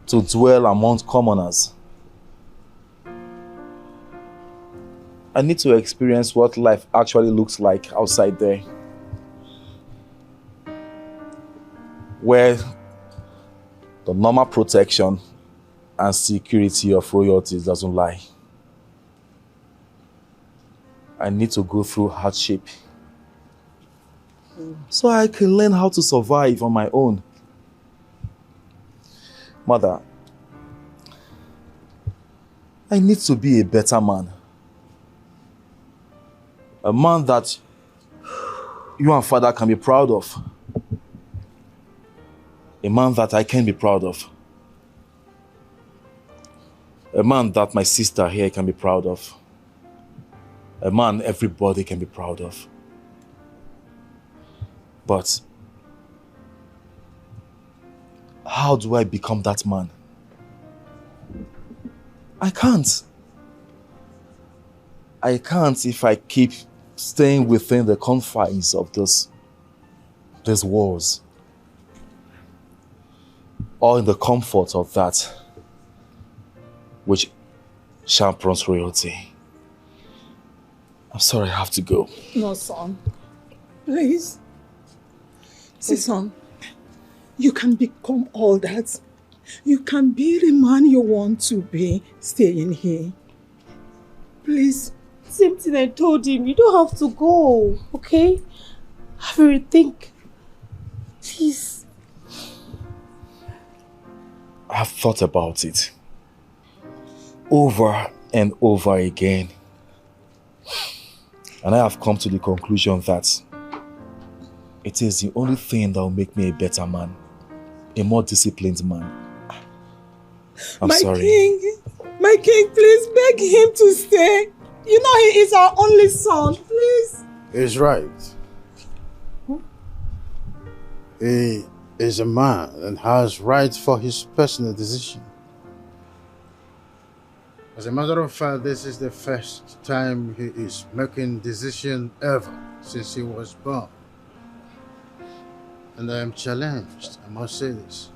to dwell among commoners. I need to experience what life actually looks like outside there, where the normal protection and security of royalty doesn't lie. I need to go through hardship so I can learn how to survive on my own. Mother, I need to be a better man. A man that you and father can be proud of. A man that I can be proud of. A man that my sister here can be proud of. A man everybody can be proud of. But how do I become that man? I can't. I can't if I keep staying within the confines of these walls, or in the comfort of that which champions royalty. I'm sorry, I have to go. No, son. Please. See, son, you can become all that. You can be the man you want to be staying here. Please. Same thing I told him. You don't have to go, okay? Have a rethink. Please. I've thought about it over and over again. And I have come to the conclusion that it is the only thing that will make me a better man, a more disciplined man. I'm sorry. My king, please beg him to stay. You know he is our only son, please. He's right. He is a man and has right for his personal decision. As a matter of fact, this is the first time he is making decision ever since he was born. And I am challenged, I must say this.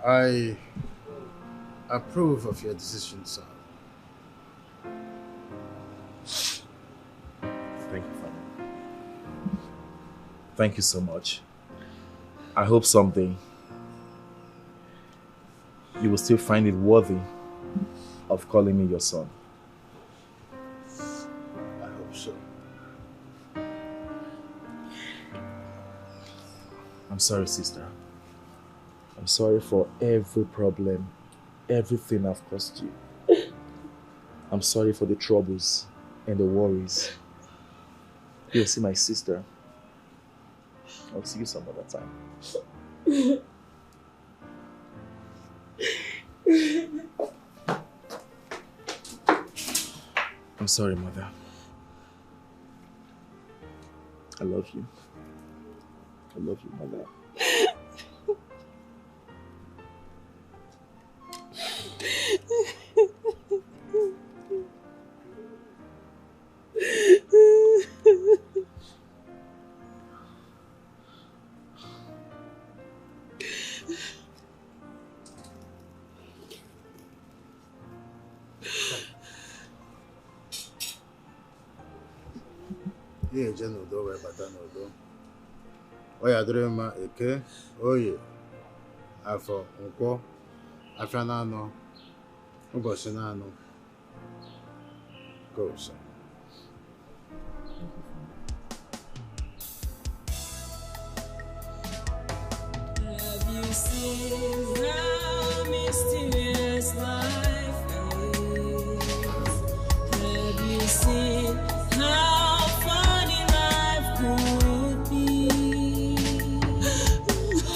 I approve of your decision, son. Thank you, Father. Thank you so much. I hope someday you will still find it worthy of calling me your son. I hope so. I'm sorry, sister. I'm sorry for every problem, everything I've caused you. I'm sorry for the troubles and the worries. You'll see my sister. I'll see you some other time. I'm sorry, mother. I love you. I love you, mother. Ihe eje n'udo wee bata n'udo. Ọ ya dịrị mma Eke, Oye, Afọ, Nkwọ, Afịa n'anọ, ụbọchị n'anọ. Go, son. Have you seen how many mysterious life is. Have you seen how funny life could be?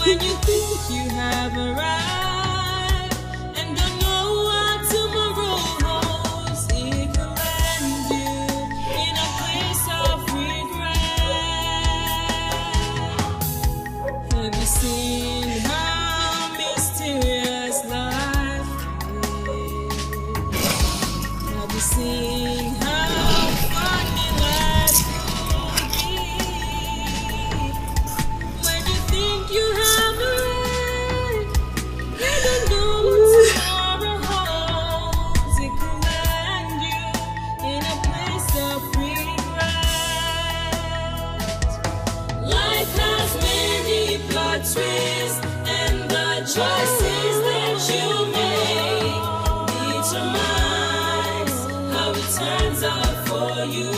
When you think you have arrived and don't know what tomorrow holds, it can land you in a place of regret. Have you seen how mysterious life is? Have you seen how funny life could be? When you think you have arrived, you don't know what tomorrow holds. It could land you in a place of regret. Life has many plot twists, and the choices that you make determines how it turns out for you.